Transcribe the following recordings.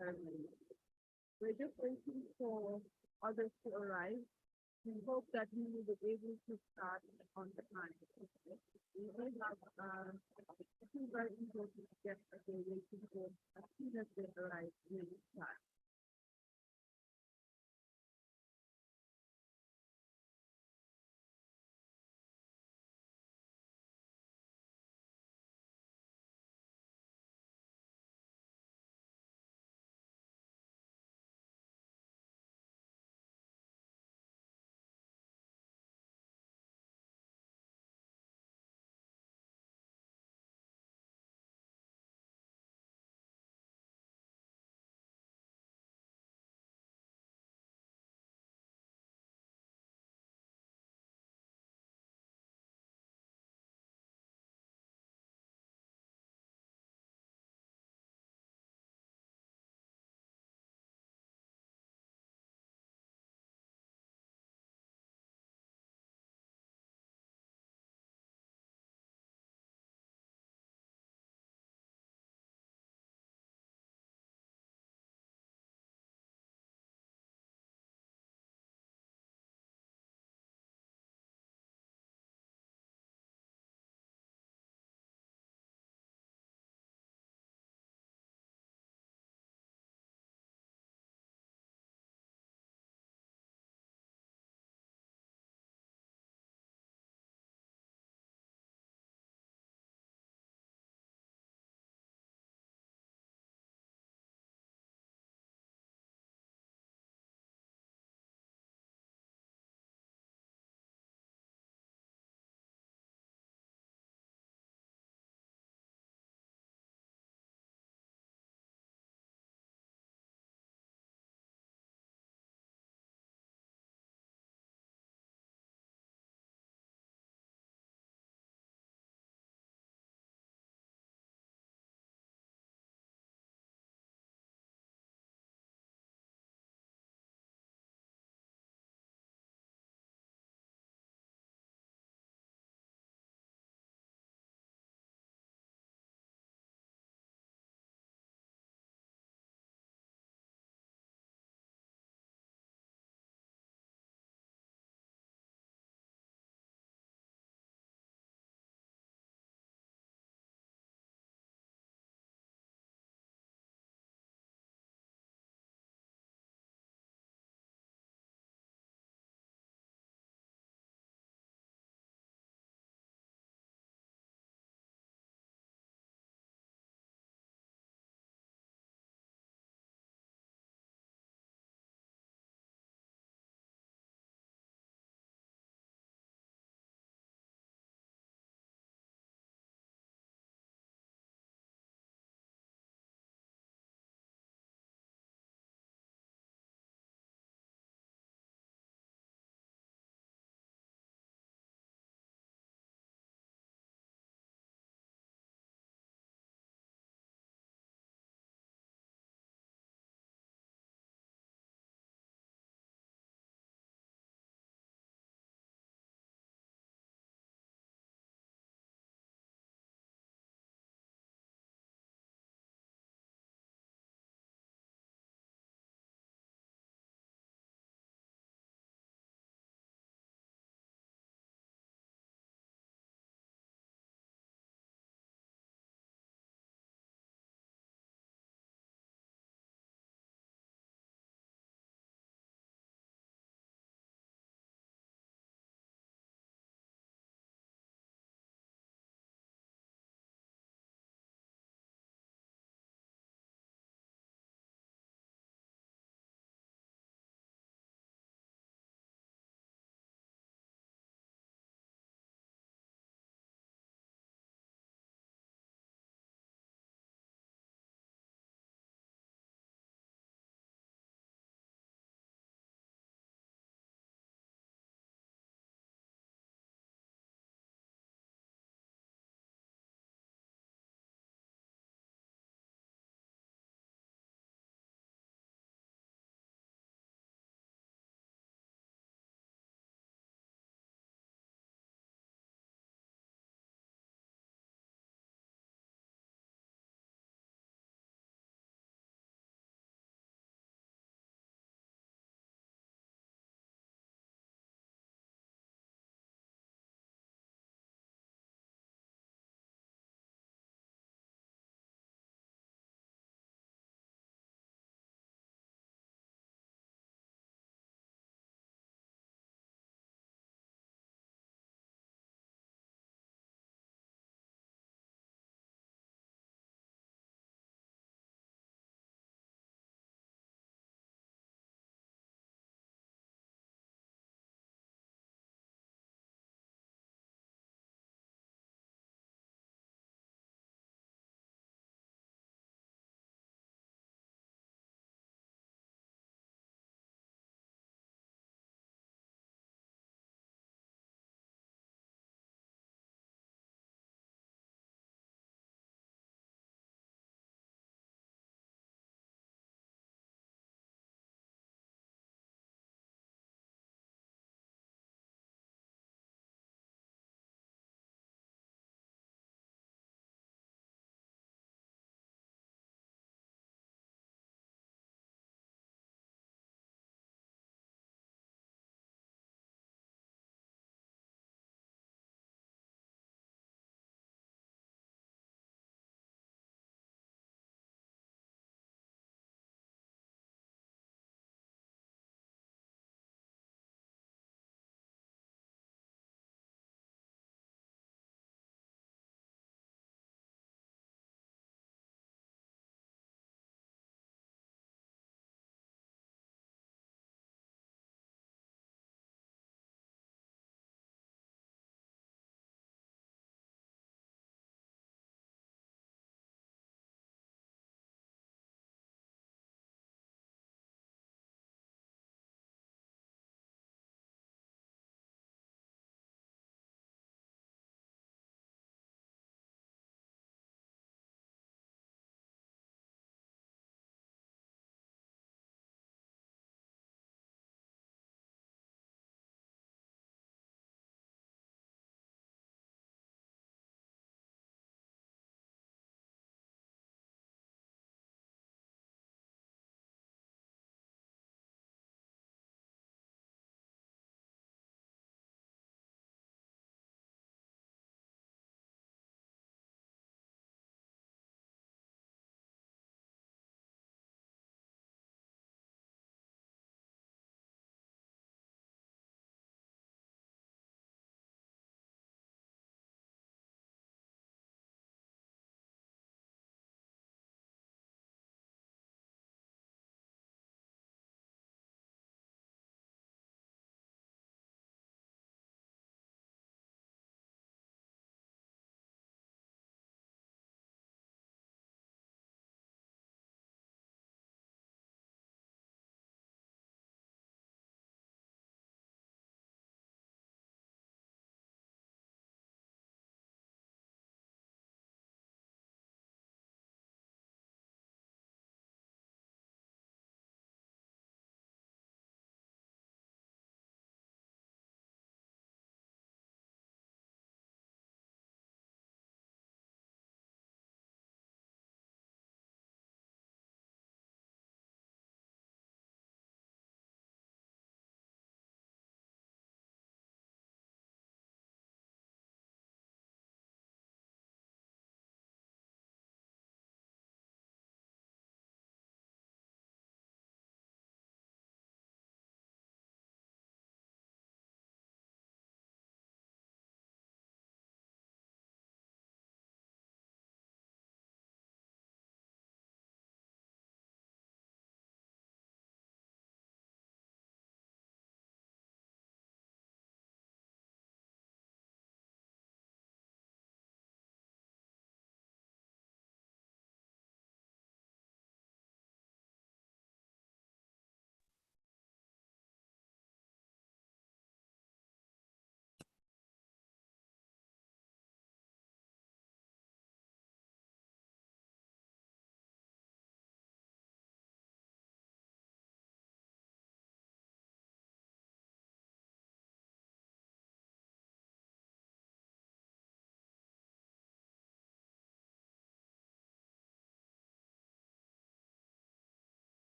early. We're just waiting for others to arrive. We hope that we will be able to start on the time. We will have two very important guests that we're waiting for. As soon as they arrive, we will start.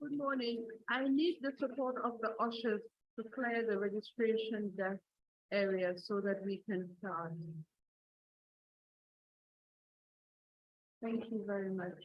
Good morning. I need the support of the ushers to clear the registration desk area so that we can start. Thank you very much.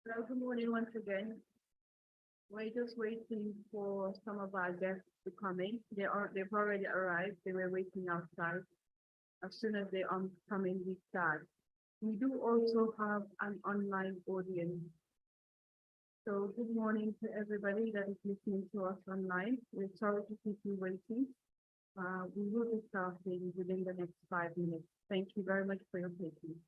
Hello, good morning once again. We're just waiting for some of our guests to come in. They've already arrived. They were waiting outside. As soon as they come in, we start. We do also have an online audience. So good morning to everybody that is listening to us online. We're sorry to keep you waiting. We will be starting within the next 5 minutes. Thank you very much for your patience.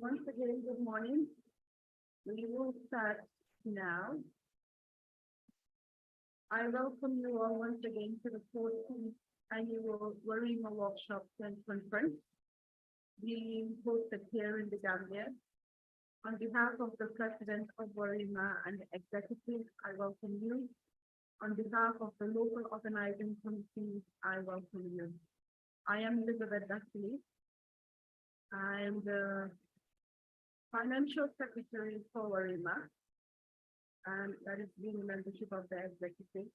Once again, good morning. We will start now. I welcome you all once again to the 14th annual WARIMA Workshop and Conference being hosted here in the Gambia. On behalf of the President of WARIMA and the Executive, I welcome you. On behalf of the local organizing committees, I welcome you. I am Elizabeth Dashley. I am the Financial Secretary for WARIMA, and that is being membership of the Executive.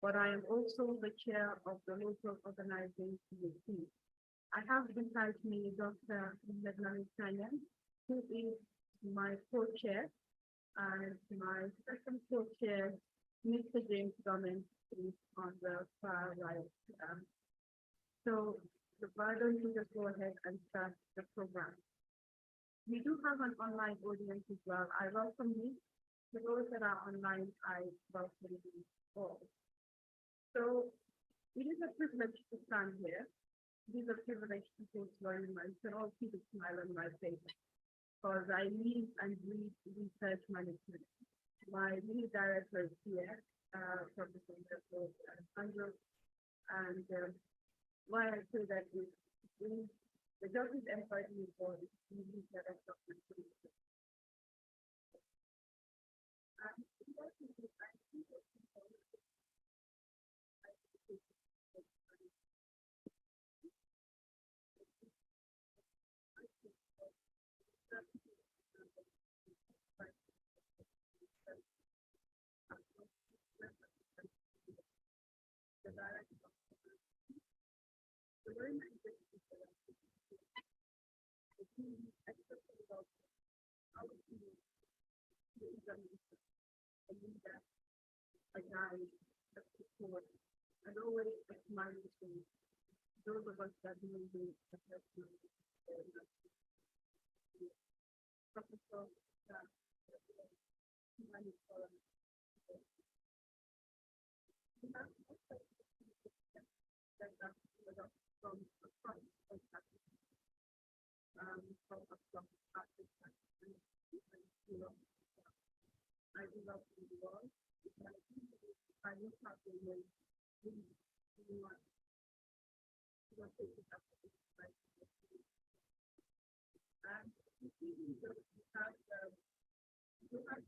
But I am also the chair of the local organizing committee. I have beside me Dr. Medlani Tanya, who is my co-chair, and my second co-chair, Mr. James Drummond, is on the far right. So why don't you just go ahead and start the program? We do have an online audience as well. I welcome you. For those that are online, I welcome you all. So it is a privilege to stand here. It is a privilege to host WARIMA. You can all see the smile on my face because I live and breathe research management. My lead director is here, Professor Andrew, and why I say that is the justice employed me for is really director of the a guy, a support, and always acknowledging those of us that may be affected. Professor, that humanitarian, from across the country, from across Africa, and Europe. I do love the world. I look at the way we want to take it up to the right. And we have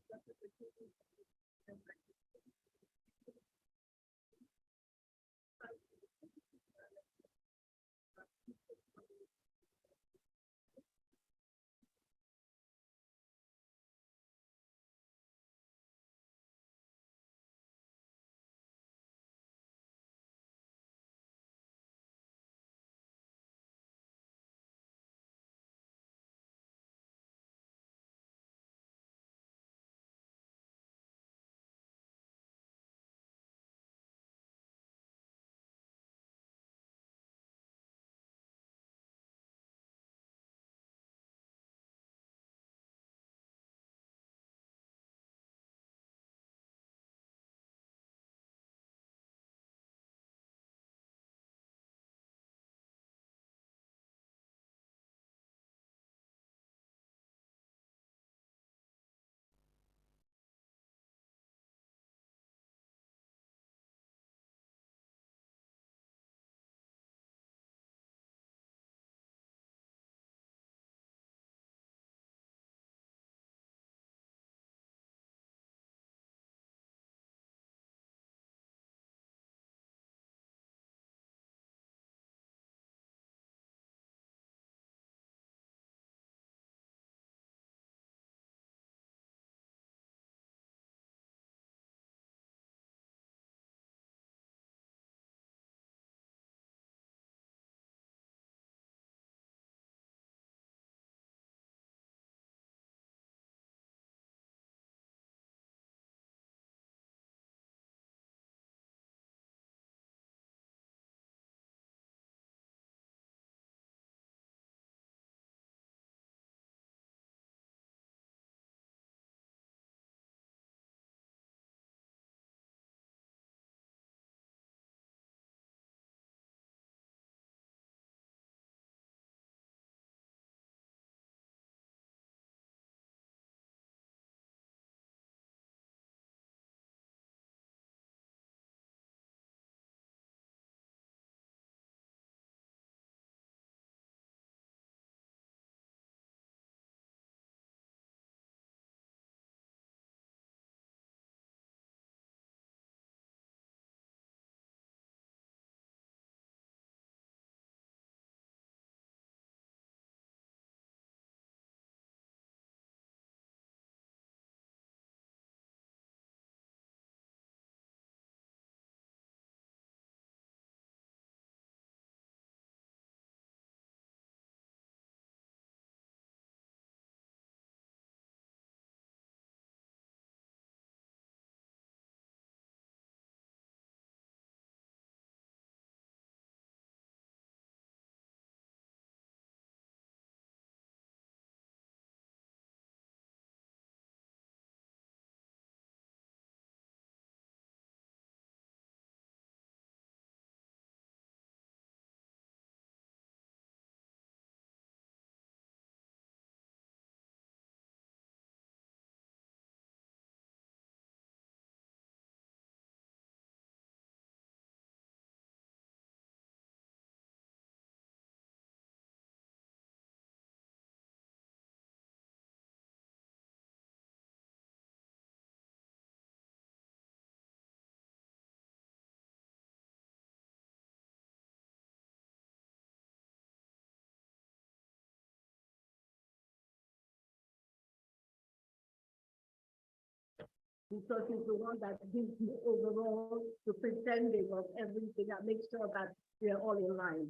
because he's the one that gives the overall superintending of everything and makes sure that we are all in line.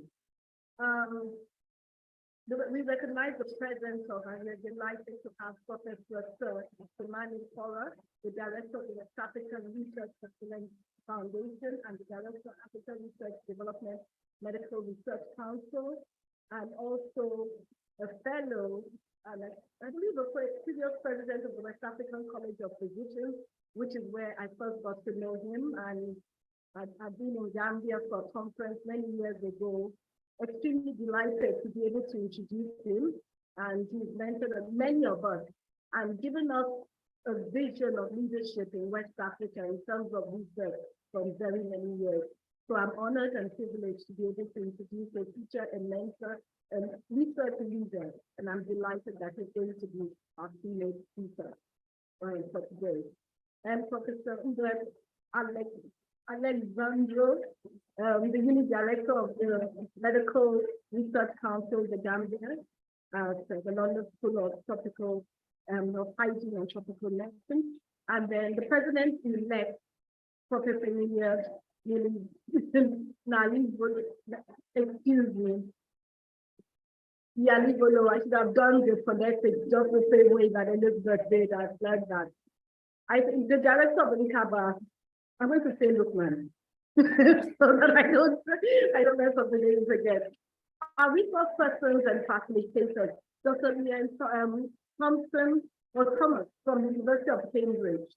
Um, we recognize the presence of, and we're delighted to have Professor Simani Kora, the Director of the West African Research Excellence Foundation and the Director of African Research Development Medical Research Council, and also a fellow, and I believe the previous president of the West African College of Physicians, which is where I first got to know him. And I've been in Gambia for a conference many years ago. Extremely delighted to be able to introduce him, and he's mentored many of us and given us a vision of leadership in West Africa in terms of research from very many years. So I'm honored and privileged to be able to introduce a teacher and mentor and research leader, and I'm delighted that he's going to be our keynote speaker for today. And Professor Uber Alexandro, the unit director of the Medical Research Council, the Gambia, the London School of Tropical of Hygiene and Tropical Medicine, and then the president-elect, Professor excuse me, Yalibolo. I should have done the phonetics just the same way that Elizabeth did. I've learned that. I think the director of the NICABA, I'm going to say Lookman, so that I don't mess up the names again. Our resource persons and facilitators, Dr. Leanne Thompson or Thomas from the University of Cambridge,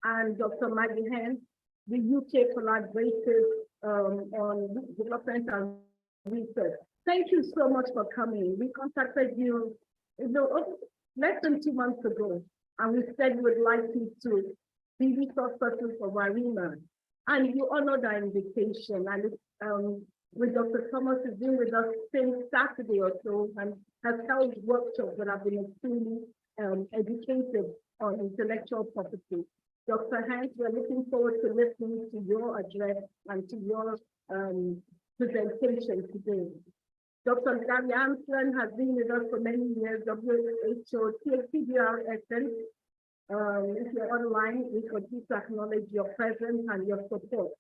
and Dr. Maggie Hen, the UK collaborative on development and research. Thank you so much for coming. We contacted you, less than 2 months ago, and we said we would like you to be resource person for WARIMA. And you honored our invitation. And with Dr. Thomas, has been with us since Saturday or so and has held workshops that have been extremely educative on intellectual property. Dr. Hans, we're looking forward to listening to your address and to your presentation today. Dr. Gary Armstrong has been with us for many years, WHO, THCDRSN. If you're online, we continue to acknowledge your presence and your support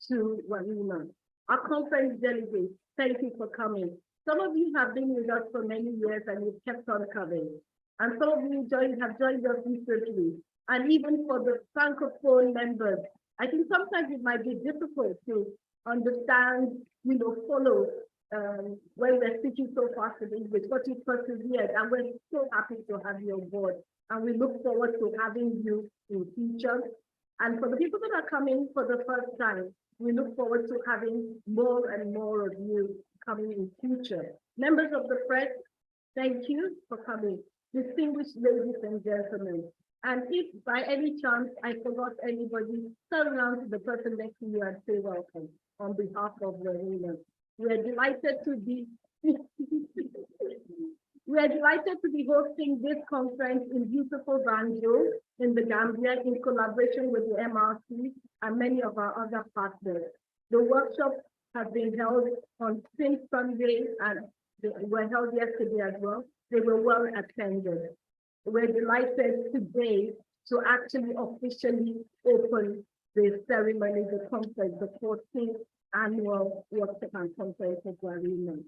to WARIMA. Our conference delegates, thank you for coming. Some of you have been with us for many years and you've kept on coming. And some of you have joined us recently. And even for the Francophone members, I think sometimes it might be difficult to understand, follow when we're speaking so fast in English, but you persevered, and we're so happy to have you on board. And we look forward to having you in future. And for the people that are coming for the first time, we look forward to having more and more of you coming in future. Members of the press, thank you for coming. Distinguished ladies and gentlemen. And if by any chance I forgot anybody, turn around to the person next to you and say welcome on behalf of WARIMA. We are delighted to be hosting this conference in beautiful Banjul in the Gambia in collaboration with the MRC and many of our other partners. The workshops have been held on since Sunday and they were held yesterday as well. They were well attended. We're delighted today to actually officially open the ceremony, the conference, the 14th annual workshop and conference of WARIMA.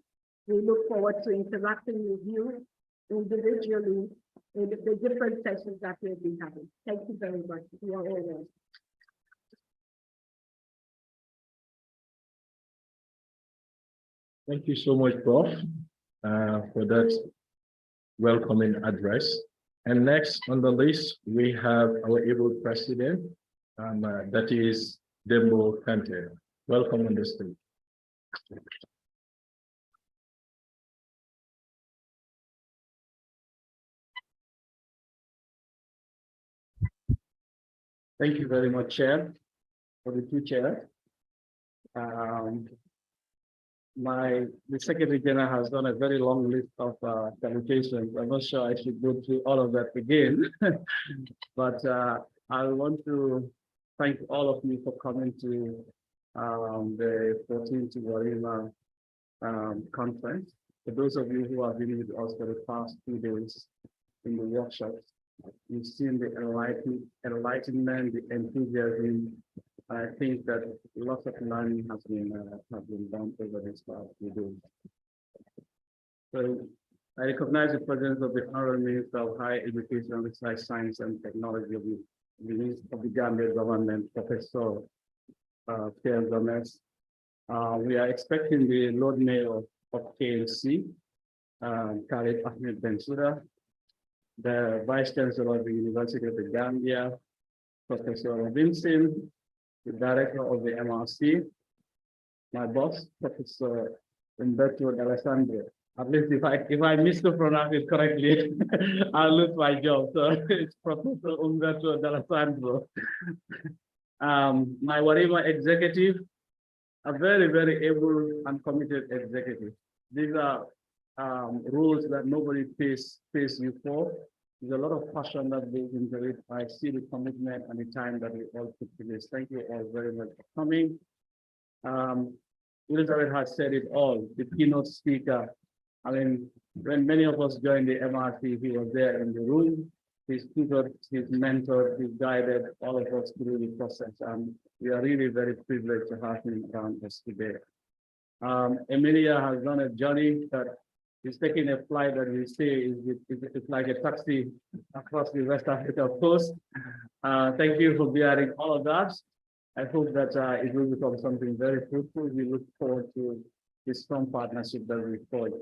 We look forward to interacting with you individually in the different sessions that we'll be having. Thank you very much. You are all welcome. Thank you so much, Prof, for that welcoming address. And next on the list, we have our able president, that is Dembo Kante. Welcome on the stage. Thank you very much, Chair, for the two chairs. The Secretary General has done a very long list of salutations. I'm not sure I should go through all of that again, but I want to thank all of you for coming to the 14th WARIMA conference. For those of you who have been with us for the past 2 days in the workshops, We've seen the enlightenment, the enthusiasm. I think that lots of learning has been done over this past few days. So I recognize the presence of the Honorable Minister of Higher Education, Research, Science and Technology of the Minister of the Gambia government, Professor Pierre Gomez. We are expecting the Lord Mayor of KNC, Khalid Ahmed Bensouda, the Vice Chancellor of the University of the Gambia, Professor Robinson, the Director of the MRC, my boss, Professor Umberto D'Alessandro. At least if I miss to pronounce it correctly, I'll lose my job. So it's Professor Umberto D'Alessandro. My WARIMA executive, a very, very able and committed executive. These are roles that nobody pays you for. There's a lot of passion that goes into it. I see the commitment and the time that we all put to this. Thank you all very much for coming. Elizabeth has said it all, the keynote speaker. I mean, when many of us joined the MRC, he was there in the room. He's tutored, he's mentored, he's guided all of us through the process. And we are really very privileged to have him around us today. Emilia has done a journey that is taking a flight that we say it's like a taxi across the West Africa coast. Thank you for bearing all of that. I hope that it will become something very fruitful. We look forward to this strong partnership that we forged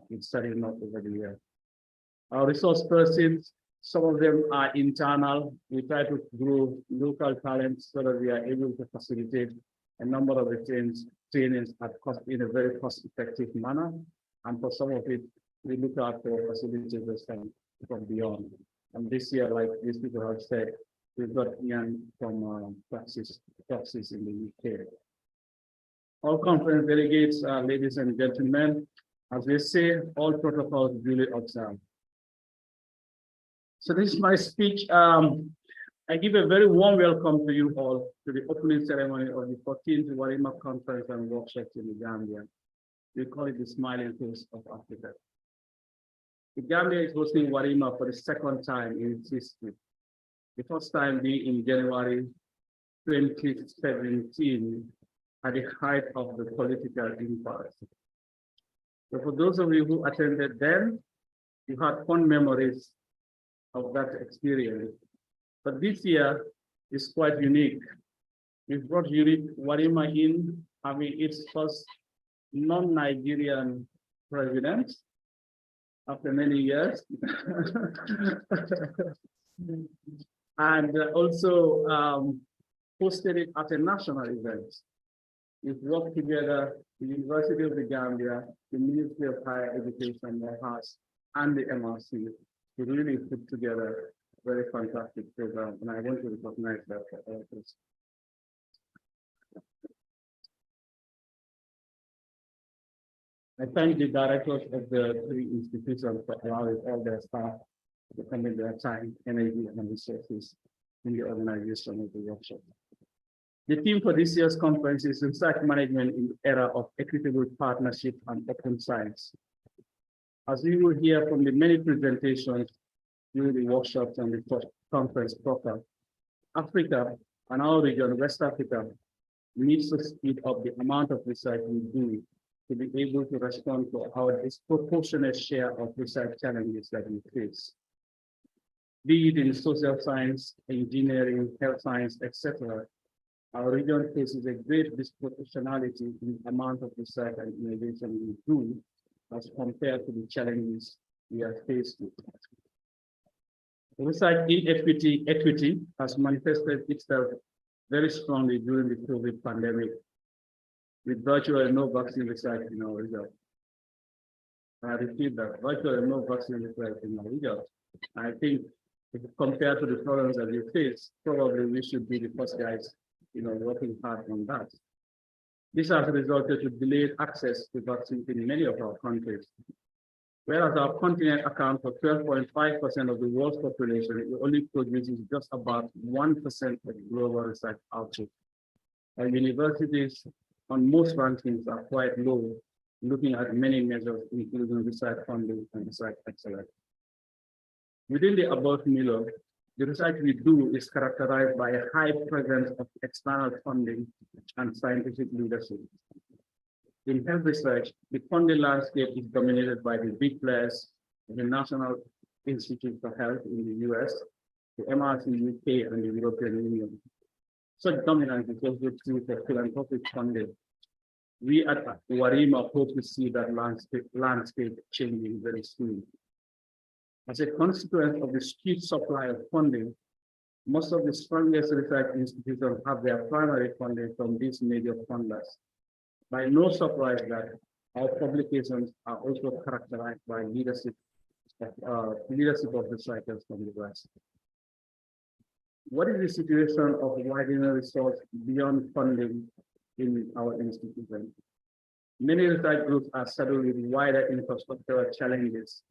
with Studying North over the year. Our resource persons, some of them are internal. We try to grow local talents so that we are able to facilitate a number of the trainings at cost in a very cost-effective manner. And for some of it, we look out for facilitators from beyond. And this year, like these people have said, we've got Ian from Praxis in the UK. All conference delegates, ladies and gentlemen, as they say, all protocols duly observed. So this is my speech. I give a very warm welcome to you all to the opening ceremony of the 14th WARIMA Conference and Workshop in the Gambia. We call it the Smiling Face of Africa. The Gambia is hosting WARIMA for the second time in its history. The first time being in January 2017 at the height of the political impasse. So for those of you who attended then, you had fond memories of that experience. But this year is quite unique. We've brought WARIMA in, having its first non-Nigerian president after many years. And also hosted it at a national event. We've worked together, the University of the Gambia, the Ministry of Higher Education, MOHAS, and the MRC to really put together a very fantastic program. And I want to recognize that for all of us. I thank the directors of the three institutions for allowing all their staff to come in their time, energy, and resources in the organization of the workshop. The theme for this year's conference is Research Management in the Era of Equitable Partnership and Open Science. As we will hear from the many presentations during the workshops and the conference proper, Africa and our region, West Africa, needs to speed up the amount of research we do to be able to respond to our disproportionate share of research challenges that we face. Be it in social science, engineering, health science, etc., our region faces a great disproportionality in the amount of research and innovation we do as compared to the challenges we are faced with. Research equity has manifested itself very strongly during the COVID pandemic, with virtually no vaccine research in our region. I repeat that, virtually no vaccine research in our region. I think if compared to the problems that we face, probably we should be the first guys, working hard on that. This has resulted in delayed access to vaccines in many of our countries. Whereas our continent accounts for 12.5% of the world's population, it only produces just about 1% of global research output. Our universities on most rankings are quite low, looking at many measures, including research funding and research excellence. Within the above milieu, the research we do is characterized by a high presence of external funding and scientific leadership. In health research, the funding landscape is dominated by the big players, the National Institute for Health in the US, the MRC UK, and the European Union. Such dominance is also true for philanthropic funding. We at WARIMA hope to see that landscape changing very soon. As a consequence of the skewed supply of funding, most of the strongest research institutions have their primary funding from these major funders. By no surprise that our publications are also characterized by leadership of researchers from the West. What is the situation of widening resource beyond funding in our institution? Many research groups are saddled with wider infrastructural challenges,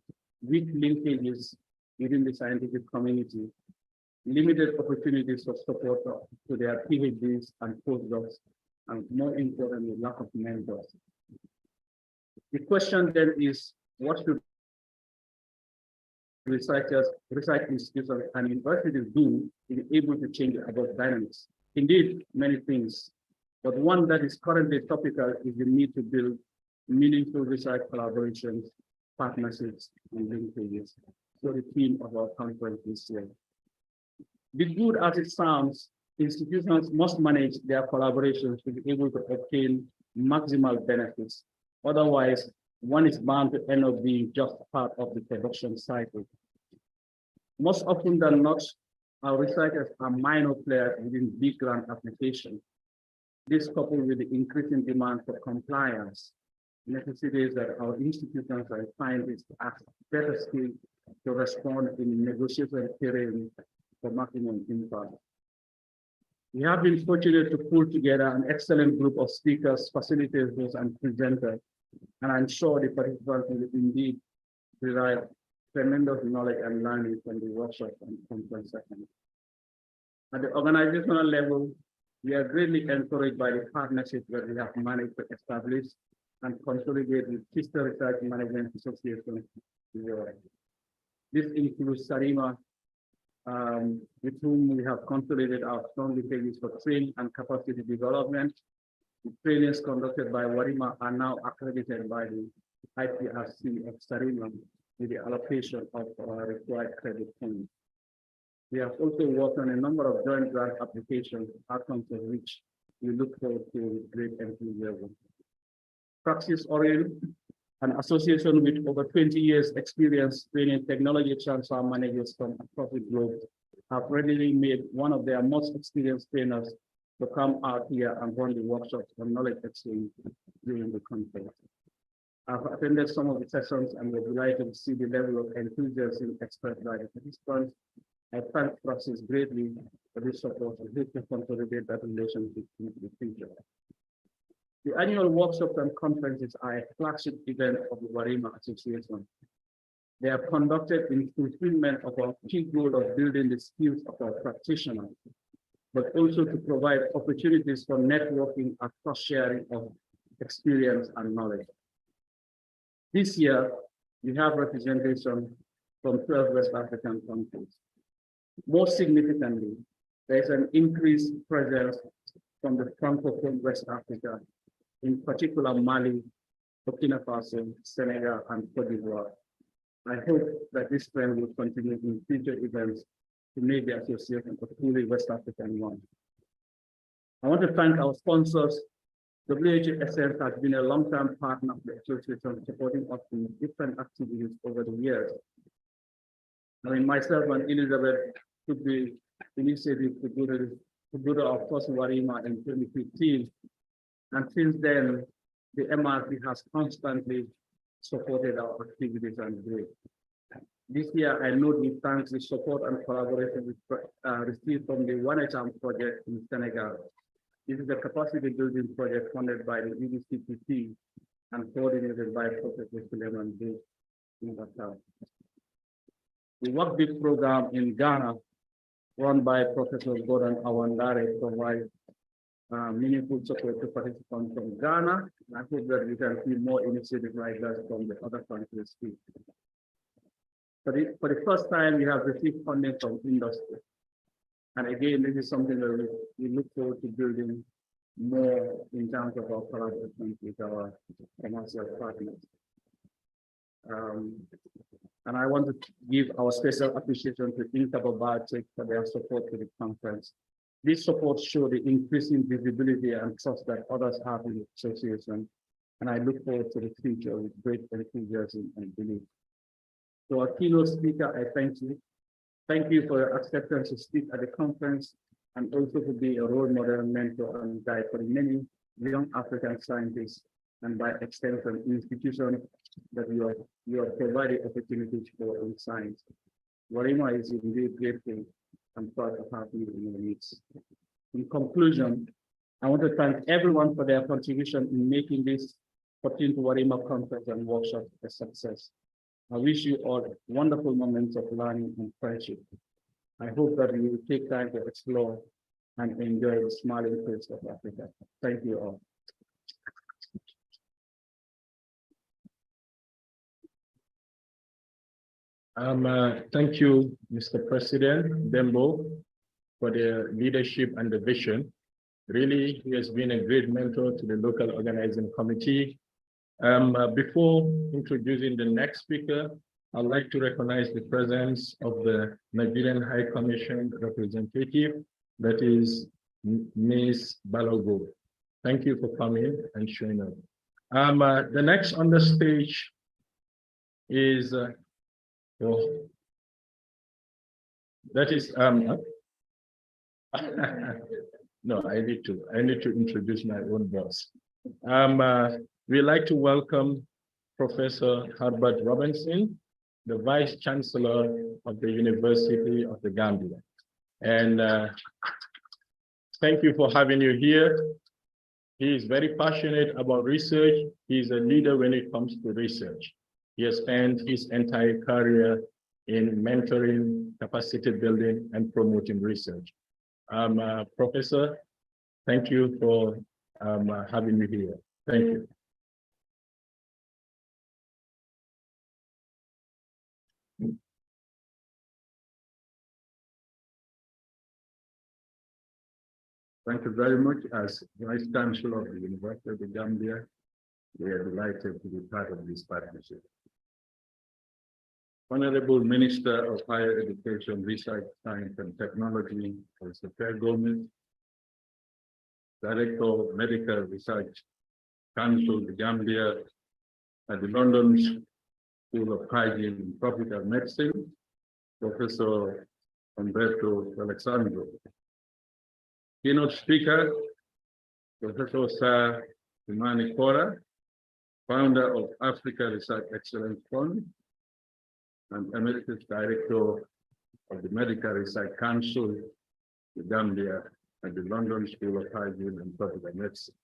weak linkages within the scientific community, limited opportunities for support to their PhDs and postdocs, and more importantly, lack of mentors. The question then is, what should research institutions and universities do to be able to change about dynamics? Indeed, many things, but one that is currently topical is the need to build meaningful research collaborations, partnerships, and linkages. So the theme of our conference this year. Be good as it sounds, institutions must manage their collaborations to be able to obtain maximal benefits. Otherwise, one is bound to end up being just part of the production cycle. Most often than not, our researchers are minor players within big grant application. This coupled with the increasing demand for compliance necessitates that our institutions and scientists are better skilled to respond in negotiation terrain for maximum impact. We have been fortunate to pull together an excellent group of speakers, facilitators, and presenters, and I'm sure the participants will indeed derive tremendous knowledge and learning from the workshop and conference sessions. At the organizational level, we are greatly encouraged by the partnership that we have managed to establish and consolidate with Sister Research Management Association. This includes WARIMA, with whom we have consolidated our strong linkages for training and capacity development. The trainings conducted by WARIMA are now accredited by the IPRC of WARIMA with the allocation of required credit points. We have also worked on a number of joint grant applications, outcomes of which we look forward to with great enthusiasm. Praxis Oriel, an association with over 20 years experience training technology transfer managers from across the globe, have readily made one of their most experienced trainers to come out here and run the workshops on knowledge exchange during the conference. I've attended some of the sessions and we're delighted to see the level of enthusiasm expressed by the participants. I thank Praxis greatly for this support and hope to consolidate that relationship into the future. The annual workshops and conferences are a flagship event of the WARIMA Association. They are conducted in fulfillment of our key goal of building the skills of our practitioners, but also to provide opportunities for networking and cross-sharing of experience and knowledge. This year, we have representation from 12 West African countries. More significantly, there is an increased presence from the Francophone West Africa, in particular Mali, Burkina Faso, Senegal, and Cote d'Ivoire. I hope that this trend will continue in future events to make the association a fully West African one. I want to thank our sponsors. WHSF has been a long-term partner of the association, supporting us in different activities over the years. I mean, myself and Elizabeth took the initiative to go to our first WARIMA in 2015. And since then, the MRC has constantly supported our activities and growth. This year, I note we thank the support and collaboration we received from the 1HM project in Senegal. This is a capacity building project funded by the EDCPT and coordinated by Professor Suleiman Bey in Dakar. The Work Big program in Ghana, run by Professor Gordon Awandare, provides meaningful support to participants from Ghana. I hope that we can see more initiatives like that from the other countries too. For the first time, we have received funding from industry. And again, this is something that we look forward to building more in terms of our collaboration with our commercial partners. And I want to give our special appreciation to Intable Biotech for their support to the conference. This support shows the increasing visibility and trust that others have in the association. And I look forward to the future with great enthusiasm and belief. To our keynote speaker, I thank you. Thank you for your acceptance to speak at the conference and also to be a role model, mentor, and guide for the many young African scientists and by extension, institutions that you have provided opportunities for in science. WARIMA is indeed grateful and proud to have you in our midst. In conclusion, I want to thank everyone for their contribution in making this 14th WARIMA conference and workshop a success. I wish you all wonderful moments of learning and friendship. I hope that you will take time to explore and enjoy the smiling face of Africa. Thank you all. Thank you, Mr. President Dembo, for the leadership and the vision. Really, he has been a great mentor to the local organizing committee. Before introducing the next speaker, I'd like to recognize the presence of the Nigerian High Commission representative, that is Ms. Balogo. Thank you for coming and showing up. The next on the stage is no, I need to introduce my own boss. We'd like to welcome Professor Herbert Robinson, the Vice Chancellor of the University of the Gambia. And thank you for having you here. He is very passionate about research. He's a leader when it comes to research. He has spent his entire career in mentoring, capacity building, and promoting research. Professor, thank you for having me here. Thank you. Thank you very much. As Vice Chancellor of the University of the Gambia, we are delighted to be part of this partnership. Honorable Minister of Higher Education, Research, Science and Technology, Mr. Gomez, Director of Medical Research Council, the Gambia, at the London School of Hygiene and Tropical Medicine, Professor Umberto Alexandro. Keynote speaker, Professor Sir Imani Kora, founder of Africa Research Excellence Fund, and Emeritus Director of the Medical Research Council, the Gambia, at the London School of Hygiene and Tropical Medicine.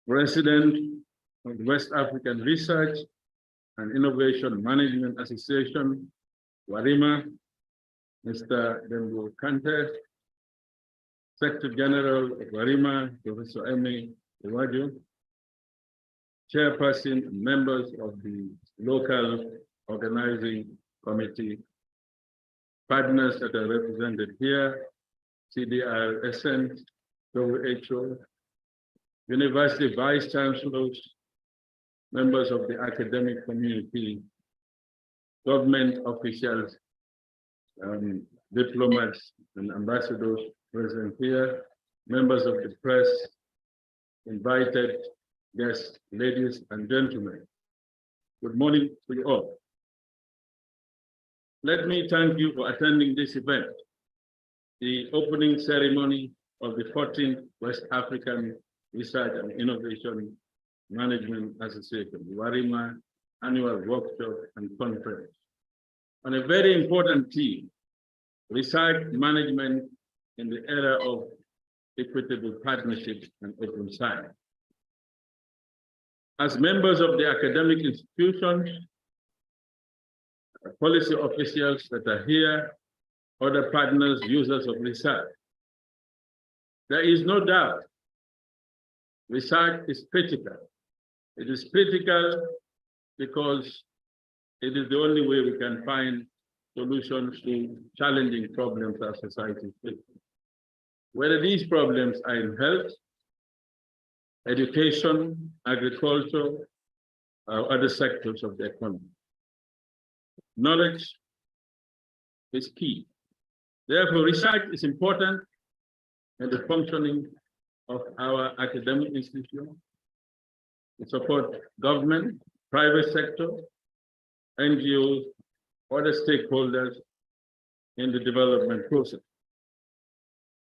President of the West African Research and Innovation Management Association, WARIMA, Mr. Dembo Kante, Secretary General of WARIMA, Professor Emi Iwaju, Chairperson and members of the local organizing committee, partners that are represented here, CDRSN, WHO, University Vice Chancellors, members of the academic community, government officials, diplomats and ambassadors present here, members of the press, invited guests, ladies and gentlemen. Good morning to you all. Let me thank you for attending this event, the opening ceremony of the 14th West African Research and Innovation Management Association, the WARIMA Annual Workshop and Conference, on a very important theme, research management in the era of equitable partnerships and open science. As members of the academic institutions, policy officials that are here, other partners, users of research, there is no doubt research is critical. It is critical because It is the only way we can find solutions to challenging problems our society faces. Whether these problems are in health, education, agriculture, or other sectors of the economy. Knowledge is key. Therefore, research is important in the functioning of our academic institutions to support government, private sector, NGOs, other stakeholders in the development process.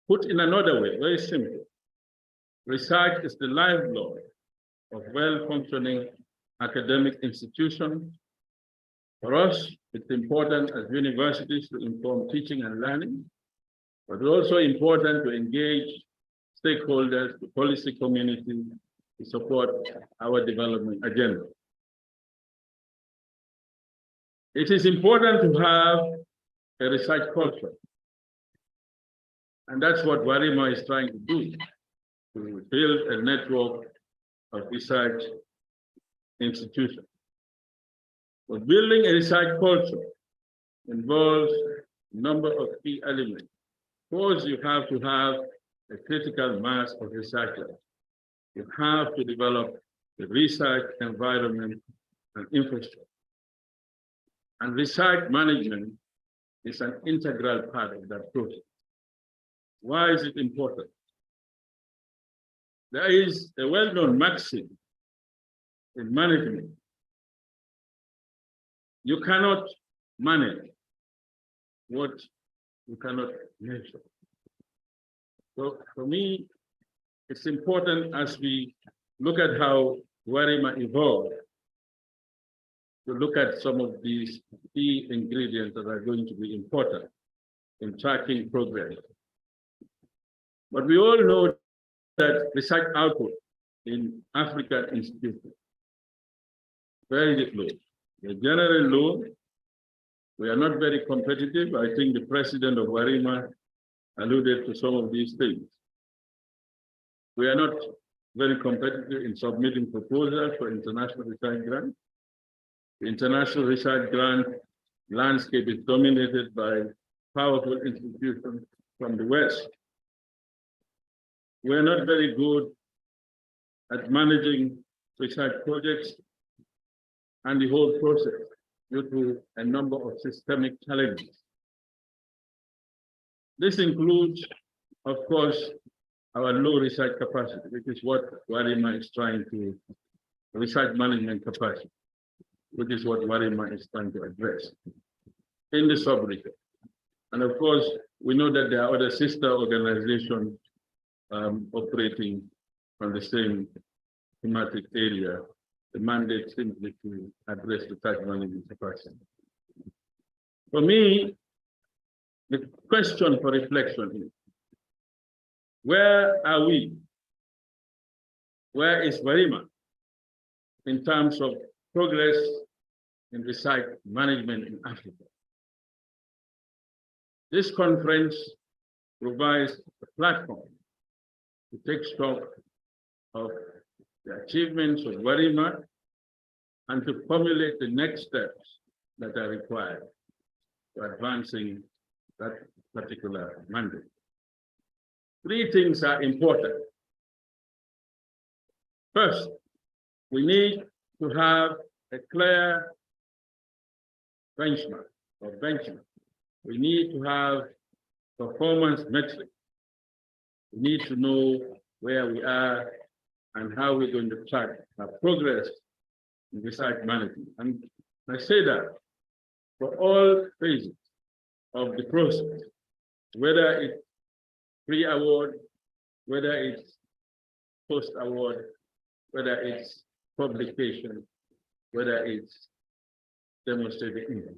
Put in another way, very simple, research is the lifeblood of well-functioning academic institutions. For us, it's important as universities to inform teaching and learning, but also important to engage stakeholders, the policy community, to support our development agenda. It is important to have a research culture. And that's what WARIMA is trying to do, to build a network of research institutions. But building a research culture involves a number of key elements. First, you have to have a critical mass of researchers. You have to develop the research environment and infrastructure. And research management is an integral part of that process. Why is it important? There is a well-known maxim in management. You cannot manage what you cannot measure. So for me, it's important as we look at how WARIMA evolved to look at some of these key ingredients that are going to be important in tracking progress. But we all know that research output in African institutions very low. They're generally low. We are not very competitive. I think the president of WARIMA alluded to some of these things. We are not very competitive in submitting proposals for international research grants. The international research grant landscape is dominated by powerful institutions from the West. We are not very good at managing research projects and the whole process due to a number of systemic challenges. This includes, of course, our low research capacity, which is what WARIMA is trying to, research management capacity, which is what WARIMA is trying to address in the sub-region. And of course, we know that there are other sister organizations operating on the same thematic area. The mandate simply to address the research management capacity. For me, the question for reflection is, where are we? Where is WARIMA in terms of progress in research management in Africa? This conference provides a platform to take stock of the achievements of WARIMA and to formulate the next steps that are required for advancing that particular mandate. Three things are important. First, we need to have a clear benchmark or benchmark. We need to have performance metrics. We need to know where we are and how we're going to track our progress in research management. And I say that for all phases of the process, whether it's pre-award, whether it's post-award, whether it's publication, whether it's demonstrated impact.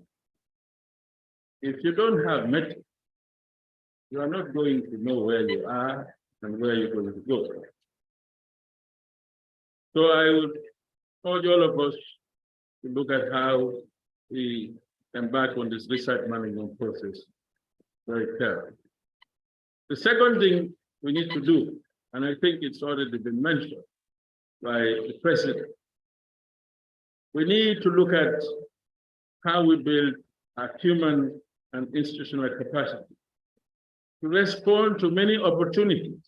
If you don't have metrics, you are not going to know where you are and where you're going to go. So I would urge all of us to look at how we embark on this research management process very carefully. The second thing we need to do, and I think it's already been mentioned by the president, we need to look at how we build our human and institutional capacity to respond to many opportunities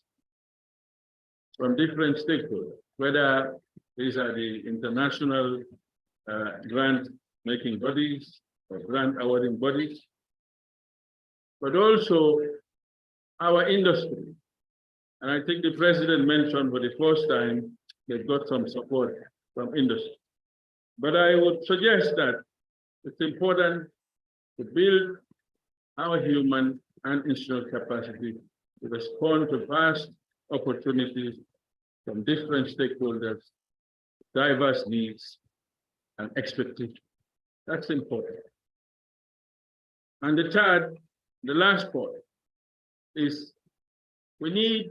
from different stakeholders, whether these are the international grant-making bodies or grant-awarding bodies, but also our industry. And I think the president mentioned for the first time they've got some support from industry. But I would suggest that it's important to build our human and institutional capacity to respond to vast opportunities from different stakeholders, diverse needs and expectations. That's important. And the last point is we need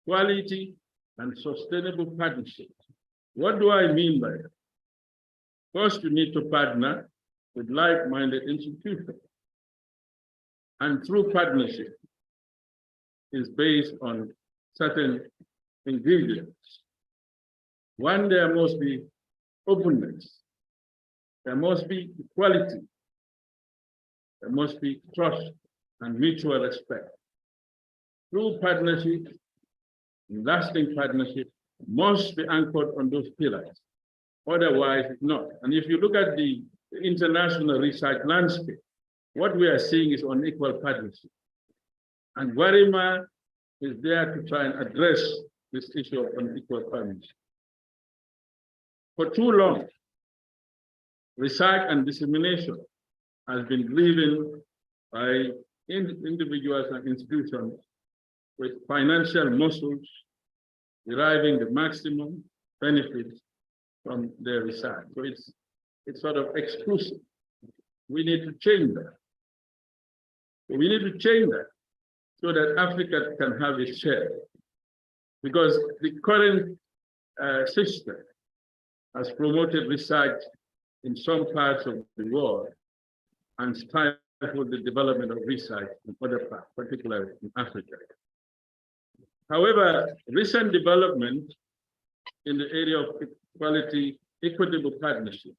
quality and sustainable partnerships. What do I mean by that? First, you need to partner with like-minded institutions. And through partnership is based on certain ingredients. One, there must be openness. There must be equality. There must be trust and mutual respect. True partnership, lasting partnership, must be anchored on those pillars. Otherwise, it's not. And if you look at the international research landscape, what we are seeing is unequal partnership. And WARIMA is there to try and address this issue of unequal partnership. For too long, research and dissemination has been driven by individuals and institutions with financial muscles deriving the maximum benefits from their research. So it's sort of exclusive. We need to change that. We need to change that so that Africa can have its share. Because the current system has promoted research in some parts of the world and stifled the development of research in other parts, particularly in Africa. However, recent development in the area of equality, equitable partnership,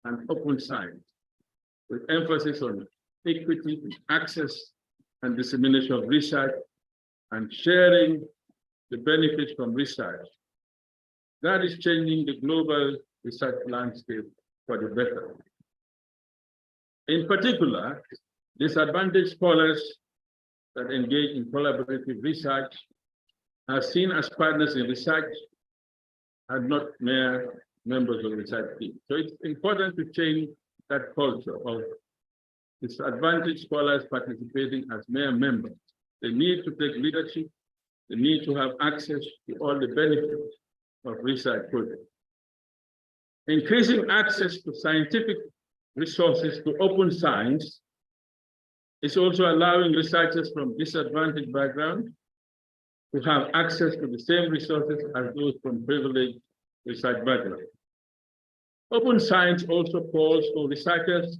and open science, with emphasis on equity, access, and dissemination of research, and sharing the benefits from research. That is changing the global research landscape for the better. In particular, disadvantaged scholars that engage in collaborative research are seen as partners in research and not mere members of the research team. So it's important to change that culture of disadvantaged scholars participating as mere members. They need to take leadership. They need to have access to all the benefits of research projects. Increasing access to scientific resources to open science is also allowing researchers from disadvantaged backgrounds to have access to the same resources as those from privileged research backgrounds. Open science also calls for researchers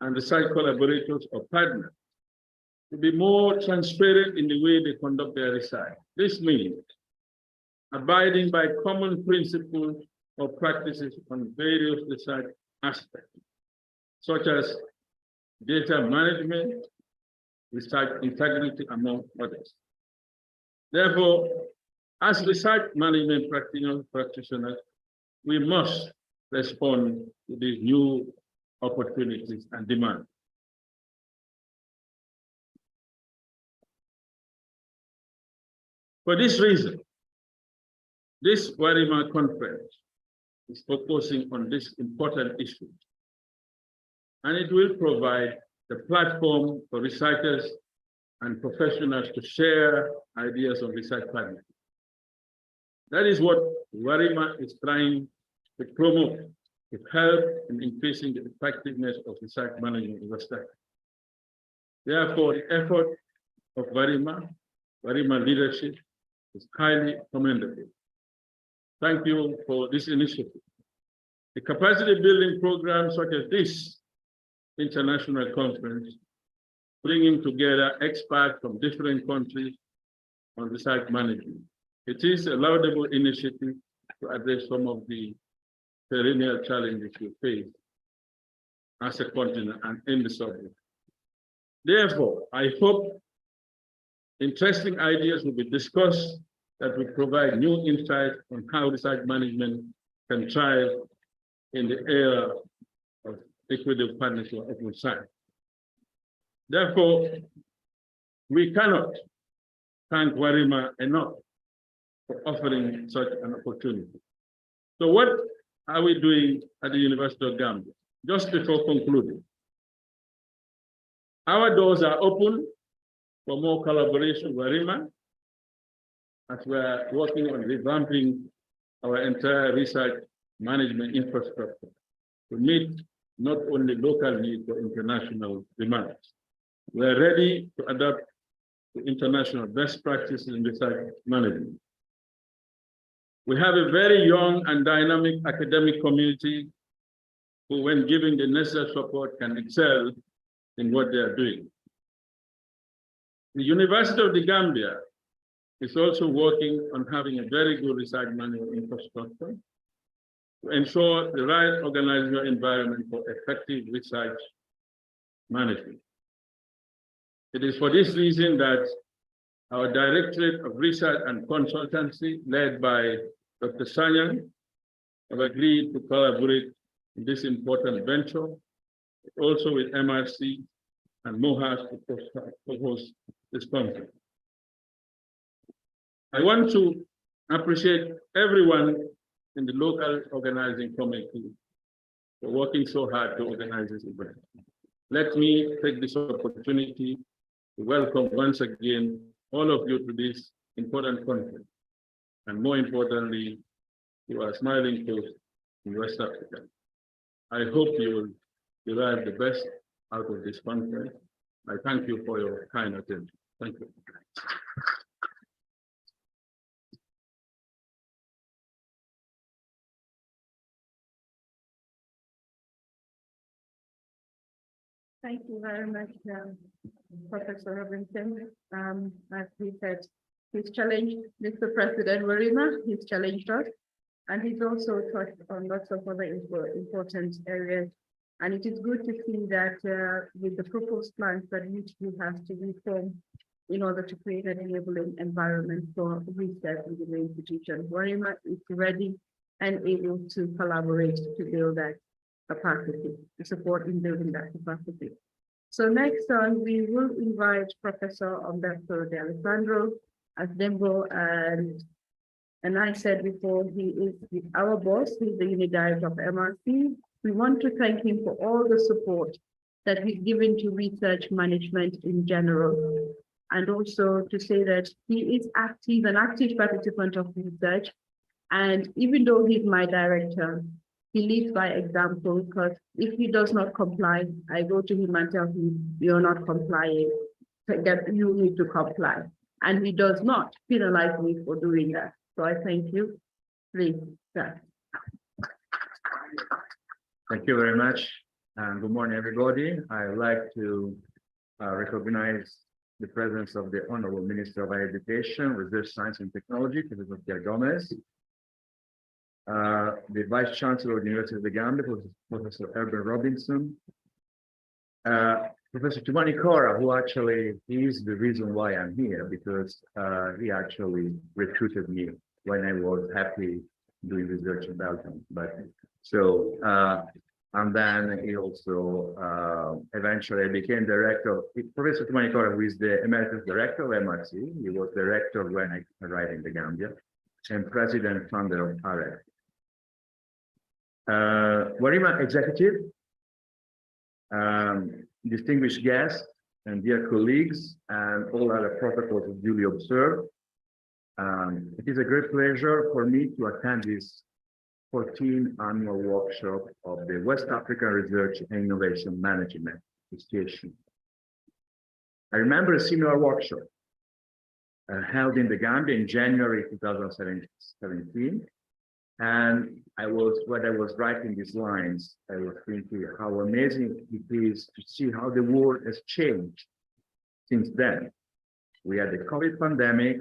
and research collaborators or partners to be more transparent in the way they conduct their research. This means abiding by common principles or practices on various research aspects, such as data management, research integrity, among others. Therefore, as research management practitioners, we must respond to these new opportunities and demands. For this reason, this WARIMA conference is focusing on this important issue, and it will provide the platform for researchers and professionals to share ideas on research planning. That is what WARIMA is trying to promote, to help in increasing the effectiveness of research management in West Africa. Therefore, the effort of WARIMA leadership is highly commendable. Thank you for this initiative. The capacity building programs such as this international conference, bringing together experts from different countries on research management. It is a laudable initiative to address some of the perennial challenges we face as a continent and in the subject. Therefore, I hope interesting ideas will be discussed that will provide new insight on how research management can thrive in the era of equitable partnership of open science. Therefore, we cannot thank WARIMA enough for offering such an opportunity. So what are we doing at the University of Gambia? Just before concluding, our doors are open for more collaboration with WARIMA as we are working on revamping our entire research management infrastructure to meet not only local needs but international demands. We are ready to adapt to international best practices in research management. We have a very young and dynamic academic community who, when given the necessary support, can excel in what they are doing. The University of the Gambia is also working on having a very good research management infrastructure to ensure the right organizational environment for effective research management. It is for this reason that our Directorate of Research and Consultancy, led by Dr. Sanyan, have agreed to collaborate in this important venture, also with MRC and MOHAS to host this conference. I want to appreciate everyone in the local organizing committee for working so hard to organize this event. Let me take this opportunity to welcome once again all of you to this important conference, and more importantly, to our smiling coast in West Africa. I hope you will derive the best out of this conference. I thank you for your kind attention. Thank you. Thank you very much, Professor Robinson. As he said, he's challenged Mr. President WARIMA, he's challenged us, and he's also touched on lots of other important areas. And it is good to see that with the proposed plans that which we have to reform in order to create an enabling environment for research within the institution, WARIMA is ready and able to collaborate to build that capacity, to support in building that capacity. So next on, we will invite Professor Umberto De Alessandro as Dembo, and I said before, he is our boss, he's the unit director of MRC. We want to thank him for all the support that he's given to research management in general. And also to say that he is active, an active participant of research. And even though he's my director, he leads by example, because if he does not comply, I go to him and tell him, you're not complying, that you need to comply. And he does not penalize me for doing that. So I thank you. Please, sir. Thank you very much. And good morning, everybody. I'd like to recognize the presence of the Honorable Minister of Higher Education, Research, Science and Technology, Professor Gomez, the Vice Chancellor of the University of the Gambia, Professor Urban Robinson, Professor Tumani Kora, who actually is the reason why I'm here, because he actually recruited me when I was happy doing research in Belgium. But so, and then he also eventually became director. Professor Tumani Kora, who is the emeritus director of MRC, he was director when I arrived in the Gambia, and president founder of AREC. WARIMA executive, distinguished guests, and dear colleagues, and all other protocols duly observed. It is a great pleasure for me to attend this 14th annual workshop of the West African Research and Innovation Management Association. I remember a similar workshop held in the Gambia in January 2017. And when I was writing these lines, I was thinking how amazing it is to see how the world has changed since then. We had the COVID pandemic,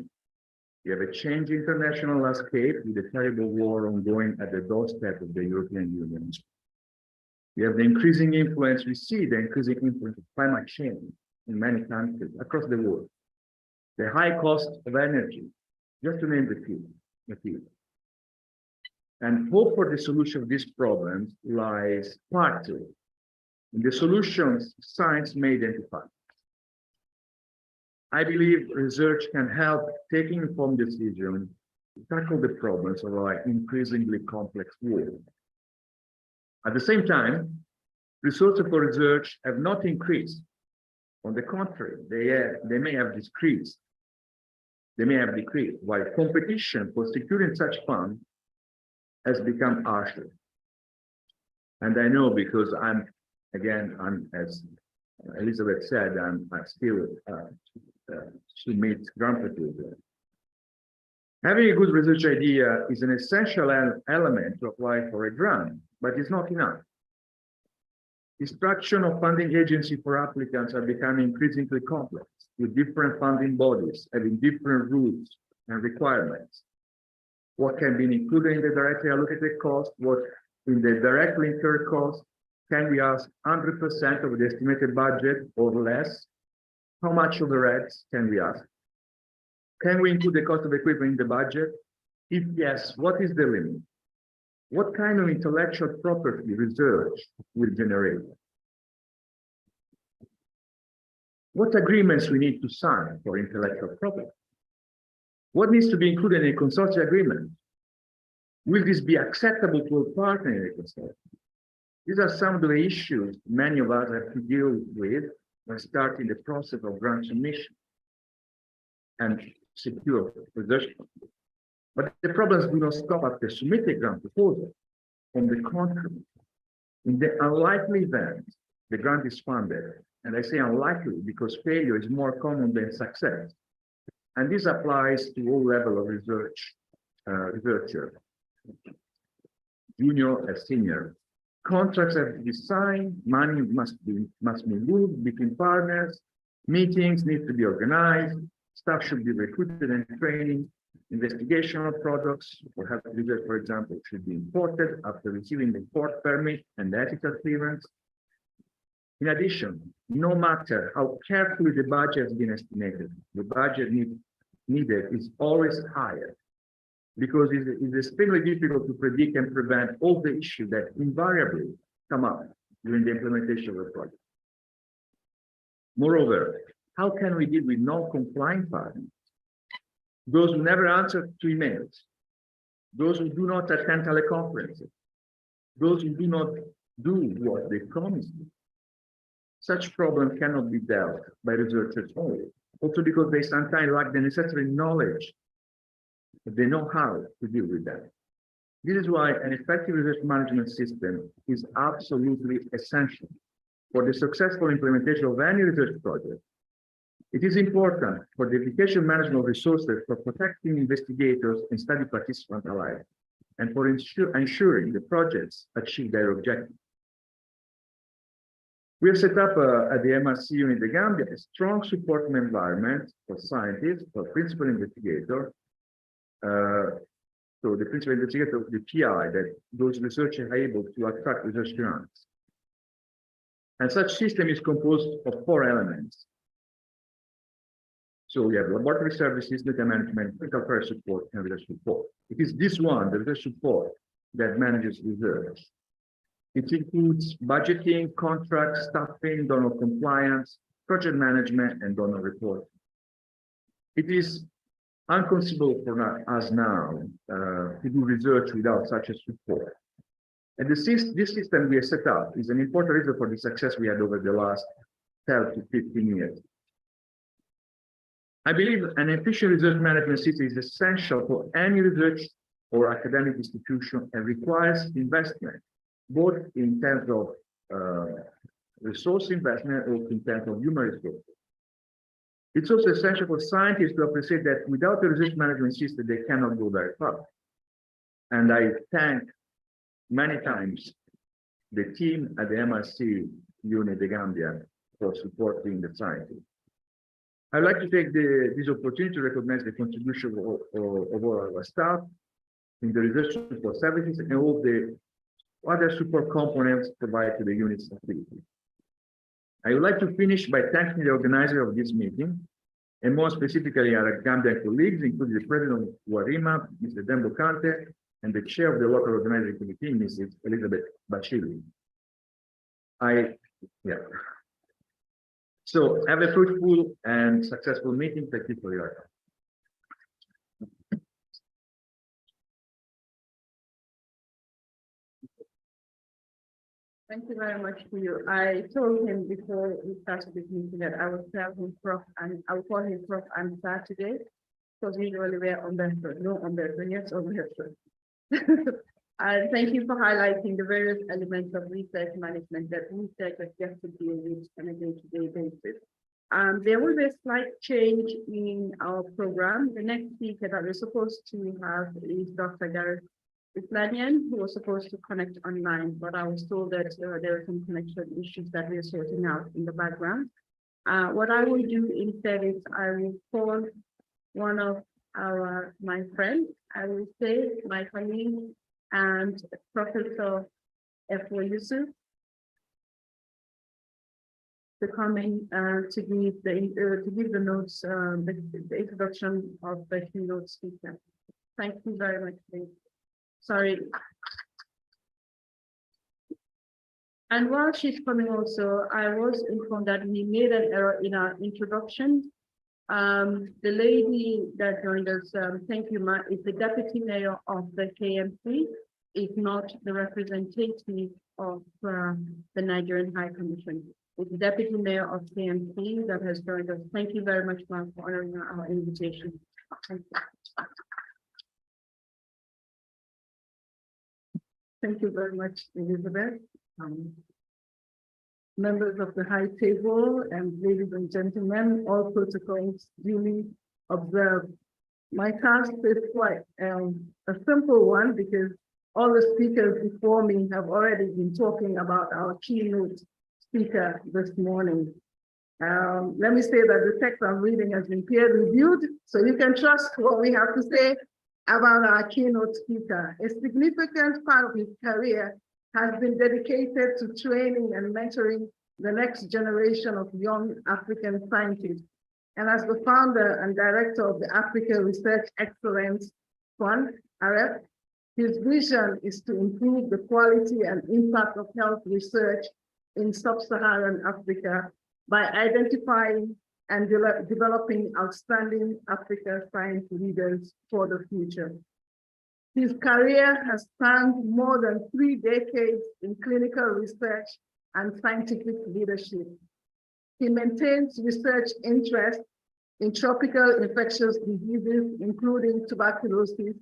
we have a changed international landscape with a terrible war ongoing at the doorstep of the European Union. We have the increasing influence, we see the increasing influence of climate change in many countries across the world. The high cost of energy, just to name the few. And hope for the solution of these problems lies partly in the solutions science may identify. I believe research can help taking informed decisions to tackle the problems of our increasingly complex world. At the same time, resources for research have not increased. On the contrary, they may have decreased. While competition for securing such funds has become harsher. And I know because I'm as Elizabeth said, I'm still to meet grant proposal. Having a good research idea is an essential element to apply for a grant, but it's not enough. The structure of funding agencies for applicants are becoming increasingly complex, with different funding bodies having different rules and requirements. What can be included in the directly allocated cost, what in the directly incurred cost? Can we ask 100% of the estimated budget or less? How much overheads can we ask? Can we include the cost of equipment in the budget? If yes, what is the limit? What kind of intellectual property research will generate? What agreements we need to sign for intellectual property? What needs to be included in a consortium agreement? Will this be acceptable to a partner in a consortium? These are some of the issues many of us have to deal with when starting the process of grant submission and secure research. But the problems do not stop after submitting grant proposal. On the contrary, in the unlikely event the grant is funded, and I say unlikely because failure is more common than success, and this applies to all levels of researcher, junior and senior. Contracts have to be signed, money must be moved between partners, meetings need to be organized, staff should be recruited and trained, investigation of products or health research, for example, should be imported after receiving the import permit and the ethical clearance. In addition, no matter how carefully the budget has been estimated, the budget needed is always higher, because it's extremely difficult to predict and prevent all the issues that invariably come up during the implementation of the project. Moreover, how can we deal with non-compliant partners? Those who never answer to emails, those who do not attend teleconferences, those who do not do what they promised. Such problems cannot be dealt by researchers only, also because they sometimes lack the necessary knowledge. They know how to deal with that. This is why an effective research management system is absolutely essential for the successful implementation of any research project. It is important for the efficient management of resources for protecting investigators and study participants alike, and for ensuring the projects achieve their objectives. We have set up at the MRC unit in Gambia a strong support environment for scientists, for principal investigators. So the principal investigator, the PI, that those researchers are able to attract research grants. And such system is composed of 4 elements. So we have laboratory services, data management, critical affairs support, and research support. It is this one, the research support, that manages research. It includes budgeting, contracts, staffing, donor compliance, project management, and donor reporting. It is inconceivable for us now to do research without such a support. And this system we have set up is an important reason for the success we had over the last 12 to 15 years. I believe an efficient research management system is essential for any research or academic institution and requires investment, both in terms of resource investment or in terms of human resources. It's also essential for scientists to appreciate that without a research management system, they cannot go very far. And I thank many times the team at the MRC unit, the Gambia, for supporting the scientists. I'd like to take this opportunity to recognize the contribution of all our staff in the research support services and all the other support components provided to the unit's activity. I would like to finish by thanking the organizer of this meeting, and more specifically our Gambian colleagues, including the president of WARIMA, Mr. Dembo Kante, and the chair of the local organizing committee, Mrs. Elizabeth Bashiri. So have a fruitful and successful meeting. Thank you for your time. Thank you very much to you. I told him before we started this meeting that I would tell him Prof and I would call him Prof on Saturday, because usually we're on the no on the yes on the And thank you for highlighting the various elements of research management that researchers get to deal with on a day-to-day basis. There will be a slight change in our program. The next speaker that we're supposed to have is Dr. Gareth Islanian, who was supposed to connect online, but I was told that there are some connection issues that we're sorting out in the background. What I will do instead is I will call one of my friends, I will say my colleague and Professor F.O. Yusuf to come in to give the notes, the introduction of the keynote speaker. Thank you very much. Sorry. And while she's coming also, I was informed that we made an error in our introduction. The lady that joined us, thank you, Ma, is the deputy mayor of the KMC, is not the representative of the Nigerian High Commission. It's the deputy mayor of KMC that has joined us. Thank you very much, Ma, for honoring our invitation. Thank you. Thank you very much, Elizabeth. Members of the high table and ladies and gentlemen, all protocols duly observed. My task is quite a simple one because all the speakers before me have already been talking about our keynote speaker this morning. Let me say that the text I'm reading has been peer reviewed, so you can trust what we have to say about our keynote speaker. A significant part of his career has been dedicated to training and mentoring the next generation of young African scientists. And as the founder and director of the Africa Research Excellence Fund, AREF, his vision is to improve the quality and impact of health research in sub-Saharan Africa by identifying and developing outstanding African science leaders for the future. His career has spanned more than 3 decades in clinical research and scientific leadership. He maintains research interest in tropical infectious diseases, including tuberculosis,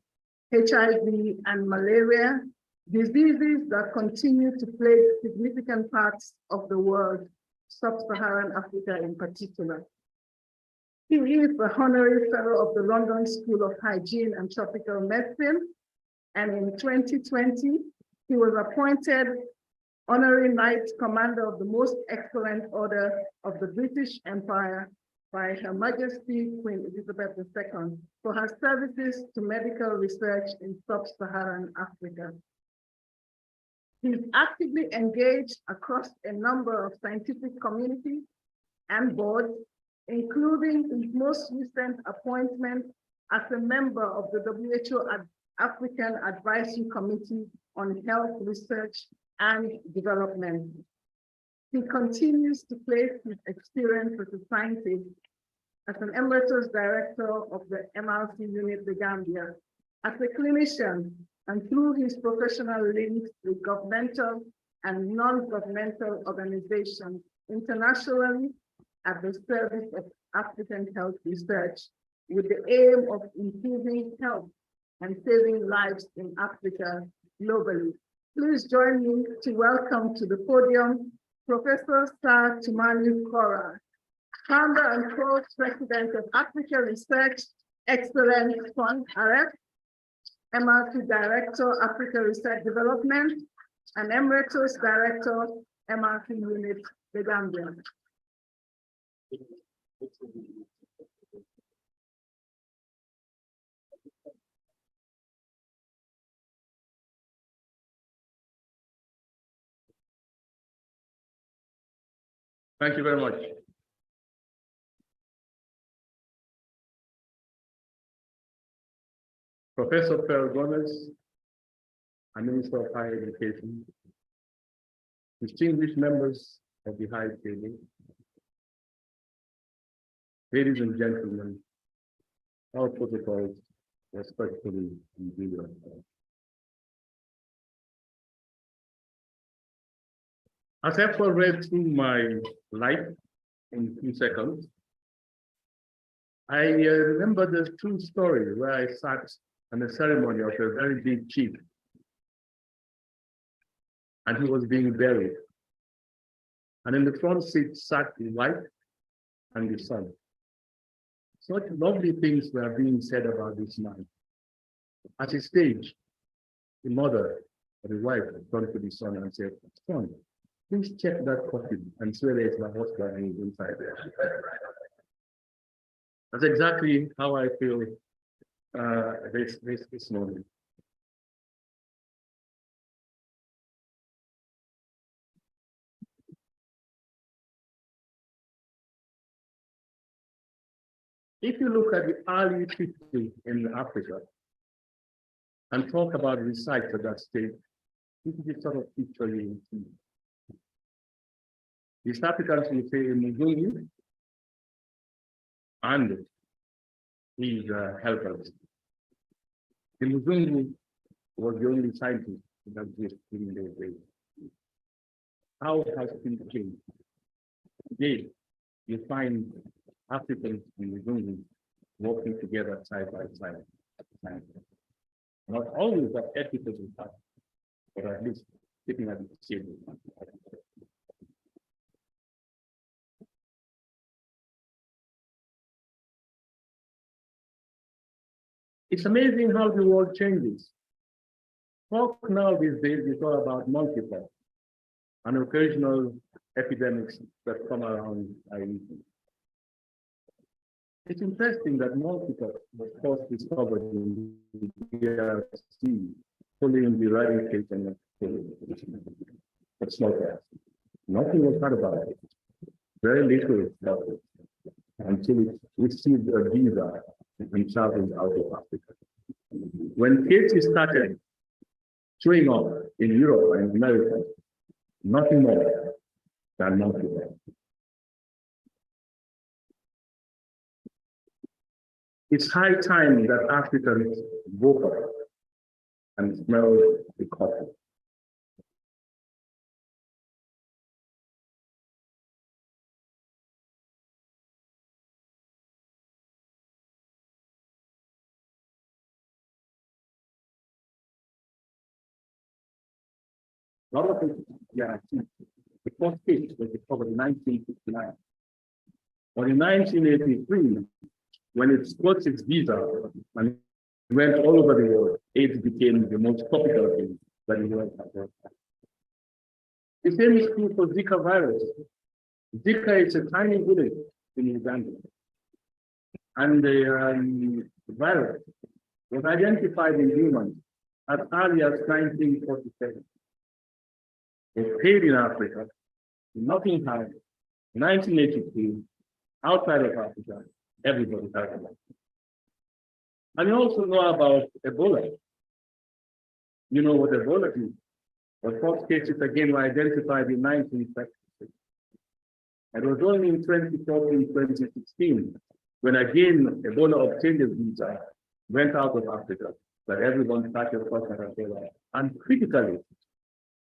HIV, and malaria, diseases that continue to plague significant parts of the world, sub-Saharan Africa in particular. He is the honorary fellow of the London School of Hygiene and Tropical Medicine, and in 2020, he was appointed Honorary Knight Commander of the Most Excellent Order of the British Empire by Her Majesty Queen Elizabeth II for her services to medical research in sub-Saharan Africa. He's actively engaged across a number of scientific communities and boards, including his most recent appointment as a member of the WHO African Advisory Committee on Health Research and Development. He continues to place his experience as a scientist as an emeritus director of the MRC unit, the Gambia, as a clinician, and through his professional links with governmental and non-governmental organizations internationally at the service of African health research with the aim of improving health and saving lives in Africa globally. Please join me to welcome to the podium Professor Sir Tumani Kora, founder and co-president of Africa Research Excellence Fund, AREF, MRC Director, Africa Research Development, and Emeritus Director, MRC Unit, the Gambia. Thank you very much. Professor Pel Gomez, Minister of Higher Education, distinguished members of the High Table, ladies and gentlemen, all protocols respectfully in video. As I've read through my life in 2 seconds, I remember the true story where I sat on a ceremony of a very big chief, and he was being buried. And in the front seat sat the wife and the son. Such lovely things were being said about this man. At his stage, the mother or the wife turned to the son and said, "Son, please check that coffin and see whether it's my husband inside there." That's exactly how I feel this morning. If you look at the early history in Africa and talk about recite at that stage, this is the sort of picture you will see. East Africans will say Muzungu and his helpers. The Muzungu was the only scientist that existed in those days. How has things changed? Today, you find Africans and Muzungu working together side by side. Not always that equitable path, but at least sitting at the table. It's amazing how the world changes. Talk now these days is all about monkeypox and occasional epidemics that come around. It's interesting that monkeypox was first discovered in the DRC, following the eradication of smallpox. Nothing was heard about it. Very little about it until it received a visa and traveled out of Africa. When cases started showing up in Europe and America, nothing more than monkeypox. It's high time that Africans woke up and smell the coffee. A lot of people, the first case was discovered in 1959. But in 1983, when it got its visa and went all over the world, AIDS became the most popular thing that the world has ever had. The same is true for Zika virus. Zika is a tiny village in Uganda. And the virus was identified in humans as early as 1947. It stayed in Africa, nothing happened. 1982, outside of Africa, everybody has it. And you also know about Ebola. You know what Ebola is. The first cases again were identified in 1966. It was only in 2014, 2016, when again Ebola obtained a visa, went out of Africa, that everyone started talking about Ebola. And critically,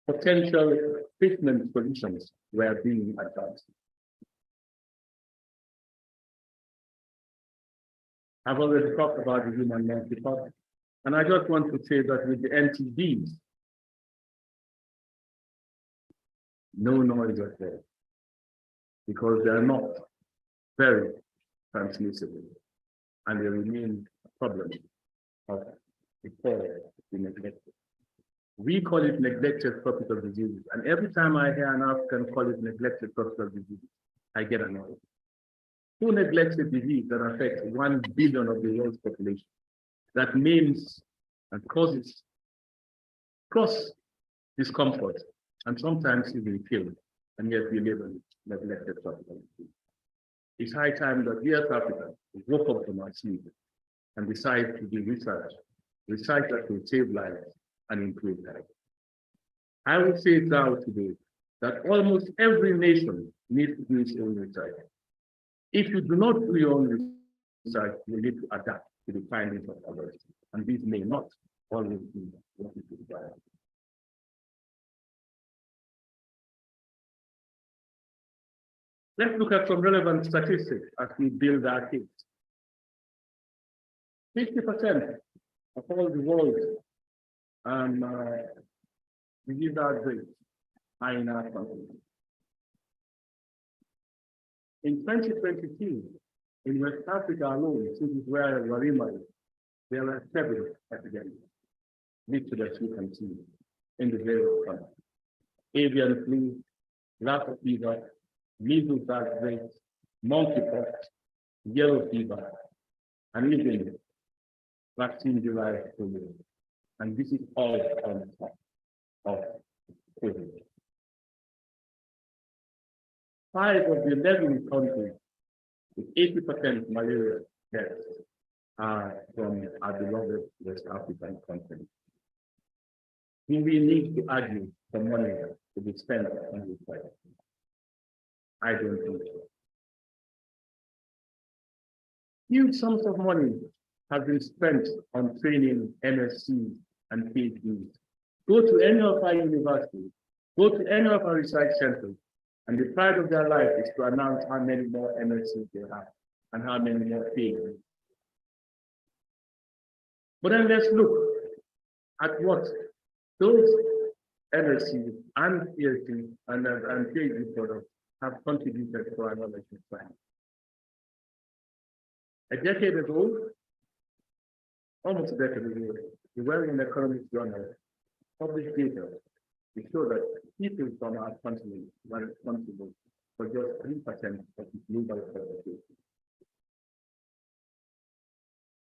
potential treatment solutions were being advanced. I've already talked about the human monkeypox, and I just want to say that with the NTDs, no noise at all, because they are not very transmissible, and they remain a problem of the poor, the neglected. We call it neglected tropical diseases, and every time I hear an African call it neglected tropical disease, I get annoyed. Who neglects a disease that affects 1 billion of the world's population, that maims and causes discomfort, and sometimes even killing? and yet we live in neglected tropical countries. It's high time that we as Africans woke up from our sleep and decide to do research that will save lives and improve health. I would say now today that almost every nation needs to do its own research. If you do not do your own research, you need to adapt to the findings of others, and these may not always be what is required. Let's look at some relevant statistics as we build our case. 50% of all the world's disease outbreaks are in our country. In 2022, in West Africa alone, this is where WARIMA is, there were 7 epidemics listed as you can see in the various countries. Avian flu, Lassa fever, measles outbreaks, monkeypox, yellow fever, and even vaccine-derived polio. And this is all on top of COVID. 5 of the 11 countries with 80% malaria deaths are from our beloved West African countries. Do we need to argue for money to be spent on this fight? I don't think so. Huge sums of money have been spent on training MSCs and PhDs. Go to any of our universities, go to any of our research centers, and the pride of their life is to announce how many more MSCs they have and how many more PhDs. But then let's look at what those MSCs and PhDs and PhD products have contributed to our knowledge of science. A decade ago, almost a decade ago, the World Economic Journal published data to show that people from our continent were responsible for just 3% of the global population.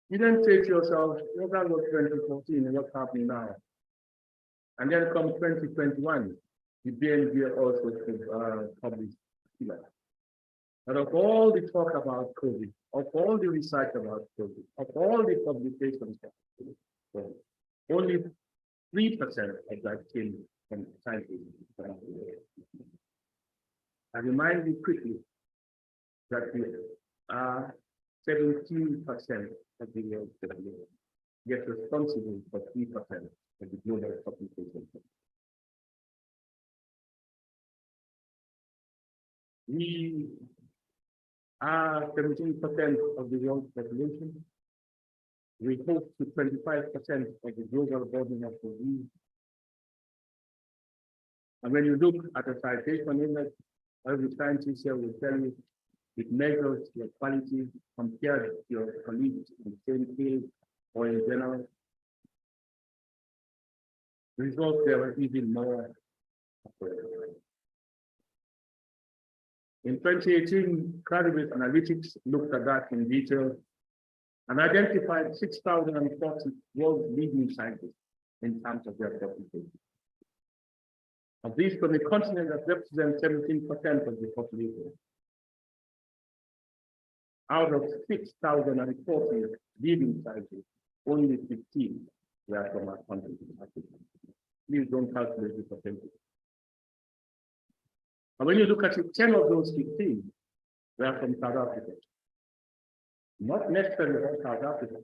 You then say to yourself, what that was 2014 and what's happening now? And then comes 2021, the BNG also published that. But of all the talk about COVID, of all the research about COVID, of all the publications about COVID, only 3% of that came from scientists. I remind you quickly that we are 17% of the world's population, yet responsible for 3% of the global population. We are 17% of the world's population. We hope to 25% of the global burden of disease. And when you look at a citation index, every scientist here will tell you it measures your quality compared to your colleagues in the same field or in general. The results there are even more. In 2018, Credit Analytics looked at that in detail and identified 6,040 world leading scientists in terms of their population. Of these, from the continent that represents 17% of the population. Out of 6,040 leading scientists, only 15 were from our country. Please don't calculate the percentage. And when you look at it, 10 of those 15 were from South Africa. Not necessarily from South Africa,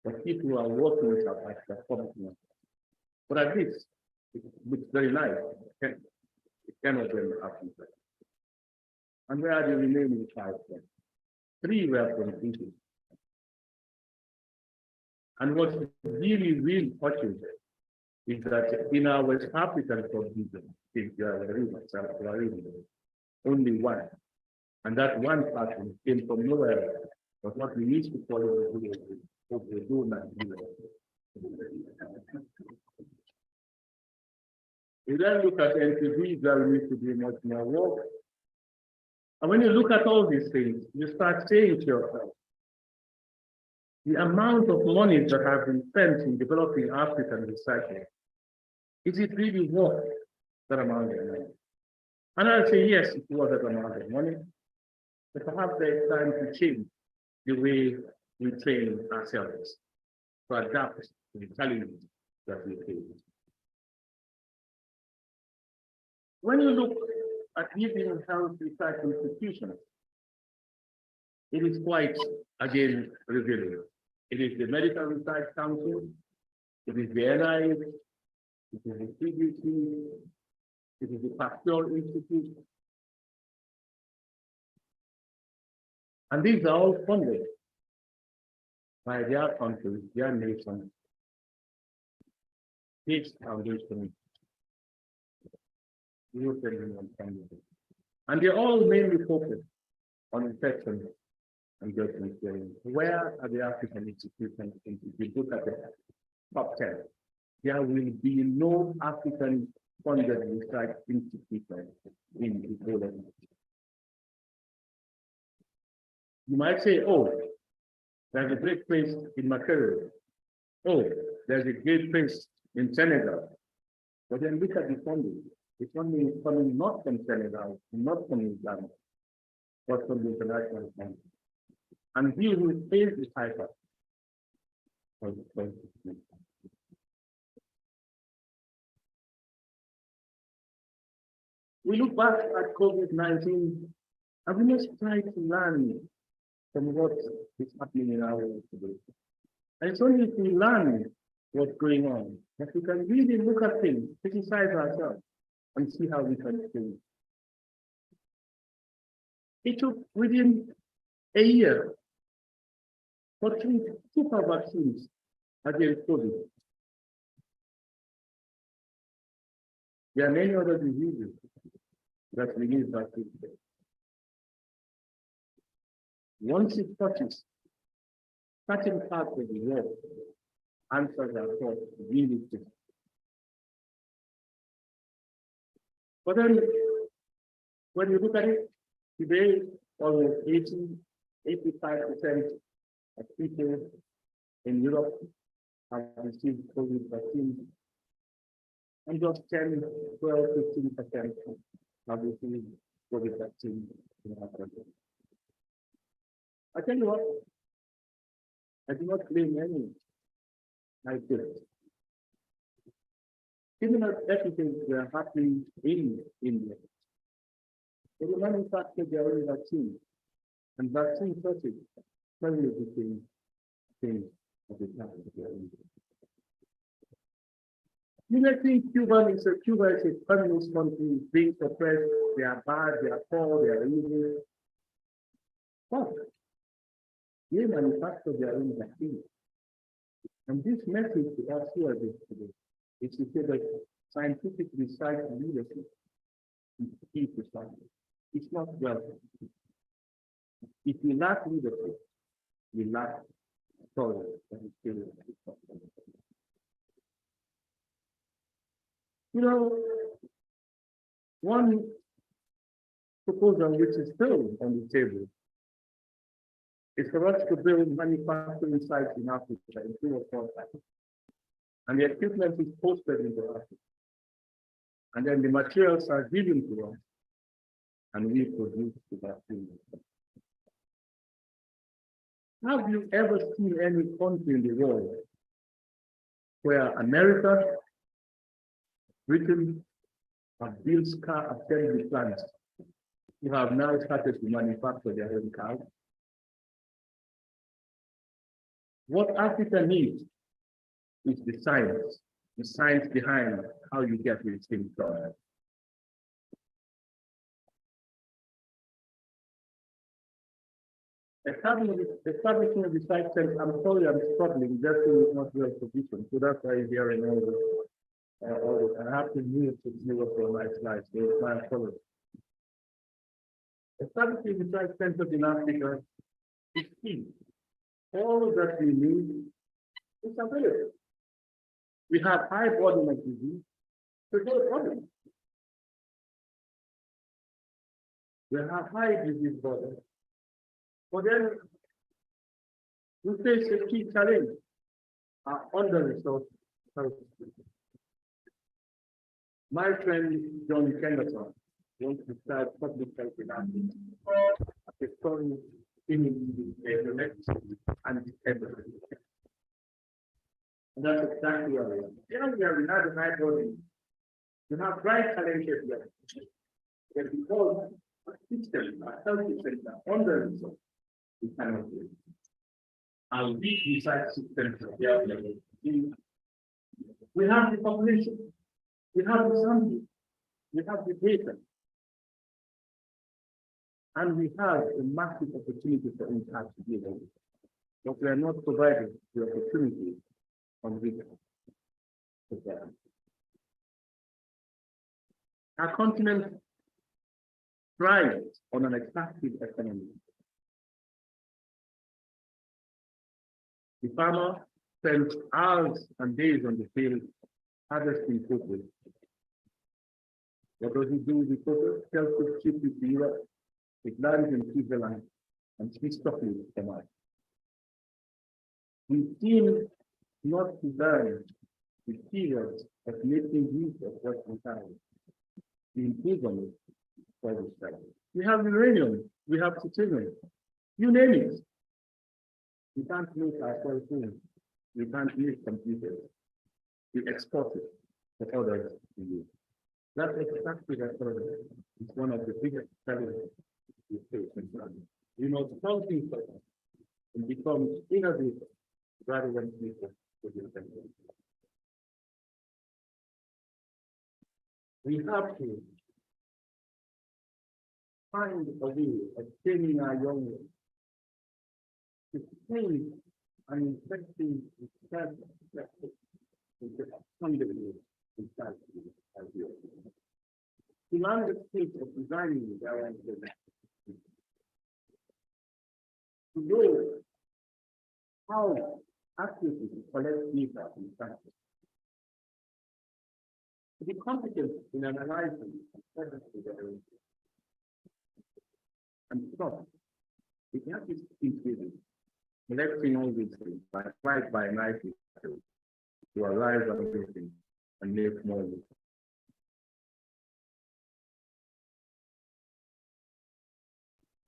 but people who are working in South Africa. But at least it looks very nice. It cannot be Africa. And where are the remaining 5? 3 were from Egypt. And what's really, really touching is that in our West African region, only one. And that one person came from nowhere, but what we used to call it we then look at NTVs that we need to do much more work. And when you look at all these things, you start saying to yourself, the amount of money that have been spent in developing African research, is it really worth that amount of money? And I'll say, yes, it was a amount of money, but perhaps there's time to change the way we train ourselves to adapt to the challenges that we face. When you look at even health research institutions, it is quite, again, revealing. It is the Medical Research Council, it is the NIH, it is the CDC, it is the Pasteur Institute. And these are all funded by their countries, their nations, Gates Foundation, European Union funded. And they're all mainly focused on infection and judgment theory. Where are the African institutions? If you look at the top 10, there will be no African funded research institution in the whole of it. You might say, oh, there's a great place in Makerere. Oh, there's a great place in Senegal. But then look at the funding. The funding is coming not from Senegal, not from Uganda, but from the international funding. And we will face the hyper. We look back at COVID-19 and we must try to learn from what is happening in our world today. And it's only if we learn what's going on that we can really look at things, criticize ourselves, and see how we can change. It took within a year for two super vaccines against COVID. There are many other diseases that we need vaccines. Once it touches certain parts of the world, answers are thought really different. But then, when you look at it, today, almost 85% of people in Europe have received COVID vaccines, and just 10, 12, 15% have received COVID vaccines in our country. I tell you what, I do not blame any like this. Similar everything were happening in India. They manufactured their own vaccine, and vaccine shortage suddenly became things of the time. You may think Cuba is a communist country, being suppressed, they are bad, they are poor, they are evil. But they manufacture their own vaccine. And this message to us here today is to say that scientific research leadership is key to science. It's not welcome. If we lack leadership, we lack tolerance and experience. You know, one proposal which is still on the table is for us to build manufacturing sites in Africa in 2 or 4 sites. And the equipment is posted into Africa. And then the materials are given to us, and we produce the vaccine. Have you ever seen any country in the world where America, Britain have built car assembly plants who have now started to manufacture their own cars? What Africa needs is the science behind how you get these things done. Establishing a research center, I'm sorry, I'm struggling, that is not well positioned, so that's why you're hearing all this. I have to move to zero for my slides, so it's my apology. Establishing research centers in Africa is key. All that we need is available. We have high volume of disease, so no problem. We have high disease burden. But then we face a key challenge, under-resourced health. My friend John Kenderson want to start public health in Africa. A story in the and everything. And that's exactly what we are. You know, we have the right body. You have right talented here. But because a system, a health system, under resource, we cannot do it. And these research systems are there. We have the population, we have the sample, we have the data. And we have a massive opportunity for impact to give them. But we are not providing the opportunity on which to them. Our continent thrives on an extractive economy. The farmer spends hours and days on the field harvesting cocoa. What does he do with the cocoa? Sells it cheaply to Europe. It lands in Switzerland and speaks softly with the mind. We seem not to learn the periods of making use of what we have. The improvement for this time. We have uranium, we have titanium, you name it. We can't make our cell phones, we can't make computers. We export it for others to use. That extractive economy is one of the biggest challenges we face in Ghana. We must solve things like that and become innovative rather than people to the attention. We have to find a way of training our young ones to train and infecting the to learn the state of designing their own business. To know how accurately to collect data in practice. To be competent in analyzing and stop. We have this increasing, collecting all these things by night to arrive on everything and make more of it.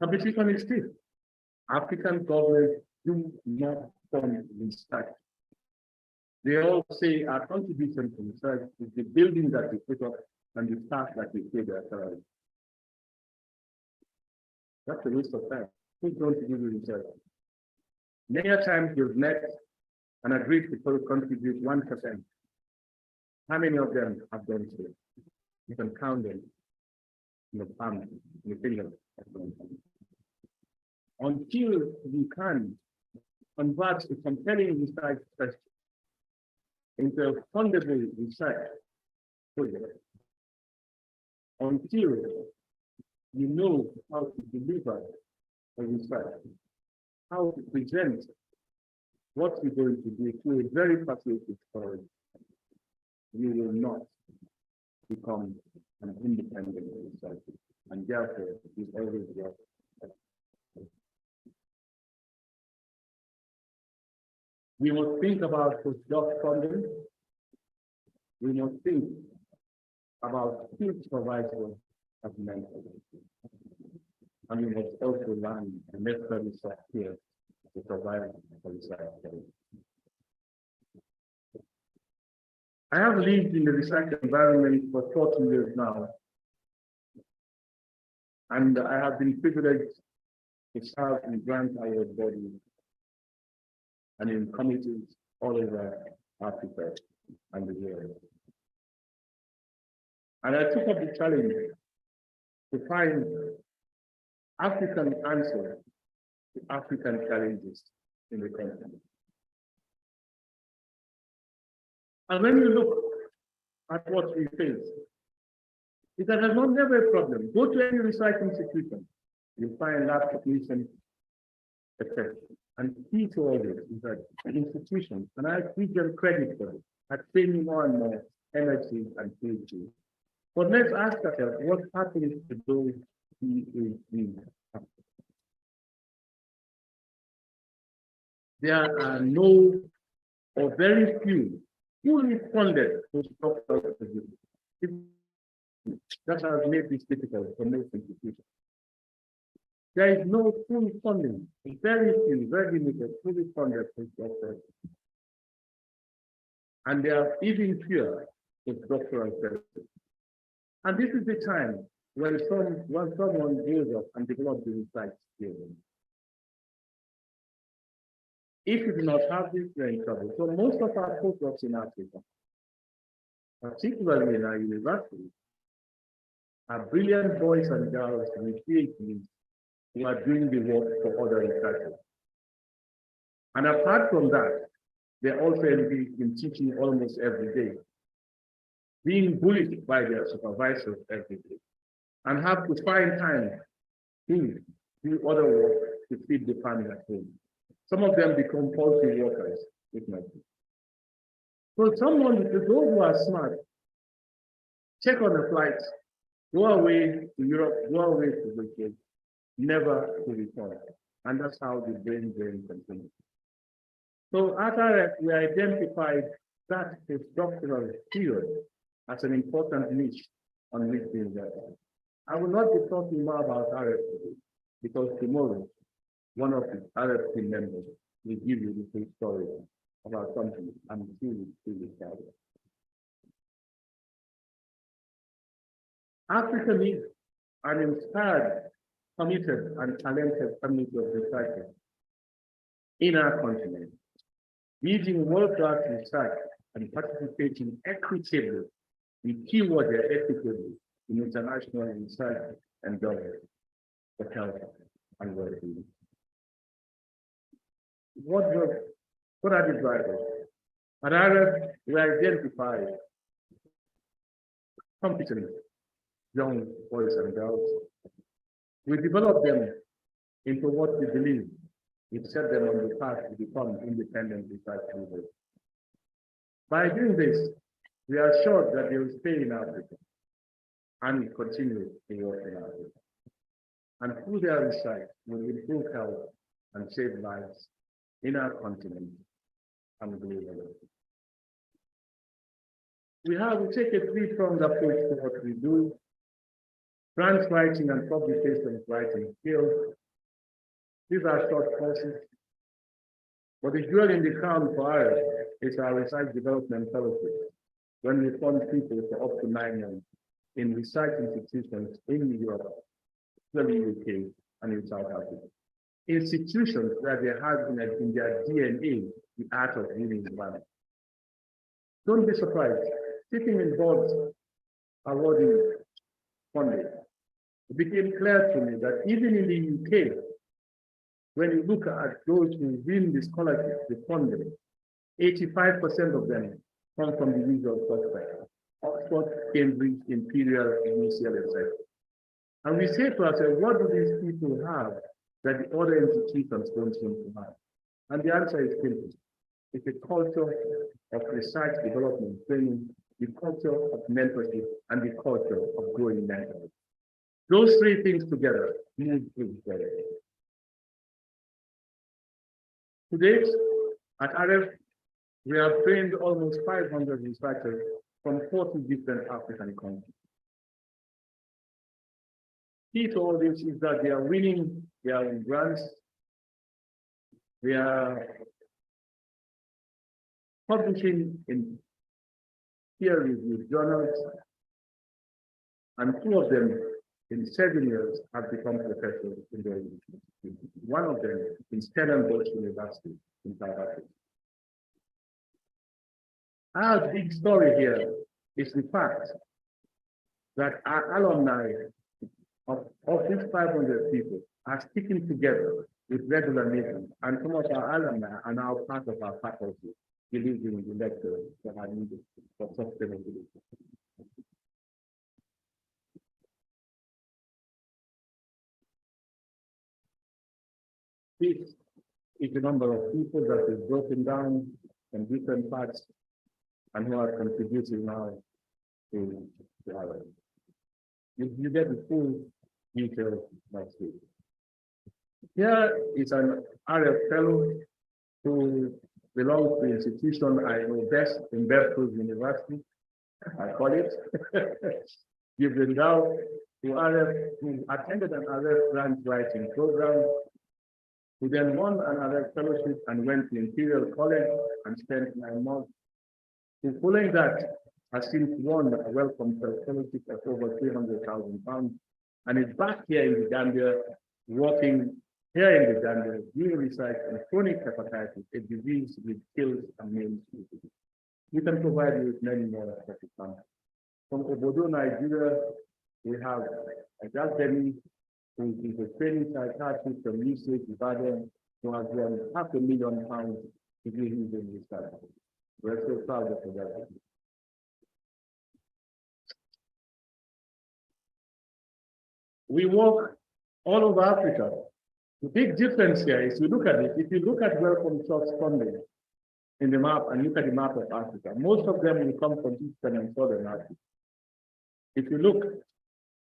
Competition is stiff. African governments do not fund research. They all say our contribution to research is the building that we put up and the staff that we pay their salary. That's a waste of time. Who's going to do the research? Many times you've met and agreed to contribute 1%. How many of them have done so? You can count them in the palm, in the fingers. Until we can convert a compelling research question into a fundable research project, until you know how to deliver a research, how to present what we're going to do to a very persuasive story, you will not become an independent researcher, and therefore is always there. We must think about postdoc funding. We must think about field supervisors as mentors. And we must also learn the necessary soft skills to provide for research. I have lived in the research environment for 40 years now. And I have been privileged to serve in grant award bodies and in committees all over Africa and the world. And I took up the challenge to find African answers to African challenges in the continent. And when you look at what we face, it has not never a problem. Go to any research institution, you'll find lab technician, etc. And key to all this is that institutions, and I give them credit for it, are training more and more MSc and PhD. But let's ask ourselves, what happens to those PhD? There are no or very few fully funded postdoctoral positions. That has made this difficult for most institutions. There is no full funding, very few, very limited, fully funded postdoctoral. And there are even fewer postdoctoral fellowships. And this is the time when someone goes up and develops the research skills. If you do not have this, you're in trouble. So most of our postdocs in Africa, particularly in our universities, are brilliant boys and girls with PhDs who are doing the work for other researchers. And apart from that, they're also engaged in teaching almost every day, being bullied by their supervisors every day, and have to find time to do other work to feed the family at home. Some of them become poultry workers, if not. So those who are smart, check on the flights, go away to Europe, go away to the UK, never to return. And that's how the brain drain continues. So after we identified that postdoctoral field as an important niche on which we invest. I will not be talking more about RF today, because tomorrow, one of the RF team members will give you the full story about something I'm truly proud of. Africa needs an inspired, committed, and talented community of researchers in our continent, leading world-class research and participating equitably, the keyword there, equitably, in international research and development for health and well-being. What are the drivers? At RF, we identify competent young boys and girls. We develop them into what we believe we set them on the path to become independent research leaders. By doing this, we are sure that they will stay in Africa and continue to work in Africa. And through their research, will improve health and save lives in our continent and globally. We take a three-pronged approach to what we do: grant writing and publications writing skills. These are short courses, but the jewel in the crown for us is our research development fellowship, when we fund people for up to 9 months in research institutions in Europe, the UK, and in South Africa. Institutions that they have in their DNA the art of winning the battle. Don't be surprised. Sitting in boards awarding funding, it became clear to me that even in the UK, when you look at those who win the scholarship, the funding, 85% of them come from the usual suspects: Oxford, Cambridge, Imperial, UCL, etc. And we say to ourselves, what do these people have that the other institutions don't seem to have? And the answer is simple. It's a culture of research, development, training, the culture of mentorship, and the culture of growing mentors. Those three things together move together. To date, at RF, we have trained almost 500 researchers from 40 different African countries. Key to all this is that they are winning their own grants. They are publishing in peer-reviewed journals, and 2 of them in 7 years have become professors in their institute. One of them in Stellenbosch University in South Africa. Our big story here is the fact that our alumni of these 500 people are sticking together with regular meetings, and some of our alumni are now part of our faculty, delivering the lectures that are needed for sustainability. This is the number of people that is broken down in different parts and who are contributing now to our. You get the full details next week. Here is an RF fellow who belongs to the institution I know best in Berkeley University, I call it. You've been down to others who attended an other grant writing program, who then won another fellowship and went to Imperial College and spent 9 months. Who following that has since won a welcome fellowship of over £300,000 and is back here in the Gambia, working here in the Gambia, doing research on chronic hepatitis, a disease which kills and maims people. We can provide you with many more aspects. From Obodo, Nigeria, we have Ajazemi, who is a training psychiatrist from UCH Ibadan, who has won £500,000 to do his research. We're so proud of that. We work all over Africa. The big difference here is, we look at it, if you look at Welcome Trust funding in the map and look at the map of Africa, most of them will come from Eastern and Southern Africa. If you look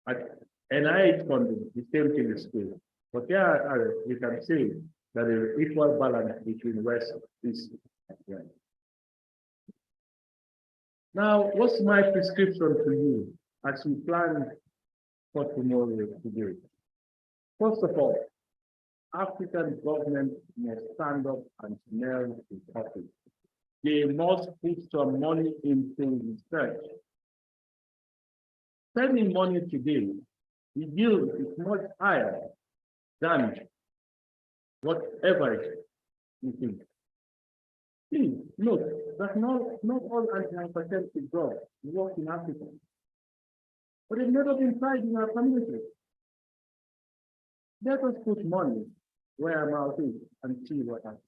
at NIH funding, the same thing is true. But here we can see that there is equal balance between West, East, and West. Now, what's my prescription to you as we plan for tomorrow to do? First of all, African government must stand up and smell the coffee. They must put some money into research. Spending money today, the yield is much higher than whatever you think. Please note that not all anti-hypertensive drugs work in Africa, but they've never been tried in our community. Let us put money where our mouth is and see what happens.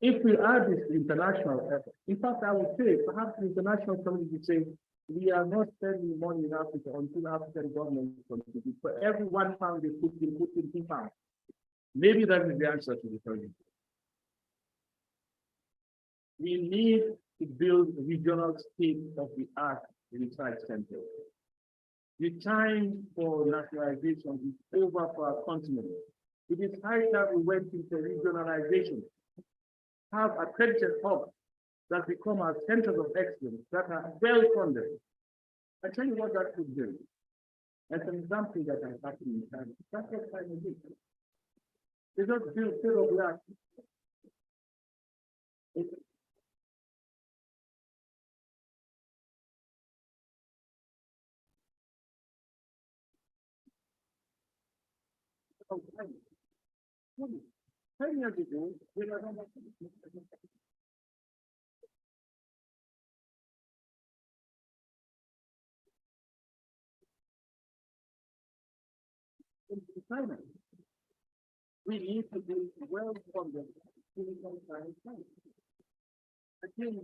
If we add this international effort, in fact, I would say perhaps the international community would say we are not spending money in Africa until African governments contribute. For every £1 they put in £2. Maybe that is the answer to the problem. We need to build regional state-of-the-art research centers. The time for nationalization is over for our continent. It is high time we went into regionalization, have accredited hubs that become our centers of excellence that are well funded. I tell you what that could do. As an example that has happened in China, that's what China did. They just built state of the art. We need to be well-funded clinical science. Again,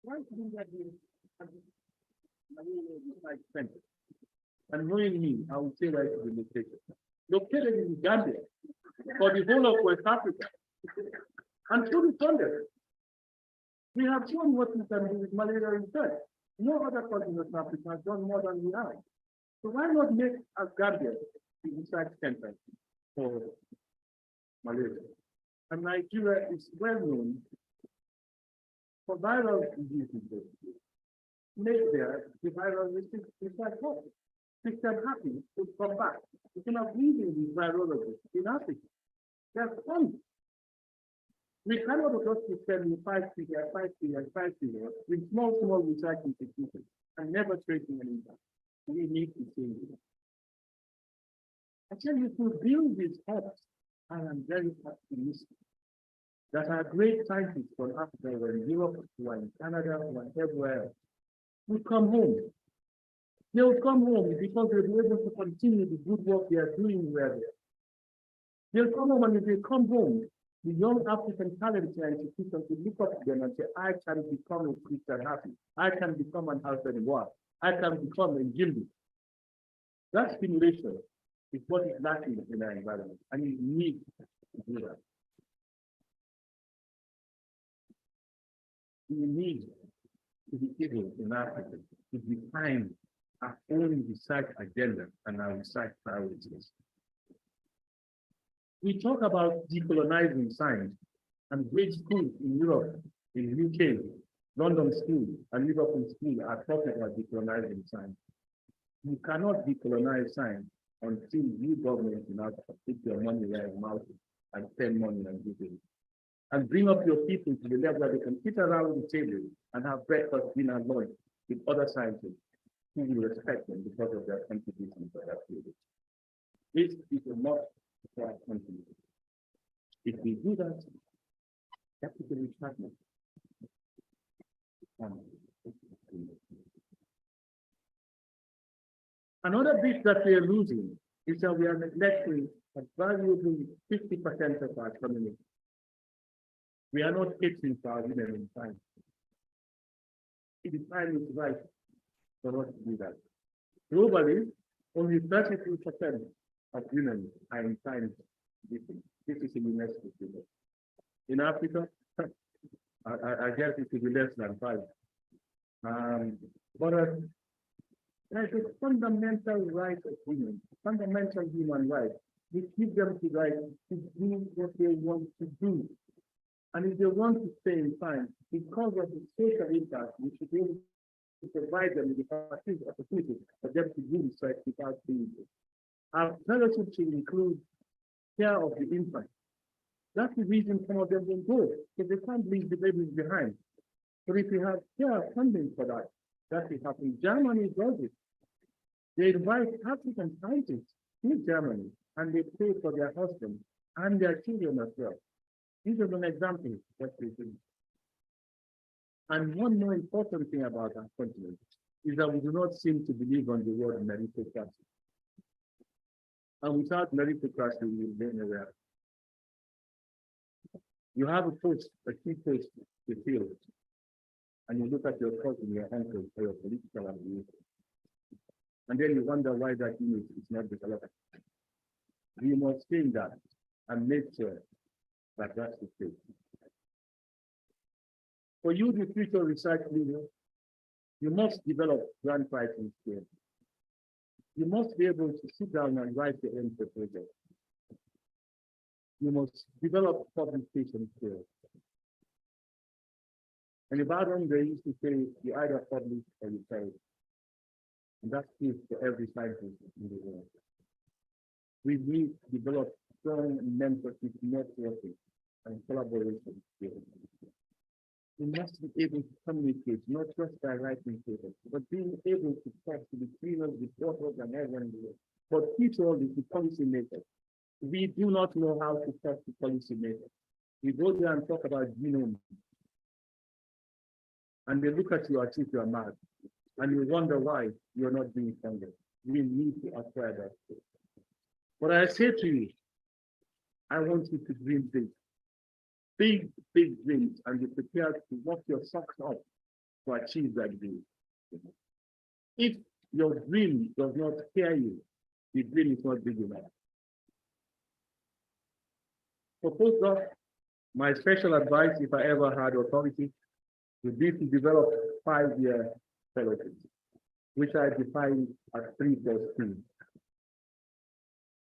why couldn't that be expensive? And knowing me, I would say right to the location. Located in Gambia for the whole of West Africa and fully funded. We have shown what we can do with malaria research. No other country in West Africa has done more than we have. So why not make us Gambia the research center for malaria? And Nigeria is well known for viral diseases. Make there the viral research hub. Make them happy to come back. We cannot leave these virologists in Africa. They're fun. We cannot just be spending 5 billion with small research institutions and never tracing an impact. We need to change it. Actually, to build these hubs, and I'm very optimistic that our great scientists from Africa, who are in Europe, who are in Canada, who are everywhere else, will come home. They will come home because they'll be able to continue the good work they are doing where they are. They'll come home, and if they come home, the young African talent institutions will look up to them and say, I can become a Christian happy. I can become an Alfred Bois. I can become a Gilby. That stimulation is what is lacking in our environment, and you need to do that. We need to be able in Africa to define our own research agenda and our research priorities. We talk about decolonizing science and great schools in Europe, in the UK, London School and Liverpool School are talking about decolonizing science. You cannot decolonize science until you government you know put your money where your mouth is and spend money and do it. And bring up your people to the level that they can sit around the table and have breakfast, dinner, and lunch with other scientists who will respect them because of their contributions to that field. This is a must for our country. If we do that, that is the requirement. Another bit that we are losing is that we are neglecting a valuable 50% of our community. We are not catering for our women in time. It is time is right for us to do that. Globally, only 32% of women are in science. This is a UNESCO figure. In Africa, I guess it will be less than 5. But there's a fundamental right of women, fundamental human right. We give them the right to do what they want to do. And if they want to stay in science, because of the social impact, we should be able to provide them with the opportunity for them to do research without doing it. Our fellowship should include care of the infant. That's the reason some of them don't go, because they can't leave the babies behind. But if you have care funding for that, that will happen. Germany does it. They invite African scientists to Germany, and they pay for their husbands and their children as well. These are an example of what they do. And one more important thing about our continent is that we do not seem to believe on the word meritocracy. And without meritocracy, we will be nowhere. You have a post, a key post to fill, and you look at your cousin, your uncle, or your political affiliation. And then you wonder why that unit is not developed. We must change that and make sure that that's the case. For you, the future research leader, you must develop grant writing skills. You must be able to sit down and write your own proposal. You must develop publication skills. And in Ibadan, they used to say, you either publish or you fail. And that's true for every scientist in the world. We need to develop strong mentorship, networking, and collaboration skills. We must be able to communicate, not just by writing papers, but being able to talk to the cleaners, the portals, and everyone. But teach all this to policymakers. We do not know how to talk to policymakers. We go there and talk about genome, and they look at you as if you are mad, and you wonder why you're not being funded. We need to acquire that skill. But I say to you, I want you to dream big. Big, big dreams, and be prepared to work your socks off to achieve that dream. If your dream does not scare you, the dream is not big enough. For postdoc, my special advice, if I ever had authority, would be to develop 5-year fellowships, which I define as 3 + 2.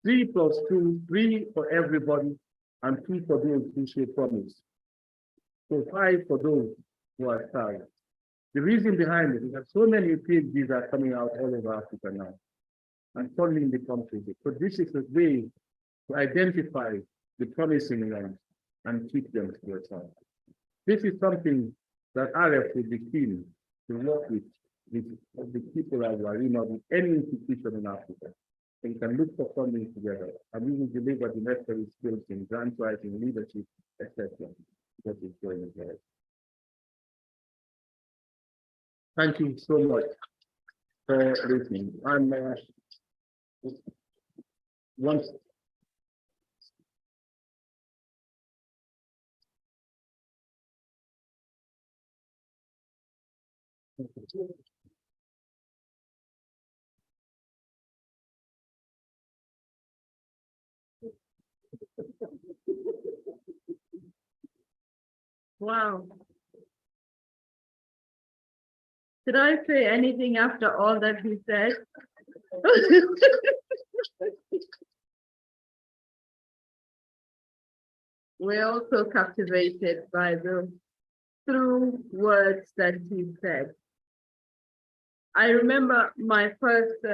3 + 2, 3 for everybody, and 2 for those who show promise. So 5 for those who are starving. The reason behind it is that so many PhDs are coming out all over Africa now and funding the country. So this is a way to identify the promising ones and keep them to yourself. This is something that RF will be keen to work with the people at WARIMA, with any institution in Africa. We can look for funding together, and we will deliver the necessary skills in grant writing, leadership, etc. That is going ahead. Thank you so much for listening. And once Wow. Did I say anything after all that he said? We're also captivated by the through words that he said. I remember my first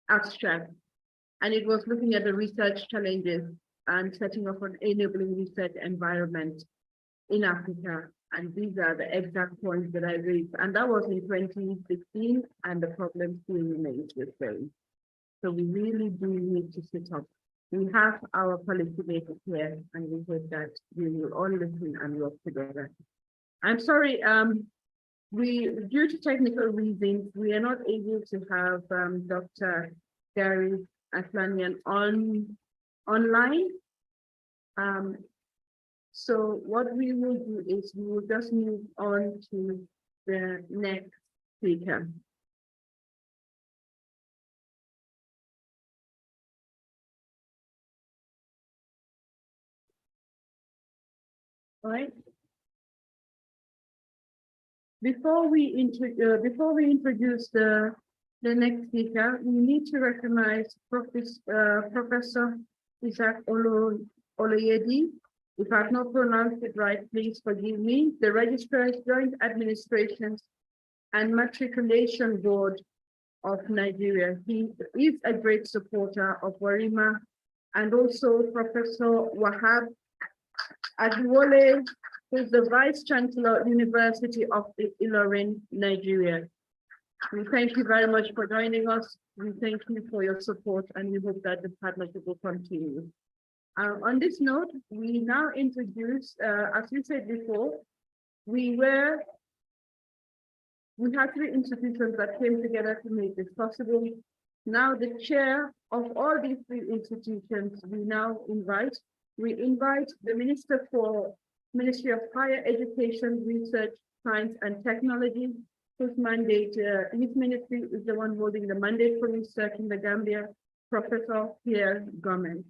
abstract, and it was looking at the research challenges and setting up an enabling research environment in Africa. And these are the exact points that I raised. And that was in 2016, and the problem still remains the same. So we really do need to sit up. We have our policymakers here, and we hope that we will all listen and work together. I'm sorry, due to technical reasons, we are not able to have Dr. Gary Aslanian online. So what we will do is we will just move on to the next speaker. All right. Before we introduce the next speaker, we need to recognize Professor Isaac Oloyedi. If I've not pronounced it right, please forgive me. The Registrar's Joint Administrations and Matriculation Board of Nigeria. He is a great supporter of WARIMA, and also Professor Wahab Adewole, who is the Vice Chancellor, University of Ilorin, Nigeria. We thank you very much for joining us. We thank you for your support, and we hope that the partnership will continue. On this note, we now introduce, as we said before, we had 3 institutions that came together to make this possible. Now the chair of all these 3 institutions, we invite the Minister for Ministry of Higher Education, Research, Science and Technology, whose mandate, his ministry is the one holding the mandate for research in the Gambia, Professor Pierre Gomez.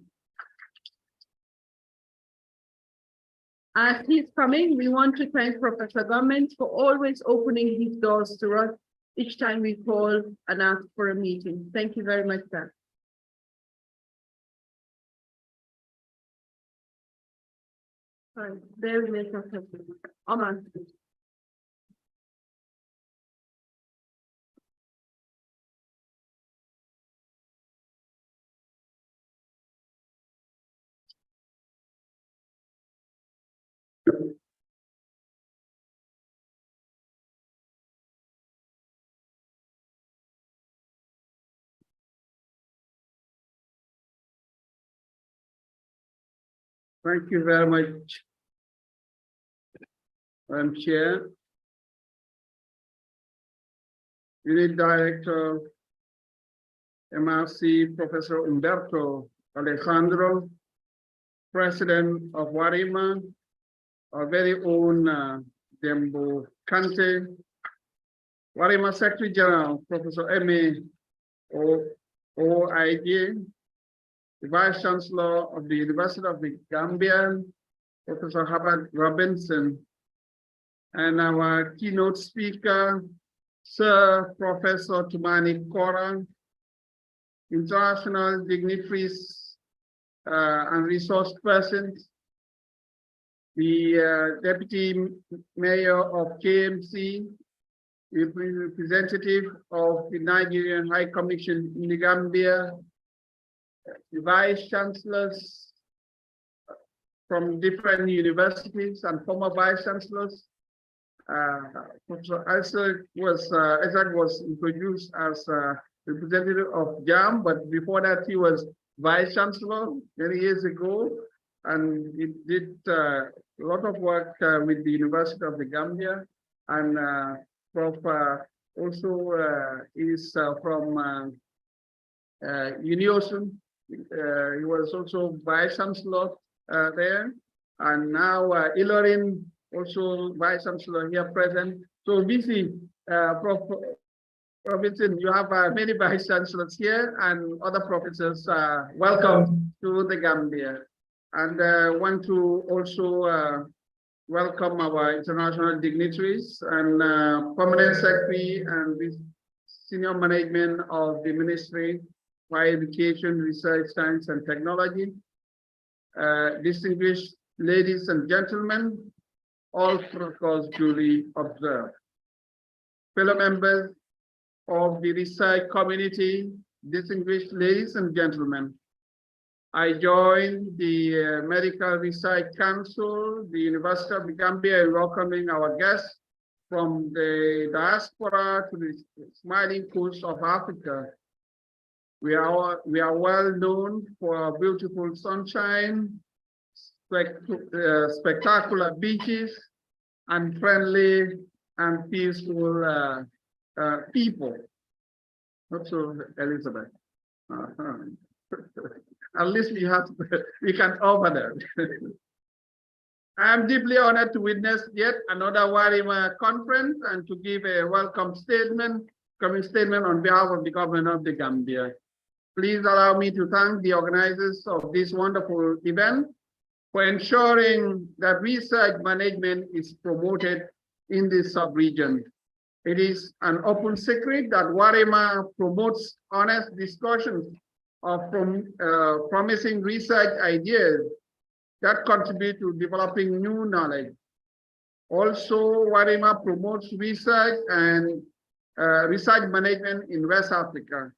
As he's coming, we want to thank Professor Gomez for always opening his doors to us each time we call and ask for a meeting. Thank you very much, sir. Sorry, bear with me for a second. Oman. Thank you very much, Madam Chair. Unit Director, MRC, Professor Umberto Alejandro, President of WARIMA, our very own Dembo Kante, WARIMA Secretary General, Professor M.A. O.I.J., the Vice Chancellor of the University of the Gambia, Professor Herbert Robinson, and our keynote speaker, Sir Professor Tumani Kora, international dignitaries and resource persons, the Deputy Mayor of KMC, the representative of the Nigerian High Commission in the Gambia, the Vice Chancellors from different universities and former Vice Chancellors. Professor Isaac was introduced as representative of JAM, but before that he was Vice Chancellor many years ago, and he did a lot of work with the University of the Gambia, and Prof also is from UNIOSUN. He was also Vice Chancellor there, and now Ilorin, also Vice Chancellor here present. So VC, Prof Robinson, you have many Vice Chancellors here and other professors. Welcome to the Gambia. And want to also welcome our international dignitaries and permanent secretary and the senior management of the Ministry of Higher Education, Research, Science and Technology. Distinguished ladies and gentlemen, all protocols duly observed. Fellow members of the research community, distinguished ladies and gentlemen, I join the Medical Research Council, the University of the Gambia, in welcoming our guests from the diaspora to the smiling coast of Africa. We are well known for our beautiful sunshine, spectacular beaches, and friendly and peaceful people. Not so, Elizabeth. At least we can offer that. I am deeply honored to witness yet another WARIMA conference and to give a welcome statement on behalf of the government of the Gambia. Please allow me to thank the organizers of this wonderful event for ensuring that research management is promoted in this sub-region. It is an open secret that WARIMA promotes honest discussions of promising research ideas that contribute to developing new knowledge. Also, WARIMA promotes research and research management in West Africa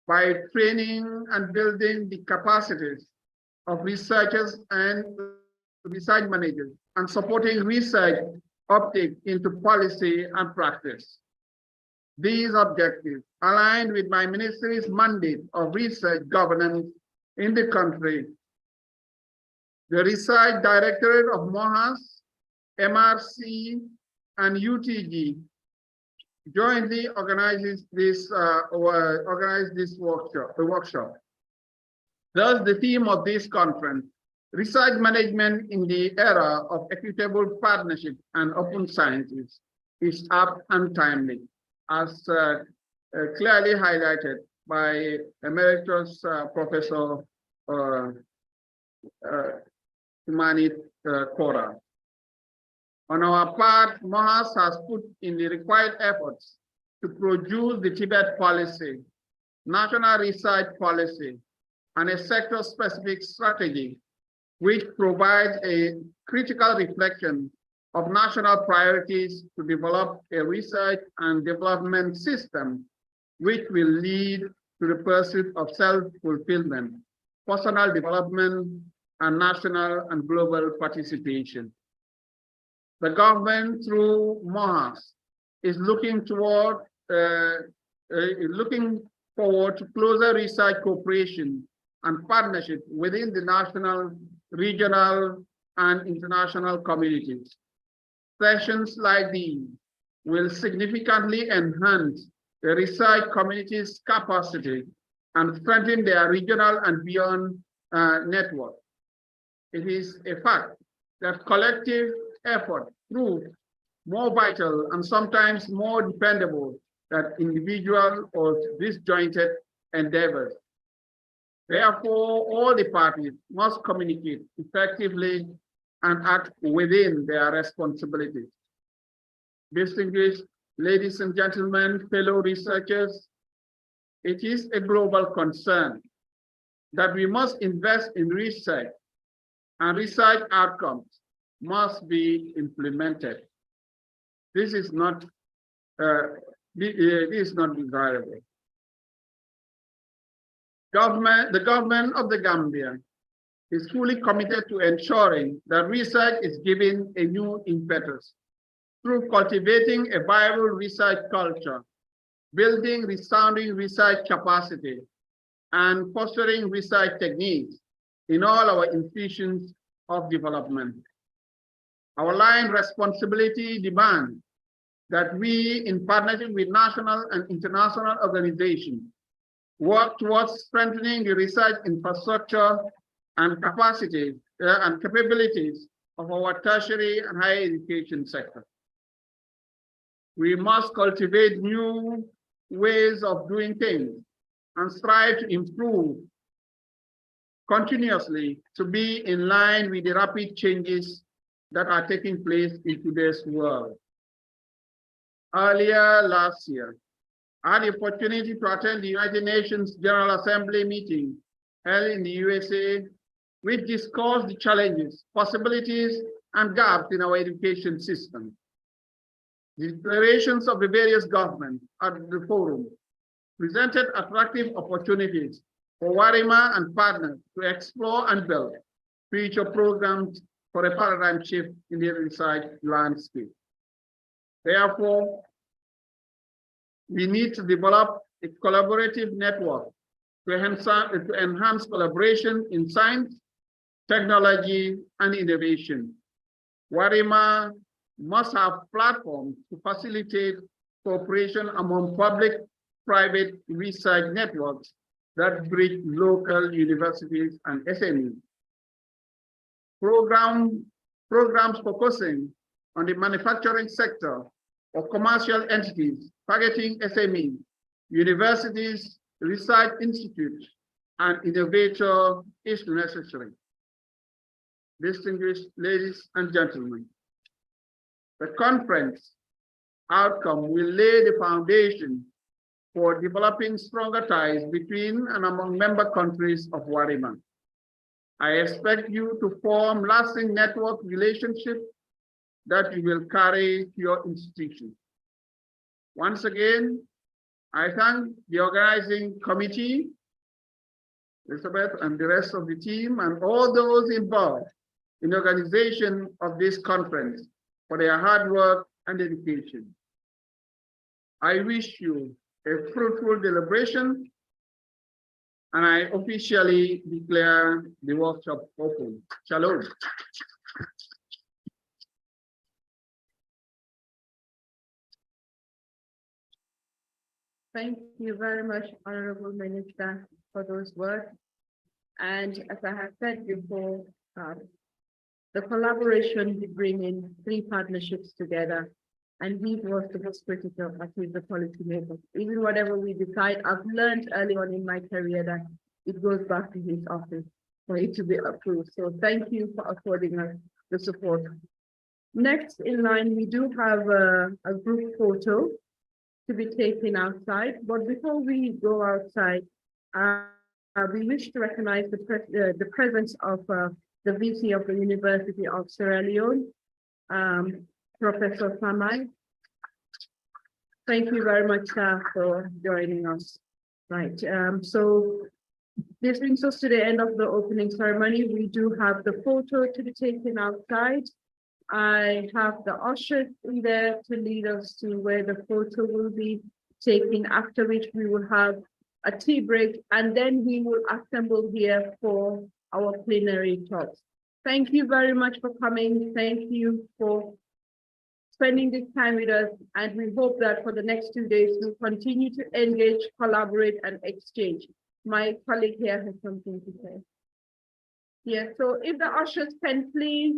by training and building the capacities of researchers and research managers and supporting research uptake into policy and practice. These objectives align with my ministry's mandate of research governance in the country. The Research Directorate of MOHAS, MRC, and UTG jointly organizes this workshop. Thus, the theme of this conference, research management in the era of equitable partnership and open sciences, is apt and timely, as clearly highlighted by Emeritus Professor Manit Kora. On our part, MOHAS has put in the required efforts to produce the Tibet policy, national research policy, and a sector-specific strategy, which provides a critical reflection of national priorities to develop a research and development system, which will lead to the pursuit of self-fulfillment, personal development, and national and global participation. The government, through MOHAS, is looking forward to closer research cooperation and partnership within the national, regional, and international communities. Sessions like these will significantly enhance the research community's capacity and strengthen their regional and beyond network. It is a fact that collective effort proves more vital and sometimes more dependable than individual or disjointed endeavors. Therefore, all the parties must communicate effectively and act within their responsibilities. Distinguished ladies and gentlemen, fellow researchers, it is a global concern that we must invest in research, and research outcomes must be implemented. This is not desirable. The government of the Gambia is fully committed to ensuring that research is given a new impetus through cultivating a viable research culture, building resounding research capacity, and fostering research techniques in all our institutions of development. Our line responsibility demands that we, in partnership with national and international organizations, work towards strengthening the research infrastructure and capacity and capabilities of our tertiary and higher education sector. We must cultivate new ways of doing things and strive to improve continuously to be in line with the rapid changes that are taking place in today's world. Earlier last year, I had the opportunity to attend the United Nations General Assembly meeting held in the USA, which discussed the challenges, possibilities, and gaps in our education system. The declarations of the various governments at the forum presented attractive opportunities for WARIMA and partners to explore and build future programs for a paradigm shift in the research landscape. Therefore, we need to develop a collaborative network to enhance collaboration in science, technology, and innovation. WARIMA must have platforms to facilitate cooperation among public-private research networks that bridge local universities and SMEs. Programs focusing on the manufacturing sector or commercial entities targeting SMEs, universities, research institutes, and innovators is necessary. Distinguished ladies and gentlemen, the conference outcome will lay the foundation for developing stronger ties between and among member countries of WARIMA. I expect you to form lasting network relationships that you will carry to your institution. Once again, I thank the organizing committee, Elizabeth and the rest of the team, and all those involved in the organization of this conference for their hard work and dedication. I wish you a fruitful deliberation, and I officially declare the workshop open. Shalom. Thank you very much, Honorable Minister, for those words. And as I have said before, the collaboration we bring in 3 partnerships together, and he was the most critical as the policymaker. Even whatever we decide, I've learned early on in my career that it goes back to his office for it to be approved. So thank you for affording us the support. Next in line, we do have a group photo to be taken outside. But before we go outside, we wish to recognize the presence of the VC of the University of Sierra Leone, Professor Samai. Thank you very much, sir, for joining us. Right, so this brings us to the end of the opening ceremony. We do have the photo to be taken outside. I have the ushers in there to lead us to where the photo will be taken, after which we will have a tea break, and then we will assemble here for our plenary talks. Thank you very much for coming. Thank you for spending this time with us, and we hope that for the next 2 days, we'll continue to engage, collaborate, and exchange. My colleague here has something to say. Yeah, so if the ushers can please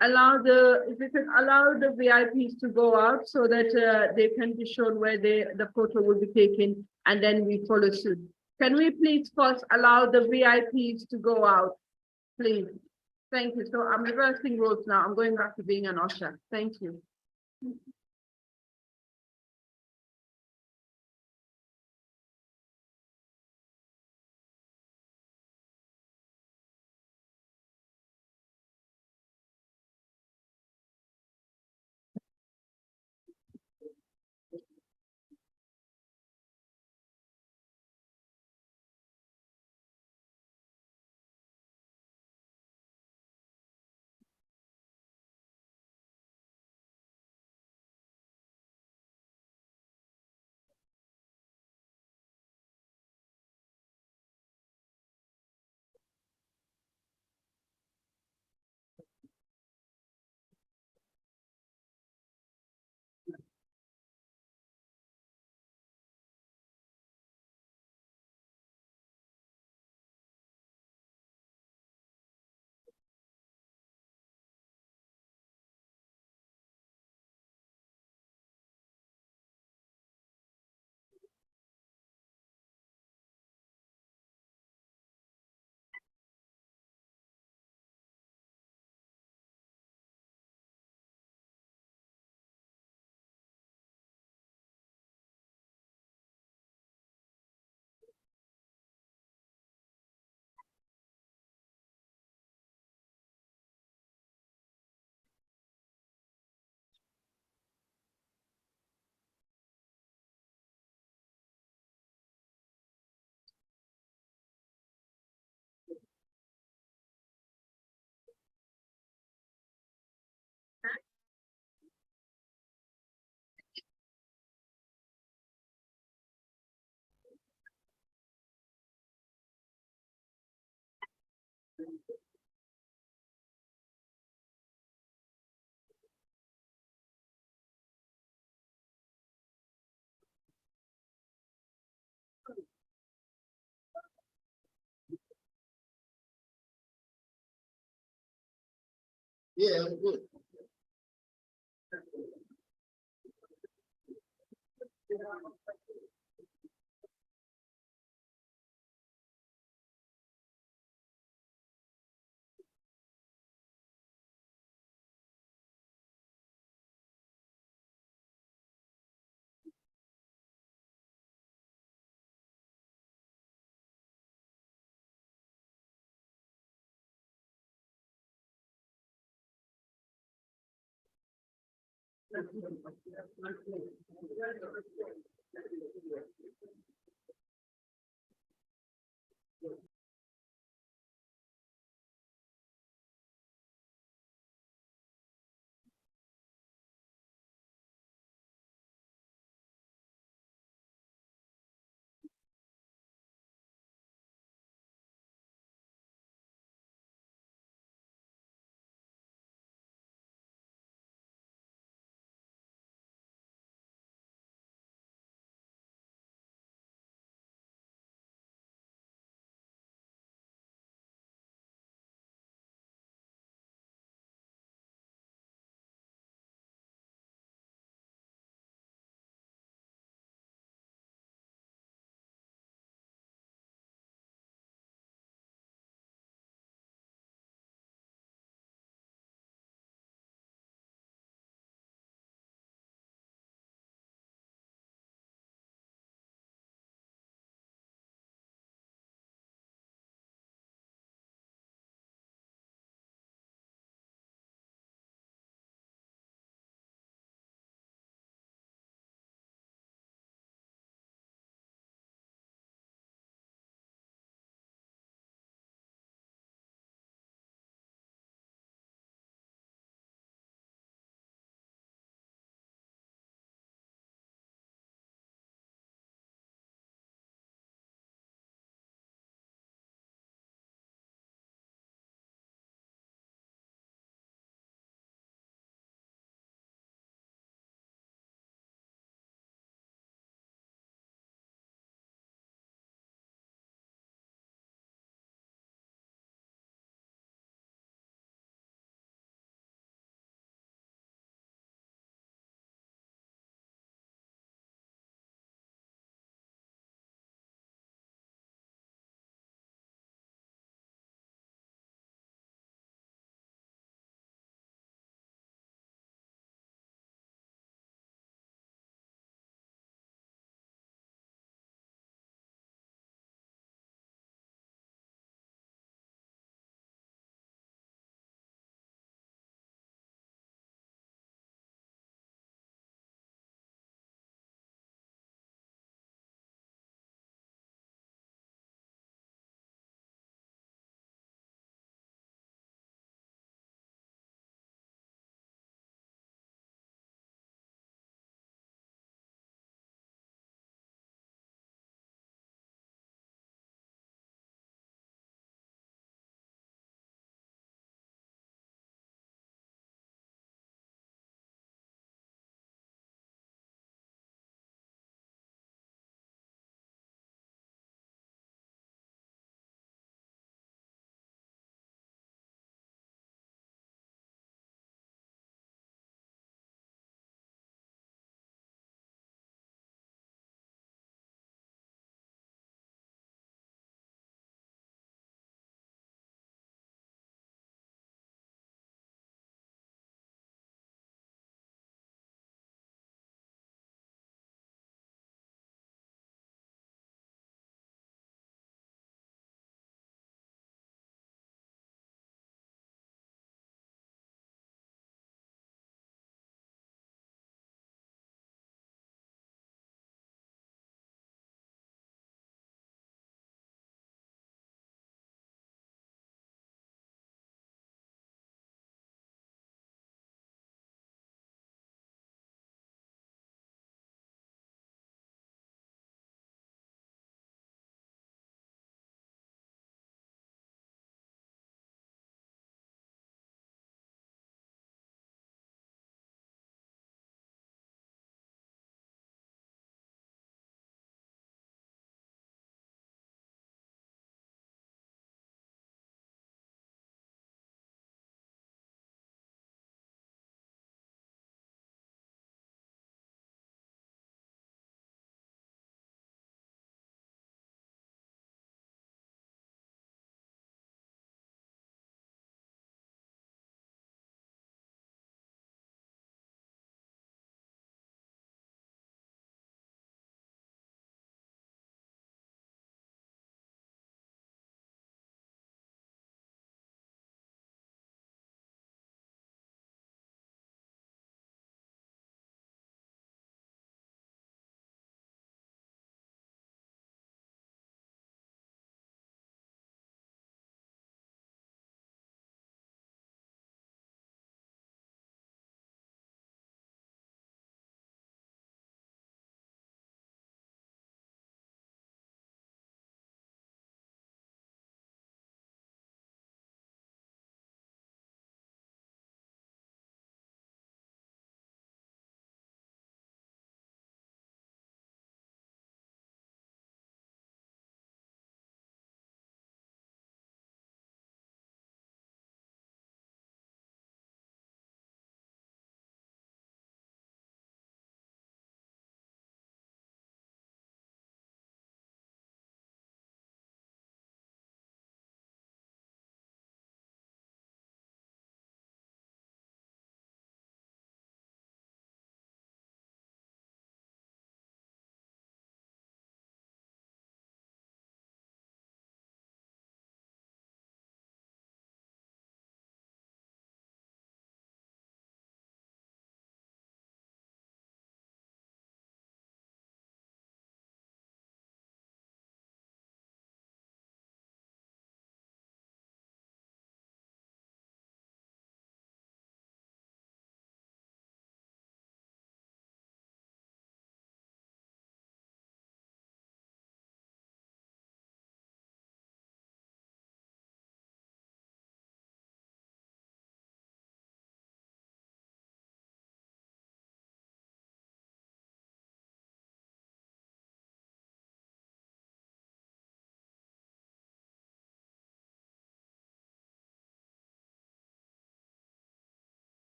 allow the VIPs to go out so that they can be shown where the photo will be taken, and then we follow suit. Can we please first allow the VIPs to go out, please? Thank you. So I'm reversing roles now. I'm going back to being an usher. Thank you. Yeah, I'm good.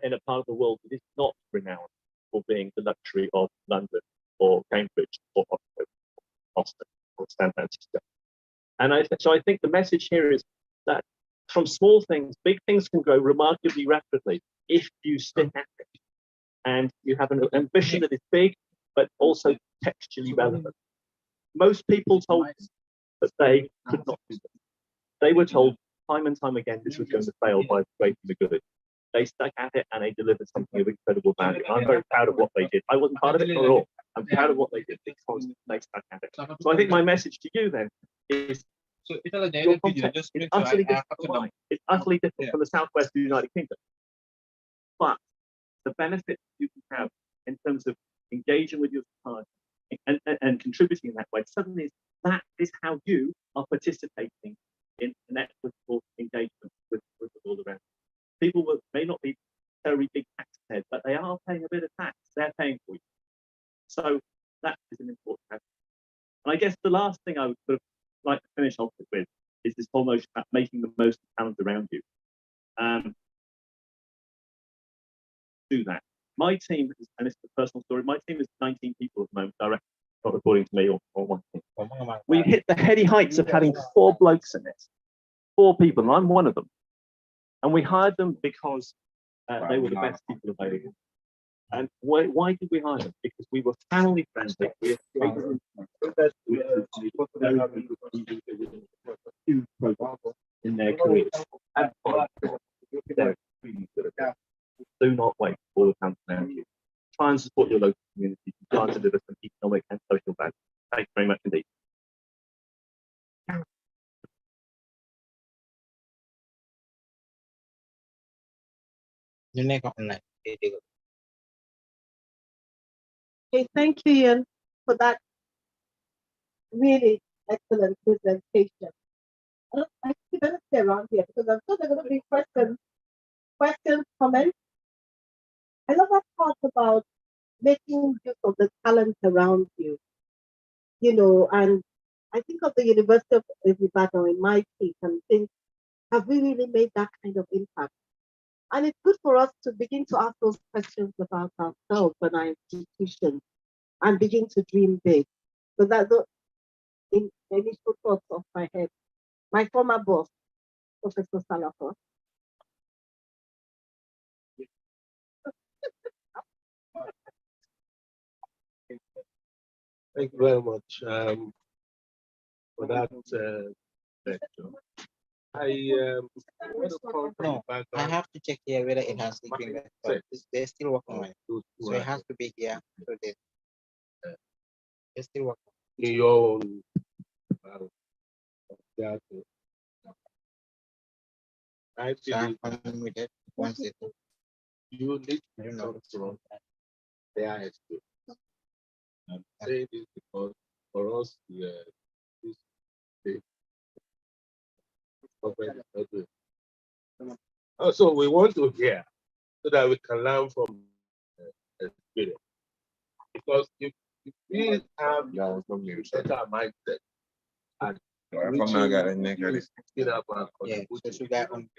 in a part of the world that is not renowned for being the luxury of London or Cambridge or Boston or San Francisco. And so I think the message here is that from small things, big things can grow remarkably rapidly if you stick at it and you have an ambition that is big, but also textually relevant. Most people told us that they could not do this. They were told time and time again this was going to fail by the great and the good. They stuck at it and they delivered something of incredible value. I'm very proud of what they did. I wasn't part of it at all. I'm proud of what they did because they stuck at it. So I think my message to you then is your context is utterly different from mine. It's utterly different from the southwest of the United Kingdom. But the benefits you can have in terms of engaging with your society and contributing in that way, suddenly that is how you are participating in an equitable engagement with the world around. People may not be very big tax heads, but they are paying a bit of tax. They're paying for you. So that is an important aspect. And I guess the last thing I would sort of like to finish off with is this whole notion about making the most of talent around you. Do that. My team, and this is a personal story, my team is 19 people at the moment, directly, not according to me or one team. We hit the heady heights of having 4 blokes in it, 4 people, and I'm one of them. And we hired them because they were the best people available. And why did we hire them? Because we were family friendly. We in their careers. And do not wait for the time around you. Try and support your local community to try and deliver some economic and social value. Thank you very much indeed. Okay, thank you, Ian, for that really excellent presentation. I think better stay around here because I'm sure there are going to be questions, comments. I love that part about making use of the talent around you, and I think of the University of Ibadan in my case and think, have we really made that kind of impact? And it's good for us to begin to ask those questions about ourselves and our institutions and begin to dream big. So that's the initial thoughts of my head. My former boss, Professor Salafa. Thank you very much for that lecture. No, I have to check here whether it has been there. They're still working on it. So it has to be here. So they're still working. In your own I So I'm believe coming with it once it. you need I don't know. to from their experience. I'm saying this because for us, this state government is not doing. Also, we want to hear so that we can learn from experience. Because if we have set our mindset and reaching up and Yeah, so contributing should I on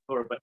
Or but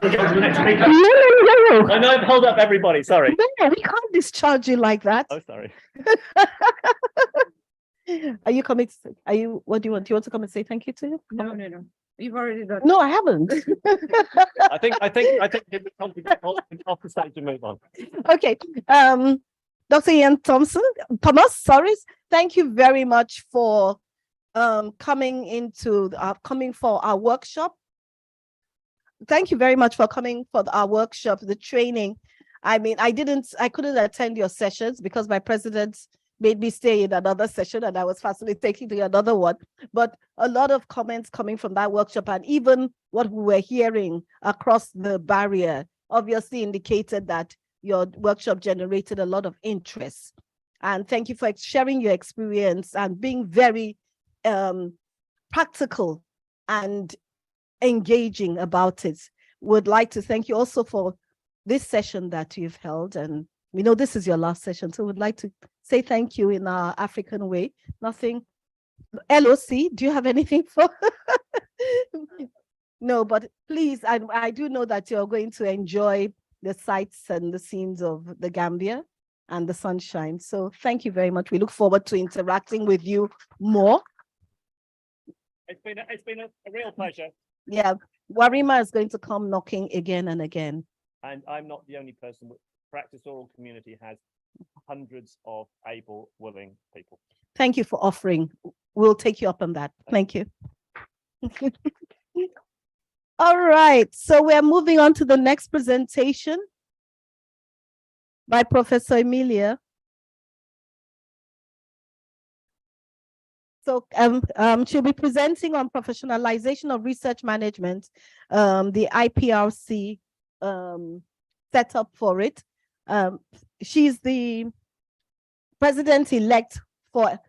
I know I've held up everybody, sorry. No, we can't discharge you like that. Oh, sorry. Are you coming? Are you? What do you want? Do you want to come and say thank you to him? No. You've already done. No, I haven't. I think give the Tom to get off the stage and move on. Okay. Dr. Ian Thomas, sorry. Thank you very much for coming for our workshop. Thank you very much for coming for our workshop, the training. I mean, I couldn't attend your sessions because my president made me stay in another session and I was facilitating to another one. But a lot of comments coming from that workshop and even what we were hearing across the barrier obviously indicated that your workshop generated a lot of interest. And thank you for sharing your experience and being very practical and engaging about it. Would like to thank you also for this session that you've held, and we know this is your last session, so we'd like to say thank you in our African way. Nothing. LOC, do you have anything for? No, but please, I do know that you're going to enjoy the sights and the scenes of the Gambia and the sunshine. So thank you very much. We look forward to interacting with you more. It's been a real pleasure. Yeah, WARIMA is going to come knocking again and again. And I'm not the only person. Practice Oral community has hundreds of able, willing people. Thank you for offering. We'll take you up on that. Thank you. All right, so we're moving on to the next presentation by Professor Emilia. So she'll be presenting on professionalization of research management, the IPRC setup for it. She's the president-elect for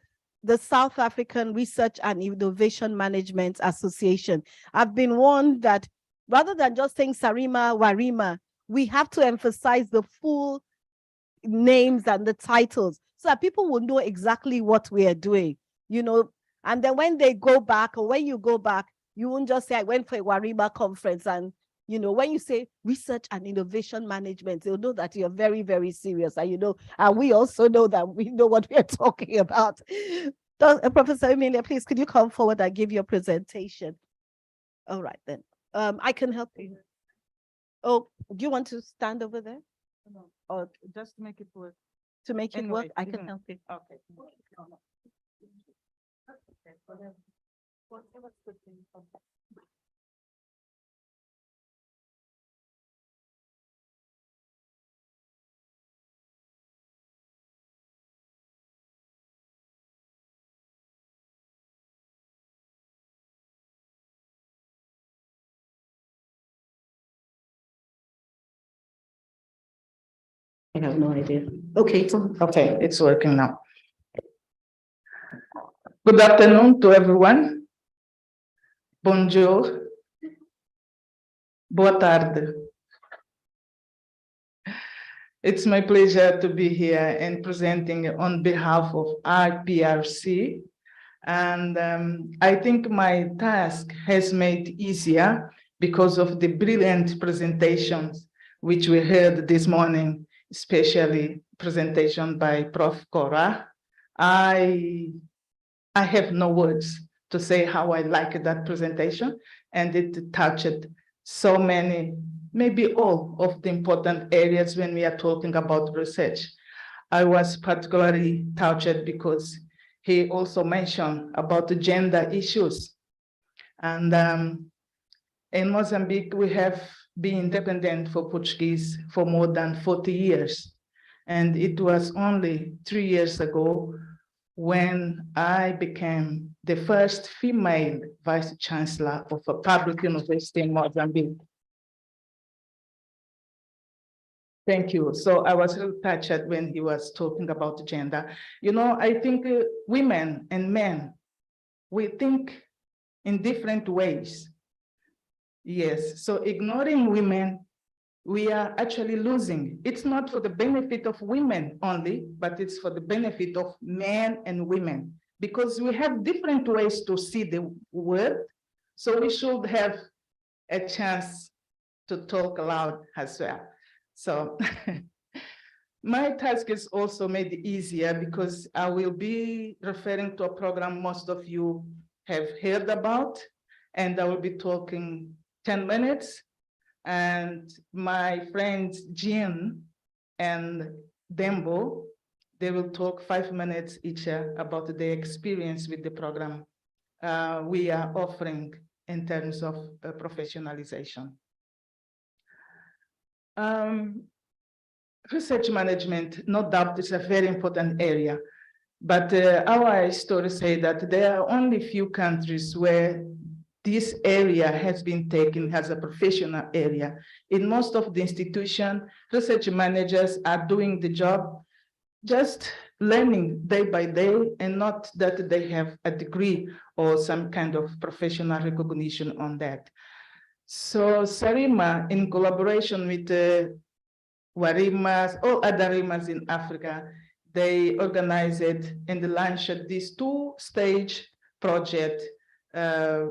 the South African Research and Innovation Management Association. I've been warned that rather than just saying SARIMA, WARIMA, we have to emphasize the full names and the titles so that people will know exactly what we are doing, you know. And then when they go back, or when you go back, you won't just say, I went for a WARIMA conference. And, you know, when you say research and innovation management, they'll know that you're very, very serious. And, you know, and we also know that we know what we are talking about. Professor Emilia, please, could you come forward and give your presentation? All right, then. I can help you. Oh, do you want to stand over there? No, Or just to make it work. to make it Anyway, work, I you can can- help you. Okay. Okay, whatever's good thing. I have no idea. Okay, so Okay, it's working now. Good afternoon to everyone. Bonjour. Boa tarde. It's my pleasure to be here and presenting on behalf of IPRC. And I think my task has made easier because of the brilliant presentations which we heard this morning, especially presentation by Prof. Cora. I have no words to say how I like that presentation, and it touched so many, maybe all of the important areas when we are talking about research. I was particularly touched because he also mentioned about the gender issues. And in Mozambique, we have been independent for Portuguese for more than 40 years. And it was only 3 years ago when I became the first female vice chancellor of a public university in Mozambique. Thank you. So I was really touched when he was talking about gender. You know, I think women and men, we think in different ways. Yes, so ignoring women, we are actually losing. It's not for the benefit of women only, but it's for the benefit of men and women, because we have different ways to see the world. So we should have a chance to talk aloud as well. So my task is also made easier because I will be referring to a program most of you have heard about, and I will be talking 10 minutes. And my friends Jean and Dembo, they will talk 5 minutes each about their experience with the program we are offering in terms of professionalization. Research management, no doubt, is a very important area. But our historians say that there are only few countries where this area has been taken as a professional area. In most of the institutions, research managers are doing the job, just learning day by day, and not that they have a degree or some kind of professional recognition on that. So WARIMA, in collaboration with WARIMAs, all other WARIMAs in Africa, they organized and launched this two-stage project,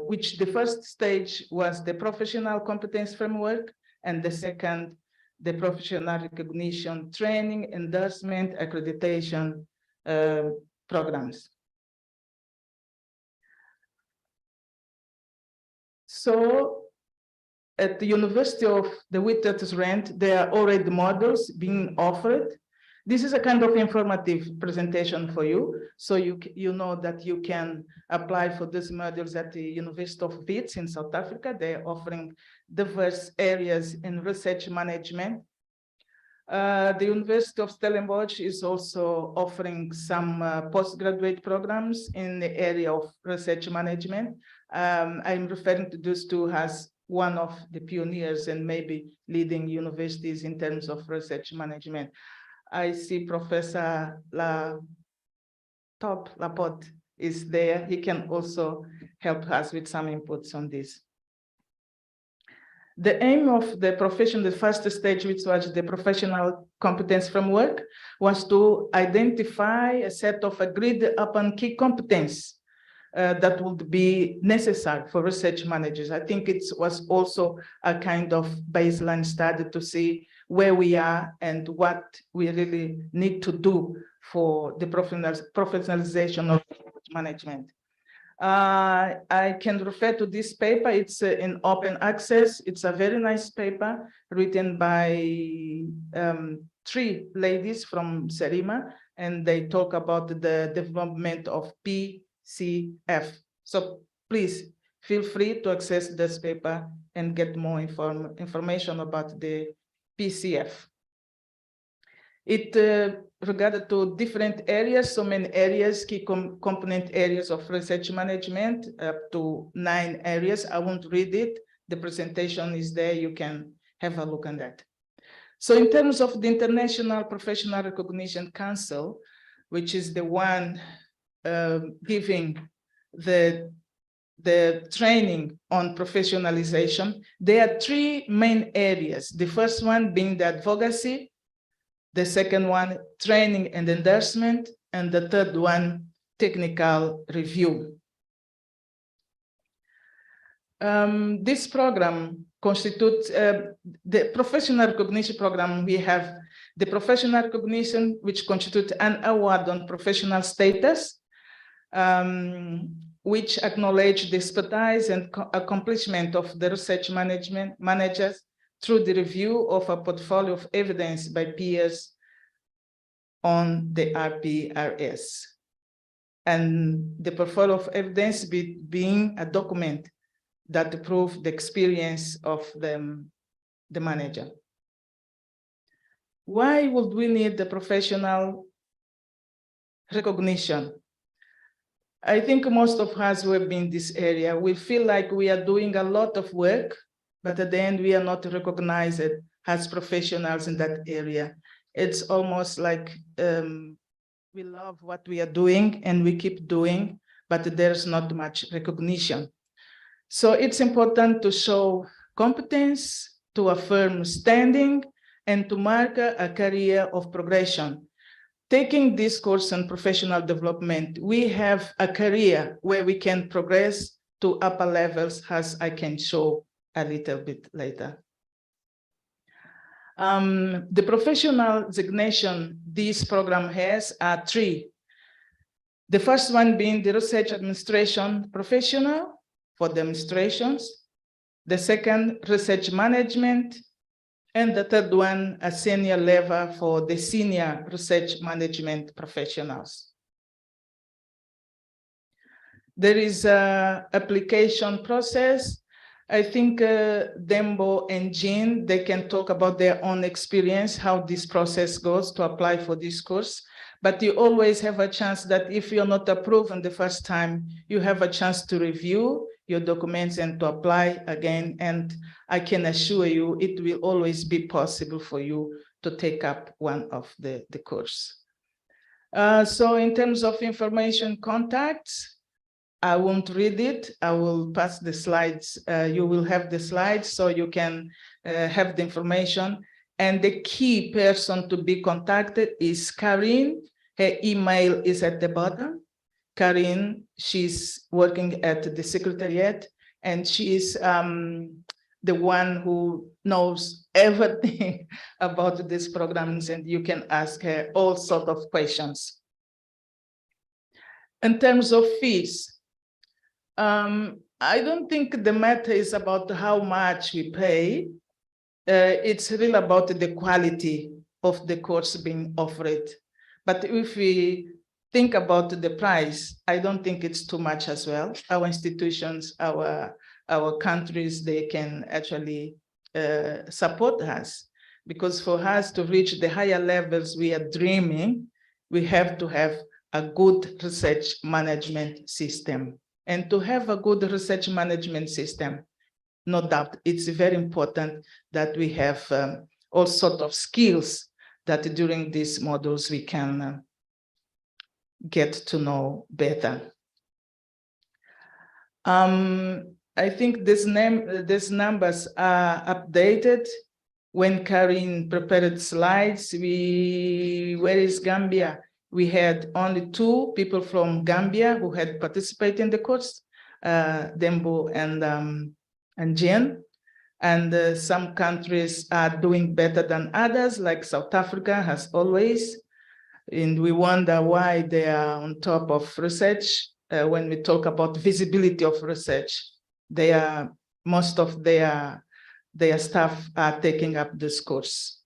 which the first stage was the professional competence framework, and the second, the professional recognition, training, endorsement, accreditation programs. So at the University of the Witwatersrand, there are already models being offered. This is a kind of informative presentation for you, so you know that you can apply for these modules at the University of Wits in South Africa. They're offering diverse areas in research management. The University of Stellenbosch is also offering some postgraduate programs in the area of research management. I'm referring to those two as one of the pioneers and maybe leading universities in terms of research management. I see Professor Laporte is there. He can also help us with some inputs on this. The aim of the profession, the first stage, which was the professional competence framework, was to identify a set of agreed upon key competence that would be necessary for research managers. I think it was also a kind of baseline study to see where we are and what we really need to do for the professionalization of management. I can refer to this paper. It's in open access. It's a very nice paper written by 3 ladies from WARIMA, and they talk about the development of PCF. So please feel free to access this paper and get more information about the PCF. It regarded to different areas, so many areas, key component areas of research management, up to 9 areas. I won't read it. The presentation is there. You can have a look on that. So in terms of the International Professional Recognition Council, which is the one giving the training on professionalization, there are 3 main areas. The first one being the advocacy, the second one, training and endorsement, and the third one, technical review. This program constitutes the professional recognition program. We have the professional recognition, which constitutes an award on professional status, which acknowledge the expertise and accomplishment of the research managers through the review of a portfolio of evidence by peers on the RPRS. And the portfolio of evidence being a document that proves the experience of the manager. Why would we need the professional recognition? I think most of us who have been in this area, we feel like we are doing a lot of work, but at the end, we are not recognized as professionals in that area. It's almost like we love what we are doing and we keep doing, but there's not much recognition. So it's important to show competence, to affirm standing, and to mark a career of progression. Taking this course on professional development, we have a career where we can progress to upper levels, as I can show a little bit later. The professional designation this program has are 3. The first one being the research administration professional for demonstrations. The second, research management. And the third one, a senior level for the senior research management professionals. There is an application process. I think Dembo and Jean, they can talk about their own experience, how this process goes to apply for this course. But you always have a chance that if you're not approved on the first time, you have a chance to review your documents and to apply again. And I can assure you, it will always be possible for you to take up one of the course. So in terms of information contacts, I won't read it. I will pass the slides. You will have the slides so you can have the information. And the key person to be contacted is Karine. Her email is at the bottom. Karine, she's working at the Secretariat, and she is the one who knows everything about these programs, and you can ask her all sorts of questions. In terms of fees, I don't think the matter is about how much we pay. It's really about the quality of the course being offered. But if we think about the price, I don't think it's too much as well. Our institutions, our countries, they can actually support us, because for us to reach the higher levels we are dreaming, we have to have a good research management system. And to have a good research management system, no doubt, it's very important that we have all sorts of skills that during these modules we can get to know better. I think these numbers are updated. When Karine prepared slides, where is Gambia? We had only 2 people from Gambia who had participated in the course, Dembo and Jen. And some countries are doing better than others, like South Africa has always. And we wonder why they are on top of research. When we talk about visibility of research, most of their staff are taking up this course.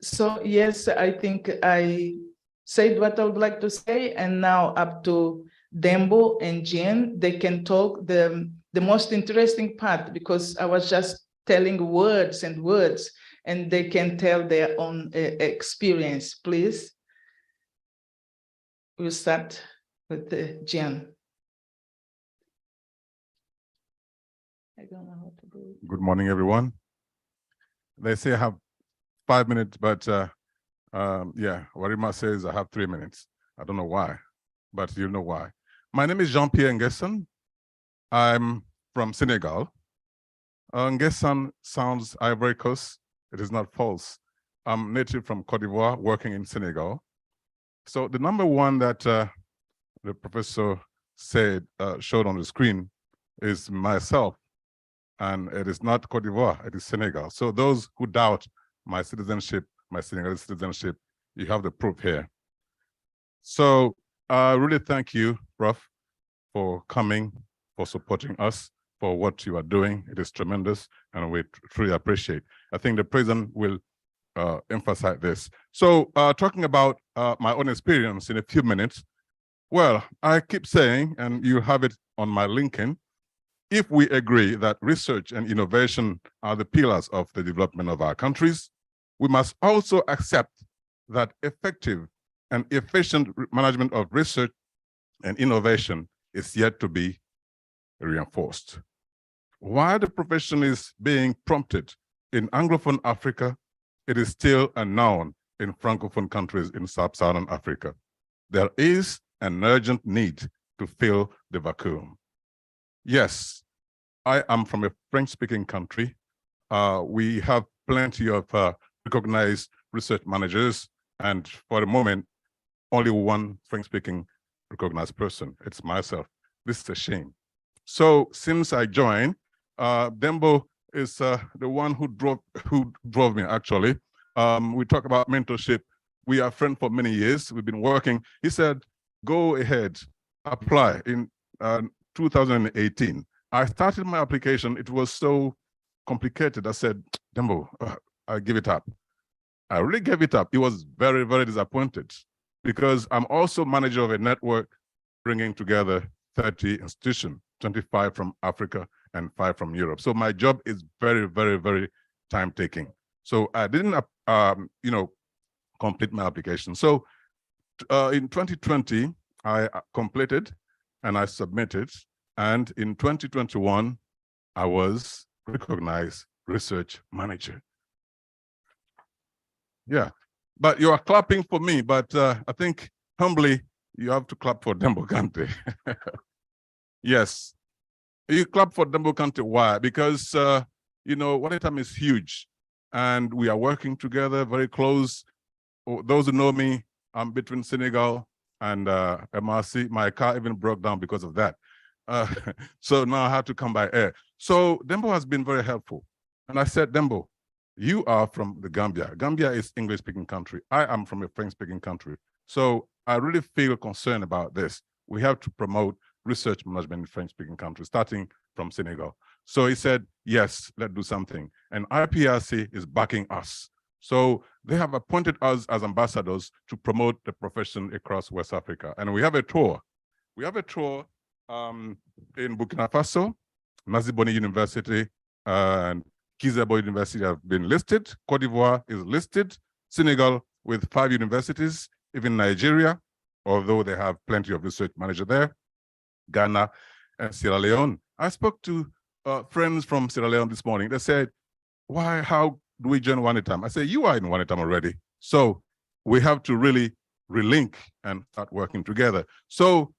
So yes, I think I said what I would like to say, and now up to Dembo and Jean. They can talk the most interesting part, because I was just telling words and words, and they can tell their own experience. Please, we'll start with Jean. I don't know how to do it. Good morning, everyone. They say I have 5 minutes, but yeah, WARIMA says I have 3 minutes. I don't know why, but you know why. My name is Jean-Pierre Nguessan. I'm from Senegal. Nguessan sounds Ivory Coast. It is not false. I'm native from Cote d'Ivoire, working in Senegal. So the number one that the professor said, showed on the screen, is myself. And it is not Cote d'Ivoire, it is Senegal. So those who doubt my citizenship, my Senegalese citizenship, you have the proof here. So I really thank you, Prof, for coming, for supporting us, for what you are doing. It is tremendous, and we truly appreciate. I think the president will emphasize this. So talking about my own experience in a few minutes, well, I keep saying, and you have it on my LinkedIn, if we agree that research and innovation are the pillars of the development of our countries, we must also accept that effective and efficient management of research and innovation is yet to be reinforced. While the profession is being prompted in Anglophone Africa, it is still unknown in Francophone countries in Sub-Saharan Africa. There is an urgent need to fill the vacuum. Yes, I am from a French-speaking country. We have plenty of recognized research managers, and for the moment, only one French-speaking recognized person. It's myself. This is a shame. So since I joined, Dembo is the one who drove me actually. We talk about mentorship. We are friends for many years. We've been working. He said, go ahead, apply. In 2018, I started my application. It was so complicated. I said, Dembo, I give it up. I really gave it up. He was very, very disappointed because I'm also manager of a network bringing together 30 institutions, 25 from Africa and 5 from Europe. So my job is very, very, very time taking. So I didn't, complete my application. So in 2020, I completed and I submitted. And in 2021, I was recognized research manager. Yeah, but you are clapping for me, but I think humbly, you have to clap for Dembo Kante. Yes, you clap for Dembo Kante. Why? Because, WARIMA is huge and we are working together very close. Those who know me, I'm between Senegal and MRC. My car even broke down because of that. So now I have to come by air. So Dembo has been very helpful. And I said, Dembo, you are from the Gambia. Gambia is English-speaking country. I am from a French-speaking country. So I really feel concerned about this. We have to promote research management in French-speaking countries, starting from Senegal. So he said, yes, let's do something. And IPRC is backing us. So they have appointed us as ambassadors to promote the profession across West Africa. And we have a tour. We have a tour in Burkina Faso, Naziboni University, and Kizabo University have been listed. Cote d'Ivoire is listed. Senegal with 5 universities, even Nigeria, although they have plenty of research managers there, Ghana and Sierra Leone. I spoke to friends from Sierra Leone this morning. They said, how do we join WARIMA? I said, you are in WARIMA already. So we have to really relink and start working together. So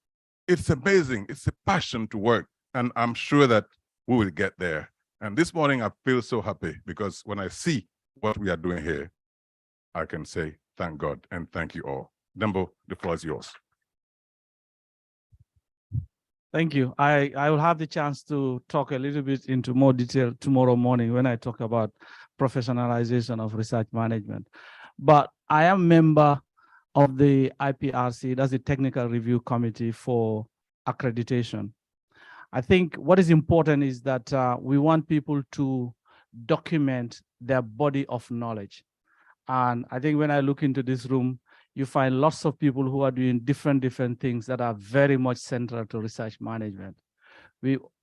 it's amazing. It's a passion to work. And I'm sure that we will get there. And this morning, I feel so happy because when I see what we are doing here, I can say, thank God and thank you all. Dembo, the floor is yours. Thank you. I will have the chance to talk a little bit into more detail tomorrow morning when I talk about professionalization of research management. But I am a member of the IPRC, that's the Technical Review Committee for Accreditation. I think what is important is that we want people to document their body of knowledge. And I think when I look into this room, you find lots of people who are doing different things that are very much central to research management.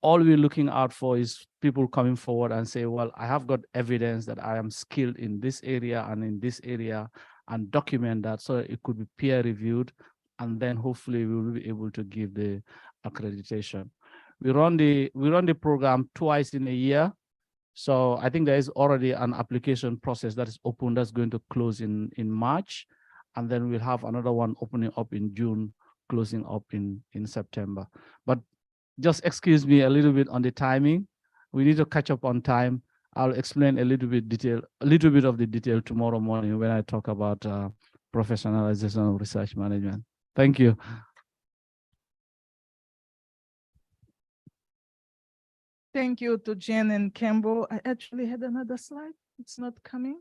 All we're looking out for is people coming forward and say, well, I have got evidence that I am skilled in this area and in this area, and document that so it could be peer reviewed, and then hopefully we will be able to give the accreditation. We run the program twice in a year. So I think there is already an application process that is open that's going to close in March. And then we'll have another one opening up in June, closing up in September. But just excuse me a little bit on the timing. We need to catch up on time. I'll explain a little bit of the detail tomorrow morning when I talk about professionalization of research management. Thank you. Thank you to Jen and Campbell. I actually had another slide. It's not coming.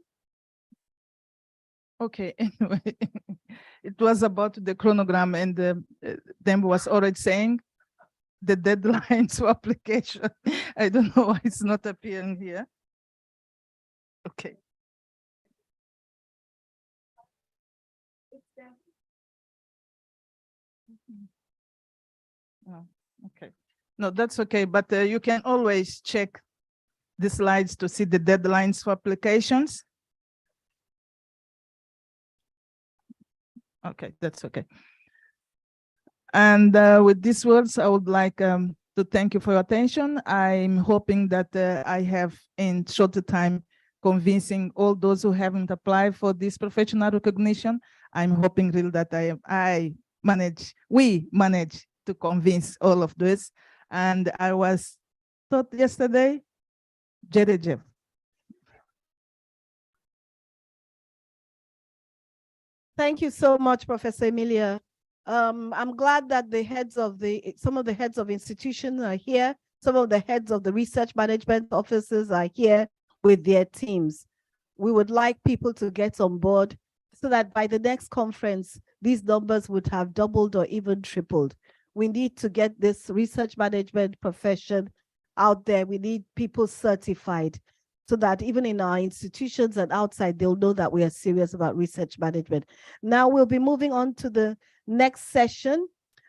Okay, anyway, it was about the chronogram, and Dembo was already saying the deadlines for application. I don't know why it's not appearing here. Okay. Oh, okay. No, that's okay, but you can always check the slides to see the deadlines for applications. Okay, that's okay. And with these words, I would like to thank you for your attention. I'm hoping that I have in shorter time convincing all those who haven't applied for this professional recognition. I'm hoping really that we manage to convince all of this. And I was taught yesterday, Jeff. Thank you so much, Professor Emilia. I'm glad that some of the heads of institutions are here Some of the heads of the research management offices are here with their teams. We would like people to get on board so that by the next conference, these numbers would have doubled or even tripled. We need to get this research management profession out there. We need people certified so that even in our institutions and outside, they'll know that we are serious about research management. Now we'll be moving on to the next session,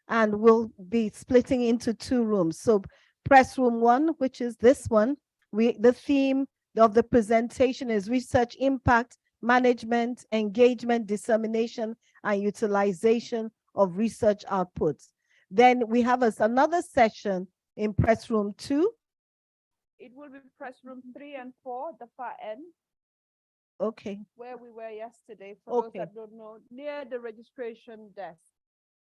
and we'll be splitting into 2 rooms. So press room 1, which is this one, the theme of the presentation is research impact, management, engagement, dissemination, and utilization of research outputs. Then we have another session in press room 2. It will be press room 3 and 4, the far end, Okay, where we were yesterday, for those Okay. that don't know, near the registration desk.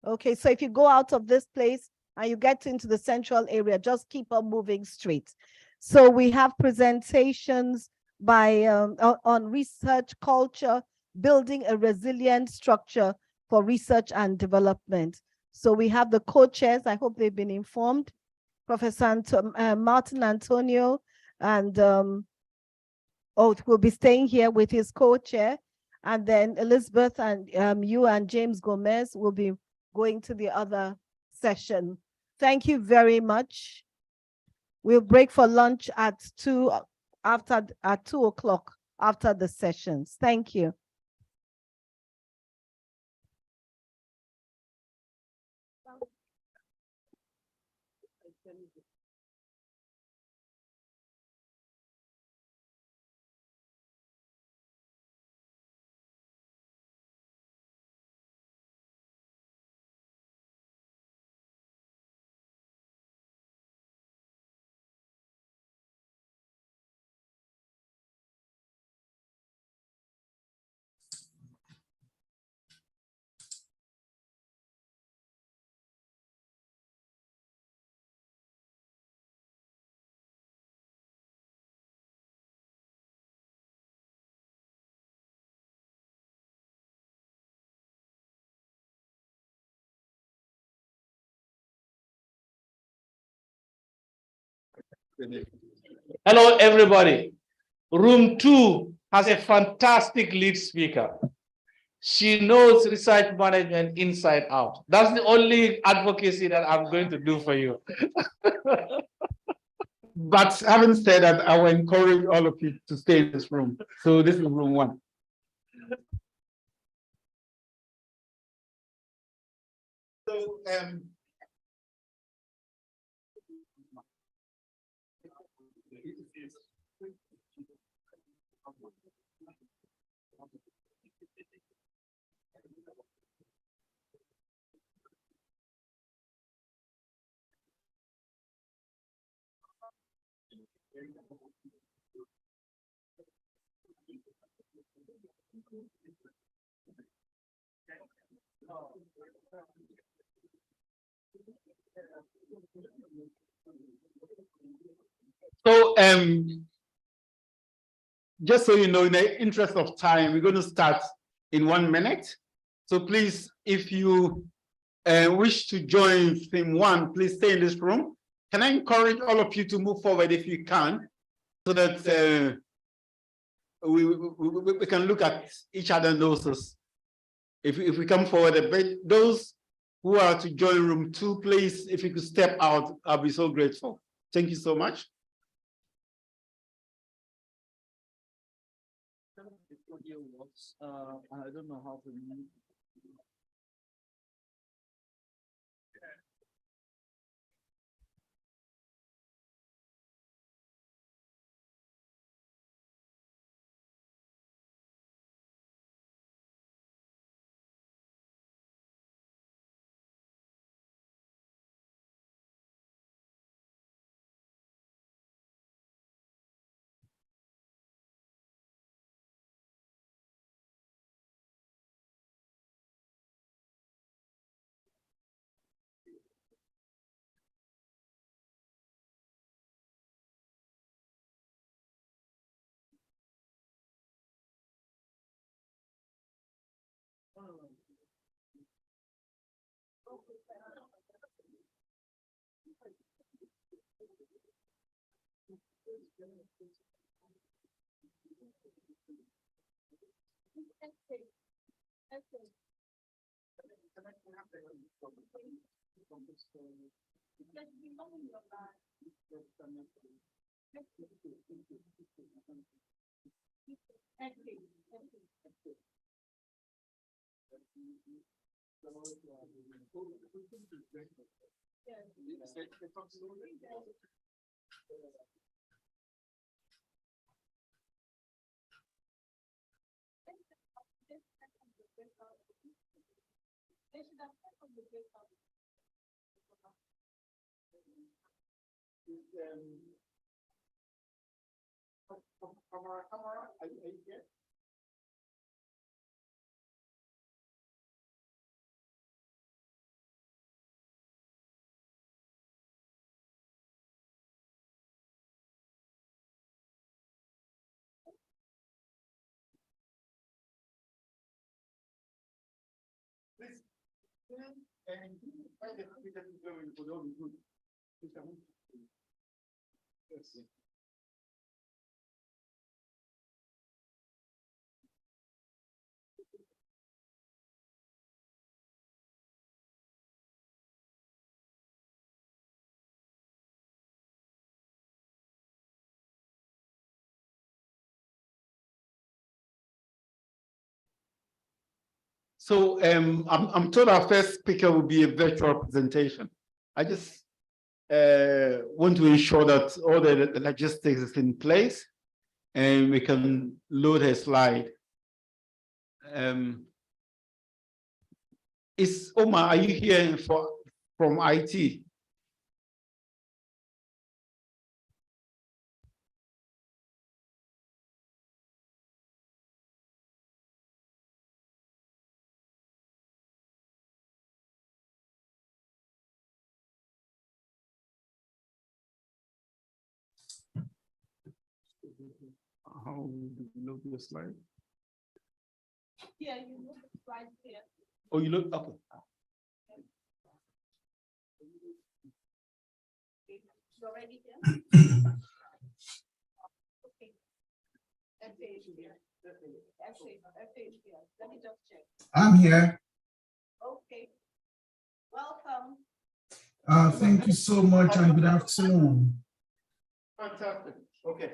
okay. So if you go out of this place and you get into the central area, just keep on moving straight. So we have presentations by on research culture, building a resilient structure for research and development. So we have the co-chairs. I hope they've been informed. Professor Martin Antonio and will be staying here with his co-chair. And then Elizabeth and you and James Gomez will be going to the other session. Thank you very much. We'll break for lunch at 2 o'clock after the sessions. Thank you. Hello, everybody. Room 2 has a fantastic lead speaker. She knows research management inside out. That's the only advocacy that I'm going to do for you. But having said that, I will encourage all of you to stay in this room. So this is room 1. So just so you know, in the interest of time, we're going to start in 1 minute. So please, if you wish to join theme 1, please stay in this room. Can I encourage all of you to move forward if you can, so that we can look at each other noses. If we come forward a bit, those who are to join room 2, please, if you could step out, I'll be so grateful. Thank you so much. I don't know how to mute. So I'm told our first speaker will be a virtual presentation. I just want to ensure that all the logistics is in place and we can load a slide. Is Omar, are you here from IT? How do you load the slide? Yeah, you look right here. Oh, you look up. You already here? Okay. That page here. That page here. Let me just check. I'm here. Okay. Welcome. Thank you so much and good afternoon. Fantastic. Okay.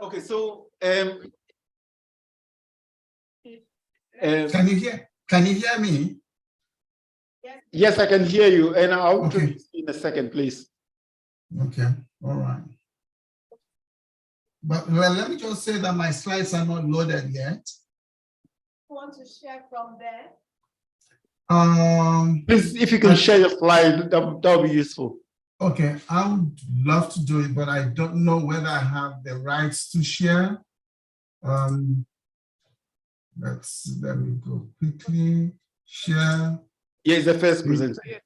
Okay, so can you hear me? yes, I can hear you, and I'll introduce you in a second, please. Okay, all right. But well, let me just say that my slides are not loaded yet. You want to share from there? Please, if you can share your slide, that would be useful. Okay, I would love to do it, but I don't know whether I have the rights to share. Let me go quickly. Share. Yeah, it's the first presentation.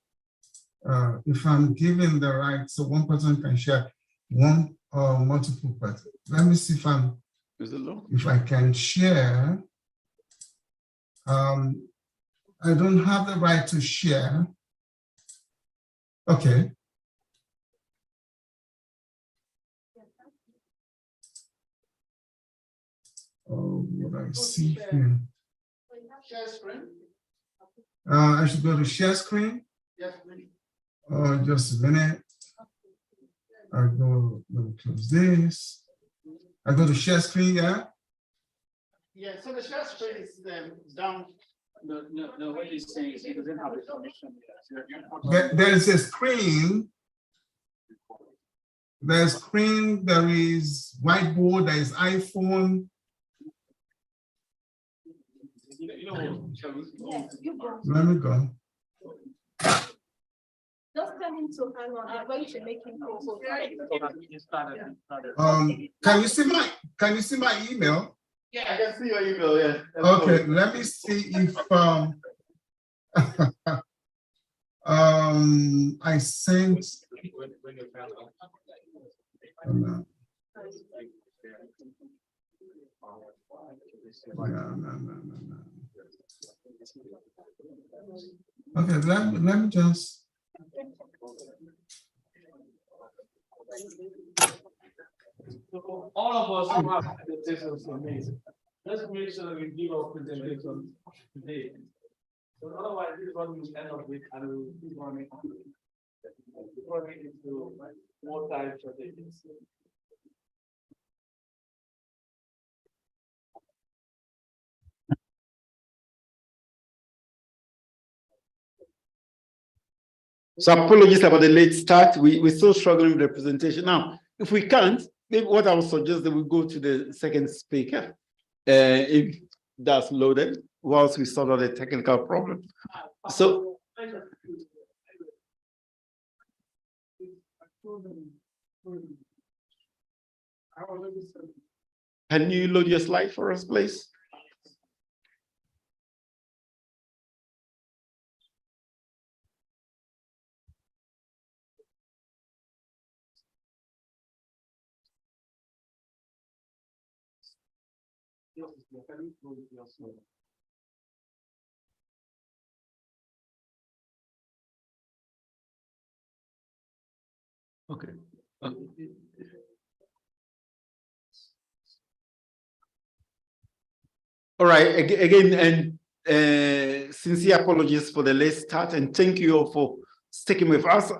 If I'm given the right, so one person can share one or multiple persons. Let me see if I can share. I don't have the right to share. Okay. Oh, what I see here. Share screen. I should go to share screen. Yes, please. Oh, just a minute. Let me close this. I go to share screen, yeah? Yeah, so the share screen is down. No, what he's saying is he doesn't have the permission yet. There's a screen. There's screen, there is whiteboard, there is iPhone. Let me go. Just tell him to hang on. I'm going to make him go. Can you see my email? Yeah, I can see your email, yeah. Okay, let me see if I sent no. Okay, let me just So all of us who have presentations to make, let's make sure that we give our presentation today. So otherwise, this one will end of it and we'll keep running into more time shortages. So apologies about the late start. We're still struggling with the presentation. Now, if we can't, maybe what I would suggest that we go to the second speaker, if that's loaded, whilst we sort out the technical problem. So, can you load your slide for us, please? Okay. All right, again, and sincere apologies for the late start, and thank you all for sticking with us.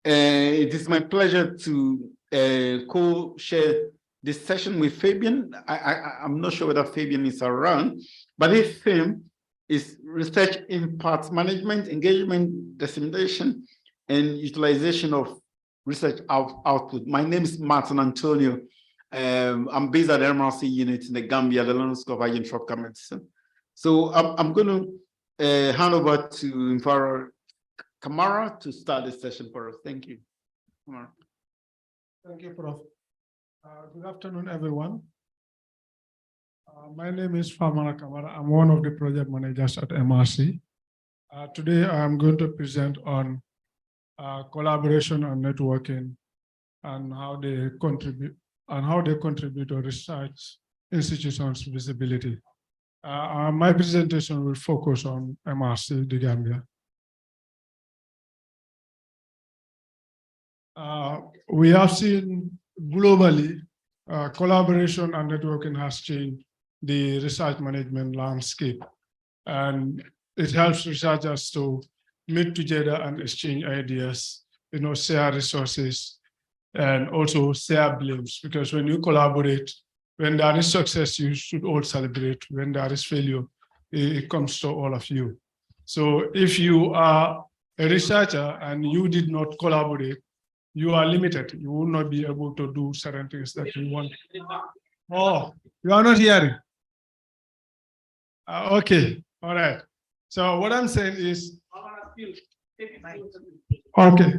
It is my pleasure to co-share this session with Fabian. I'm not sure whether Fabian is around, but his theme is research impact management, engagement, dissemination, and utilization of research output. My name is Martin Antonio. I'm based at the MRC unit in the Gambia, the London School of Hygiene and Tropical Medicine. So I'm going to hand over to Mfaro Kamara to start this session for us. Thank you. Kamara. Thank you, Prof. Good afternoon, everyone. My name is Famara Kamara. I'm one of the project managers at MRC. Today, I'm going to present on collaboration and networking and how they contribute to research institutions' visibility. My presentation will focus on MRC, the Gambia. We have seen globally, collaboration and networking has changed the research management landscape, and it helps researchers to meet together and exchange ideas, share resources, and also share blames, because when you collaborate, when there is success, you should all celebrate. When there is failure, it comes to all of you. So if you are a researcher and you did not collaborate, you are limited. You will not be able to do certain things that you want. Oh, you are not hearing. Okay, all right. So what I'm saying is, okay.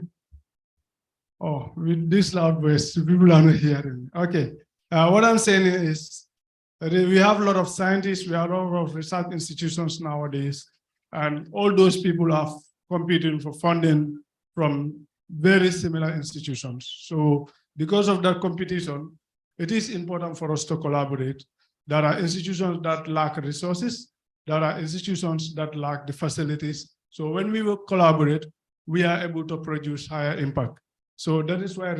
Oh, with this loud voice, people are not hearing. Okay, what I'm saying is, we have a lot of scientists, we have a lot of research institutions nowadays, and all those people are competing for funding from very similar institutions. So because of that competition, it is important for us to collaborate. There are institutions that lack resources. There are institutions that lack the facilities. So when we will collaborate, we are able to produce higher impact. So that is why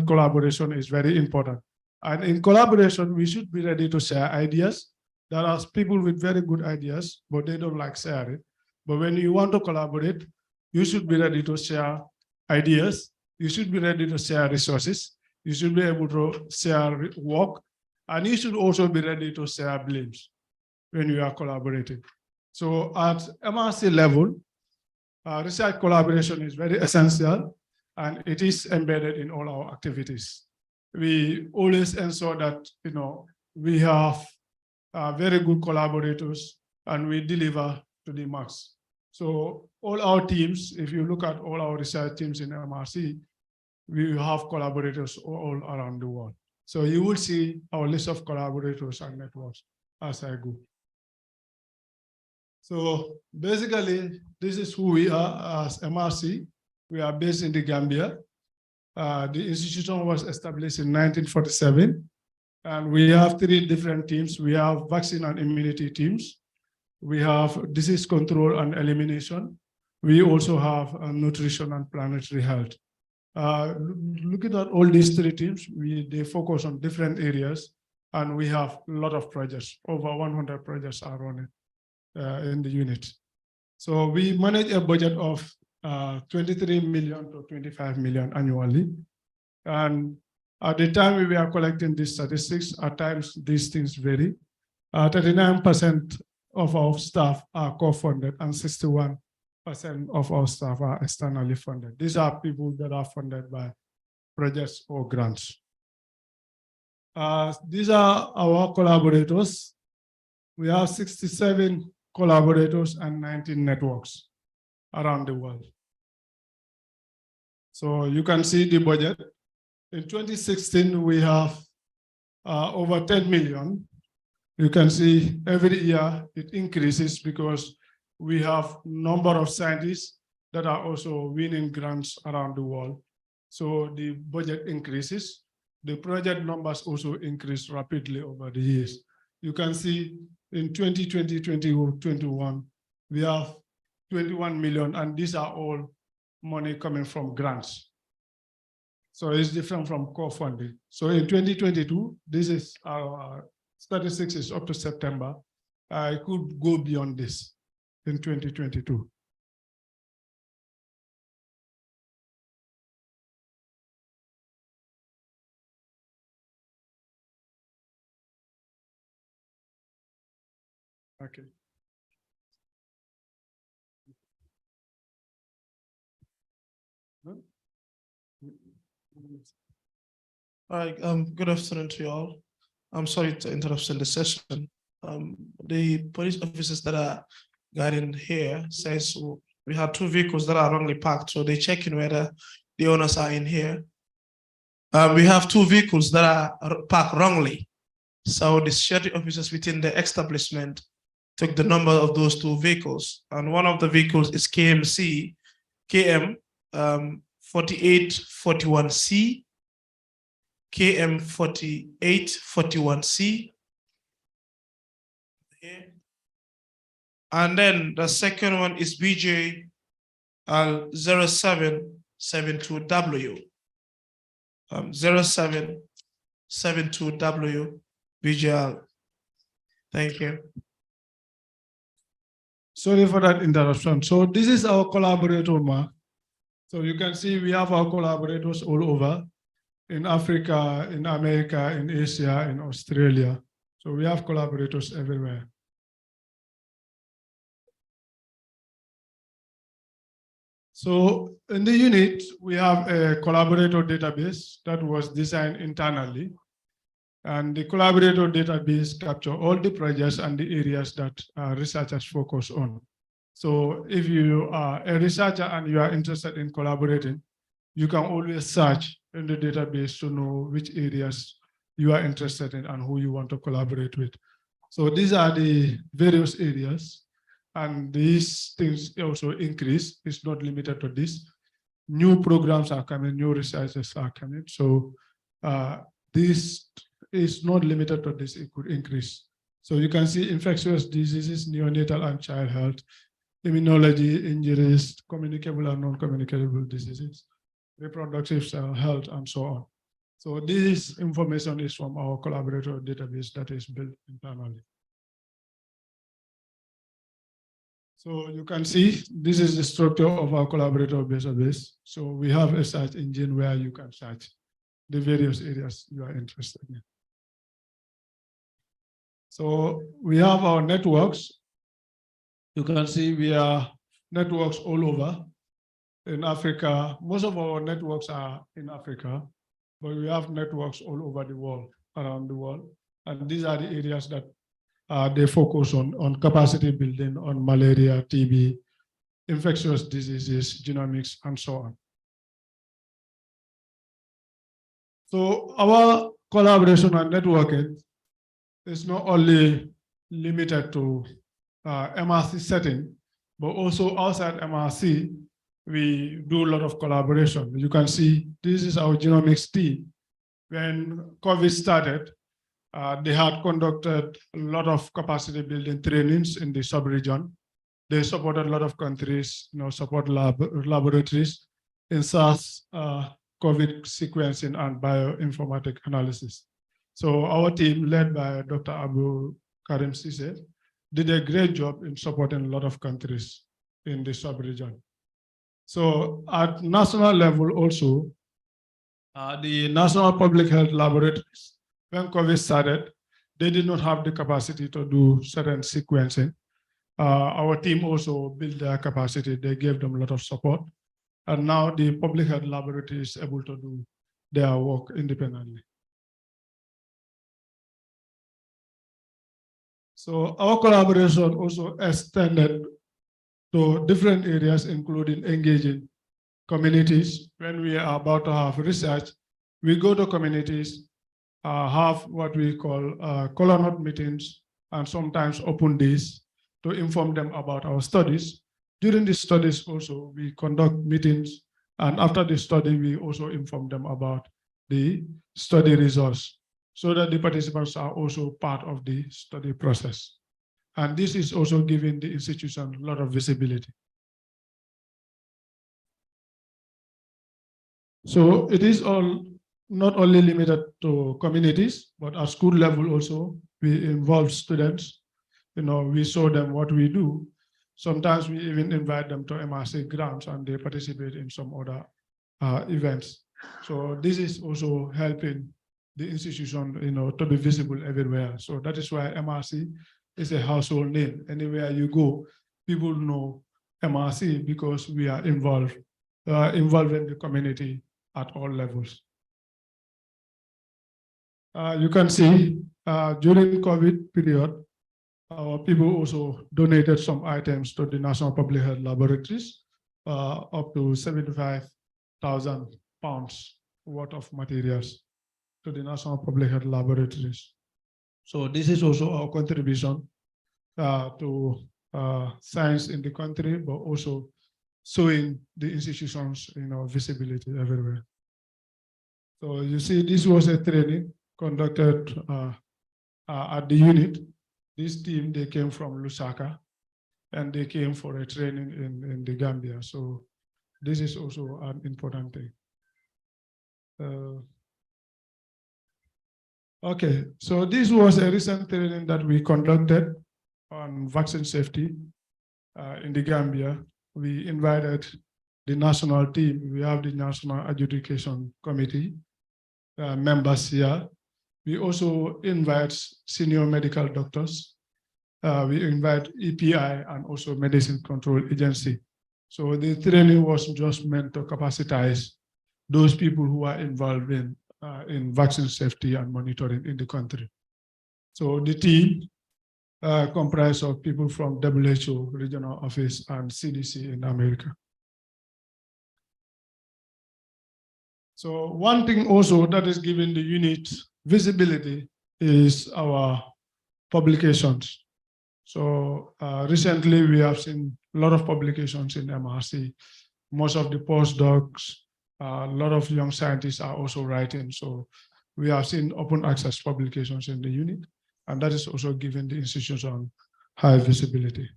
collaboration is very important. And in collaboration, we should be ready to share ideas. There are people with very good ideas, but they don't like sharing. But when you want to collaborate, you should be ready to share ideas. You should be ready to share resources. You should be able to share work. And you should also be ready to share blames when you are collaborating. So at MRC level, research collaboration is very essential, and it is embedded in all our activities. We always ensure that we have very good collaborators and we deliver to the max. So all our teams, if you look at all our research teams in MRC, we have collaborators all around the world. So you will see our list of collaborators and networks as I go. So basically, this is who we are as MRC. We are based in the Gambia. The institution was established in 1947, and we have 3 different teams. We have vaccine and immunity teams. We have disease control and elimination. We also have nutrition and planetary health. Looking at all these three teams, they focus on different areas, and we have a lot of projects. Over 100 projects are running in the unit. So we manage a budget of 23 million to 25 million annually. And at the time we were collecting these statistics, at times these things vary. 39% of our staff are co-funded and 61% of our staff are externally funded. These are people that are funded by projects or grants. These are our collaborators. We have 67 collaborators and 19 networks around the world. So you can see the budget. In 2016, we have over 10 million. You can see every year it increases because we have number of scientists that are also winning grants around the world. So the budget increases. The project numbers also increase rapidly over the years. You can see in 2020, 2021, we have 21 million, and these are all money coming from grants. So it's different from co-funding. So in 2022, this is our statistics is up to September. I could go beyond this in 2022. Okay. All right, good afternoon to you all. I'm sorry to interrupt in the session. The police officers that are guarding here says we have 2 vehicles that are wrongly parked, so they're checking whether the owners are in here. We have 2 vehicles that are parked wrongly. So the security officers within the establishment took the number of those 2 vehicles, and one of the vehicles is KM 4841C, KM 4841C. And then the second one is BJ 0772W. 0772W BJL. Thank you. Sorry for that interruption. So this is our collaborator map. So you can see we have our collaborators all over, in Africa, in America, in Asia, in Australia. So we have collaborators everywhere. So in the unit, we have a collaborator database that was designed internally. And the collaborator database captures all the projects and the areas that researchers focus on. So if you are a researcher and you are interested in collaborating, you can always search in the database to know which areas you are interested in and who you want to collaborate with. So these are the various areas, and these things also increase. It's not limited to this. New programs are coming, new researchers are coming. So this is not limited to this, it could increase. So you can see infectious diseases, neonatal and child health, immunology, injuries, communicable and non-communicable diseases, reproductive health, and so on. So this information is from our collaborator database that is built internally. So you can see this is the structure of our collaborator database. So we have a search engine where you can search the various areas you are interested in. So we have our networks. You can see we are networks all over in Africa. Most of our networks are in Africa, but we have networks all over the world, around the world. And these are the areas that they focus on capacity building, on malaria, TB, infectious diseases, genomics, and so on. So our collaboration and networking is not only limited to MRC setting, but also outside MRC, we do a lot of collaboration. You can see this is our genomics team. When COVID started, they had conducted a lot of capacity building trainings in the sub-region. They supported a lot of countries, support laboratories in SARS COVID sequencing and bioinformatic analysis. So our team, led by Dr. Abu Karim Sise, did a great job in supporting a lot of countries in the sub-region. So at national level also, the National Public Health Laboratories, when COVID started, they did not have the capacity to do certain sequencing. Our team also built their capacity. They gave them a lot of support. And now the Public Health Laboratory is able to do their work independently. So our collaboration also extended to different areas, including engaging communities. When we are about to have research, we go to communities, have what we call colonel meetings, and sometimes open days to inform them about our studies. During the studies also, we conduct meetings, and after the study, we also inform them about the study results, so that the participants are also part of the study process. And this is also giving the institution a lot of visibility. So it is all not only limited to communities, but at school level also, we involve students. We show them what we do. Sometimes we even invite them to MRC grants and they participate in some other events. So this is also helping the institution, to be visible everywhere. So that is why MRC is a household name. Anywhere you go, people know MRC because we are involving the community at all levels. You can see during COVID period, our people also donated some items to the National Public Health Laboratories, up to 75,000 pounds worth of materials to the National Public Health Laboratories. So this is also our contribution to science in the country, but also showing the institutions, visibility everywhere. So you see, this was a training conducted at the unit. This team, they came from Lusaka, and they came for a training in the Gambia. So this is also an important thing. Okay, so this was a recent training that we conducted on vaccine safety in the Gambia. We invited the national team. We have the National Adjudication Committee members here. We also invite senior medical doctors. We invite EPI and also Medicine Control Agency. So the training was just meant to capacitize those people who are involved in vaccine safety and monitoring in the country. So the team comprised of people from WHO, Regional Office, and CDC in America. So one thing also that is giving the unit visibility is our publications. So recently we have seen a lot of publications in MRC. Most of the postdocs, a lot of young scientists are also writing. So we have seen open access publications in the unit, and that is also giving the institution high visibility.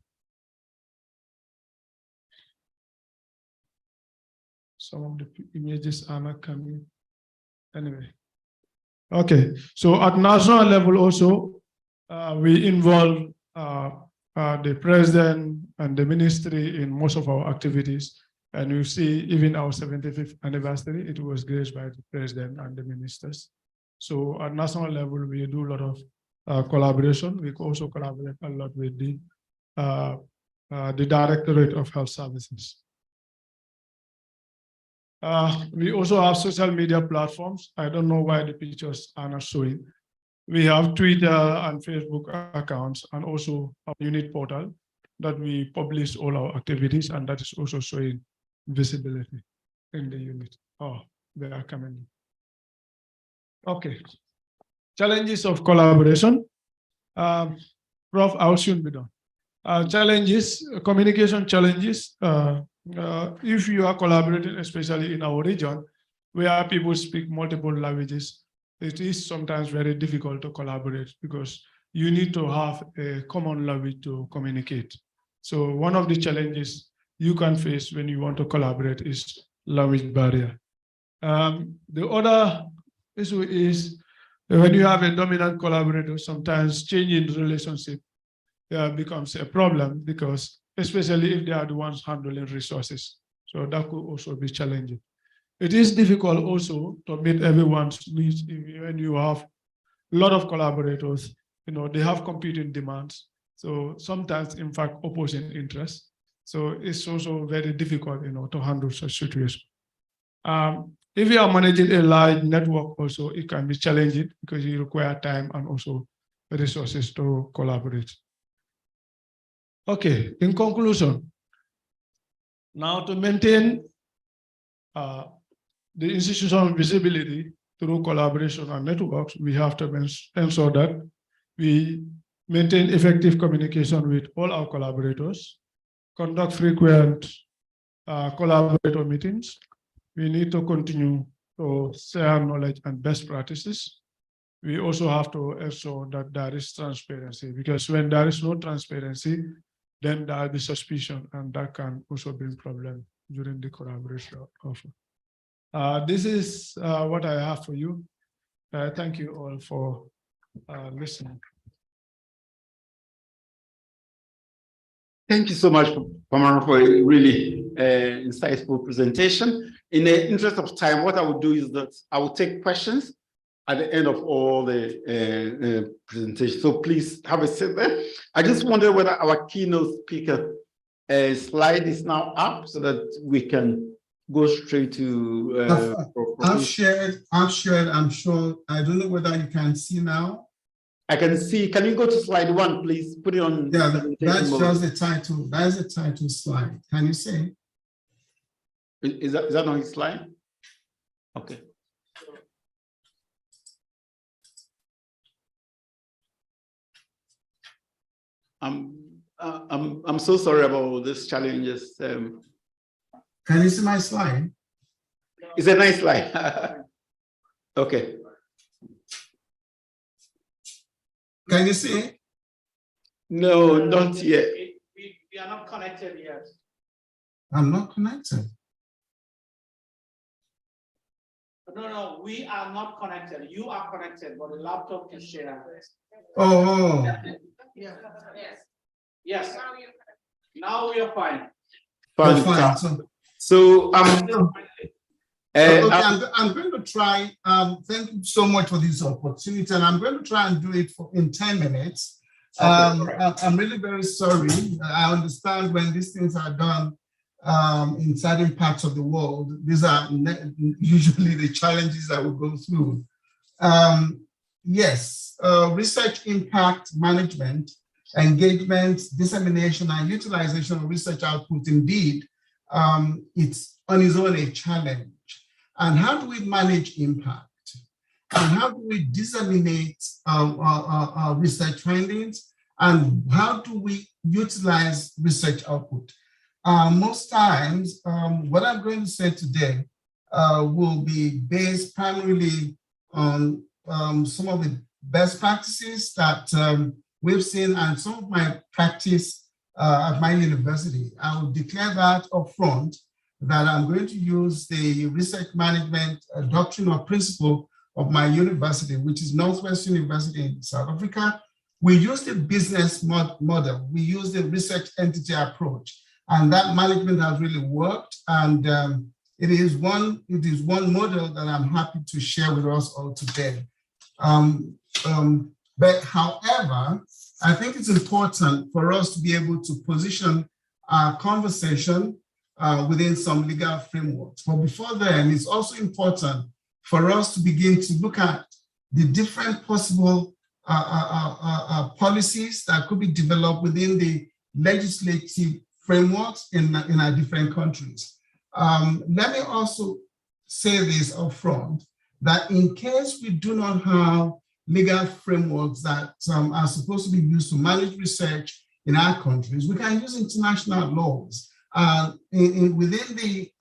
Some of the images are not coming. Anyway. Okay, so at national level also, we involve the president and the ministry in most of our activities. And you see, even our 75th anniversary, it was graced by the president and the ministers. So at national level, we do a lot of collaboration. We also collaborate a lot with the Directorate of Health Services. We also have social media platforms. I don't know why the pictures are not showing. We have Twitter and Facebook accounts, and also a unit portal that we publish all our activities, and that is also showing visibility in the unit. Oh, they are coming. Okay. Challenges of collaboration. Prof, I will soon be done. Challenges, communication challenges. If you are collaborating, especially in our region, where people speak multiple languages, it is sometimes very difficult to collaborate because you need to have a common language to communicate. So one of the challenges you can face when you want to collaborate is language barrier. The other issue is when you have a dominant collaborator, sometimes changing the relationship becomes a problem, because especially if they are the ones handling resources. So that could also be challenging. It is difficult also to meet everyone's needs when you have a lot of collaborators. They have competing demands. So sometimes, in fact, opposing interests. So it's also very difficult, to handle such situations. If you are managing a large network also, it can be challenging because you require time and also resources to collaborate. Okay, in conclusion, now to maintain the institutional visibility through collaboration and networks, we have to ensure that we maintain effective communication with all our collaborators, conduct frequent collaborator meetings. We need to continue to share knowledge and best practices. We also have to ensure that there is transparency, because when there is no transparency, then there will be suspicion, and that can also bring problems during the collaboration offer. This is what I have for you. Thank you all for listening. Thank you so much, Pamara, for a really insightful presentation. In the interest of time, what I will do is that I will take questions at the end of all the presentations. So please have a seat there. I just wonder whether our keynote speaker slide is now up so that we can go straight to. I've shared, I'm sure. I don't know whether you can see now. I can see. Can you go to slide 1, please? Put it on. Yeah, that's just the title. That's the title slide. Can you see? Is that on his slide? Okay. I'm so sorry about these challenges. Can you see my slide? It's a nice slide. Okay. Can you see? No, not yet. We are not connected yet. I'm not connected. No, we are not connected. You are connected, but the laptop is shared. Oh. Yes. Yes. Now we are fine. Fine. So okay, I'm going to try. Thank you so much for this opportunity, and I'm going to try and do it in 10 minutes. I'm really very sorry. I understand when these things are done in certain parts of the world, these are usually the challenges that we go through. Yes, research impact management, engagement, dissemination, and utilization of research output, indeed, it's on its own a challenge. And how do we manage impact? And how do we disseminate our research findings? And how do we utilize research output? Most times, what I'm going to say today will be based primarily on some of the best practices that we've seen and some of my practice at my university. I will declare that upfront, that I'm going to use the research management doctrine or principle of my university, which is Northwest University in South Africa. We use the business model. We use the research entity approach, and that management has really worked. And it is one model that I'm happy to share with us all today. But however, I think it's important for us to be able to position our conversation within some legal frameworks. But before then, it's also important for us to begin to look at the different possible policies that could be developed within the legislative frameworks in our different countries. Let me also say this upfront, that in case we do not have legal frameworks that are supposed to be used to manage research in our countries, we can use international laws. Within the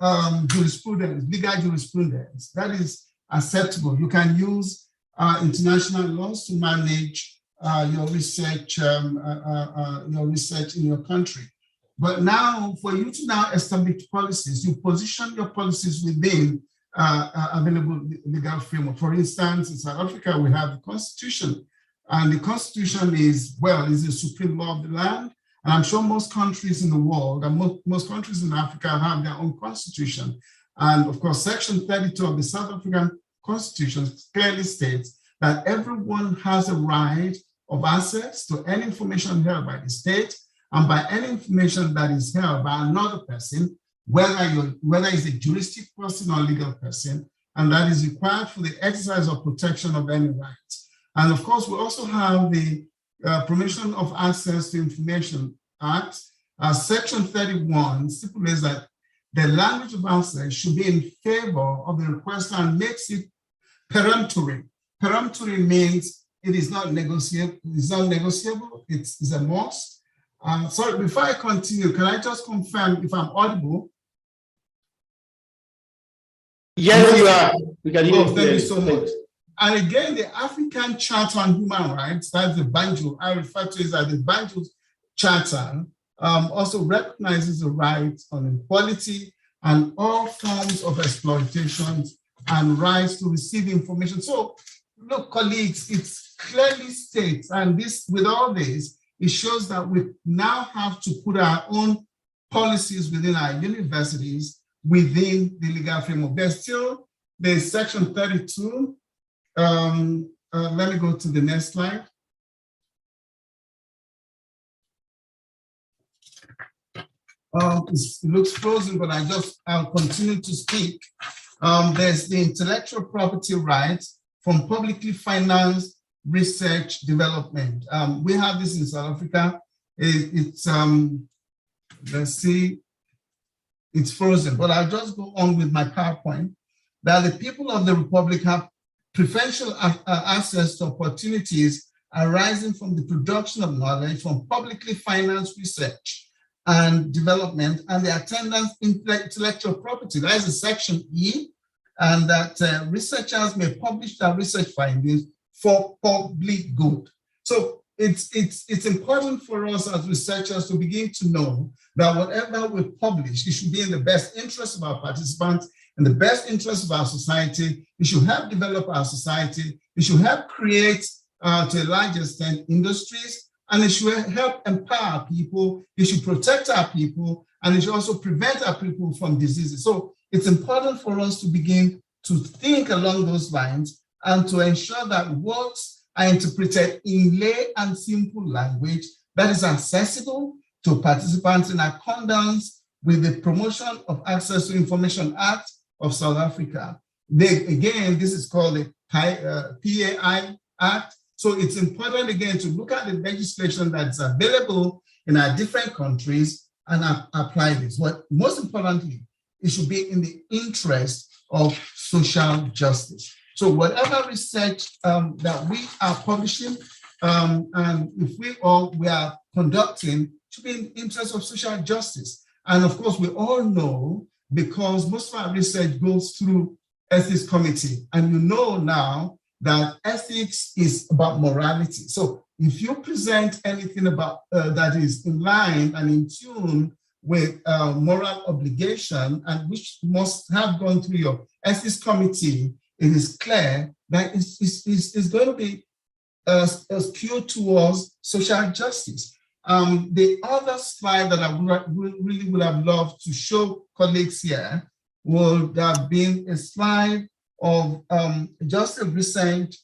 jurisprudence, legal jurisprudence, that is acceptable. You can use international laws to manage your research in your country. But now, for you to now establish policies, you position your policies within available legal framework. For instance, in South Africa, we have the Constitution, and the Constitution is the supreme law of the land. And I'm sure most countries in the world, and most countries in Africa have their own constitution. And of course, Section 32 of the South African Constitution clearly states that everyone has a right of access to any information held by the state and by any information that is held by another person, whether it's a juristic person or legal person, and that is required for the exercise or protection of any rights. And of course, we also have the Promotion of Access to Information Act. Section 31 stipulates that the language of access should be in favor of the requester and makes it peremptory. Peremptory means it is not negotiable. It's not negotiable. It's a must. Sorry, before I continue, can I just confirm if I'm audible? Yes, you are. We can hear you. Thank you so much. And again, the African Charter on Human Rights, that's the Banjul, I refer to it as the Banjul Charter, also recognizes the right on equality and all forms of exploitation and rights to receive information. So, look, colleagues, it clearly states, and this, with all this, it shows that we now have to put our own policies within our universities within the legal framework. There's Section 32. Let me go to the next slide. It looks frozen, but I'll continue to speak. There's the intellectual property rights from publicly financed research development. We have this in South Africa. Let's see, it's frozen, but I'll just go on with my PowerPoint. That the people of the Republic have preferential access to opportunities arising from the production of knowledge from publicly financed research and development and the attendance intellectual property. That is a Section E, and that researchers may publish their research findings for public good. So it's important for us as researchers to begin to know that whatever we publish, it should be in the best interest of our participants, in the best interest of our society. It should help develop our society. It should help create, to a large extent, industries, and it should help empower people. It should protect our people, and it should also prevent our people from diseases. So it's important for us to begin to think along those lines and to ensure that words are interpreted in lay and simple language that is accessible to participants in accordance with the Promotion of Access to Information Act of South Africa. Again, this is called the PAI Act. So it's important, again, to look at the legislation that's available in our different countries and apply this. But most importantly, it should be in the interest of social justice. So whatever research that we are publishing, and if we are conducting, should be in the interest of social justice. And of course, we all know, because most of our research goes through ethics committee, and you know now that ethics is about morality. So if you present anything about that is in line and in tune with moral obligation, and which must have gone through your ethics committee, it is clear that it's going to be skewed towards social justice. The other slide that I really would have loved to show colleagues here would have been a slide of just a recent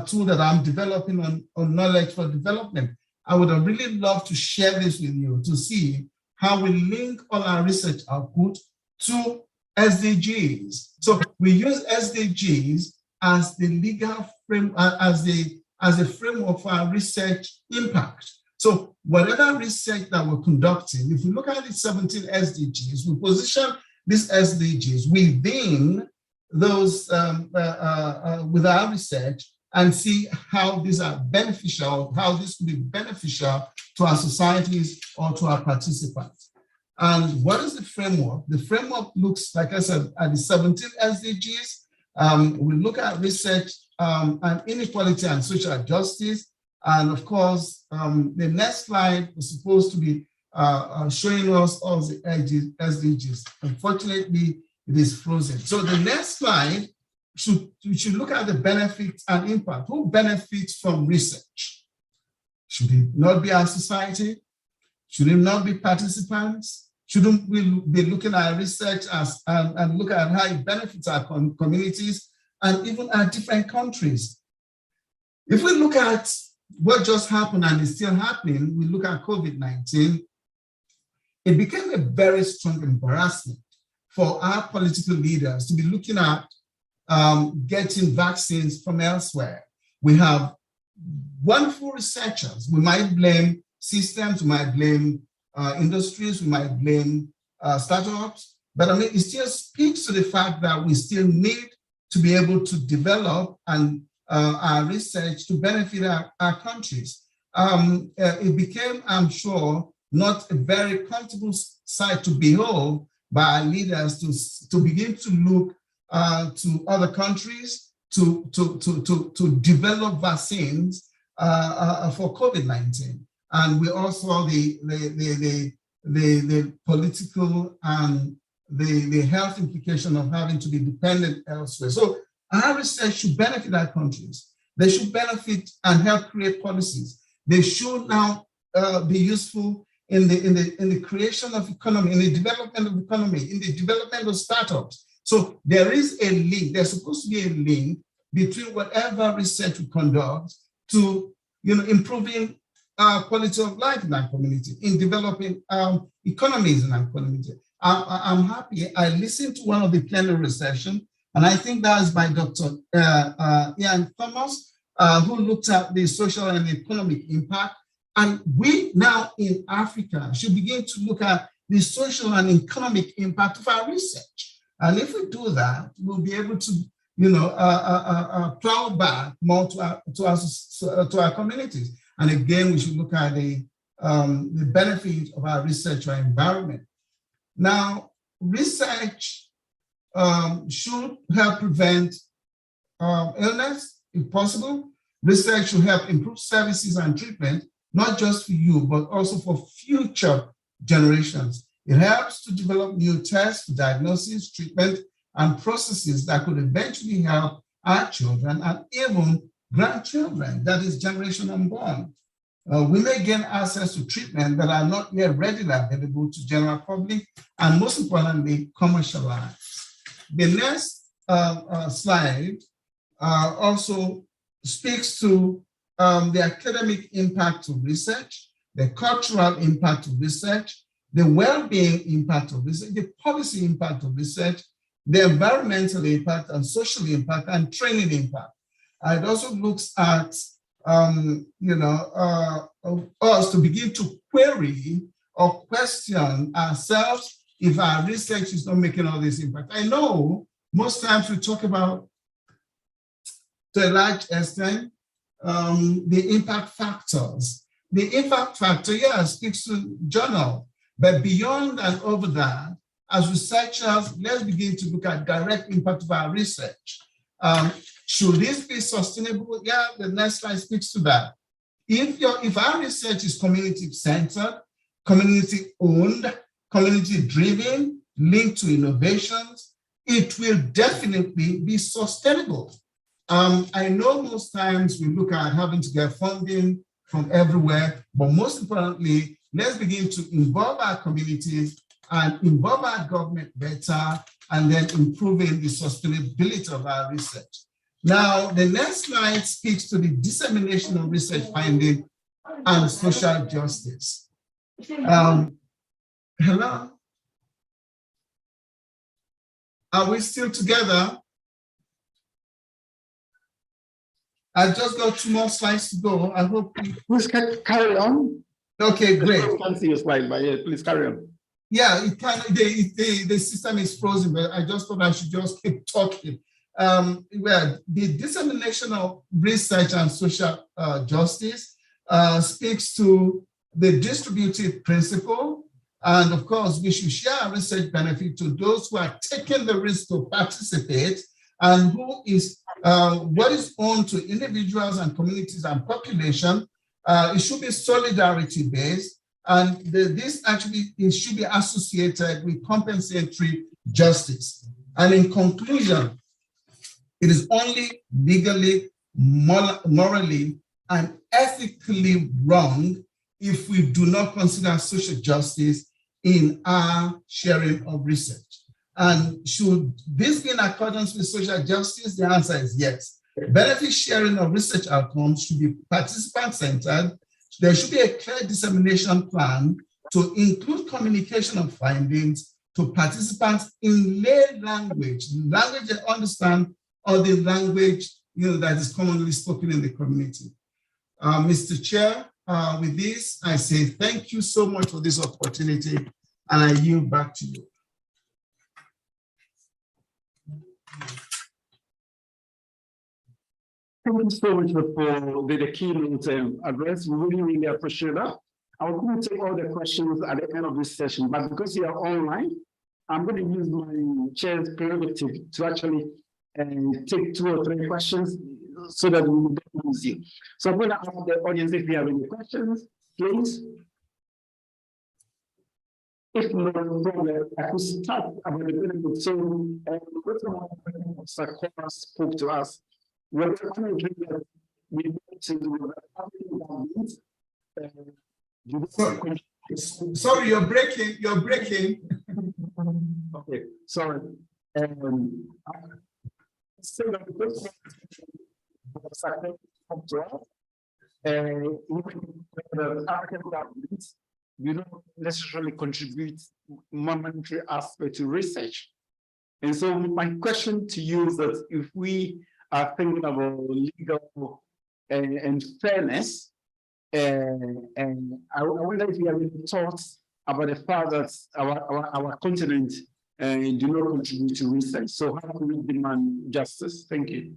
tool that I'm developing on knowledge for development. I would have really loved to share this with you to see how we link all our research output to SDGs. So we use SDGs as the legal frame, as a framework for our research impact. So whatever research that we're conducting, if we look at the 17 SDGs, we position these SDGs within those with our research and see how these are beneficial, how this could be beneficial to our societies or to our participants. And what is the framework? The framework looks, like I said, at the 17 SDGs. We look at research and inequality and social justice. And of course, the next slide was supposed to be showing us all the SDGs. Unfortunately, it is frozen. So the next slide we should look at the benefits and impact. Who benefits from research? Should it not be our society? Should it not be participants? Shouldn't we be looking at research as and look at how it benefits our communities and even our different countries? If we look at what just happened and is still happening, we look at COVID-19, it became a very strong embarrassment for our political leaders to be looking at getting vaccines from elsewhere. We have wonderful researchers. We might blame systems, we might blame industries, we might blame startups, but I mean, it still speaks to the fact that we still need to be able to develop and our research to benefit our countries. It became, I'm sure, not a very comfortable sight to behold by our leaders to begin to look to other countries to develop vaccines for COVID-19. And we also saw the political and the health implication of having to be dependent elsewhere. So our research should benefit our countries. They should benefit and help create policies. They should now be useful in the creation of economy, in the development of economy, in the development of startups. So there is a link. There's supposed to be a link between whatever research we conduct to, improving quality of life in our community, in developing economies in our community. I'm happy. I listened to one of the plenary sessions, and I think that is by Dr. Ian Thomas, who looked at the social and economic impact. And we now in Africa should begin to look at the social and economic impact of our research. And if we do that, we'll be able to, plow back more to our communities. And again, we should look at the benefit of our research or environment. Now, research should help prevent illness, if possible. Research should help improve services and treatment, not just for you, but also for future generations. It helps to develop new tests, diagnosis, treatment, and processes that could eventually help our children and even grandchildren, that is generation unborn. We may gain access to treatment that are not yet readily available to general public, and most importantly, commercialized. The next slide also speaks to the academic impact of research, the cultural impact of research, the well-being impact of research, the policy impact of research, the environmental impact and social impact and training impact. It also looks at us to begin to query or question ourselves if our research is not making all this impact. I know most times we talk about, to a large extent, the impact factors. The impact factor, yes, speaks to journal, but beyond and over that, as researchers, let's begin to look at direct impact of our research. Should this be sustainable? Yeah, the next slide speaks to that. If our research is community-centered, community-owned, community-driven, linked to innovations, it will definitely be sustainable. I know most times we look at having to get funding from everywhere, but most importantly, let's begin to involve our communities and involve our government better, and then improving the sustainability of our research. Now, the next slide speaks to the dissemination of research finding and social justice. Hello? Are we still together? I just got 2 more slides to go. I hope Please carry on. Okay, great. I can't see your slide, but yeah, please carry on. Yeah, it kind of, the system is frozen, but I just thought I should just keep talking. Well, the dissemination of research and social justice speaks to the distributive principle. And of course, we should share research benefit to those who are taking the risk to participate, and who is what is owned to individuals and communities and population. It should be solidarity based, and this actually it should be associated with compensatory justice. And in conclusion, it is only legally, morally, and ethically wrong if we do not consider social justice in our sharing of research. And should this be in accordance with social justice? The answer is yes. Benefit sharing of research outcomes should be participant-centered. There should be a clear dissemination plan to include communication of findings to participants in lay language they understand, or the language that is commonly spoken in the community. Mr. Chair, with this, I say thank you so much for this opportunity, and I yield back to you. Thank you so much for the keynote address. We really appreciate that. I was going to take all the questions at the end of this session, but because you are online, I'm going to use my chair's prerogative to actually take 2 or 3 questions so that we don't lose you. So I'm going to ask the audience if you have any questions, please. If not, I could start about the benefit. So, Sakura spoke to us. We're going to that we need to Sorry, you're breaking. You're breaking. Okay, sorry. So that the first one come to us, the African governments do not necessarily contribute monetary aspect to research. And so my question to you is that if we are thinking about legal and fairness, and I wonder if you have any thoughts about the fact that our continent do not contribute to research. So how do we demand justice? Thank you.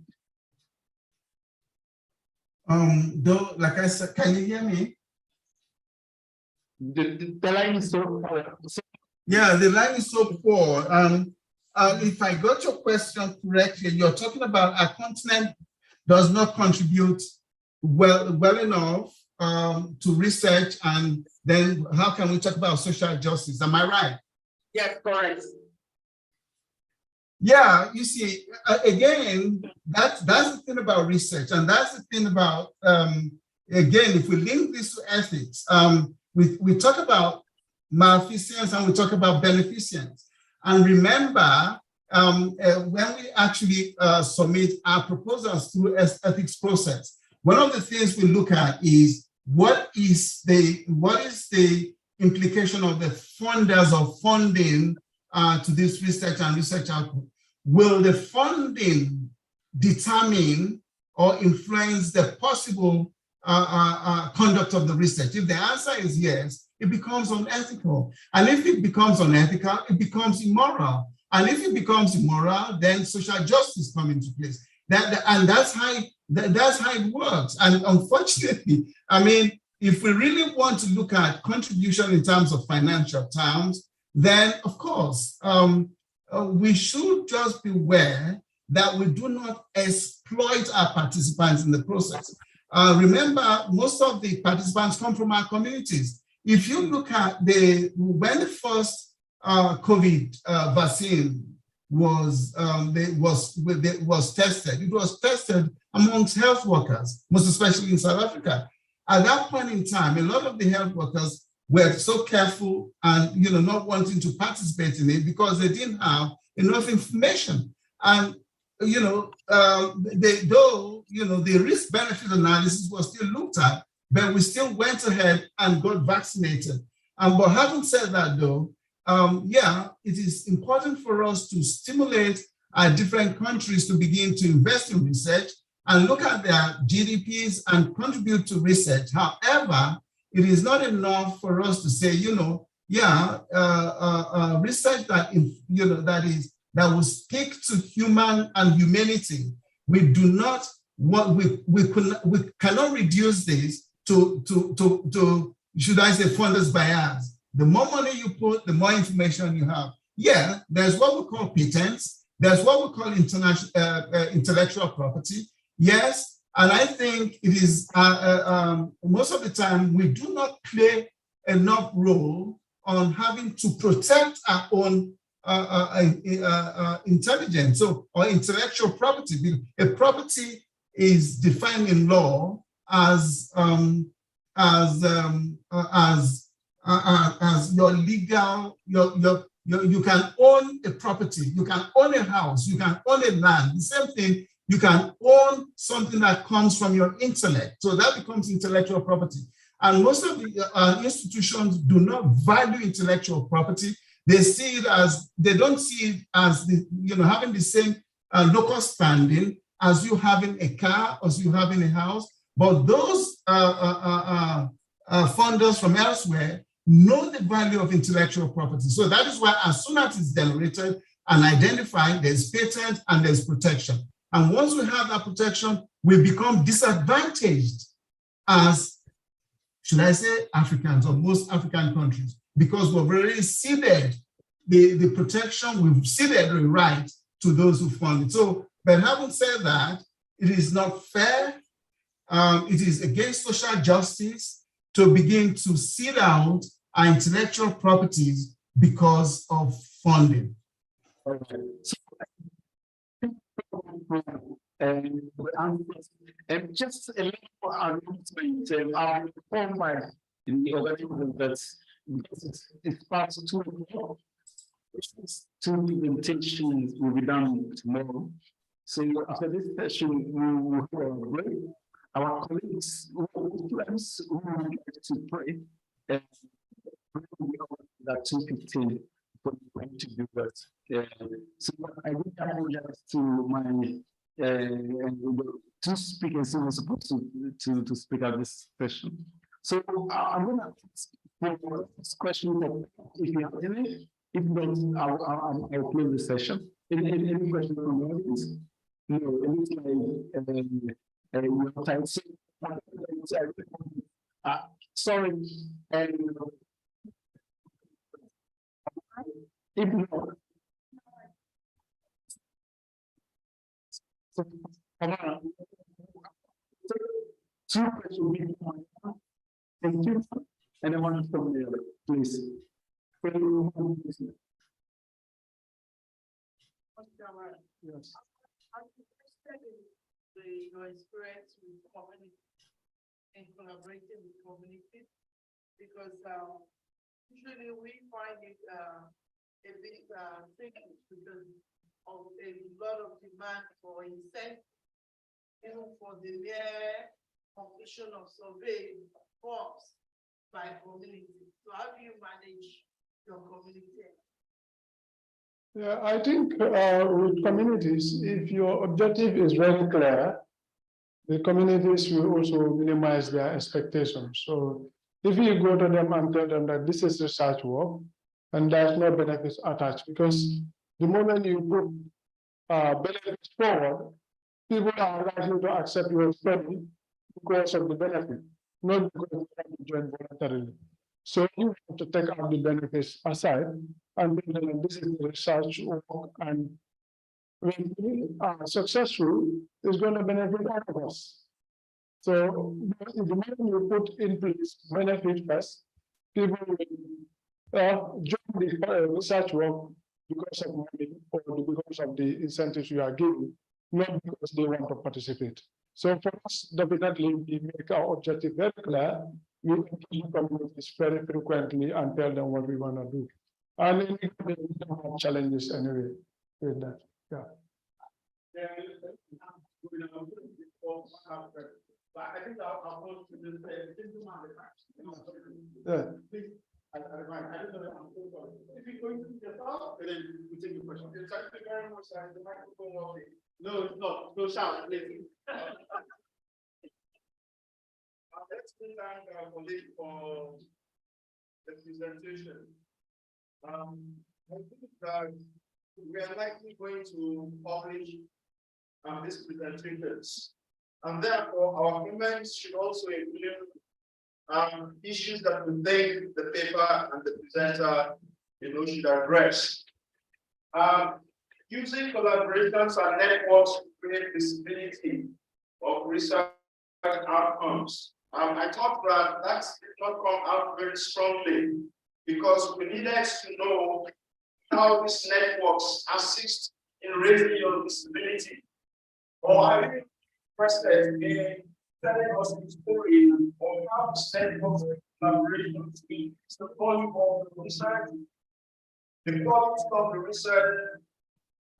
Though, like I said, can you hear me? The line is so poor. Yeah, the line is so poor. If I got your question correctly, you're talking about our continent does not contribute well enough to research, and then how can we talk about social justice? Am I right? Yes, correct. Yeah, you see, again, that's the thing about research, and that's the thing about, again, if we link this to ethics, we talk about malfeasance and we talk about beneficence. And remember, when we actually submit our proposals through ethics process, one of the things we look at is what is the implication of the funders of funding to this research and research output? Will the funding determine or influence the possible conduct of the research? If the answer is yes, it becomes unethical. And if it becomes unethical, it becomes immoral. And if it becomes immoral, then social justice comes into place. And that's how it works. And unfortunately, I mean, if we really want to look at contribution in terms of financial terms, then of course, we should just be aware that we do not exploit our participants in the process. Remember, most of the participants come from our communities. If you look at when the first COVID vaccine was tested, it was tested amongst health workers, most especially in South Africa. At that point in time, a lot of the health workers were so careful and not wanting to participate in it because they didn't have enough information. And the risk-benefit analysis was still looked at, but we still went ahead and got vaccinated. But having said that, though, yeah, it is important for us to stimulate our different countries to begin to invest in research and look at their GDPs and contribute to research. However, it is not enough for us to say, research that will speak to human and humanity. We do not we cannot reduce this to should I say funders bias. The more money you put, the more information you have. Yeah, there's what we call patents. There's what we call intellectual property. Yes, and I think it is most of the time we do not play enough role on having to protect our own intelligence, so or intellectual property. A property is defined in law as your legal, you can own a property, you can own a house, you can own a land. The same thing, you can own something that comes from your intellect. So that becomes intellectual property. And most of the institutions do not value intellectual property. They see it as, they don't see it as the, having the same local standing as you having a car, as you having a house. But those funders from elsewhere know the value of intellectual property. So that is why as soon as it's generated and identified, there's patent and there's protection. And once we have that protection, we become disadvantaged as, should I say, Africans or most African countries, because we've already ceded the protection, we've ceded the right to those who fund it. So, but having said that, it is not fair. It is against social justice to begin to cede out our intellectual properties because of funding. And just a little announcement, I'll inform the organisation that it's past 2 o'clock. Two presentations will be done tomorrow. So after this session, we will have a break. Our colleagues who would like to pray at 2:15 for the to do that. So I would apologize to my two speakers who were supposed to speak at this session. So I'm going to ask for this question if you have any. If not, I'll close the session. Any questions from the audience? No, it looks like you have time. Sorry. If not, two questions. Thank you. Anyone from the other, please. Yes. I'm interested in your experience with community and collaborating with community, because usually we find it a bit tricky because of a lot of demand for incentive, even for the mere completion of survey forms by community. So how do you manage your community? Yeah, I think with communities, if your objective is very clear, the communities will also minimize their expectations. So if you go to them and tell them that this is research work and there's no benefits attached, because the moment you put benefits forward, people are likely to accept your study because of the benefit, not because they want to join voluntarily. So you have to take out the benefits aside and this is the research work, and when we are successful, it's going to benefit all of us. So the moment you put in place benefit first, people will join the research work because of money or because of the incentives you are giving, not because they want to participate. So for us, definitely we make our objective very clear. We engage communities very frequently and tell them what we want to do. And we don't have challenges anyway with that. Yeah. But I think I'll go to this. Yeah. Please, I don't know. If you're going to the top, then we take the question. Thank you very much, sir. The microphone will be. No, it's not. No shout, please. Let's thank our colleague for the presentation. I think that we are likely going to publish these presentations, and therefore our comments should also include issues that we think the paper and the presenter, should address. Using collaborations and networks to create visibility of research outcomes. I thought that did not come out very strongly because we needed to know how these networks assist in raising your visibility? Or are you interested in telling us the story of how these networks collaboration between the volume of the research, the quality of the research,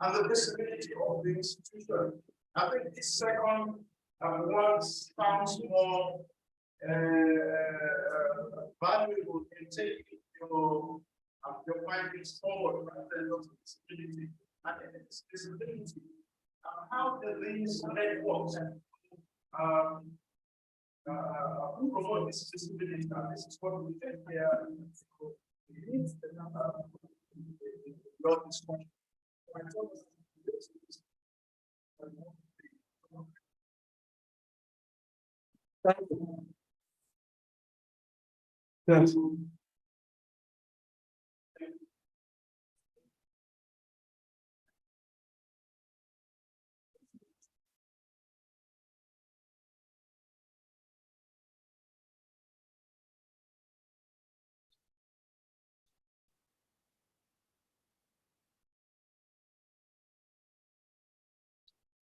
and the visibility of the institution? I think this second one sounds more valuable in taking your findings forward rather than just visibility. And it's visibility. How do these networks promote this visibility? And this is what we take here. It needs the your discussion. Yes.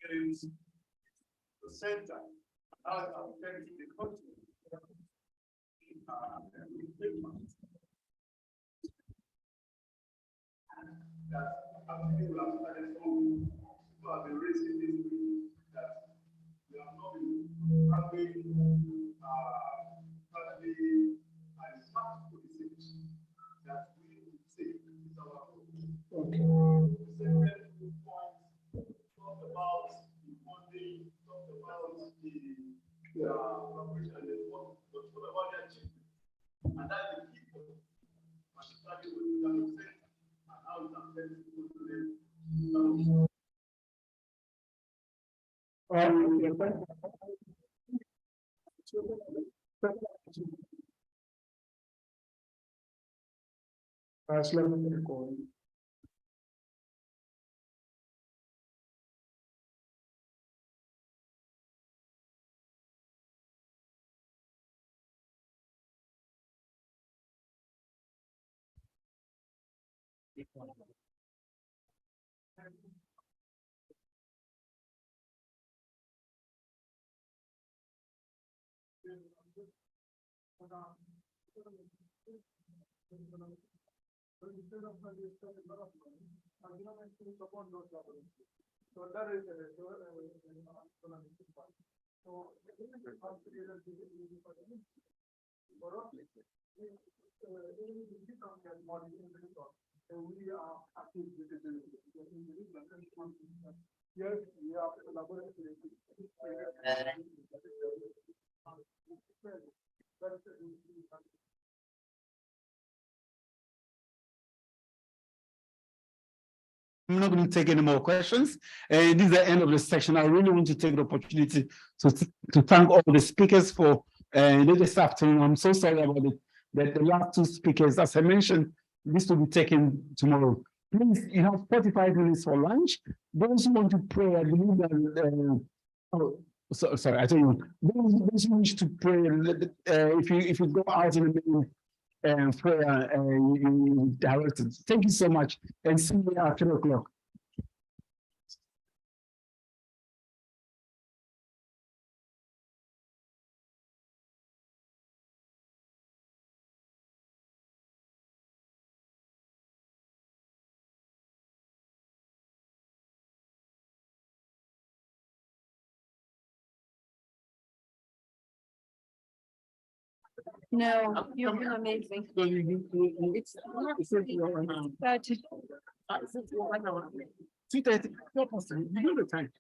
It is the center. I'm telling you the country. Yes, we have collaborated. I'm not going to take any more questions. This is the end of the section. I really want to take the opportunity to thank all the speakers for this afternoon. I'm so sorry about it. That the last two speakers, as I mentioned, this will be taken tomorrow. Please, you have 45 minutes for lunch. Those who want to pray, I believe that. Sorry, I tell you, those who wish to pray, if you go out in the middle prayer, you direct it. Thank you so much, and see you at 3 o'clock. No, you've been amazing. It's such 2:30, you know the time.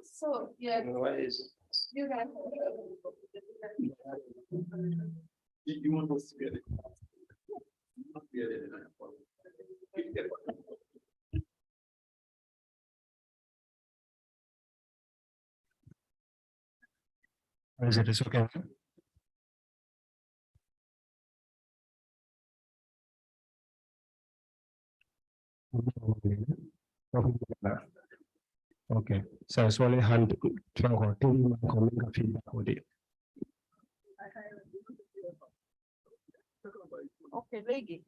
So, yeah. You guys. You want us to get it? Is it okay? Okay, so it's only hand feedback with it. Okay, lady.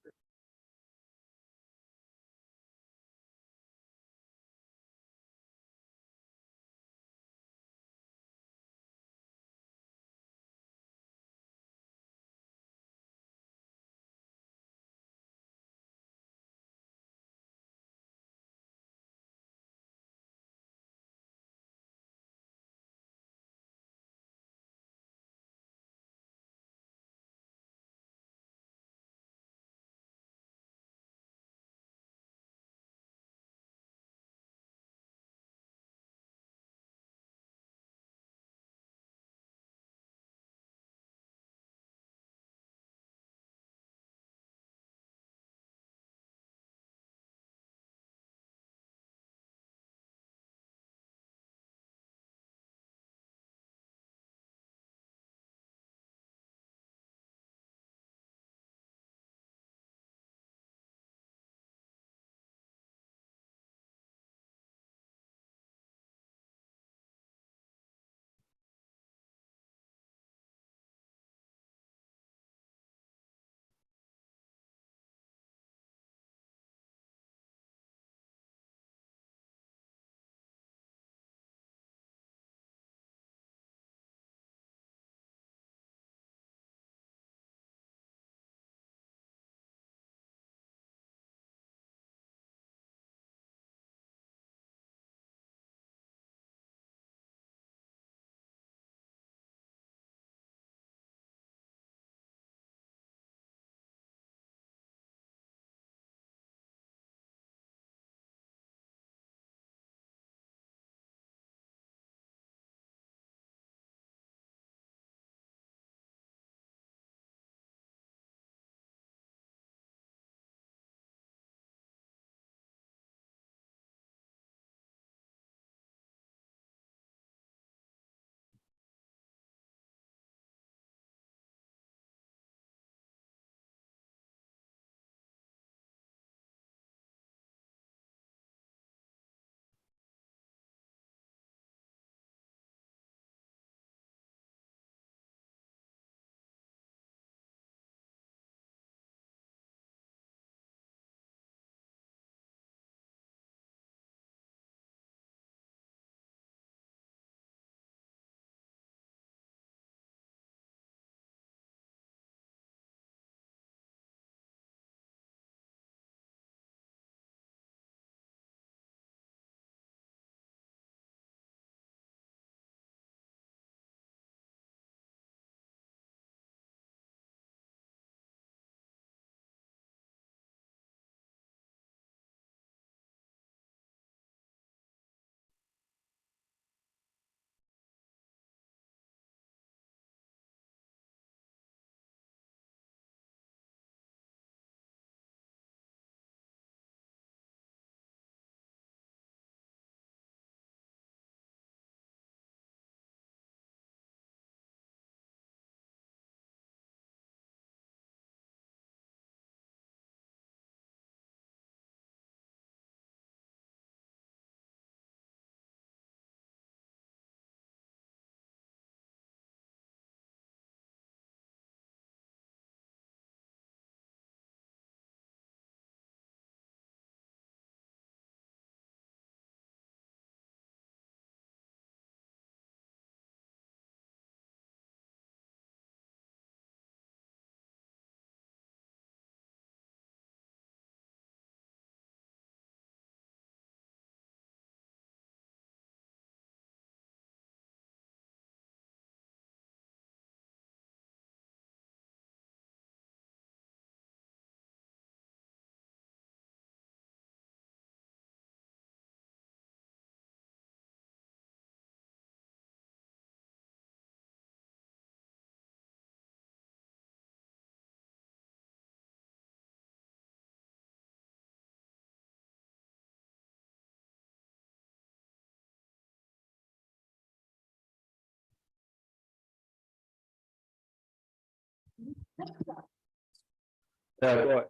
Yeah, go ahead.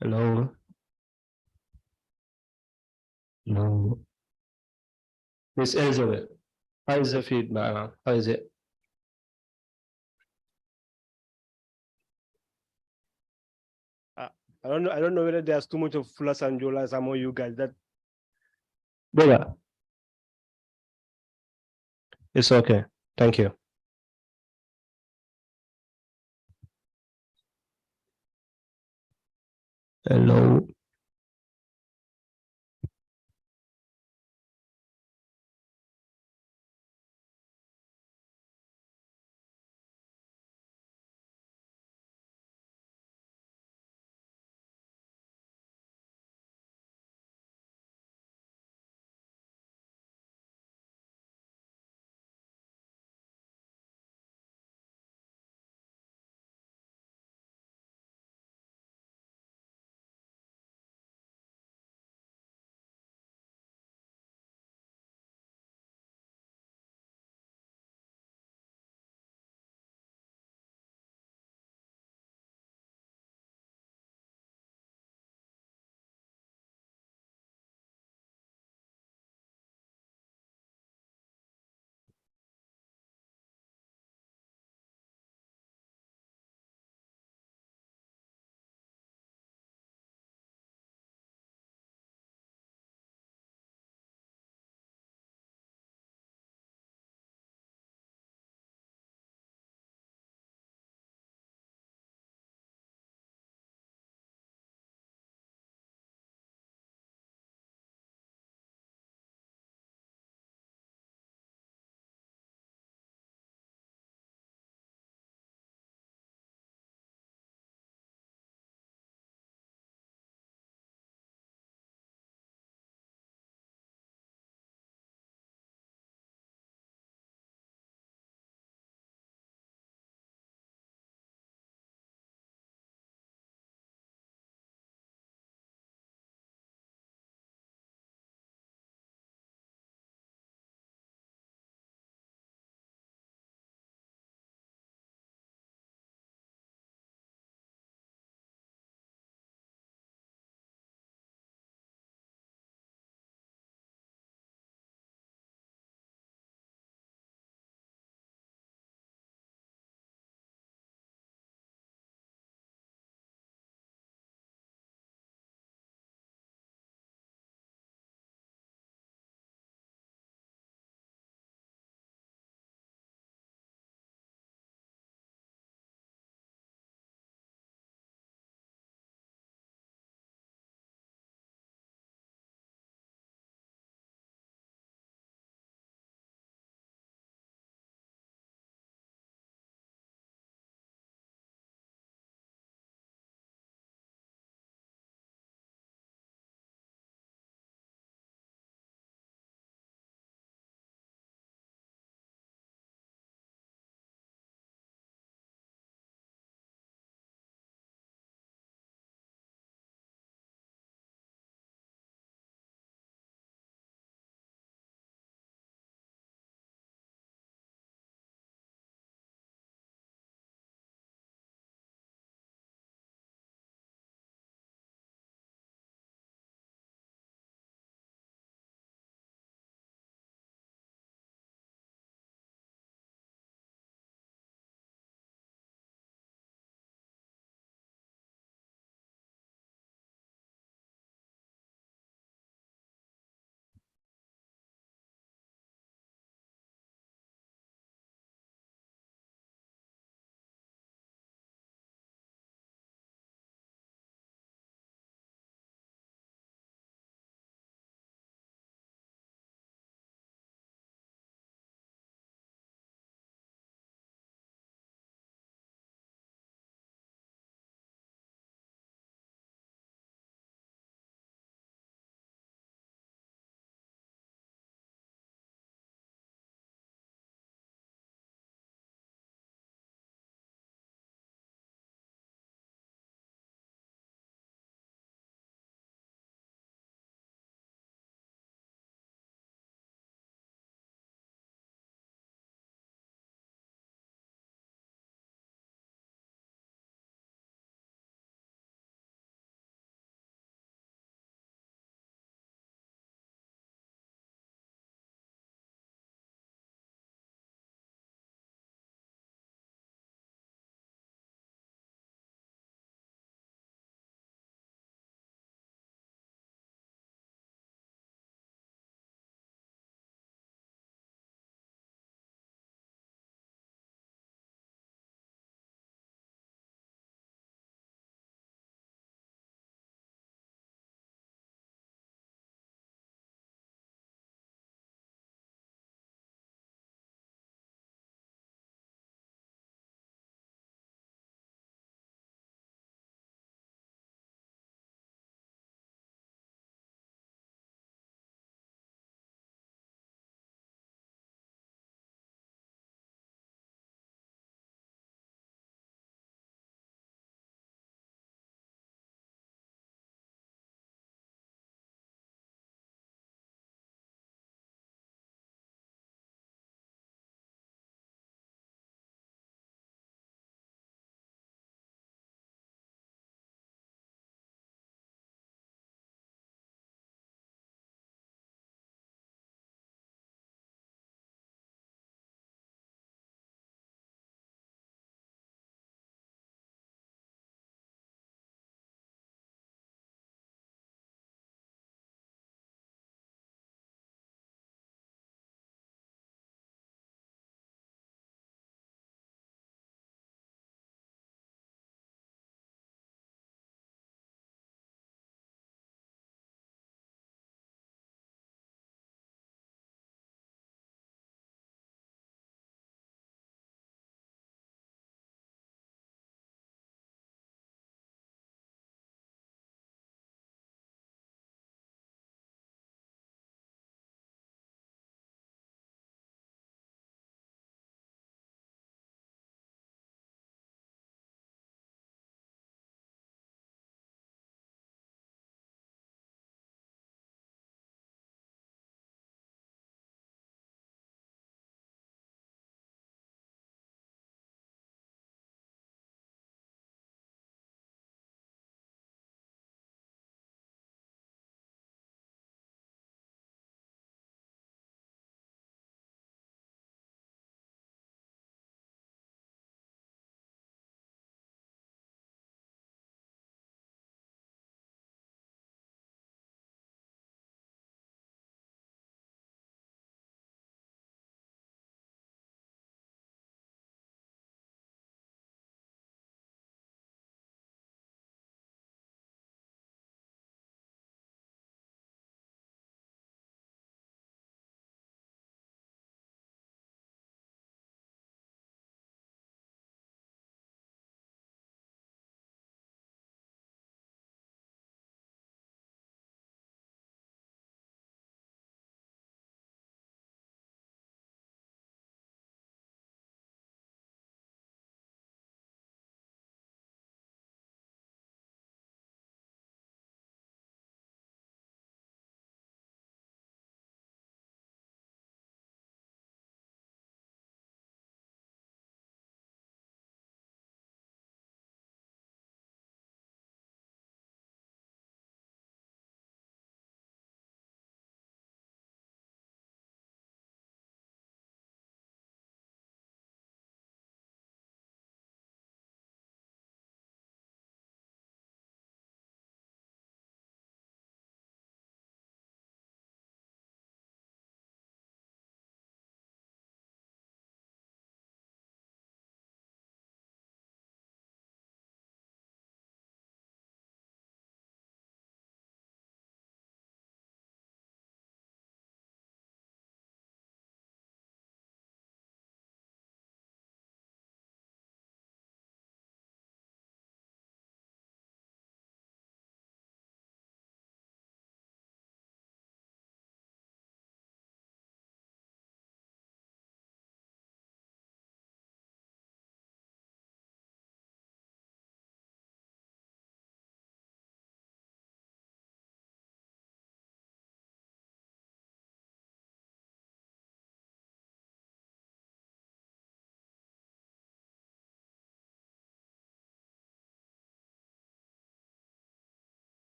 Hello. Hello. Miss Elizabeth, how is the feedback now? How is it? I don't know whether there's too much of fullers and jolas among you guys. That brother. It's okay. Thank you. Hello.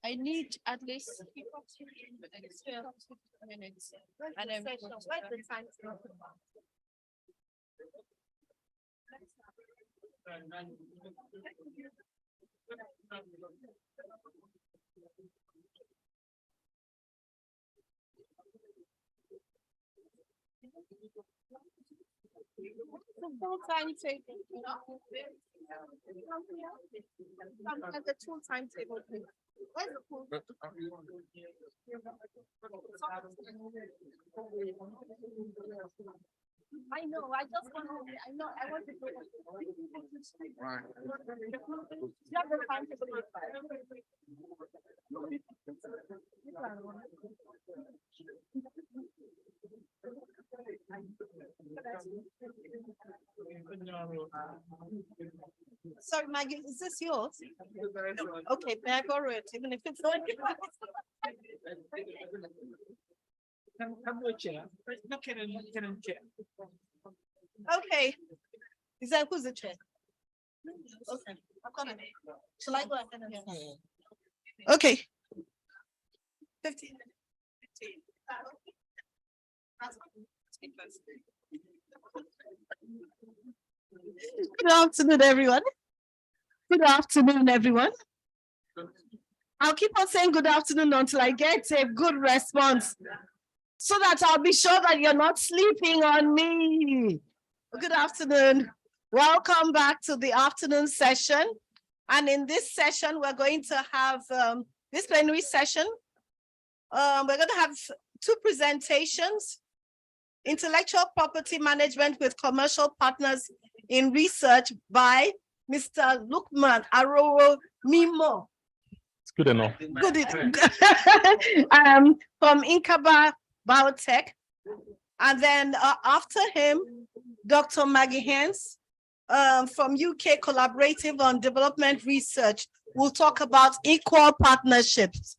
I need at least 12 minutes. And then where's the time? The full timetable. At the full timetable, please. Where's the full? I know, I just want to, I know, I want to go. Right. You have the timetable. Sorry, Maggie, is this yours? Okay, may I borrow it, even if it's not? Okay. Is that who's the chair? Okay, I'm gonna. Shall I go ahead and? Okay. 15 minutes. 15. Good afternoon, everyone. Good afternoon, everyone. I'll keep on saying good afternoon until I get a good response, so that I'll be sure that you're not sleeping on me. Good afternoon. Welcome back to the afternoon session. And in this session, we're going to have this plenary session. We're going to have two presentations: intellectual property management with commercial partners in research by Mr. Lukman Aroro Mimo. It's good enough. Good. From Inkaba Biotech. And then after him, Dr. Maggie Hens from UK Collaborative on Development Research will talk about equal partnerships.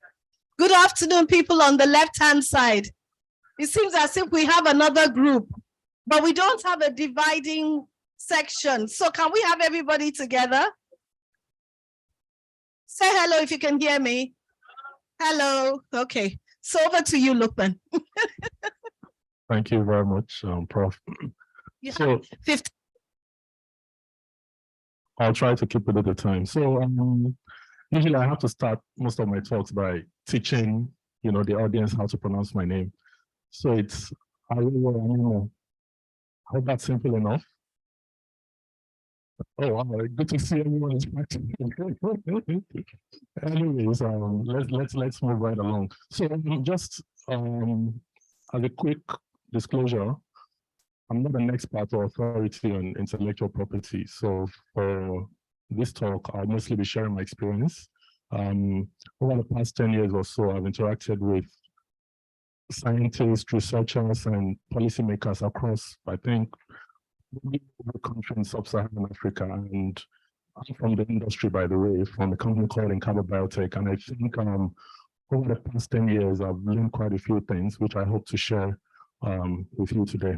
Good afternoon, people on the left-hand side. It seems as if we have another group, but we don't have a dividing section. So can we have everybody together? Say hello if you can hear me. Hello. Okay. So over to you, Lukman. Thank you very much, Prof. So 50. I'll try to keep it at the time. So usually I have to start most of my talks by teaching, the audience how to pronounce my name. So it's Aroro. I hope that's simple enough. Oh, wow, good to see everyone is practicing. Anyways, let's move right along. So just as a quick disclosure, I'm not an expert or authority on intellectual property. So for this talk, I'll mostly be sharing my experience. Over the past 10 years or so, I've interacted with scientists, researchers, and policymakers across, I think, the country in sub-Saharan Africa. And I'm from the industry, by the way, from a company called Inkaba Biotech. And I think over the past 10 years, I've learned quite a few things, which I hope to share with you today.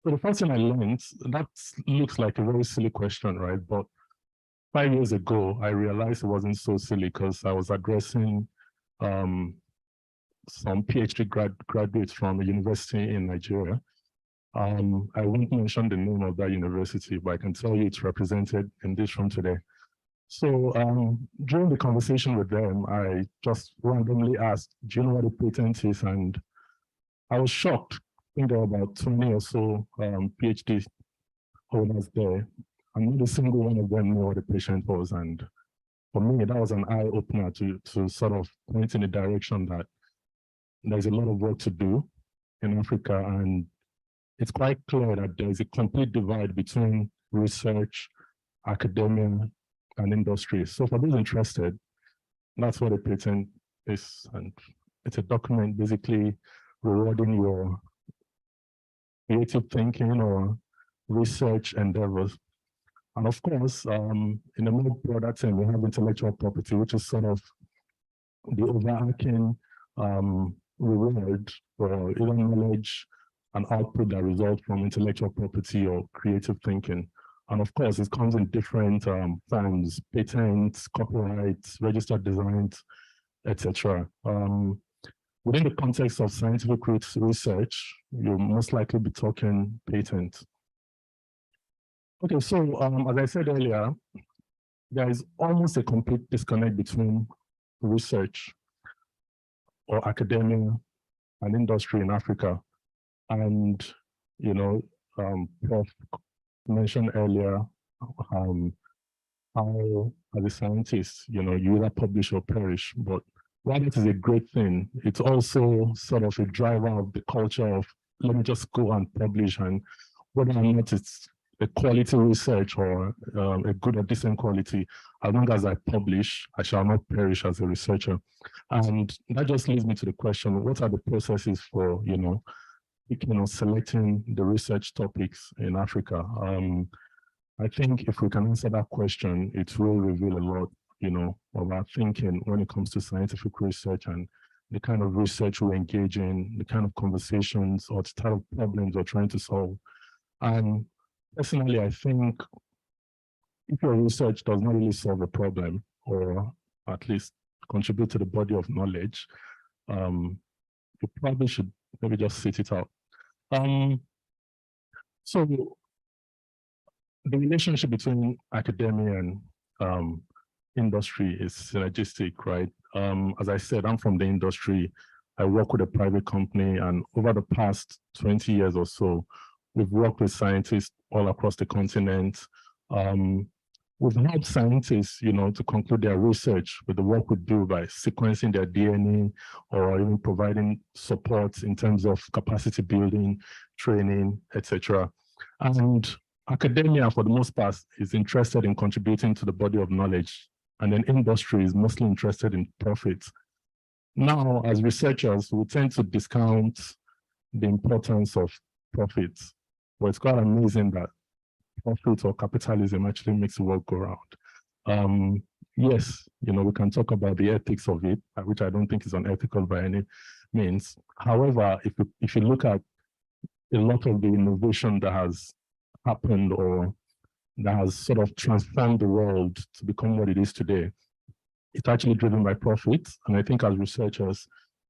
So the first thing I learned, that looks like a very silly question, right? But 5 years ago, I realized it wasn't so silly because I was addressing some PhD graduates from a university in Nigeria. I won't mention the name of that university, but I can tell you it's represented in this room today. So during the conversation with them, I just randomly asked, do you know what a patent is? And I was shocked. I think there were about 20 or so PhD holders there, and not a single one of them knew what a patent was. And for me, that was an eye-opener to sort of point in the direction that there's a lot of work to do in Africa, and it's quite clear that there is a complete divide between research, academia, and industry. So for those interested, that's what a patent is. And it's a document basically rewarding your creative thinking or research endeavors. And of course, in a more broader term, we have intellectual property, which is sort of the overarching reward for either knowledge and output that result from intellectual property or creative thinking. And of course, it comes in different forms: patents, copyrights, registered designs, etc. Within the context of scientific research, you'll most likely be talking patent. Okay, so as I said earlier, there is almost a complete disconnect between research or academia and industry in Africa. And, you know, Prof mentioned earlier how as a scientist, you know, you either publish or perish, but while it is a great thing, it's also sort of a driver of the culture of, let me just go and publish, and whether or not it's a quality research or a good or decent quality, as long as I publish, I shall not perish as a researcher. And that just leads me to the question, what are the processes for, you know, picking or selecting the research topics in Africa? I think if we can answer that question, it will reveal a lot, you know, of our thinking when it comes to scientific research and the kind of research we engage in, the kind of conversations or the type of problems we're trying to solve. And personally, I think if your research does not really solve a problem, or at least contribute to the body of knowledge, you probably should maybe just sit it out. So the relationship between academia and industry is synergistic, right? As I said, I'm from the industry. I work with a private company, and over the past 20 years or so, we've worked with scientists all across the continent. We've helped scientists, you know, to conclude their research with the work we do by sequencing their DNA or even providing support in terms of capacity building, training, etc. And academia, for the most part, is interested in contributing to the body of knowledge, and then industry is mostly interested in profits. Now, as researchers, we tend to discount the importance of profits, but it's quite amazing that profit or capitalism actually makes the world go round. Yes, you know, we can talk about the ethics of it, which I don't think is unethical by any means. However, if you look at a lot of the innovation that has happened or that has sort of transformed the world to become what it is today, it's actually driven by profit. And I think as researchers,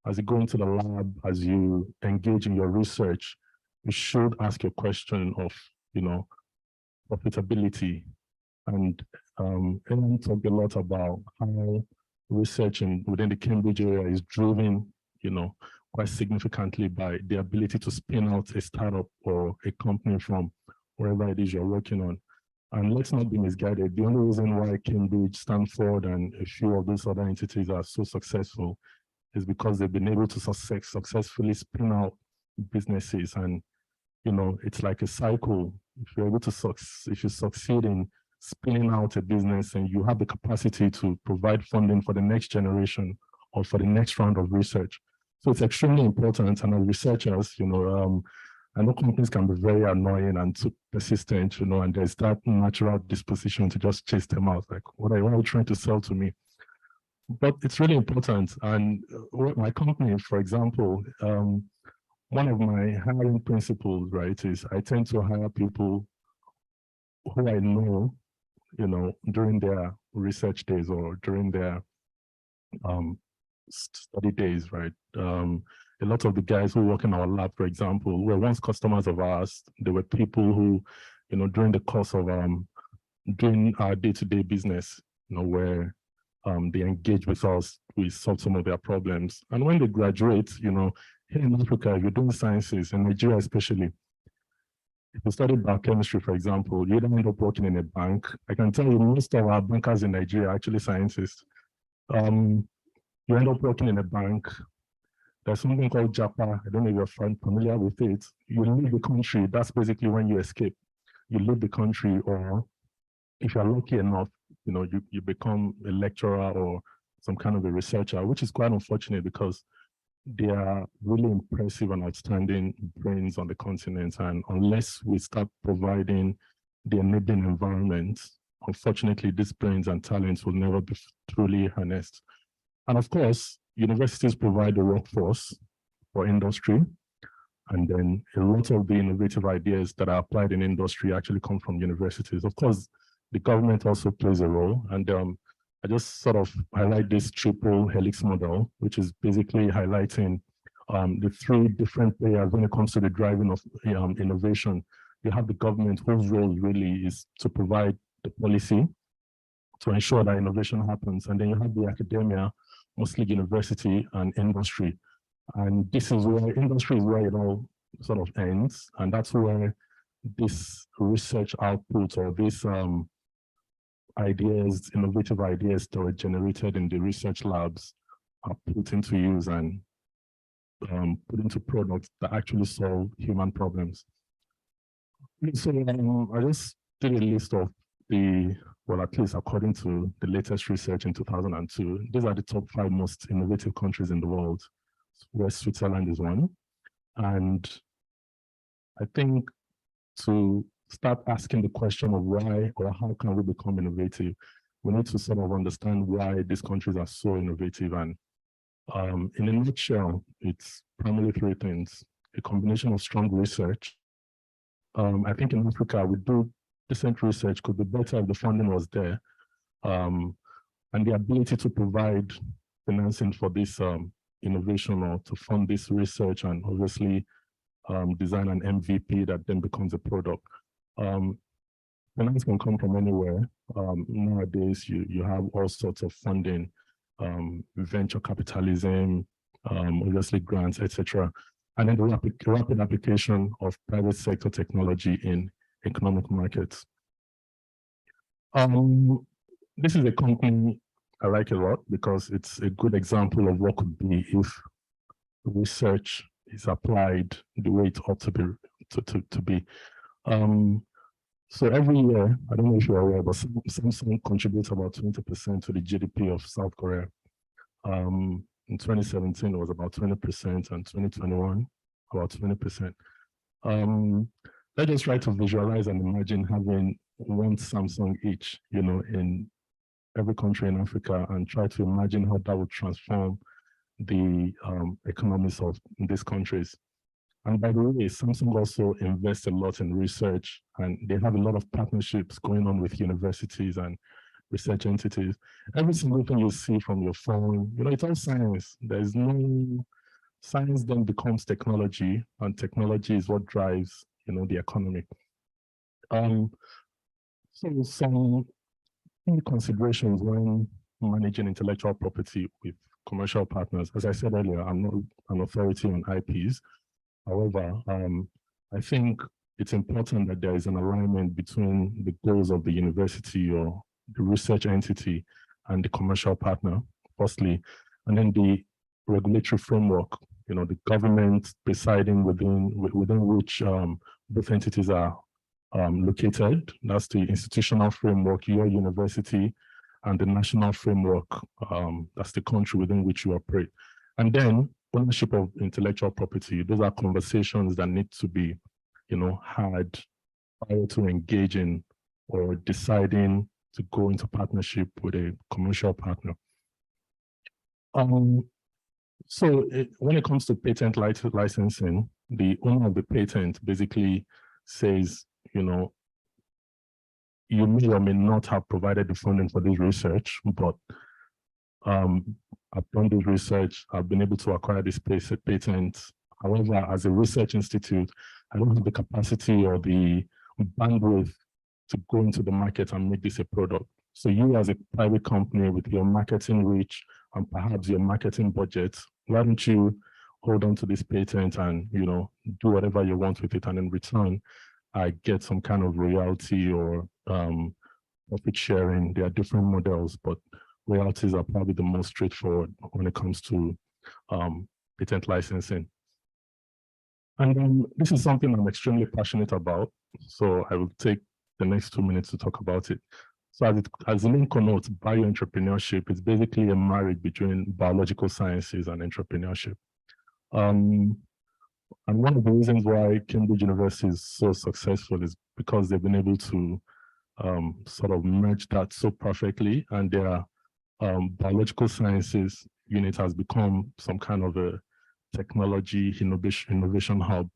as you go into the lab, as you engage in your research, you should ask your question of, you know, profitability. And Ellen talked a lot about how research within the Cambridge area is driven, you know, quite significantly by the ability to spin out a startup or a company from wherever it is you're working on. And let's not be misguided. The only reason why Cambridge, Stanford, and a few of these other entities are so successful is because they've been able to successfully spin out businesses. And, you know, it's like a cycle. If you're able to if you succeed in spinning out a business and you have the capacity to provide funding for the next generation or for the next round of research. So it's extremely important. And as researchers, you know, I know companies can be very annoying and too persistent, you know, and there's that natural disposition to just chase them out. Like, what are you trying to sell to me? But it's really important. And my company, for example, one of my hiring principles, right, is I tend to hire people who I know, you know, during their research days or during their study days, right? A lot of the guys who work in our lab, for example, were once customers of ours. They were people who, you know, during the course of doing our day-to-day business, you know, where they engage with us, we solve some of their problems. And when they graduate, you know, here in Africa, if you're doing sciences, in Nigeria especially, if you study biochemistry, for example, you don't end up working in a bank. I can tell you most of our bankers in Nigeria are actually scientists. You end up working in a bank. There's something called JAPA. I don't know if you're familiar with it. You leave the country. That's basically when you escape. You leave the country, or if you're lucky enough, you know, you become a lecturer or some kind of a researcher, which is quite unfortunate because they are really impressive and outstanding brains on the continent. And unless we start providing the enabling environment, unfortunately, these brains and talents will never be truly harnessed. And of course, universities provide the workforce for industry. And then a lot of the innovative ideas that are applied in industry actually come from universities. Of course, the government also plays a role. And I just sort of highlight this triple helix model, which is basically highlighting the three different players when it comes to the driving of innovation. You have the government, whose role really is to provide the policy to ensure that innovation happens. And then you have the academia, mostly university and industry. And this is where industry is where it all sort of ends. And that's where this research output or this ideas, innovative ideas that were generated in the research labs are put into use and put into products that actually solve human problems. So I just did a list of well, at least according to the latest research in 2002, these are the top 5 most innovative countries in the world, where Switzerland is one. And I think to start asking the question of why or how can we become innovative, we need to sort of understand why these countries are so innovative. And in a nutshell, it's primarily 3 things: a combination of strong research. I think in Africa, we do decent research, could be better if the funding was there, and the ability to provide financing for this innovation or to fund this research and obviously design an MVP that then becomes a product. Finance can come from anywhere. Nowadays, you have all sorts of funding, venture capitalism, obviously grants, etc. And then the rapid application of private sector technology in economic markets. This is a company I like a lot because it's a good example of what could be if research is applied the way it ought to be. So every year, I don't know if you're aware, but Samsung contributes about 20% to the GDP of South Korea. In 2017, it was about 20%, and 2021, about 20%. Let's just try to visualize and imagine having one Samsung each, in every country in Africa, and try to imagine how that would transform the economies of these countries. And by the way, Samsung also invests a lot in research, and they have a lot of partnerships going on with universities and research entities. Every single thing you see from your phone, it's all science. There's no science then becomes technology, and technology is what drives, the economy. So some key considerations when managing intellectual property with commercial partners. As I said earlier, I'm not an authority on IPs. However, I think it's important that there is an alignment between the goals of the university or the research entity and the commercial partner, firstly, and then the regulatory framework, the government deciding within which both entities are located. That's the institutional framework, your university, and the national framework, that's the country within which you operate. And then ownership of intellectual property. Those are conversations that need to be, had prior to engaging or deciding to go into partnership with a commercial partner. So when it comes to patent licensing, the owner of the patent basically says, you may or may not have provided the funding for this research, but I've done this research, I've been able to acquire this patent. However, as a research institute, I don't have the capacity or the bandwidth to go into the market and make this a product. So you as a private company with your marketing reach and perhaps your marketing budget, why don't you hold on to this patent and, do whatever you want with it, and in return, I get some kind of royalty or profit sharing. There are different models, but royalties are probably the most straightforward when it comes to patent licensing. And this is something I'm extremely passionate about, so I will take the next 2 minutes to talk about it. So as the name connotes, bioentrepreneurship is basically a marriage between biological sciences and entrepreneurship. And one of the reasons why Cambridge University is so successful is because they've been able to sort of merge that so perfectly, and their biological sciences unit has become some kind of a technology innovation hub.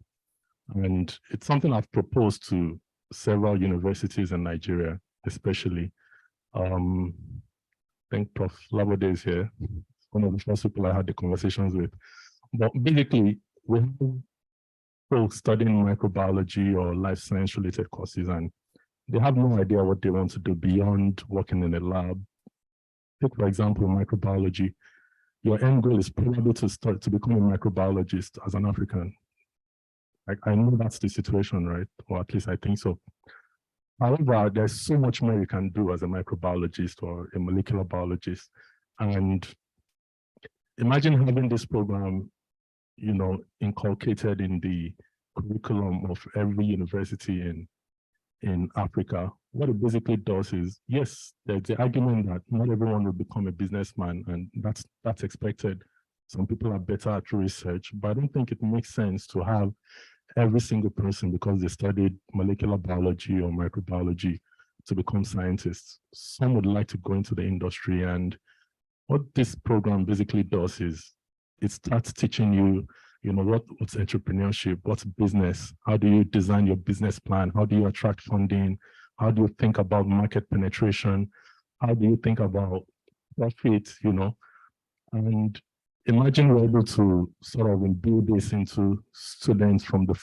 And it's something I've proposed to several universities in Nigeria, especially. I think Prof. Labode is here. One of the first people I had the conversations with. But basically, we have folks studying microbiology or life science related courses, and they have no idea what they want to do beyond working in a lab. Take, for example, microbiology. Your end goal is probably to become a microbiologist as an African. I know that's the situation, right? Or at least I think so. However, there's so much more you can do as a microbiologist or a molecular biologist. And imagine having this program, you know, inculcated in the curriculum of every university in Africa. What it basically does is, yes, there's the argument that not everyone will become a businessman, and that's expected. Some people are better at research, but I don't think it makes sense to have every single person, because they studied molecular biology or microbiology, to become scientists. Some would like to go into the industry, and what this program basically does is it starts teaching you, you know, what's entrepreneurship, what's business, how do you design your business plan, how do you attract funding, how do you think about market penetration, how do you think about profit, you know. And imagine we're able to sort of imbue this into students from the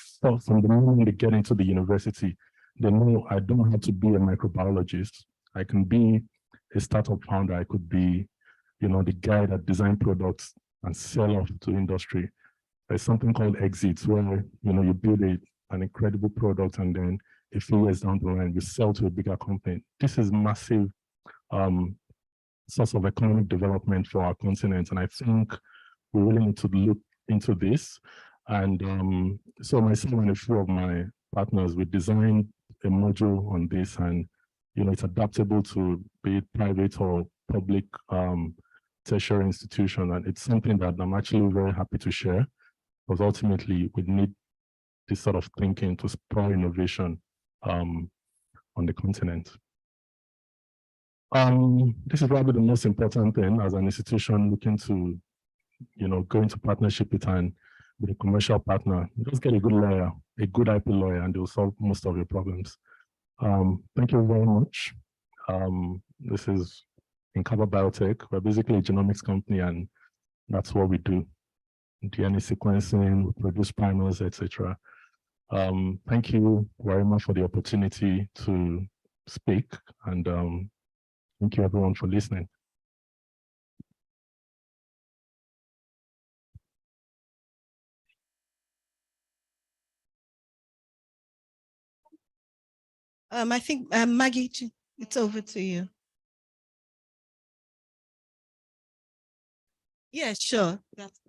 moment they get into the university. They know I don't have to be a microbiologist. I can be a startup founder. I could be, you know, the guy that design products and sell off to industry. There's something called exits, where, you know, you build an incredible product, and then a few years down the line, you sell to a bigger company. This is massive source of economic development for our continent, and I think we really need to look into this. And so myself and a few of my partners, we designed a module on this, and, you know, it's adaptable to be it private or public tertiary institution, and it's something that I'm actually very happy to share, because ultimately we need this sort of thinking to spur innovation on the continent. This is probably the most important thing as an institution looking to, you know, go into partnership with a commercial partner. Just get a good lawyer, a good IP lawyer, and they'll solve most of your problems. Thank you very much. This is Inkaba Biotech. We're basically a genomics company, and that's what we do. DNA sequencing, we produce primers, etc. Thank you, WARIMA, for the opportunity to speak, and thank you everyone for listening. I think Maggie, it's over to you. Yeah, sure. That's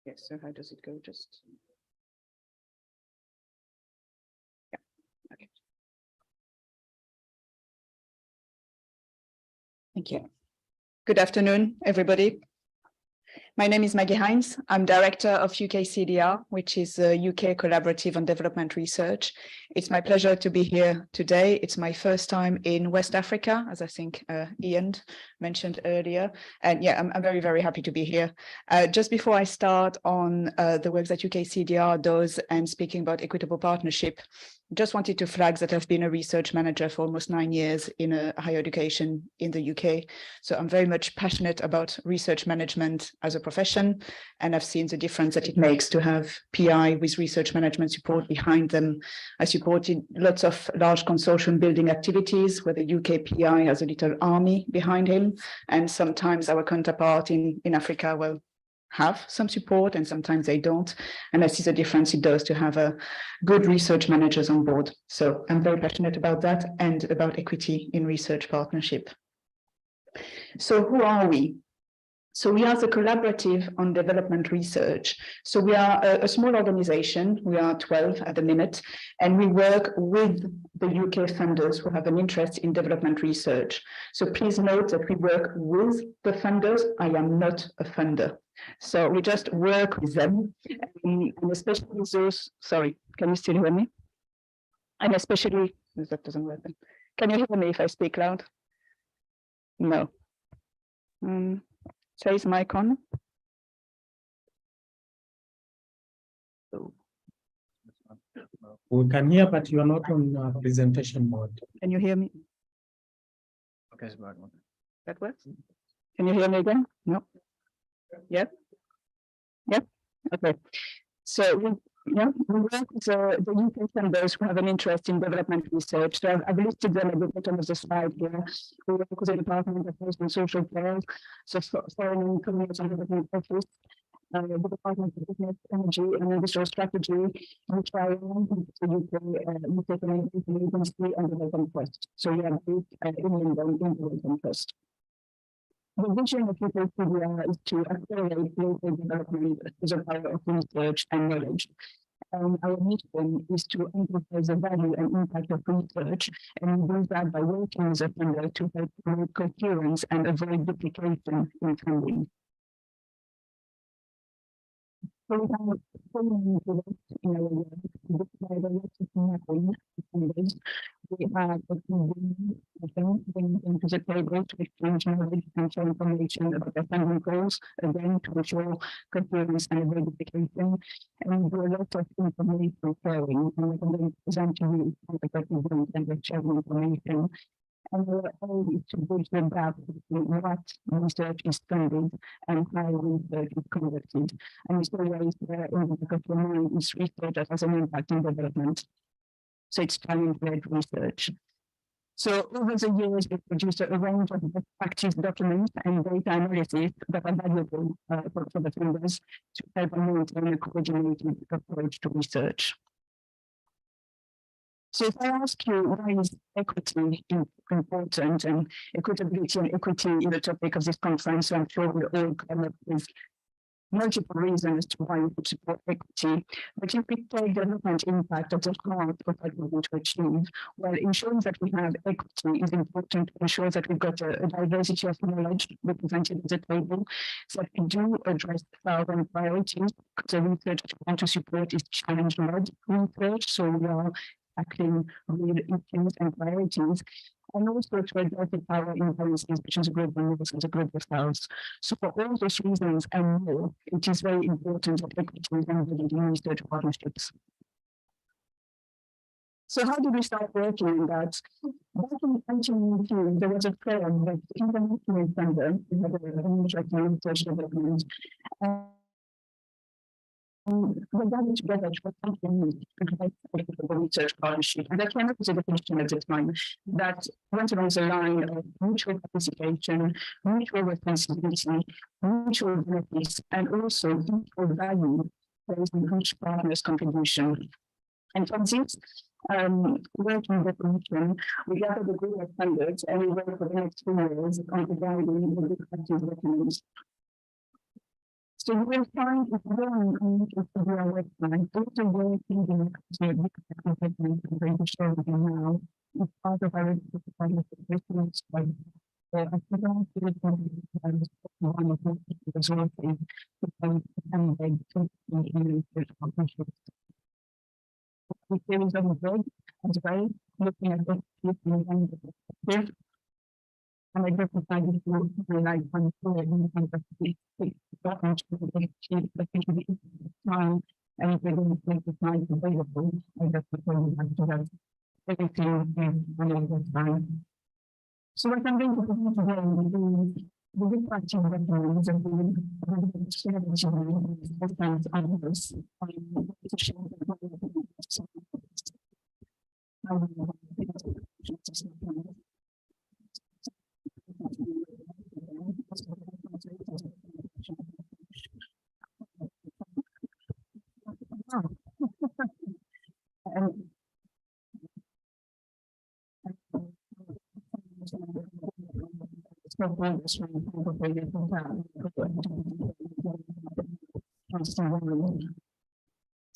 Yes, so how does it go? Just yeah, okay. Thank you. Good afternoon, everybody. My name is Maggie Hines. I'm Director of UK CDR, which is UK Collaborative on Development Research. It's my pleasure to be here today. It's my first time in West Africa, as I think Ian mentioned earlier. And yeah, I'm very, very happy to be here. Just before I start on the work that UK CDR does and speaking about equitable partnership, just wanted to flag that I've been a research manager for almost 9 years in higher education in the UK. So I'm very much passionate about research management as a profession, and I've seen the difference that it makes to have PI with research management support behind them. I supported lots of large consortium building activities where the UK PI has a little army behind him, and sometimes our counterpart in Africa will have some support and sometimes they don't. And I see the difference it does to have a good research managers on board. So I'm very passionate about that and about equity in research partnership. So who are we? So we are the Collaborative on Development Research. So we are a small organization. We are 12 at the minute, and we work with the UK funders who have an interest in development research. So please note that we work with the funders. I am not a funder. So we just work with them, and especially those, sorry, can you still hear me? And especially, that doesn't work. Can you hear me if I speak loud? No. Says mic on. We can hear, but you are not on presentation mode. Can you hear me? Okay, it's back. That works? Can you hear me again? No? Yep. Yep. Okay. So we work with the UK members who have an interest in development research. So I've listed them at the bottom of the slide here. We work with the Department of Health and Social Care, so Foreign and Community Development Office, the Department of Business, Energy and Industrial Strategy, which are the UK Agency and the Development Trust. So we have both in London in the Development Trust. The vision of UKCDR is to accelerate global development as a power of research and knowledge. And our mission is to emphasize the value and impact of research, and we do that by working as a funder to help promote coherence and avoid duplication in funding. So we have in our work, by the work of funders, we have bring into the table to exchange knowledge and share information about the funding goals, again, to ensure coherence and verification, and we do a lot of information sharing, and we're going to present to you the document and the sharing information. And our aim is to bridge the gap between what research is funded and how research is conducted. And it's always there in the back of your mind is research that has an impact on development. So it's challenge-led research. So over the years, we've produced a range of best practice documents and data analysis that are valuable for the funders to help maintain a coordinated approach to research. So if I ask you, why is equity important, and equitability and equity is the topic of this conference, so I'm sure we'll all come up with multiple reasons to why we should support equity. But if we take development impact at the heart of what we want to achieve, well, ensuring that we have equity is important to ensure that we've got a diversity of knowledge represented at the table, so that we do address our priorities. The research that we want to support is challenge-led research, so we are tackling real issues and priorities, and also to address the power imbalances between the global north and the global south. So for all those reasons and more, it is very important that equity is embedded in research partnerships. So how did we start working on that? Back in 1992, there was a firm that international funder, we had a research development, we're gathering together to provide a research partnership. And that came up with a definition at the time that went along the line of mutual participation, mutual responsibility, mutual benefits, and also equal value based on each partner's contribution. And from this working definition, we gathered a group of funders and we worked for the next 2 years on providing the good practice documents. So you will find if you go on our website, also working in the I'm going to share with you now. It's part of our research by I forgot to one of the resources to embed in research partnerships. The series of work as well, looking at the and I just decided to like one and time and we're going to make the time available. I just decided to have everything in another time. So what I'm going to do today is the good practice recommends and we share the times others to share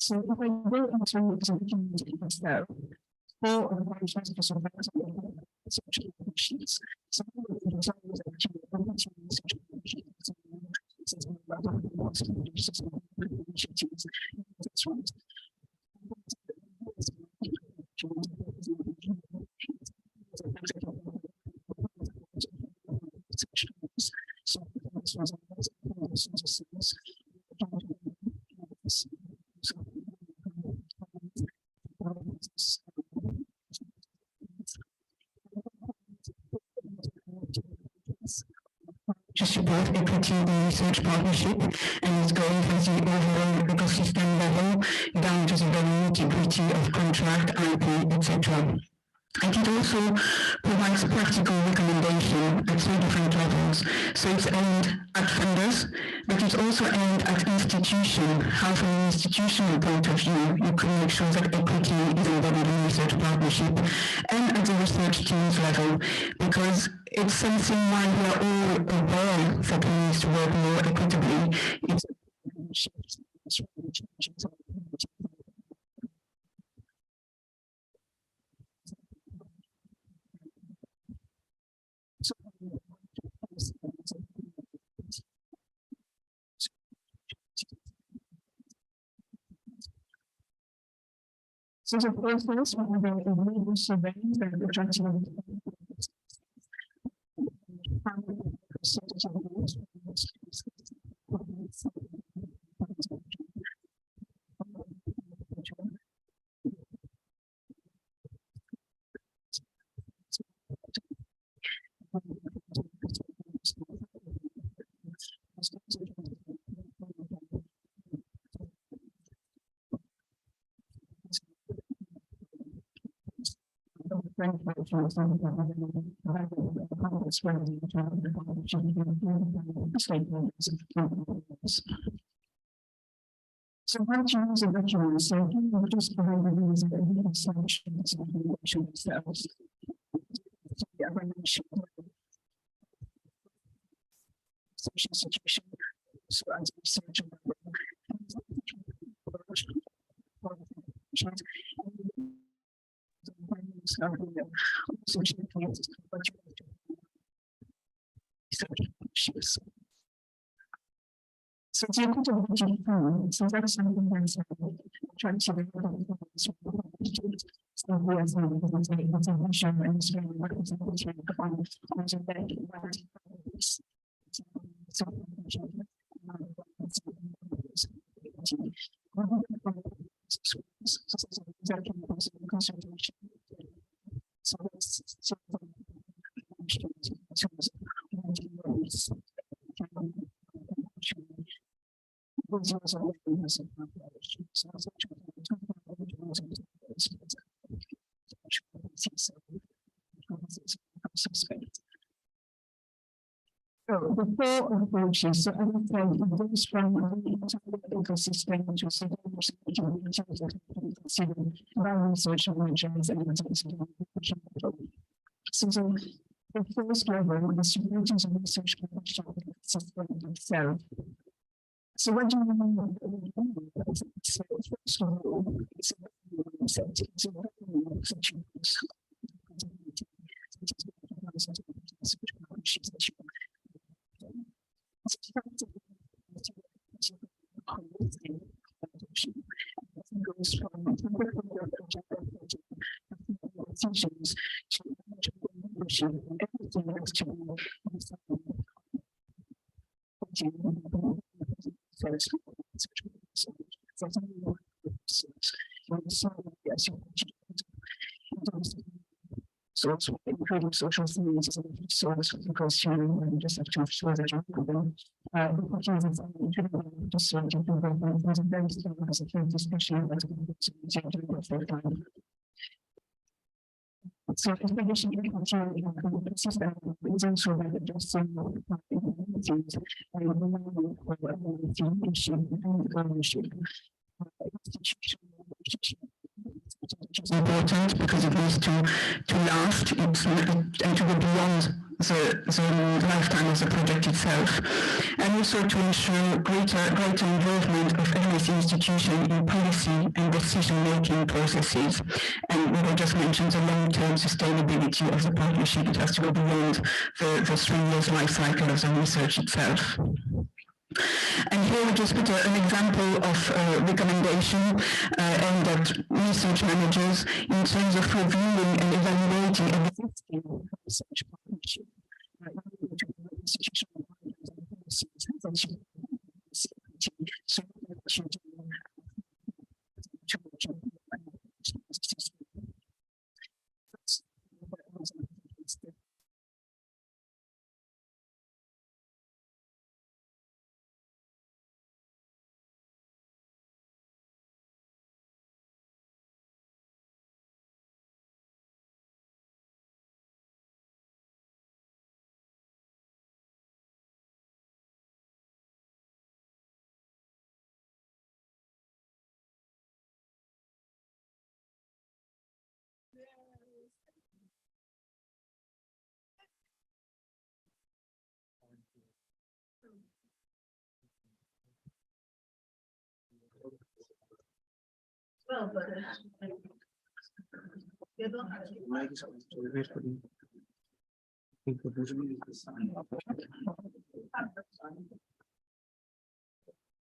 So if I go into the so for organizations to survive social conditions, some of the To support equity in the research partnership and is going from the overall ecosystem level down to the very nitty-gritty of contract, IP, etc. And it also provides practical recommendation at 3 different levels. So it's aimed at funders, but it's also aimed at institutions, how from an institutional point of view, you can make sure that equity is embedded in research partnership and at the research teams level, because it's something while we are all aware that we need to work more equitably. It's so the process will be a global survey that we're trying to So how to use a document? So we'll just provide the reason that we have solutions and themselves. Social situation. So as research so the equity phone, so that's something that's trying to be so we as well because it's information and it's very representation So the four approaches, so I would say it goes from the entire ecosystem to consider research measures and so the first level is to reduce research system itself. So what do you mean? So first of all, it's goes from decisions to everything has to so it's including social sciences and service because you just have to show that you're just so you can there's a very strong discussion about so information in system is also by addressing things and ownership. It's important because it needs to last and to go beyond the lifetime of the project itself, and also to ensure greater involvement of NIC institution in policy and decision-making processes. And we just mentioned the long-term sustainability of the partnership. It has to go beyond the 3 years life cycle of the research itself. And here we just put an example of recommendation aimed at research managers in terms of reviewing and evaluating existing research partnership. Well, but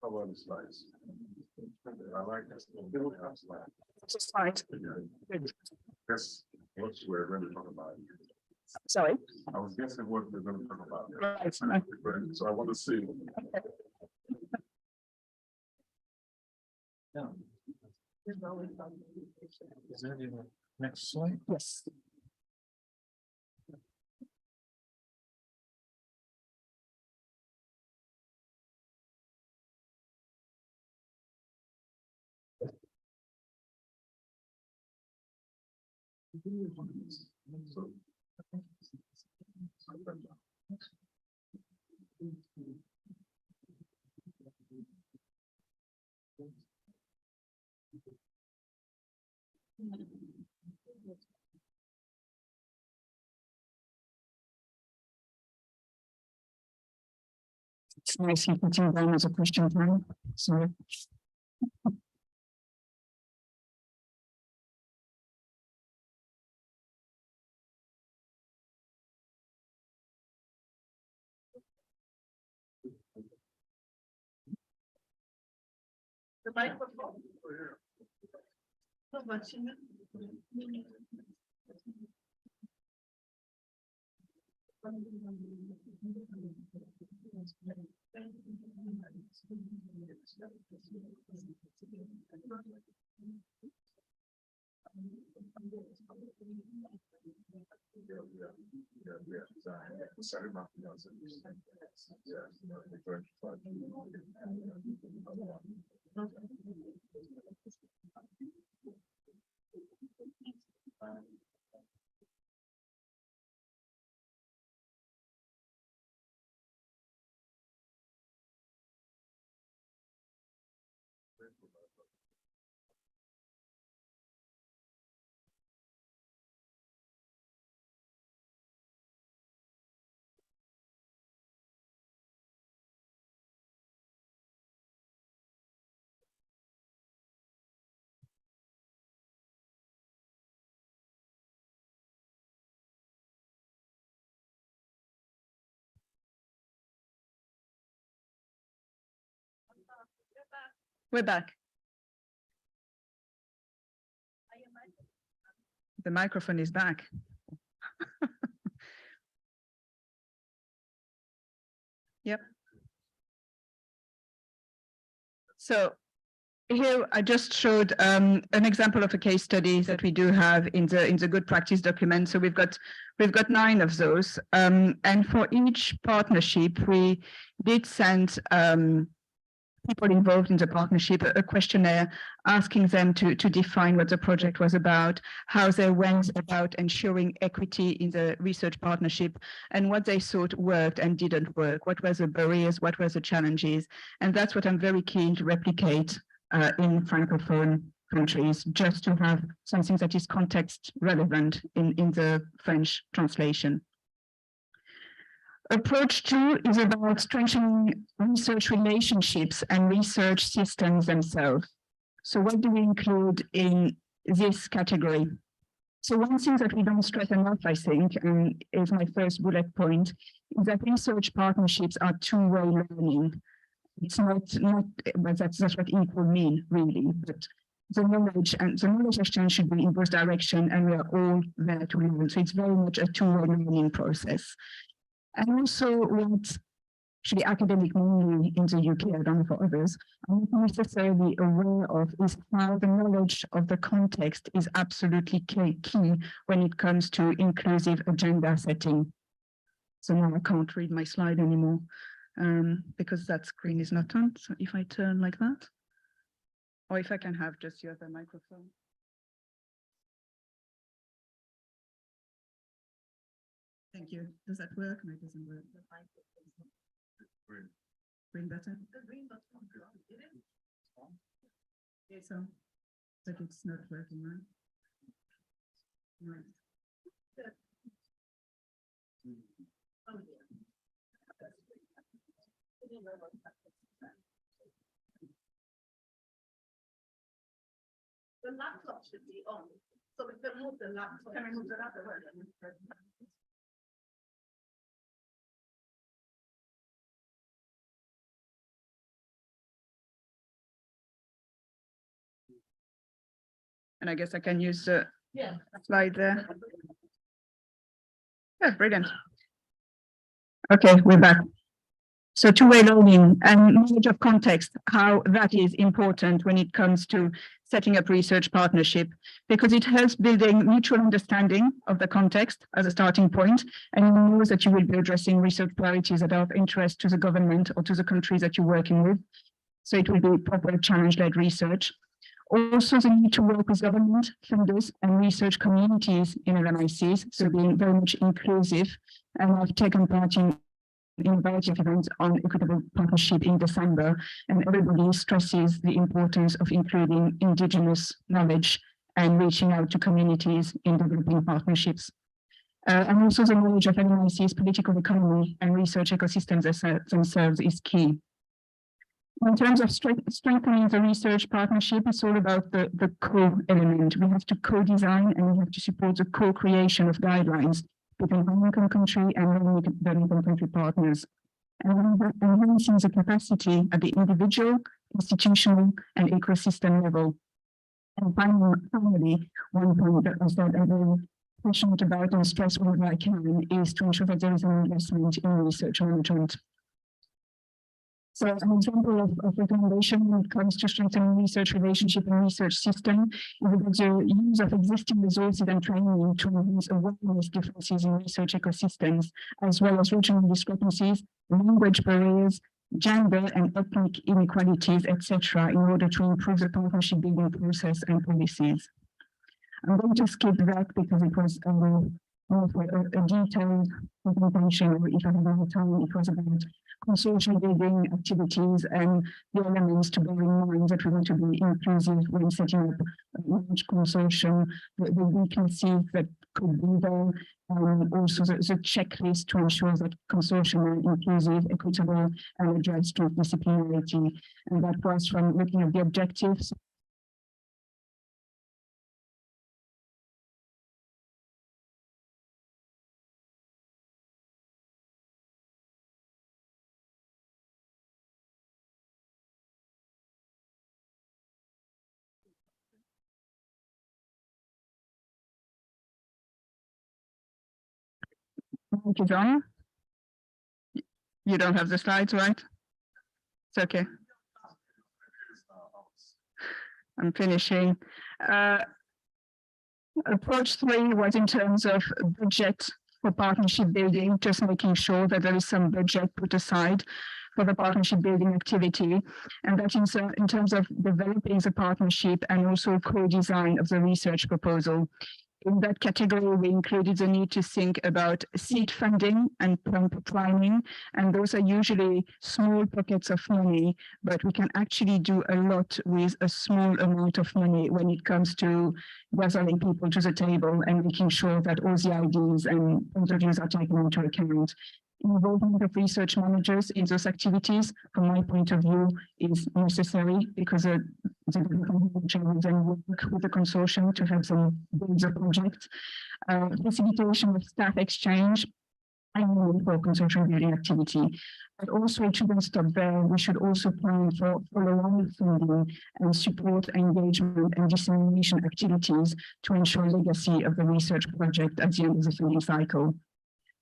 Cover the slides. I like that. Just fine. That's what we're going to talk about. Sorry. I was guessing what we're going to talk about. Right. So I want to see. Is that the next slide? Yes. It's nice you putting down as a question time. Sorry. the microphone. So much. We're back. The microphone is back. Yep. So here I just showed an example of a case study that we do have in the good practice document. So we've got 9 of those, and for each partnership we did send people involved in the partnership a questionnaire asking them to define what the project was about, how they went about ensuring equity in the research partnership, and what they thought worked and didn't work, what were the barriers, what were the challenges. And that's what I'm very keen to replicate in Francophone countries, just to have something that is context relevant in the French translation. Approach 2 is about strengthening research relationships and research systems themselves. So what do we include in this category? So one thing that we don't stress enough, I think, and is my first bullet point, is that research partnerships are two-way learning. it's not, but that's what equal mean really, but the knowledge exchange should be in both direction, and we are all there to learn. So it's very much a two-way learning process. And also what actually academic mainly in the UK, I don't know for others, I'm not necessarily aware of is how the knowledge of the context is absolutely key when it comes to inclusive agenda setting. So now I can't read my slide anymore because that screen is not on. So if I turn like that, or if I can have just the other microphone. Thank you. Does that work? No, it doesn't work. Green button. It's on, but it's not working, right? Right. The laptop should be on, so we can move the laptop. Can we move the laptop? And I guess I can use the slide there. Yeah, brilliant. Okay, we're back. So two-way learning and knowledge of context, how that is important when it comes to setting up research partnership, because it helps building mutual understanding of the context as a starting point, and you know that you will be addressing research priorities that are of interest to the government or to the countries that you're working with. So it will be proper challenge-led research. Also, the need to work with government, funders, and research communities in LMICs, so being very much inclusive. And I've taken part in a variety of events on equitable partnership in December, and everybody stresses the importance of including Indigenous knowledge and reaching out to communities in developing partnerships. And also the knowledge of LMIC's political economy and research ecosystems themselves is key. In terms of strengthening the research partnership, it's all about the co-element. We have to co-design and we have to support the co-creation of guidelines between low-income country and low-income country partners. And enhancing the capacity at the individual, institutional, and ecosystem level. And finally, one point that was that I'm very passionate about and stress whenever I can is to ensure that there is an investment in research management. So an example of recommendation when it comes to strengthening research relationship and research system is the use of existing resources and training to enhance awareness differences in research ecosystems, as well as regional discrepancies, language barriers, gender and ethnic inequalities, etc., in order to improve the partnership building process and policies. I'm going to skip that because it was more for a detailed presentation, or if I have more time, it was about consortium building activities and the elements to bear in mind that we want to be inclusive when setting up a large consortium, the weaknesses that could be there, also the checklist to ensure that consortium are inclusive, equitable, and address transdisciplinarity. And that was from looking at the objectives. Thank you, John. You don't have the slides, right? It's okay. I'm finishing. Approach 3 was in terms of budget for partnership building, just making sure that there is some budget put aside for the partnership building activity. And that in terms of developing the partnership and also co-design of the research proposal. In that category, we included the need to think about seed funding and prompt priming, and those are usually small pockets of money, but we can actually do a lot with a small amount of money when it comes to gathering people to the table and making sure that all the ideas and point of views are taken into account. Involvement of research managers in those activities, from my point of view, is necessary because the development manager will then work with the consortium to help them build the project. Facilitation of staff exchange and for consortium building activity. But also it shouldn't stop there. We should also plan for follow-on funding and support engagement and dissemination activities to ensure legacy of the research project at the end of the funding cycle.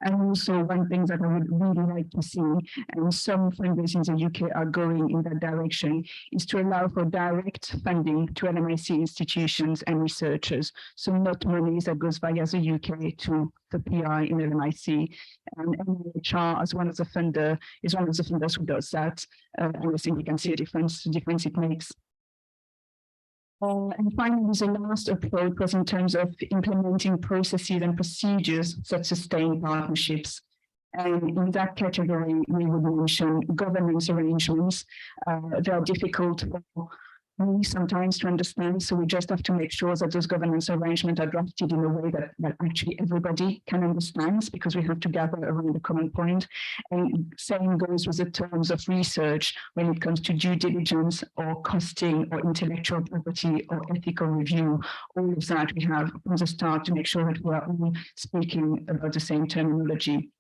And also one thing that I would really like to see, and some funders in the UK are going in that direction, is to allow for direct funding to LMIC institutions and researchers. So not money that goes via the UK to the PI in LMIC. And NIHR as one of the funder is one of the funders who does that. And I think you can see a difference it makes. And finally, the last approach was in terms of implementing processes and procedures that sustain partnerships. And in that category, we would mention governance arrangements. They are difficult for me sometimes to understand, so we just have to make sure that those governance arrangements are drafted in a way that actually everybody can understand, because we have to gather around a common point. And same goes with the terms of research when it comes to due diligence or costing or intellectual property or ethical review. All of that we have from the start to make sure that we are all speaking about the same terminology.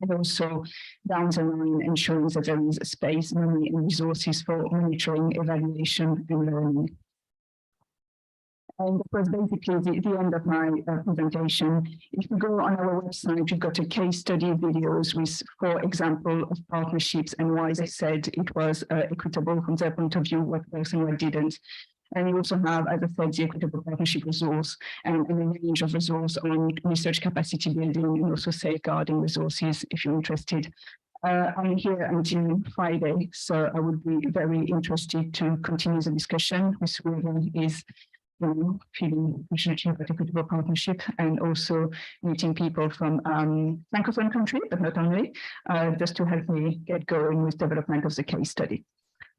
And also down the line, ensuring that there is space, money, and resources for monitoring, evaluation, and learning. And that was basically the end of my presentation. If you go on our website, you've got a case study videos with 4 examples of partnerships and why they said it was equitable from their point of view, what works and what didn't. And you also have, as I said, the equitable partnership resource and a range of resources on research capacity building and also safeguarding resources if you're interested. I'm here until Friday, so I would be very interested to continue the discussion with whoever is feeling passionate about equitable partnership, and also meeting people from Francophone country, but not only, just to help me get going with development of the case study.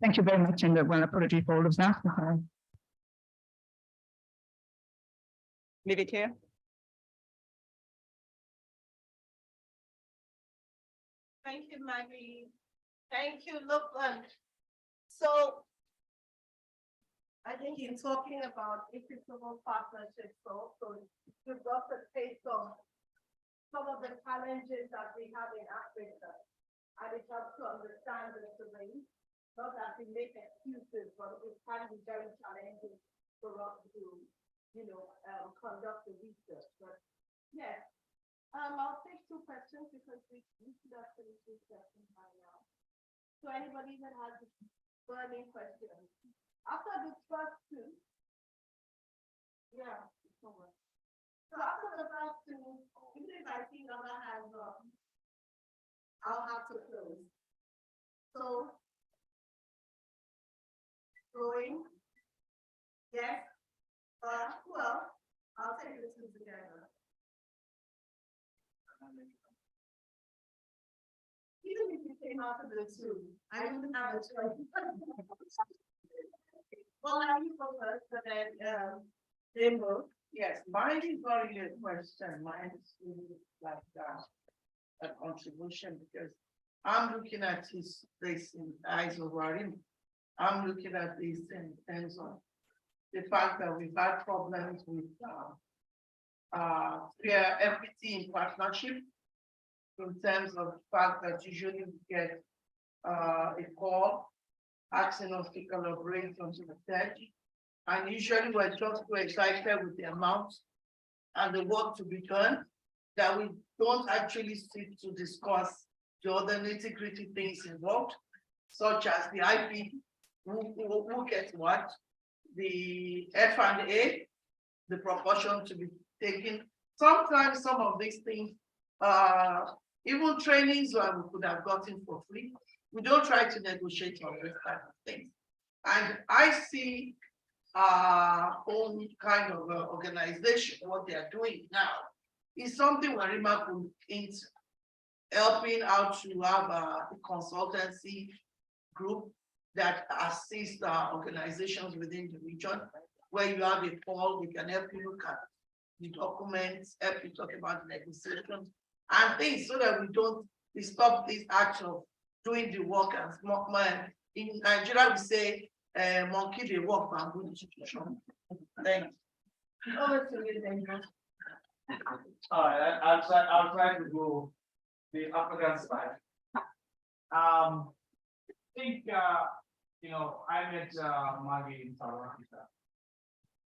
Thank you very much, and one apology for all of that. Leave it here. Thank you, Maggie. Thank you, look. So I think in talking about equitable partnerships, also you've got a taste of some of the challenges that we have in Africa, and it helps to understand the terrain. Not that we make excuses, but it can be very challenging for us to, conduct the research. But yes, I'll take 2 questions because we should have finished this session by now. So anybody that has burning questions after the first 2, yeah. So after the first 2, even if I see other hands up, I'll have to close. So. Going, yes, well, I'll take the 2 together. Even if you came out of the 2, I wouldn't have a choice. Well, I need to first, but then, Rainbow. Yes, mine is not really a question. Mine is really like a contribution, because I'm looking at this in eyes of WARIMA. I'm looking at this in terms of the fact that we've had problems with equity in partnership, in terms of the fact that usually we get a call asking us to collaborate onto the tech, and usually we're just too excited with the amount and the work to be done that we don't actually sit to discuss the other nitty-gritty things involved, such as the IP. Who gets what, the F&A, the proportion to be taken. Sometimes some of these things, even trainings that we could have gotten for free, we don't try to negotiate on this kind of things. And I see our own kind of organization, what they are doing now, is something WARIMA could into helping out to have a consultancy group that assist organizations within the region, where you have a call, we can help you look at the documents, help you talk about negotiations and things, so that we stop this act of doing the work. And in Nigeria, we say, monkey they work, bamboo institution. Thank you. Over to you, then. All right, I'll try to go the African side. I think, I met Maggie in South Africa.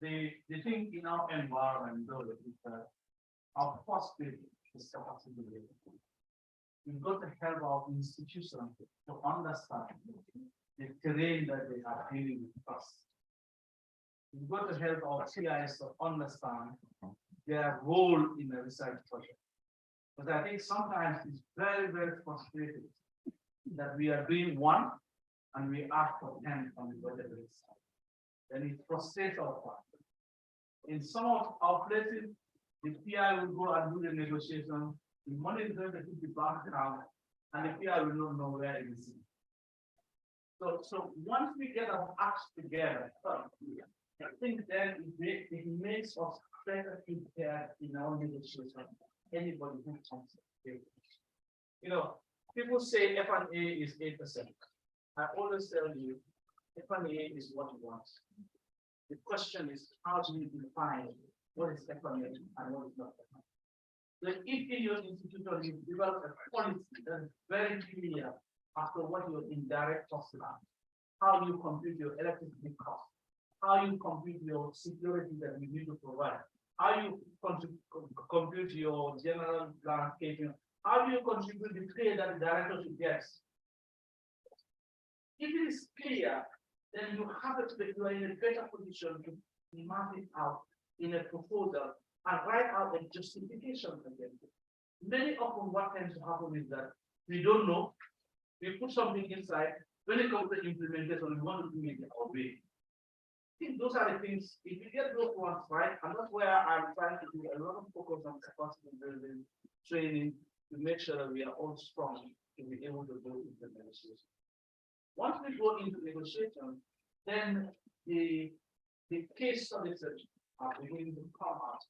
The thing in our environment, though, is that our first thing is capacity building. We've got to help our institutions to understand the terrain that they are dealing with first. We've got to help our TIs to understand their role in the research project. But I think sometimes it's very, very frustrating that we are doing one and we ask for 10 on the budget side. Then it frustrates our partners. In some of our places, the PI will go and do the negotiation, the money is going to hit the bank account, and the PI will not know where it is. So once we get our acts together, I think then it makes us better prepared in our negotiation. Anybody who comes to the table. People say F&A is 8%. I always tell you, F&A is what you want. The question is, how do you define what is F&A and what is not F&A? So if in your institution you develop a policy that is very clear as to what your indirect costs are, how you compute your electricity cost, how you compute your security that you need to provide, how you compute your general landscaping, how do you contribute the pay that the director should get? If it is clear, then you are in a better position to map it out in a proposal and write out a justification against it. Many often what tends to happen is that we don't know, we put something inside, when it comes to implementation, we want to do it our way. I think those are the things, if you get those ones right, and that's where I'm trying to do a lot of focus on capacity building, training, to make sure that we are all strong to be able to go into the negotiation. Once we go into negotiation, then the case studies that are beginning to come out,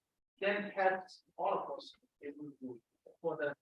then helps all of us able to further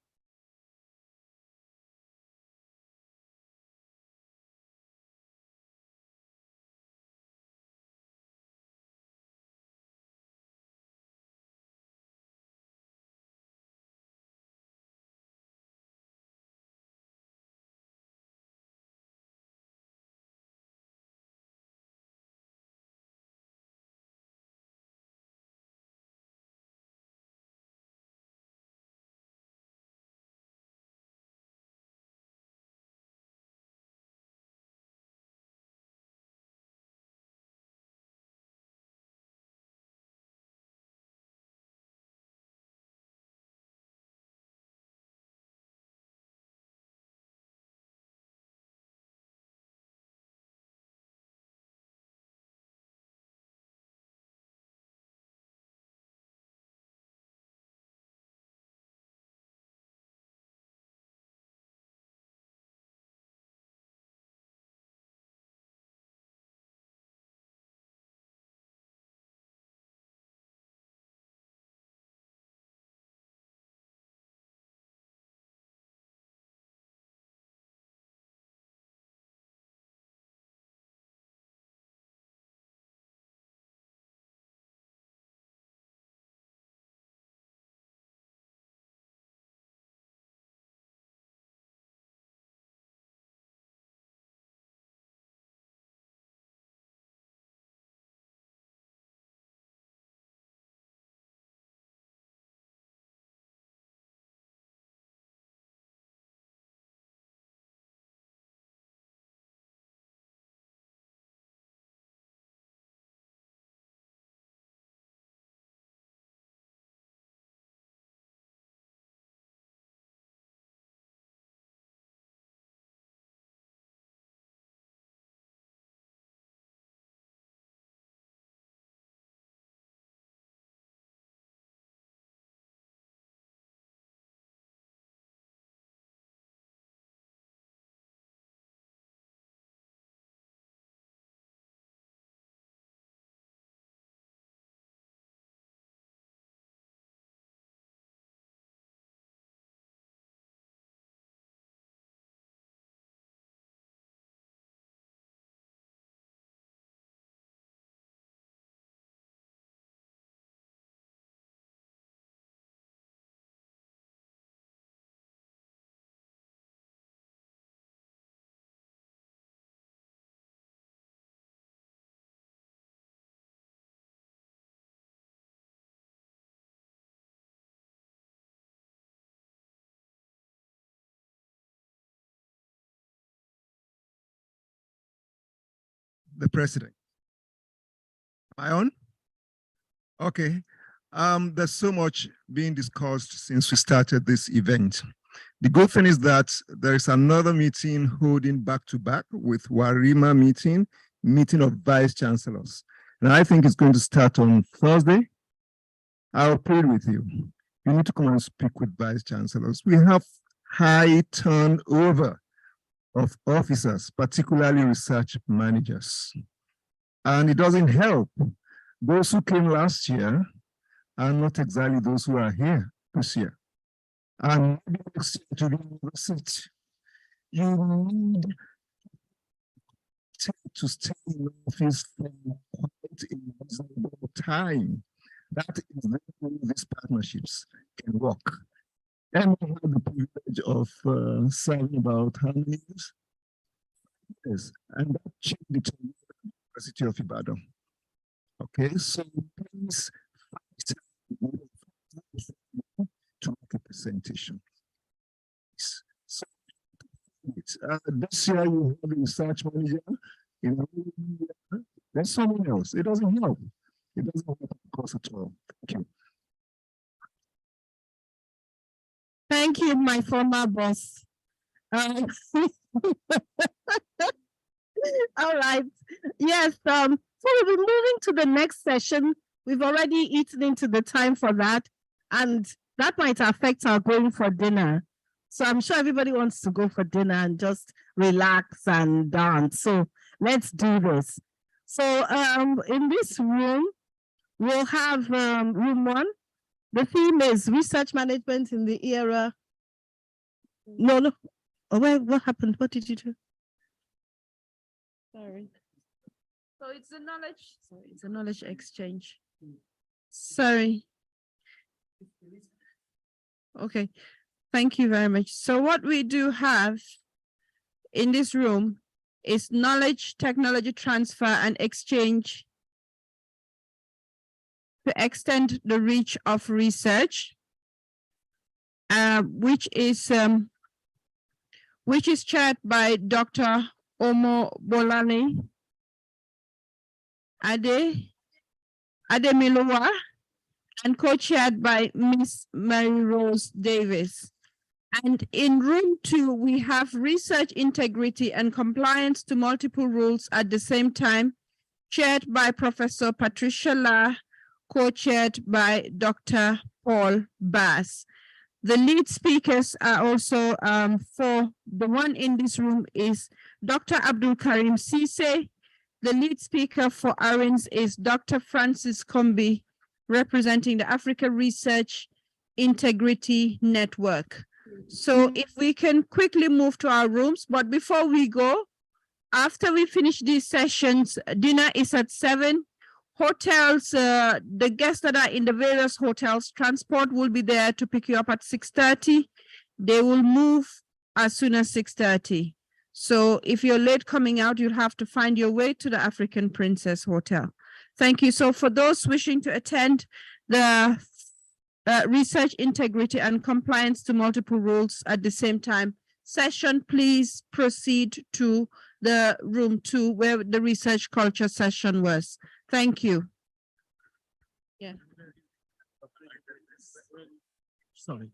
the president. Am I on? Okay. There's so much being discussed since we started this event. The good thing is that there is another meeting holding back to back with WARIMA meeting of vice chancellors. And I think it's going to start on Thursday. I'll plead with you. You need to come and speak with vice chancellors. We have high turnover of officers, particularly research managers. And it doesn't help. Those who came last year are not exactly those who are here this year. And to university, you need to stay in office for quite a reasonable time. That is where these partnerships can work. And I had the privilege of serving about how many years? Yes, and that changed the University of Ibadan. Okay, so please to make a presentation. So, this year you have a research manager, there's someone else. It doesn't help. It doesn't help the cause at all. Thank you. Thank you, my former boss. All right. Yes. So we'll be moving to the next session. We've already eaten into the time for that, and that might affect our going for dinner. So I'm sure everybody wants to go for dinner and just relax and dance. So let's do this. So in this room, we'll have room 1. The theme is research management in the era. No. Oh, what happened? What did you do? Sorry. So it's a knowledge. Sorry, it's a knowledge exchange. Sorry. Okay. Thank you very much. So what we do have in this room is knowledge, technology transfer, and exchange to extend the reach of research, which is chaired by Dr. Omo Bolani Ademilowa and co-chaired by Miss Mary Rose Davis. And in room 2, we have research integrity and compliance to multiple rules at the same time, chaired by Professor Patricia La, co-chaired by Dr. Paul Bass. The lead speakers are also for the one in this room is Dr. Abdul Karim Sise. The lead speaker for ARINS is Dr. Francis Kombi, representing the Africa Research Integrity Network. So if we can quickly move to our rooms, but before we go, after we finish these sessions, dinner is at 7. Hotels, the guests that are in the various hotels, transport will be there to pick you up at 6:30. They will move as soon as 6:30. So if you're late coming out, you'll have to find your way to the African Princess Hotel. Thank you. So for those wishing to attend the research integrity and compliance to multiple rules at the same time session, please proceed to the room 2 where the research culture session was. Thank you. Yeah. Sorry.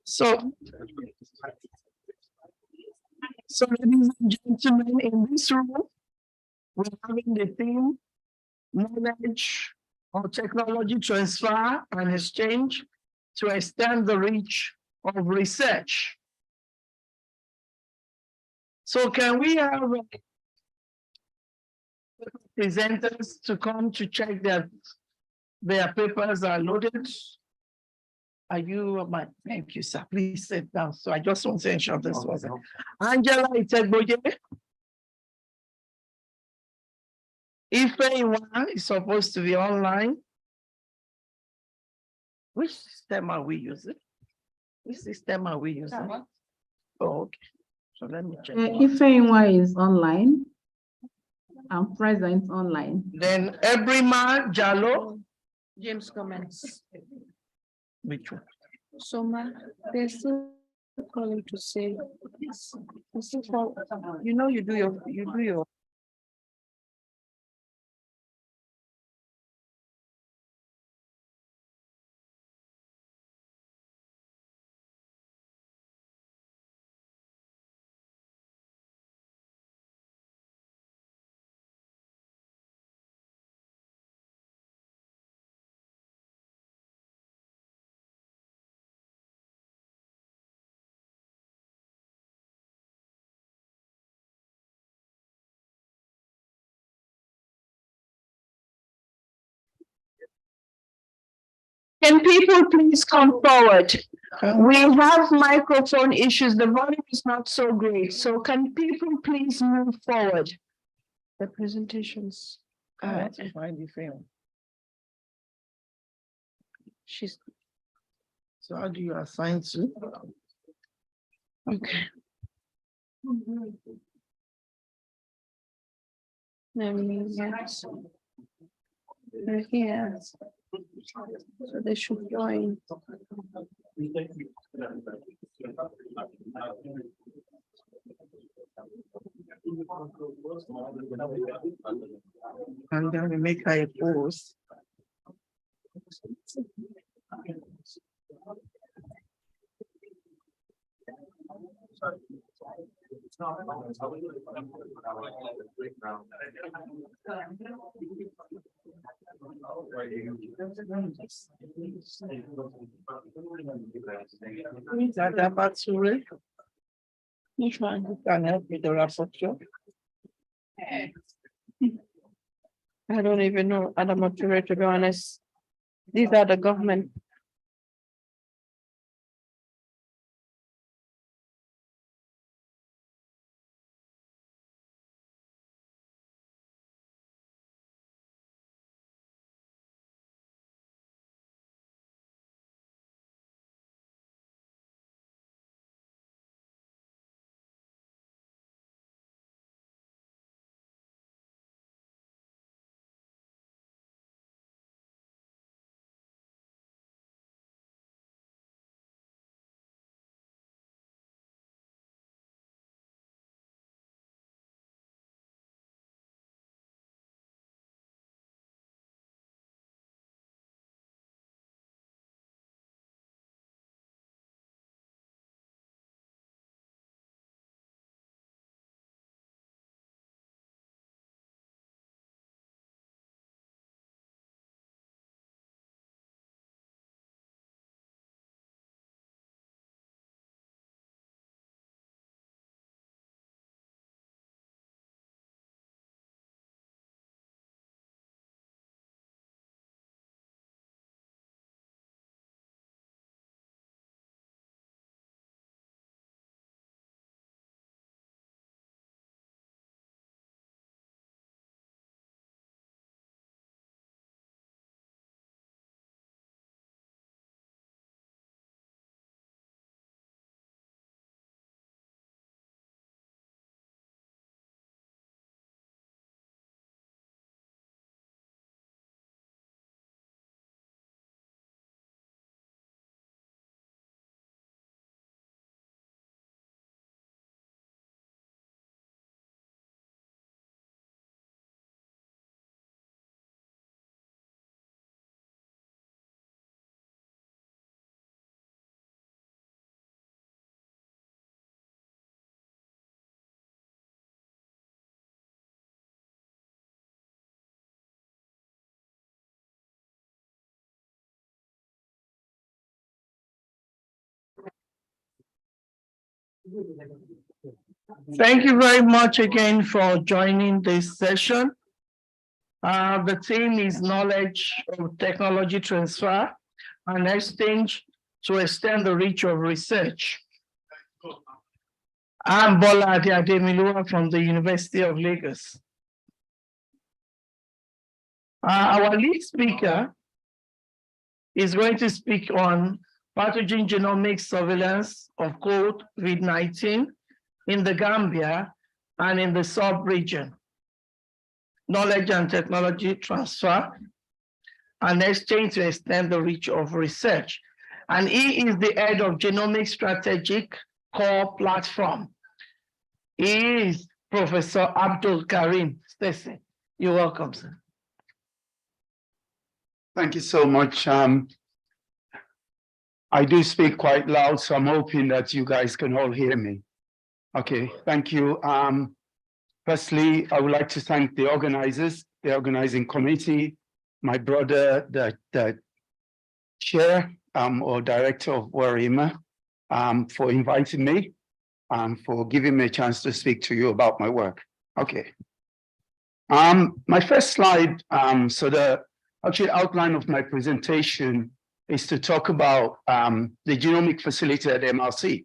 So, ladies and gentlemen, in this room, we're having the theme knowledge or technology transfer and exchange to extend the reach of research. So can we have presenters to come to check that their papers are loaded? Are you, thank you, sir. Please sit down. So I just want to ensure this was it. Angela Itegboye. If anyone is supposed to be online, which system are we using? Which system are we using? Oh, okay. So let me check. If anyone is online, I'm present online. Then Ebrima Jalo. James comments. Which one? Soma, they're still calling to say, you know, you do your. Can people please come forward? We have microphone issues. The volume is not so great. So can people please move forward? The presentations. I want to find the film. She's. So how do you assign to? Okay. Let me get. They're here. So they should join. And then we make her a pose. Which one? You can help with the rapporteur. I don't even know, Adam Mature, to be honest. These are the government Thank you very much again for joining this session. The theme is knowledge of technology transfer and exchange to extend the reach of research. I'm Bola Ademiluwa from the University of Lagos. Our lead speaker is going to speak on pathogen genomic surveillance of COVID-19 in the Gambia and in the sub-region, knowledge and technology transfer, and exchange to extend the reach of research. And he is the head of Genomic Strategic Core Platform. He is Professor Abdul Karim Stacey. You're welcome, sir. Thank you so much. I do speak quite loud, so I'm hoping that you guys can all hear me. Okay, thank you. Firstly, I would like to thank the organizers, the organizing committee, my brother, the chair or director of WARIMA, for inviting me, for giving me a chance to speak to you about my work. Okay. My first slide, so the actual outline of my presentation is to talk about the genomic facility at MRC.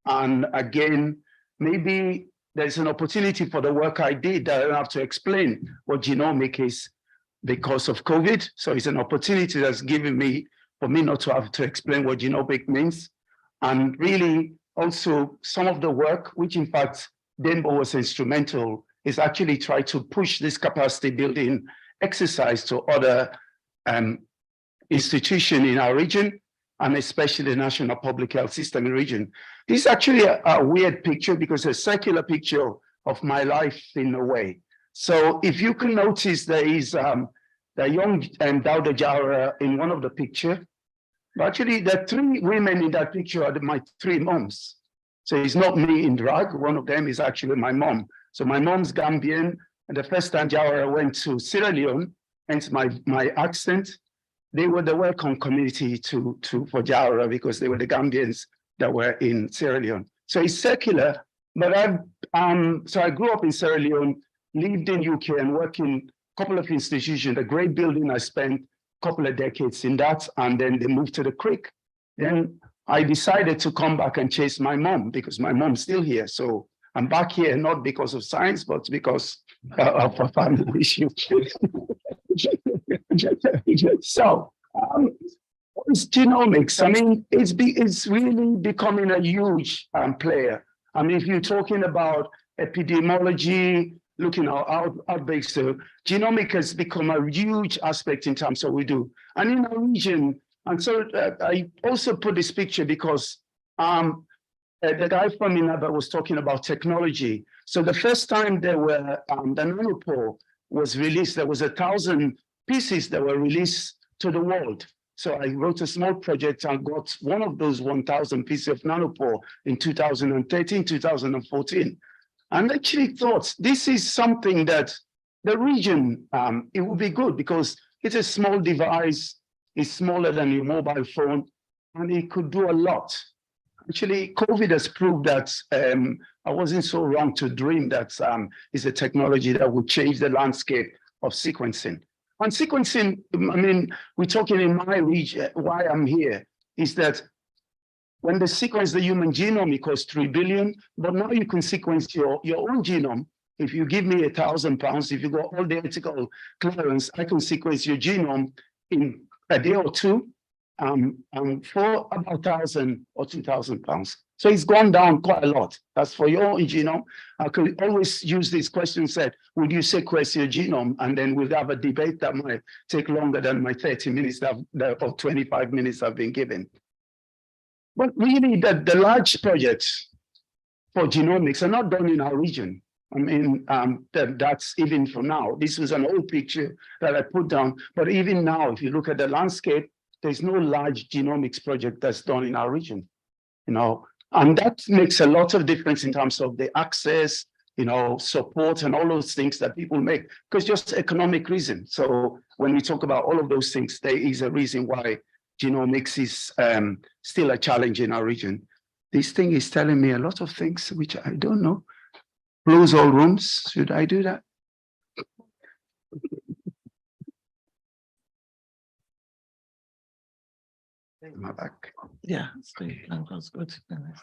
And again, maybe there's an opportunity for the work I did that I don't have to explain what genomic is because of COVID. So it's an opportunity that's given me for me not to have to explain what genomic means. And really also some of the work, which in fact Dembo was instrumental, is actually try to push this capacity building exercise to other institutions in our region, and especially the National Public Health System in the region. This is actually a weird picture because it's a circular picture of my life in a way. So if you can notice, there is the young Dauda Jawara in one of the picture. But actually, the three women in that picture are my three moms. So it's not me in drag. One of them is actually my mom. So my mom's Gambian, and the first time Jawara went to Sierra Leone, hence my accent, they were the welcome community for Jawara because they were the Gambians that were in Sierra Leone. So it's circular, but so I grew up in Sierra Leone, lived in UK and worked in a couple of institutions, a great building. I spent a couple of decades in that, and then they moved to the Creek. Then I decided to come back and chase my mom because my mom's still here. So I'm back here, not because of science, but because of a family issue. So, it's genomics. I mean, it's really becoming a huge player. I mean, if you're talking about epidemiology, looking at outbreaks, so genomics has become a huge aspect in terms of what we do. And in our region, and so I also put this picture because the guy from Inaba was talking about technology. So the first time there were, the nanopore was released, there was 1,000 pieces that were released to the world. So I wrote a small project and got one of those 1,000 pieces of nanopore in 2013, 2014. And actually thought this is something that the region, it would be good because it's a small device, it's smaller than your mobile phone, and it could do a lot. Actually, COVID has proved that I wasn't so wrong to dream that it's a technology that would change the landscape of sequencing. On sequencing, I mean, we're talking in my region, why I'm here, is that when they sequence the human genome, it costs 3 billion, but now you can sequence your own genome. If you give me £1,000, if you got all the ethical clearance, I can sequence your genome in a day or two, for about £1,000 or £2,000. So it's gone down quite a lot. That's for your own genome. I could always use this question said, would you sequence your genome? And then we'll have a debate that might take longer than my 30 minutes or 25 minutes I've been given. But really the large projects for genomics are not done in our region. I mean, that's even for now. This was an old picture that I put down, but even now, if you look at the landscape, there's no large genomics project that's done in our region, and that makes a lot of difference in terms of the access, support and all those things that people make, because just economic reason. So when we talk about all of those things, there is a reason why genomics is still a challenge in our region. This thing is telling me a lot of things which I don't know. Close all rooms. Should I do that? My back. Yeah, so you can just go to the next.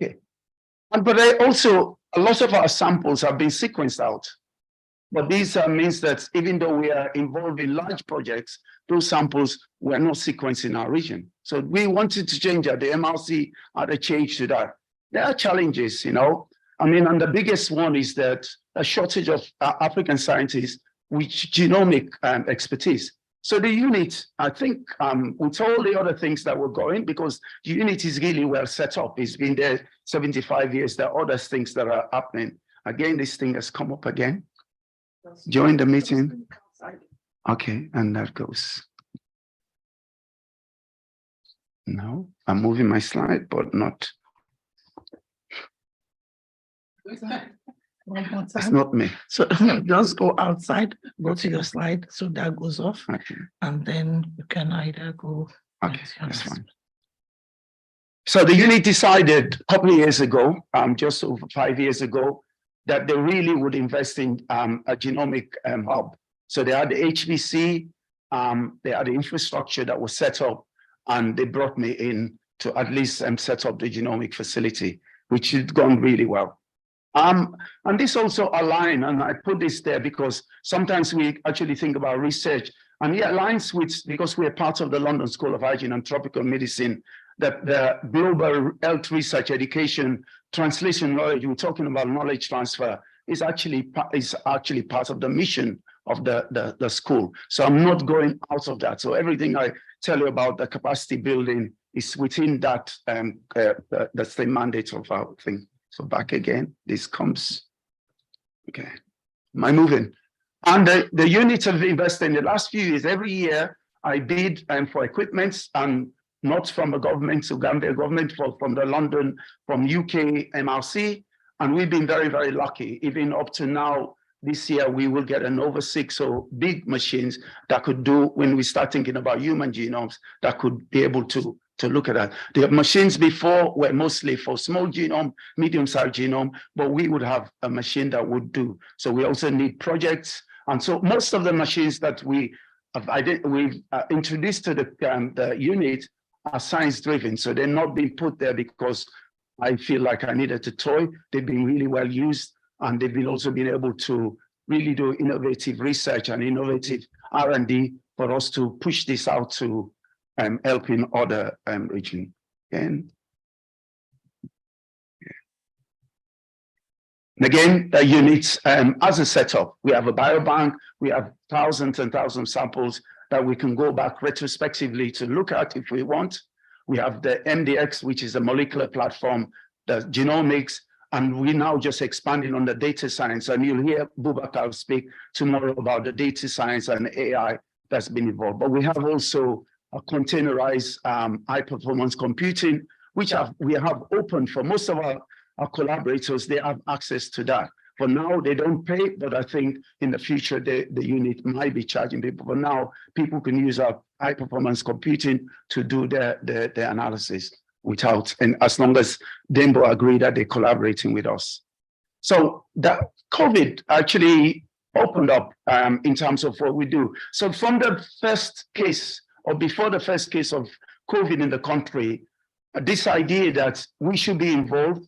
Okay. But also, a lot of our samples have been sequenced out. But this means that even though we are involved in large projects, those samples were not sequenced in our region. So we wanted to change that. The MRC had a change to that. There are challenges, you know. I mean, and the biggest one is that a shortage of African scientists with genomic expertise. So the unit, I think, with all the other things that were going, because the unit is really well set up. It's been there 75 years. There are other things that are happening. Again, this thing has come up again. Join the meeting. Okay, and that goes. No, I'm moving my slide, but not. One more time. It's not me. So just go outside, go to your slide, so that goes off, Okay. and then you can either go. Okay, that's fine. So the unit decided a couple of years ago, just over 5 years ago, that they really would invest in a genomic hub. So they had the HPC, they had the infrastructure that was set up, and they brought me in to at least set up the genomic facility, which has gone really well. And this also aligns, and I put this there because sometimes we actually think about research, and it aligns with, because we're part of the London School of Hygiene and Tropical Medicine, that the global health research education translation knowledge, we're talking about knowledge transfer, is actually part of the mission of the school. So I'm not going out of that. So everything I tell you about the capacity building is within that, that's the mandate of our thing. So back again, this comes, okay. Am I moving? And the units have invested in the last few years. Every year I bid for equipment, and not from the government, so Gambia government, from the London, from UK MRC. And we've been very, very lucky. Even up to now, this year, we will get an over 6 or big machines that could do, when we start thinking about human genomes, that could be able to look at that. The machines before were mostly for small genome, medium-sized genome, but we would have a machine that would do. So we also need projects. And so most of the machines that we've introduced to the unit are science-driven. So they're not being put there because I feel like I needed a toy. They've been really well used, and they've been also been able to really do innovative research and innovative R&D for us to push this out to helping other regions. And again, the units as a setup, we have a biobank, we have thousands and thousands of samples that we can go back retrospectively to look at if we want. We have the MDX, which is a molecular platform, the genomics, and we're now just expanding on the data science. And you'll hear Boubacar speak tomorrow about the data science and AI that's been involved. But we have also a containerized high-performance computing, which we have open for most of our collaborators. They have access to that. For now, they don't pay, but I think in the future, the unit might be charging people. For now, people can use our high-performance computing to do their analysis without, and as long as Dembo agree that they're collaborating with us. So that COVID actually opened up in terms of what we do. So from the first case, or before the first case of COVID in the country, this idea that we should be involved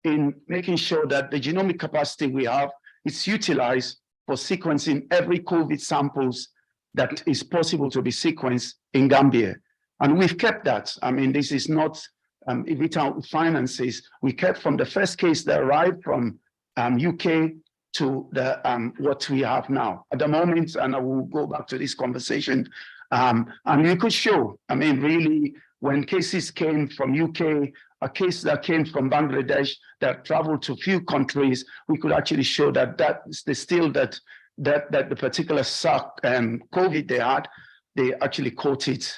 in making sure that the genomic capacity we have is utilized for sequencing every COVID samples that is possible to be sequenced in Gambia. And we've kept that. I mean, this is not without finances. We kept from the first case that arrived from UK to the what we have now. At the moment, and I will go back to this conversation, and we could show, I mean, really, when cases came from UK, a case that came from Bangladesh that traveled to a few countries, we could actually show that the particular COVID they had, they actually caught it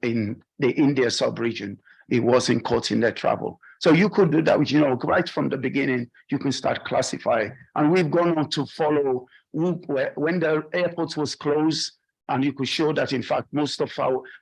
in the India sub-region. It wasn't caught in their travel. So you could do that, you know, right from the beginning, you can start classifying. And we've gone on to follow when the airport was closed, And you could show that, in fact, most of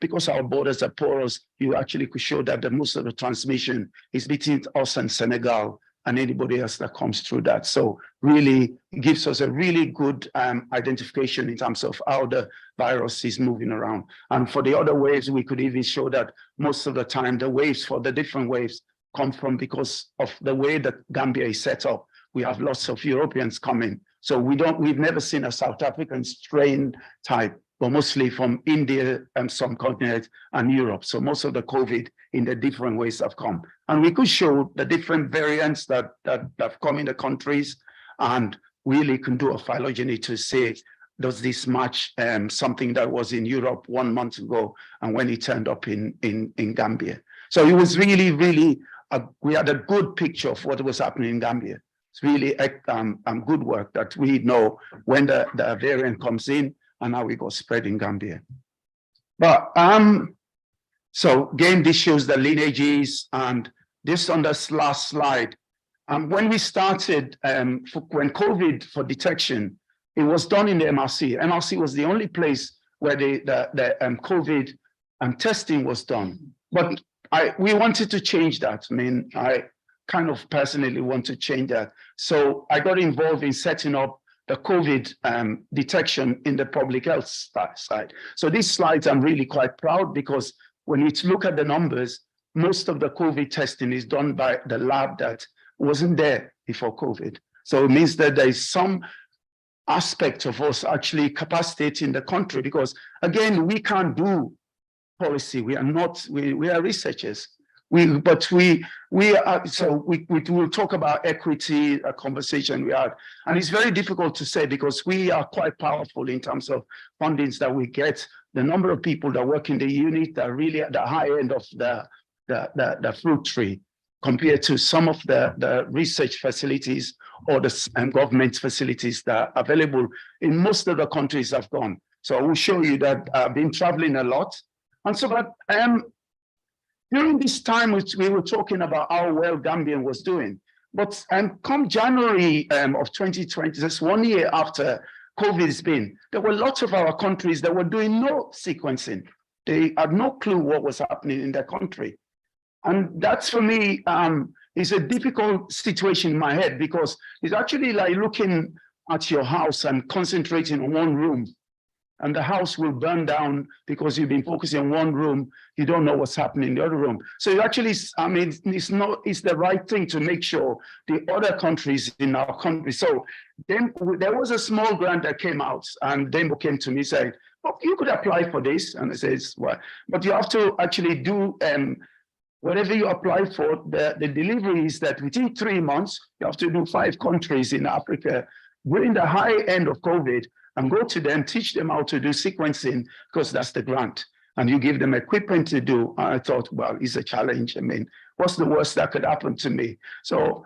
because our borders are porous, you actually could show that most of the transmission is between us and Senegal and anybody else that comes through that. So really it gives us a really good identification in terms of how the virus is moving around. And for the other waves, we could even show that most of the time the waves for the different waves come from because of the way that Gambia is set up. We have lots of Europeans coming. So we've never seen a South African strain type, but mostly from India and some continents and Europe. So most of the COVID in the different ways have come. And we could show the different variants that have come in the countries, and really can do a phylogeny to say, does this match something that was in Europe 1 month ago and when it turned up in Gambia. So it was really, really, we had a good picture of what was happening in Gambia. It's really good work that we know when the variant comes in and how it got spread in Gambia. But so again, this shows the lineages, and this on this last slide. When we started, when COVID for detection, it was done in the MRC. MRC was the only place where the COVID testing was done. But we wanted to change that. I mean, I kind of personally want to change that. So I got involved in setting up the COVID detection in the public health side. So these slides, I'm really quite proud, because when you look at the numbers, most of the COVID testing is done by the lab that wasn't there before COVID. So it means that there is some aspect of us actually capacitating the country, because again, we can't do policy. We are not, we are researchers. We will talk about equity, a conversation we had, and it's very difficult to say because we are quite powerful in terms of fundings that we get. The number of people that work in the unit are really at the high end of the fruit tree compared to some of the research facilities or the government facilities that are available in most of the countries I've gone. So I will show you that I've been traveling a lot. And so, but during this time, we were talking about how well Gambian was doing. But come January of 2020, just 1 year after COVID has been, there were lots of our countries that were doing no sequencing. They had no clue what was happening in their country. And that's, for me, is a difficult situation in my head, because it's actually like looking at your house and concentrating on one room, and the house will burn down because you've been focusing on one room. You don't know what's happening in the other room. So you actually, I mean, it's the right thing to make sure the other countries in our country. So then there was a small grant that came out, and Dembo came to me saying, "Oh, you could apply for this." And I says, "Well, but you have to actually do whatever you apply for. The delivery is that within 3 months, you have to do 5 countries in Africa during the high end of COVID, and go to them, teach them how to do sequencing, because that's the grant. And you give them equipment to do." And I thought, well, it's a challenge. I mean, what's the worst that could happen to me? So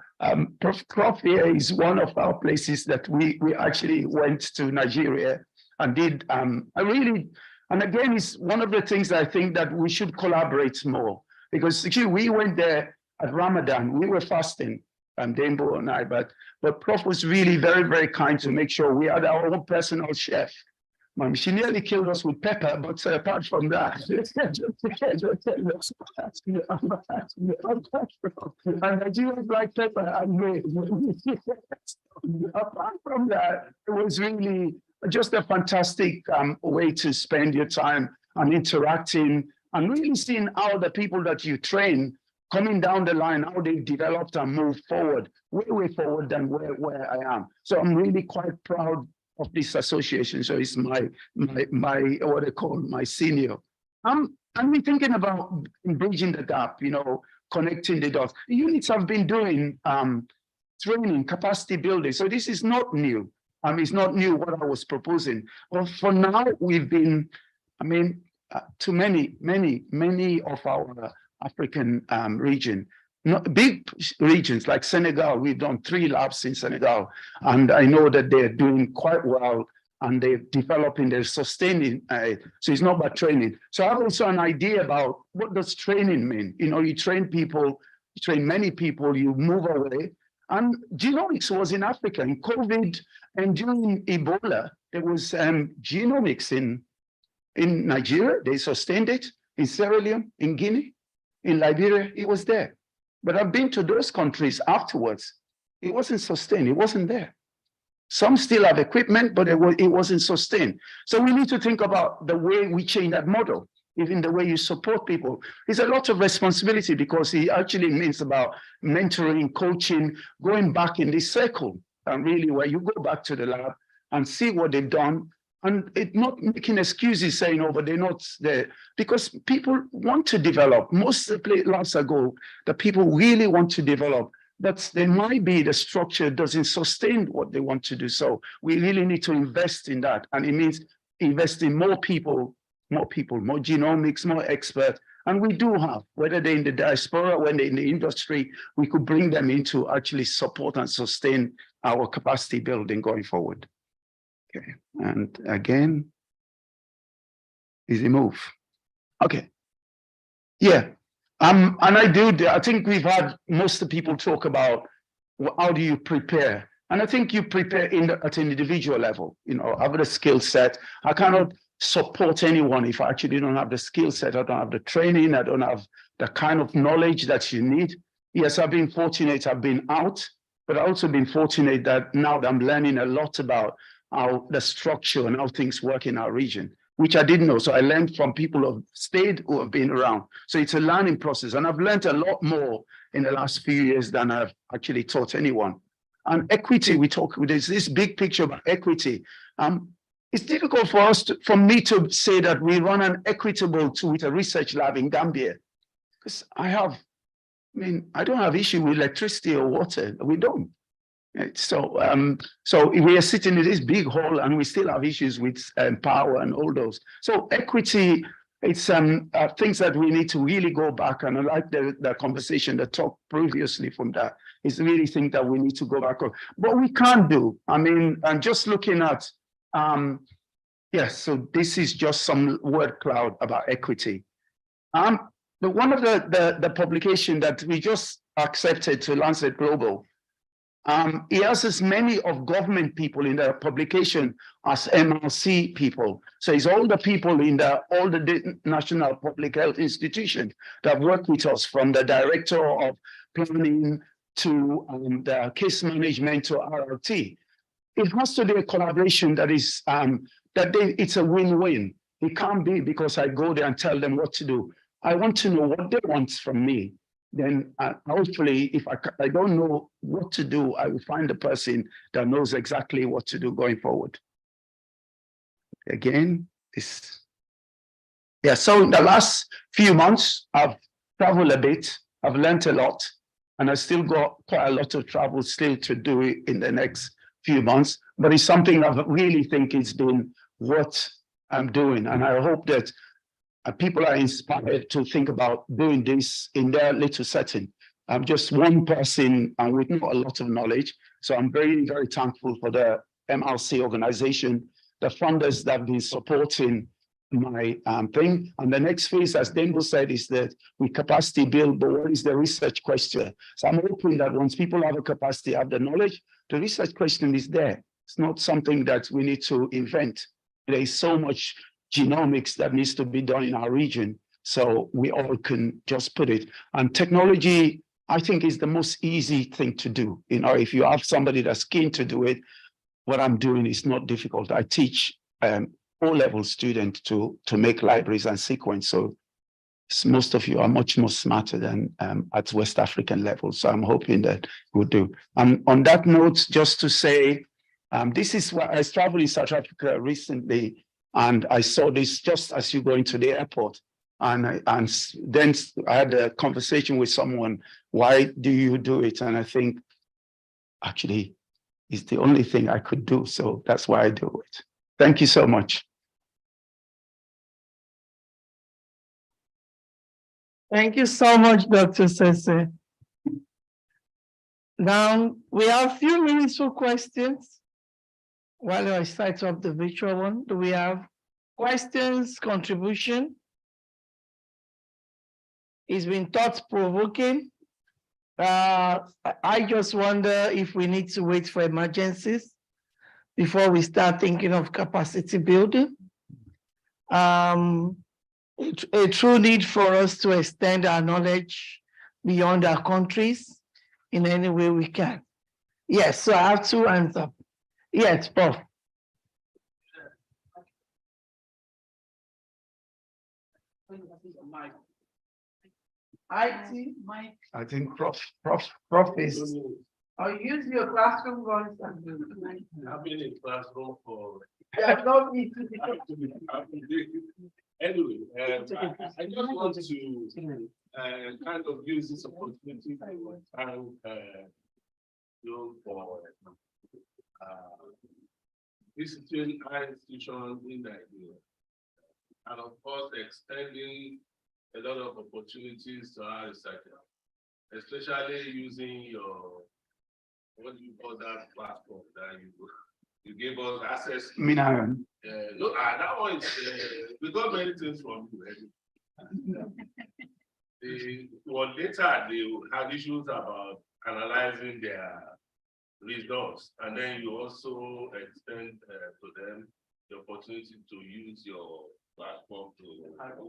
Prof here is one of our places that we actually went to Nigeria and did, and again, it's one of the things I think that we should collaborate more, because actually we went there at Ramadan, we were fasting, and Dembo and I, but Prof was really very, very kind to make sure we had our own personal chef. She nearly killed us with pepper, but apart from that, and Nigerians like pepper and me. Apart from that, it was really just a fantastic way to spend your time and interacting and really seeing how the people that you train coming down the line, how they developed and moved forward, way forward than where I am. So I'm really quite proud of this association. So it's my what I call my senior. And we're thinking about bridging the gap, you know, connecting the dots. The units have been doing training, capacity building. So this is not new. It's not new what I was proposing. But for now, we've been, to many of our African region, big regions like Senegal, we've done 3 labs in Senegal, and I know that they're doing quite well, and they're developing, they're sustaining. So it's not about training. So I have also an idea about what does training mean. You know, you train people, you train many people, you move away. And genomics was in Africa, in COVID, and during Ebola, there was genomics in In Nigeria, they sustained it. In Sierra Leone, in Guinea, in Liberia, it was there. But I've been to those countries afterwards. It wasn't sustained. It wasn't there. Some still have equipment, but it wasn't sustained. So we need to think about the way we change that model, even the way you support people. It's a lot of responsibility because it actually means about mentoring, coaching, going back in this circle, and really where you go back to the lab and see what they've done, and it not making excuses saying, oh, but they're not there, because people want to develop. Most of the labs ago, the people really want to develop, but there might be the structure doesn't sustain what they want to do. So we really need to invest in that. And it means invest in more people, more genomics, more experts. And we do have, whether they're in the diaspora, when they're in the industry, we could bring them in to actually support and sustain our capacity building going forward. Okay, and again, easy move. Okay, yeah. And I think we've had most of the people talk about how do you prepare? And I think you prepare at an individual level, have the skill set. I cannot support anyone if I actually don't have the skill set, I don't have the training, I don't have the kind of knowledge that you need. Yes, I've been fortunate, I've been out, but I've also been fortunate that now that I'm learning a lot about how the structure and how things work in our region, which I didn't know. So I learned from people who have stayed, who have been around. So it's a learning process. And I've learned a lot more in the last few years than I've actually taught anyone. And equity, there's this big picture about equity. It's difficult for me to say that we run an equitable with a research lab in Gambia. Because I don't have issue with electricity or water. We don't. So we are sitting in this big hall and we still have issues with power and all those. So equity, it's things that we need to really go back, and I like the conversation, the talk previously from that, is really think that we need to go back on. But we can't do, I'm just looking at, yes, so this is just some word cloud about equity. But one of the publication that we just accepted to Lancet Global, he has as many of government people in the publication as MRC people. So it's all the people in all the national public health institutions that work with us, from the director of planning to the case management to RRT. It has to be a collaboration that is it's a win-win. It can't be because I go there and tell them what to do. I want to know what they want from me. Then hopefully, if I don't know what to do, I will find a person that knows exactly what to do going forward. Again, so in the last few months, I've traveled a bit, I've learned a lot, and I still got quite a lot of travel still to do in the next few months, but it's something I really think it's been what I'm doing, and I hope that people are inspired to think about doing this in their little setting. I'm just one person and with not a lot of knowledge. So I'm very, very thankful for the MRC organization, the funders that have been supporting my thing. And the next phase, as Denbo said, is that we capacity build, but what is the research question? So I'm hoping that once people have a capacity, have the knowledge, the research question is there. It's not something that we need to invent. There is so much genomics that needs to be done in our region, so we all can just put it. And technology, I think, is the most easy thing to do. If you have somebody that's keen to do it, what I'm doing is not difficult. I teach O-level students to make libraries and sequence. So most of you are much more smarter than at West African level. So I'm hoping that we'll do. On that note, just to say, this is what I traveled in South Africa recently, and I saw this just as you go into the airport. And then I had a conversation with someone, why do you do it? And I think, actually, it's the only thing I could do. So that's why I do it. Thank you so much. Thank you so much, Dr. Sese. Now, we have a few minutes for questions. While I start up the virtual one, do we have questions, contribution? It's been thought-provoking. I just wonder if we need to wait for emergencies before we start thinking of capacity building. a true need for us to extend our knowledge beyond our countries in any way we can. Yes, so I have two hands up. Yes, Prof. IT, Mike, I think Prof is. or use your classroom voice and. I've been in classroom for. Yeah, no need to. Anyway, I just want to kind of use this opportunity to thank you for visiting our institution in Nigeria, and of course extending a lot of opportunities to our researchers, especially using your, what do you call that platform that you gave us access to? Minaran. No, that one is, we got many things from you. Later, they will have issues about analyzing their results, and then you also extend to them the opportunity to use your platform to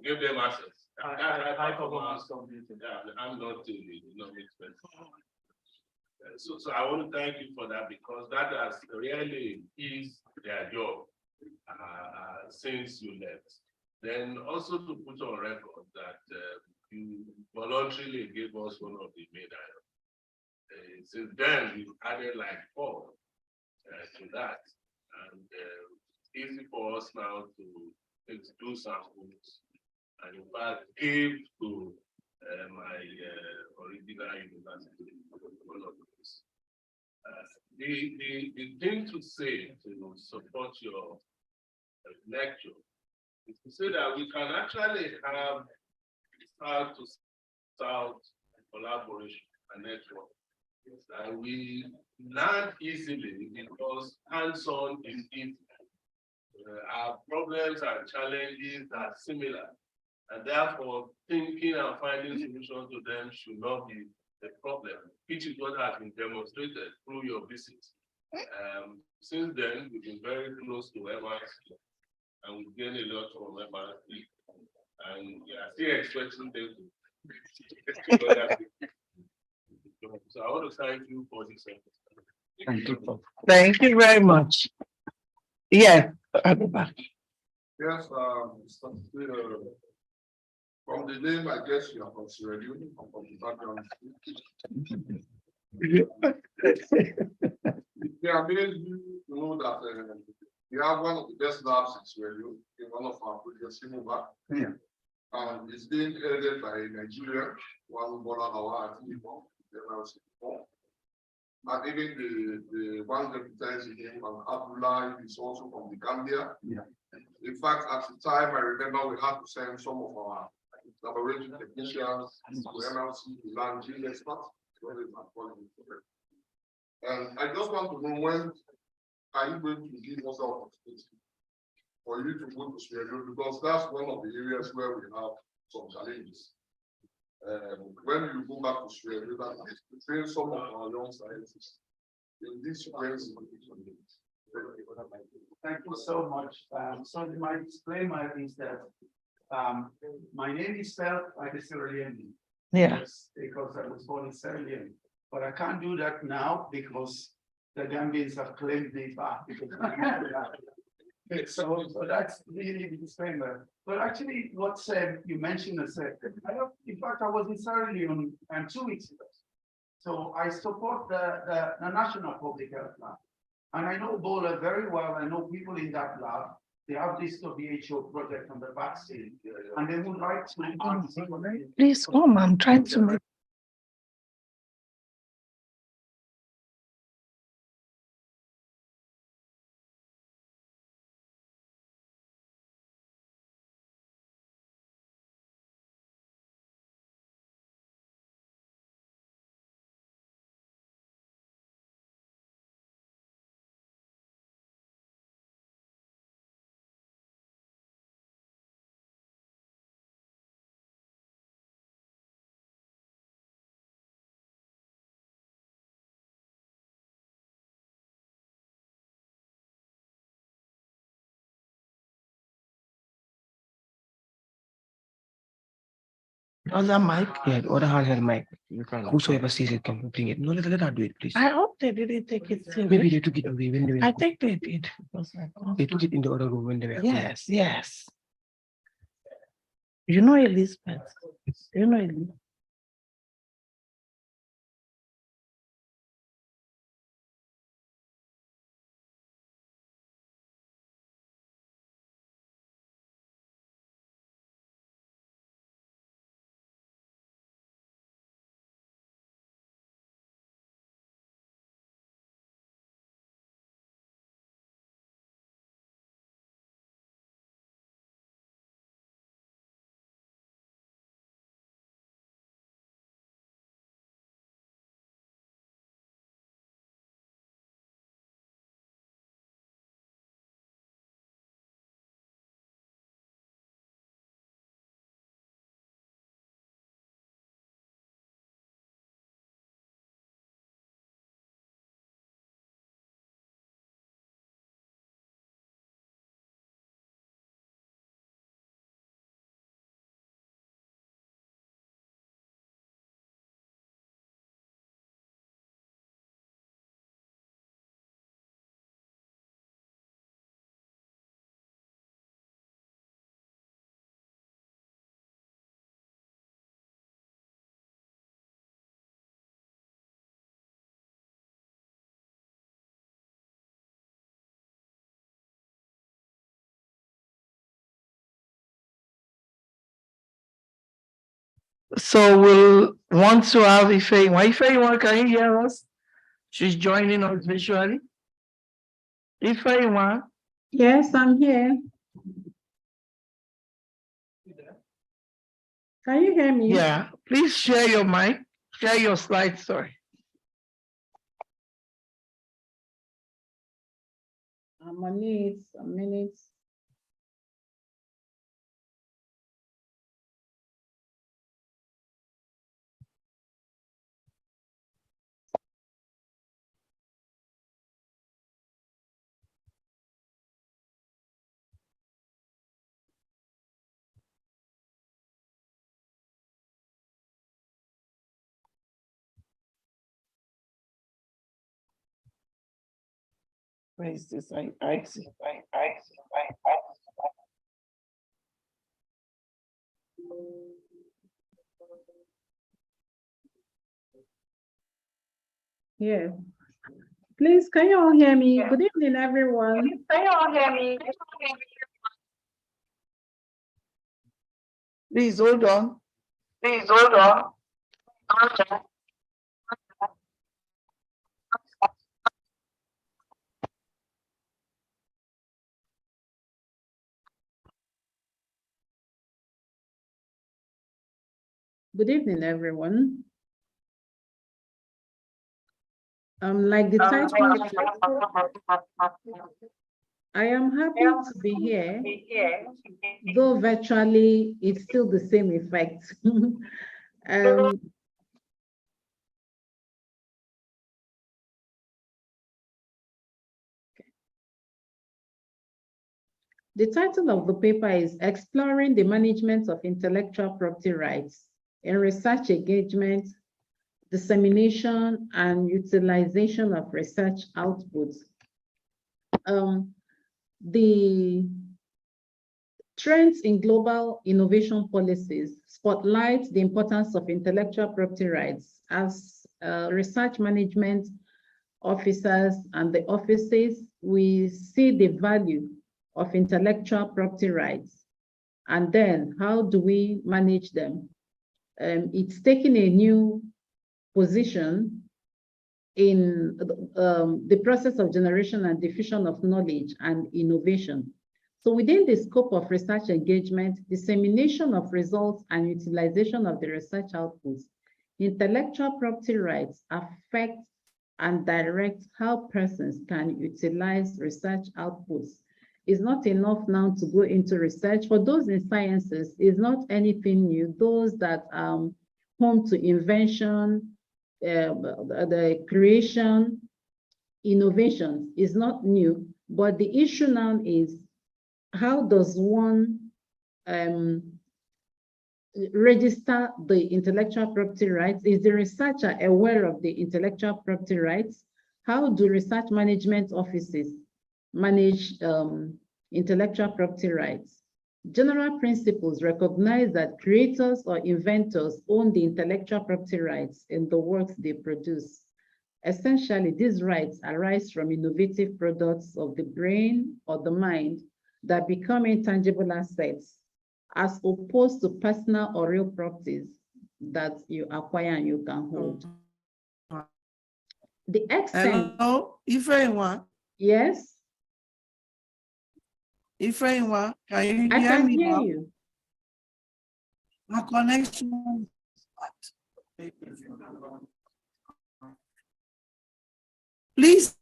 give them access. High performance computing. Yeah, I'm not the economics person. So I want to thank you for that, because that has really eased their job since you left. Then also to put on record that you voluntarily gave us one of the main items. Since then, we've added like 4 to that. And it's easy for us now to do samples, and in fact give to my original university, one of those. The thing to say to support your lecture is to say that we can actually have South to South collaboration and network. We learn easily because hands-on is easy. Our problems and challenges are similar, and therefore thinking and finding solutions to them should not be a problem, which is what has been demonstrated through your visit. Since then, we've been very close to MRC, and we've gained a lot from MRC, and we are still expecting them to. So I want to thank you for this. Thank you. Thank you very much. Yeah, I'll go back. Yes, from the name, I guess you are from Sierra Leone, from the background. Yeah, I mean, you know that we have one of the best labs in Sierra Leone, in one of our projects, Simova. Yeah. And it's being headed by Nigeria, one Bola Awa, and even the one representing him, Abdullah, is also from the Gambia. Yeah. In fact, at the time, I remember we had to send some of our laboratory technicians to MLC to learn gene experts. And I just want to know, when are you going to give us an opportunity for you to go to Sierra Leone, because that's one of the areas where we have some challenges. When you go back to Sierra Leone, to train some of our young scientists in this ways. Thank you so much. So my disclaimer is that my name is spelled like a Sierra Leone. Yes. Because I was born in Sierra Leone. But I can't do that now because the Gambians have claimed me back. So that's really the disclaimer. But actually, what you mentioned, in fact, I was in Sierra Leone 2 weeks ago. So I support the National Public Health Lab. And I know Ebola very well. I know people in that lab. They have this WHO project on the vaccine. And they would like to. Please come, I'm trying to make Other mic? Yeah, the other handheld mic. Whosoever sees it can bring it. No, let her do it, please. I hope they didn't take it seriously. Maybe they took it away when they were. I think they did. They took it in the other room when they were. Yes, yes. You know Elizabeth. You know Elizabeth. So we'll want to have Ife, can you hear us? She's joining us visually. Ife, Yes, I'm here. Can you hear me? yeah, please share your mic, share your slide, sorry. I'm on it, a minute. Where is this? I see. Yeah. Please, can you all hear me? Good evening, everyone. Can you all hear me? Please hold on. Please hold on. Good evening, everyone. Like the title says, I am happy to be here, though virtually it's still the same effect. The title of the paper is Exploring the Management of Intellectual Property Rights in Research Engagement, Dissemination, and Utilization of Research Outputs. The trends in global innovation policies spotlight the importance of intellectual property rights as research management officers and the offices. We see the value of intellectual property rights, and then how do we manage them? It's taking a new position in the process of generation and diffusion of knowledge and innovation. So within the scope of research engagement, dissemination of results and utilization of the research outputs, intellectual property rights affect and direct how persons can utilize research outputs. It's not enough now to go into research. For those in sciences, it's not anything new. Those that home to invention, the creation, innovation is not new, but the issue now is how does one register the intellectual property rights? Is the researcher aware of the intellectual property rights? How do research management offices manage intellectual property rights? General principles recognize that creators or inventors own the intellectual property rights in the works they produce. Essentially, these rights arise from innovative products of the brain or the mind that become intangible assets, as opposed to personal or real properties that you acquire and you can hold. The extent. Hello, Ifeanyi. Yes. Ifeanyi, can you I hear can me hear now? you. My connection. Please,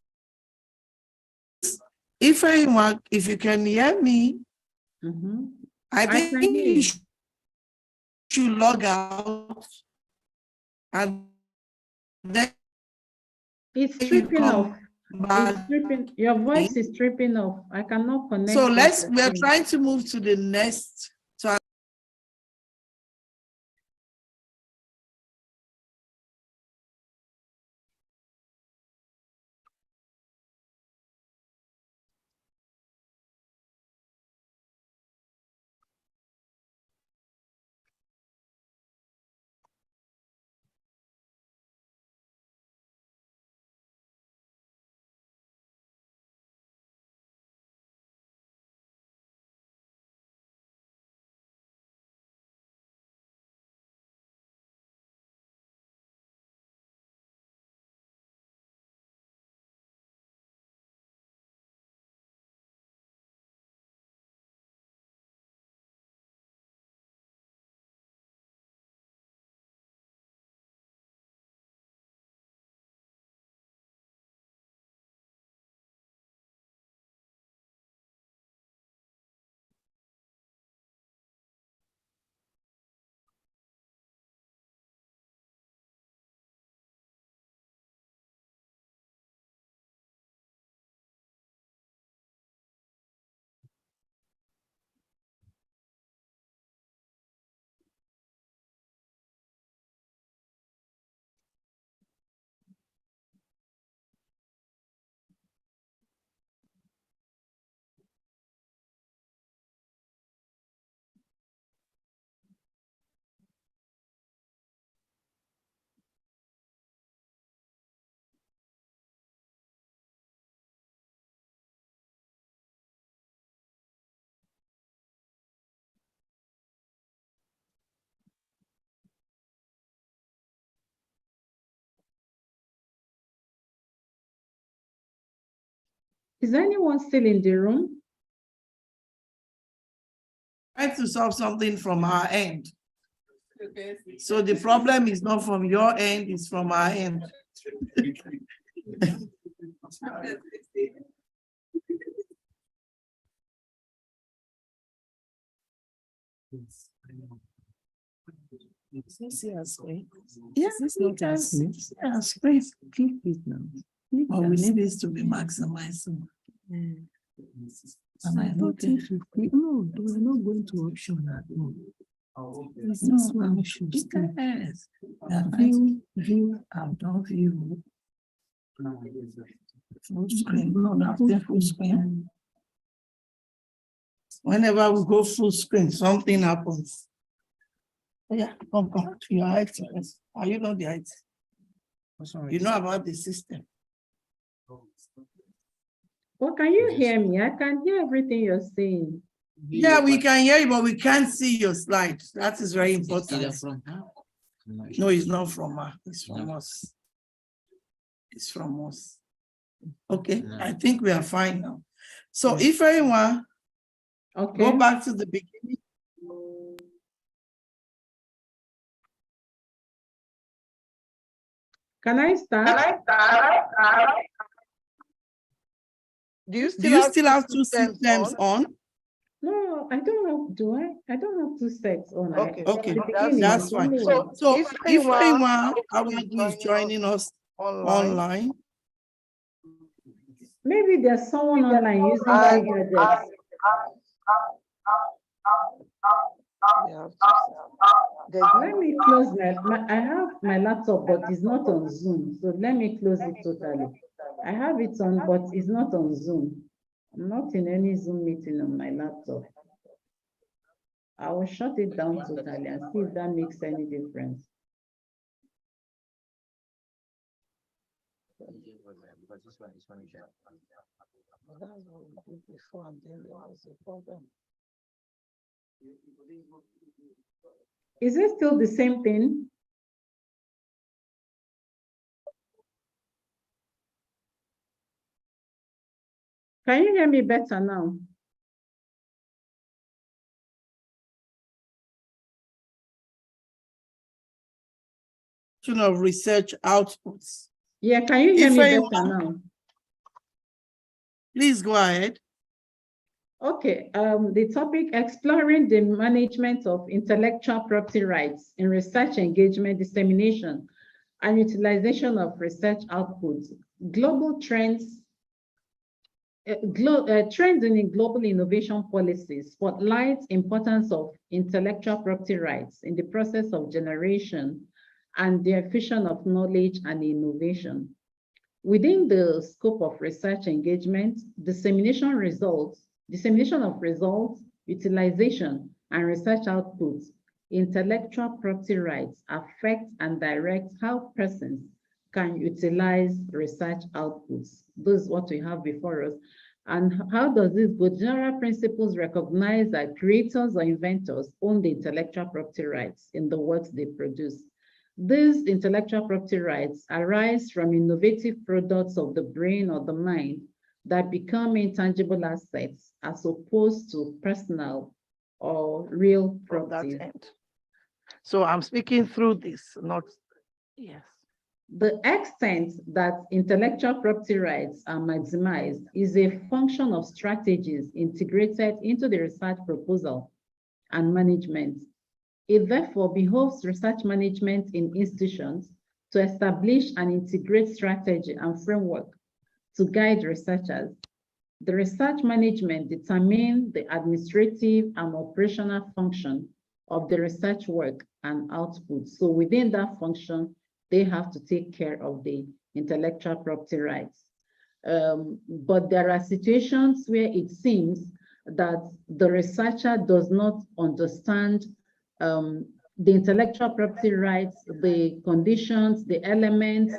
Ifeanyi, if you can hear me, I think you should log out and then it's you stripping off. come back. It's stripping, your voice is stripping off. I cannot connect. So with the we're thing. trying to move to the next. So Is anyone still in the room? trying to solve something from our end. So the problem is not from your end, it's from our end. Yeah, this is not our screen. Yeah, screen. Click it now. But we need this to be maximized. And I don't think no, we're not going to option at all. It's not one option. Yes. View, out of view. Full screen, no, not full screen. Whenever we go full screen, something happens. Yeah, come to your IT. Are you not the IT? You know about the system. Well, can you hear me? I can hear everything you're saying. Yeah, we can hear you, but we can't see your slide. That is very important. No, it's not from her. It's from us. It's from us. Okay, I think we are fine now. So if anyone, go back to the beginning. Can I start? Do you still have two systems on? No, I don't have, do I? I don't have two sets on. Okay, Okay, that's fine. So if anyone is joining us online. Maybe there's someone online using gadgets. Let me close I have my laptop, but it's not on Zoom. So let me close it totally. I have it on, but it's not on Zoom. I'm not in any Zoom meeting on my laptop. I will shut it down totally and see if that makes any difference. Is it still the same thing? Can you hear me better now? Of research outputs. Yeah, can you hear me better now? Please go ahead. Okay, the topic, exploring the management of intellectual property rights in research engagement, dissemination, and utilization of research outputs. Global trends, trends in global innovation policies spotlight importance of intellectual property rights in the process of generation and the effusion of knowledge and innovation. Within the scope of research engagement, dissemination of results, utilization, and research outputs, intellectual property rights affect and direct how persons can utilize research outputs. This is what we have before us. And how does this go? General principles recognize that creators or inventors own the intellectual property rights in the works they produce. These intellectual property rights arise from innovative products of the brain or the mind that become intangible assets as opposed to personal or real property. So I'm speaking through this, not, yes. The extent that intellectual property rights are maximized is a function of strategies integrated into the research proposal and management. It therefore behoves research management in institutions to establish and integrate strategy and framework to guide researchers. The research management determines the administrative and operational function of the research work and output. So within that function, they have to take care of the intellectual property rights. But there are situations where it seems that the researcher does not understand the intellectual property rights, the conditions, the elements,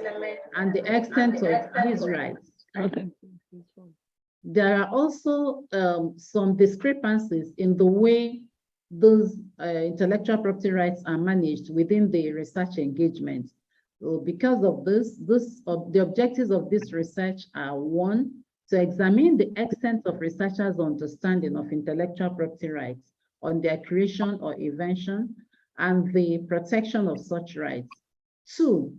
and the extent of his rights. Okay. There are also some discrepancies in the way those intellectual property rights are managed within the research engagement. Because of this, the objectives of this research are: one, to examine the extent of researchers' understanding of intellectual property rights on their creation or invention and the protection of such rights. Two,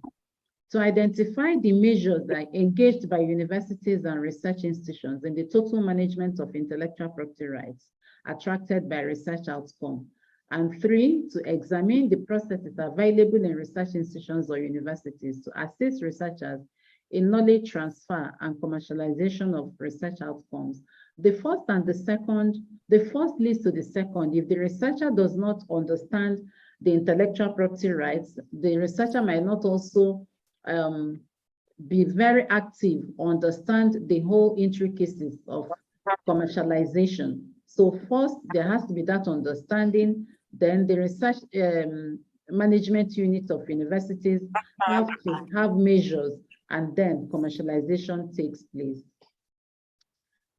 to identify the measures that are engaged by universities and research institutions in the total management of intellectual property rights attracted by research outcome. And three, to examine the processes available in research institutions or universities to assist researchers in knowledge transfer and commercialization of research outcomes. The first and the second, the first leads to the second. If the researcher does not understand the intellectual property rights, the researcher might not also be very active or understand the whole intricacies of commercialization. So first, there has to be that understanding. Then the research management units of universities have to have measures, and then commercialization takes place.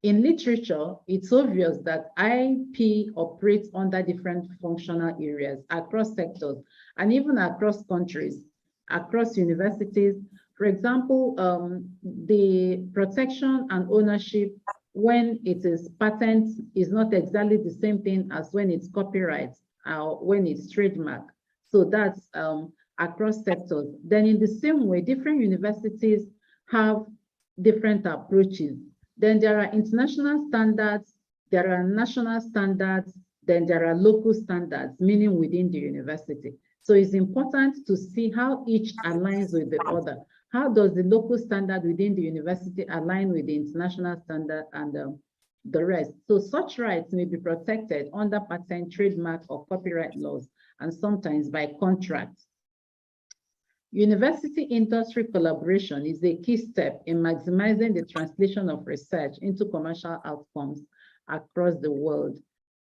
In literature, it's obvious that IP operates under different functional areas across sectors and even across countries, across universities. For example, the protection and ownership when it is patent is not exactly the same thing as when it's copyright or when it's trademark. So that's across sectors. Then in the same way, different universities have different approaches. Then there are international standards, there are national standards, then there are local standards, meaning within the university. So it's important to see how each aligns with the other. How does the local standard within the university align with the international standard and the rest. So such rights may be protected under patent, trademark, or copyright laws, and sometimes by contract. University-industry collaboration is a key step in maximizing the translation of research into commercial outcomes across the world.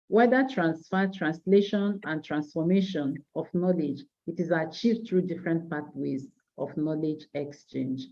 Whether transfer, translation, and transformation of knowledge, it is achieved through different pathways of knowledge exchange.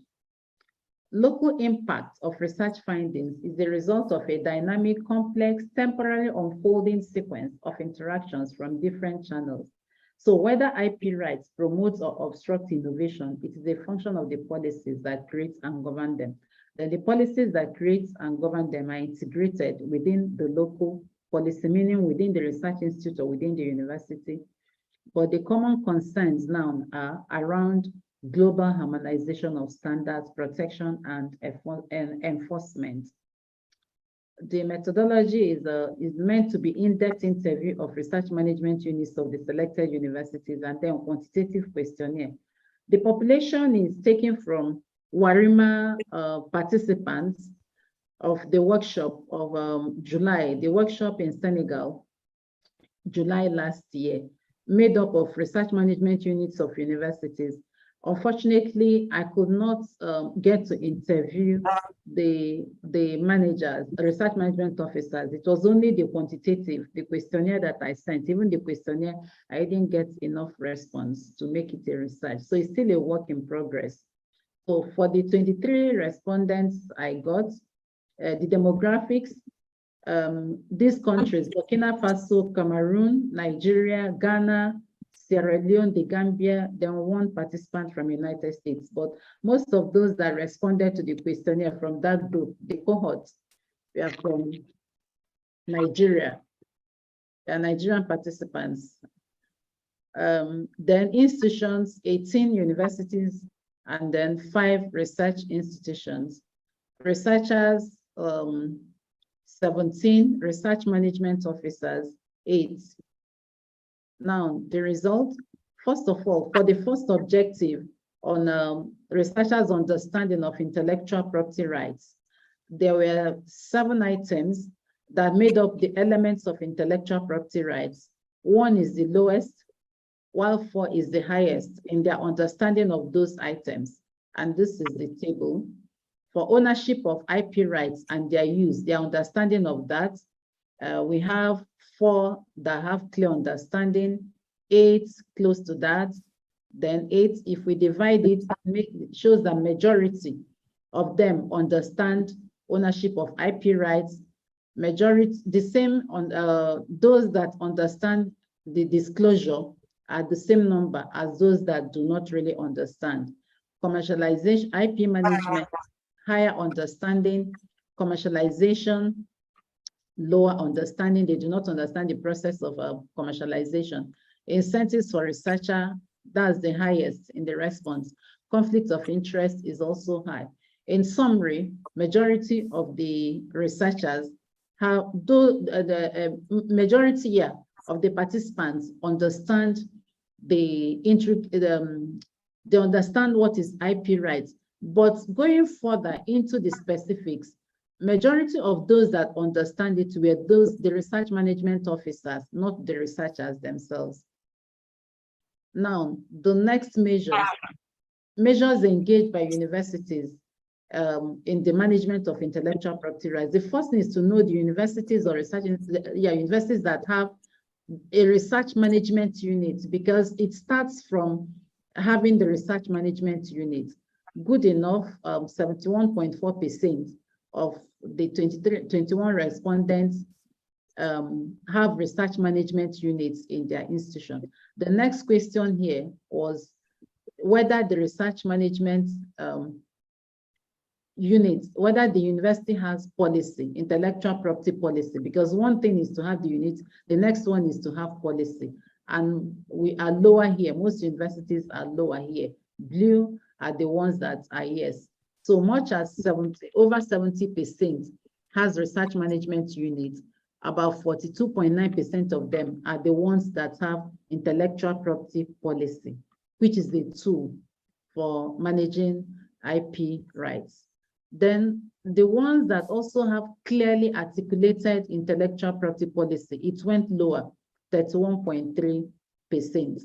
Local impact of research findings is the result of a dynamic, complex, temporally unfolding sequence of interactions from different channels. So whether IP rights promote or obstruct innovation, it is a function of the policies that create and govern them. Then the policies that create and govern them are integrated within the local policy, meaning within the research institute or within the university. But the common concerns now are around global harmonization of standards, protection, and enforcement. The methodology is meant to be in-depth interview of research management units of the selected universities and then quantitative questionnaire. The population is taken from WARIMA participants of the workshop of July, the workshop in Senegal, July last year, made up of research management units of universities. Unfortunately, I could not get to interview the managers, research management officers. It was only the quantitative, the questionnaire that I sent. Even the questionnaire, I didn't get enough response to make it a research. So it's still a work in progress. So for the 23 respondents I got, the demographics, these countries, Burkina Faso, Cameroon, Nigeria, Ghana, Sierra Leone, the Gambia, then one participant from United States. But most of those that responded to the questionnaire from that group, the cohort, we are from Nigeria. They are Nigerian participants. Then institutions, 18 universities, and then 5 research institutions. Researchers, 17, research management officers, 8. Now, the result, first of all, for the first objective on researchers' understanding of intellectual property rights, there were 7 items that made up the elements of intellectual property rights. 1 is the lowest, while 4 is the highest in their understanding of those items. And this is the table. For ownership of IP rights and their use, their understanding of that, we have 4 that have clear understanding, 8 close to that, then 8, if we divide it, it shows that majority of them understand ownership of IP rights. Majority, the same on those that understand the disclosure are the same number as those that do not really understand. Commercialization, IP management, higher understanding, commercialization, lower understanding. They do not understand the process of commercialization. Incentives for researcher, that's the highest in the response. Conflict of interest is also high. In summary, majority of the researchers have, the majority of the participants understand they understand what is IP rights. But going further into the specifics, majority of those that understand it were the research management officers, not the researchers themselves. Now, the next measures engaged by universities in the management of intellectual property rights. The first thing is to know the universities or universities that have a research management unit, because it starts from having the research management unit. Good enough, 71.4% of the 21 respondents have research management units in their institution. The next question here was whether the research management units, whether the university has policy, intellectual property policy, because one thing is to have the unit, the next one is to have policy. And we are lower here. Most universities are lower here. Blue are the ones that are yes. So much as over 70% has research management units. About 42.9% of them are the ones that have intellectual property policy, which is the tool for managing IP rights. Then the ones that also have clearly articulated intellectual property policy, it went lower, 31.3%.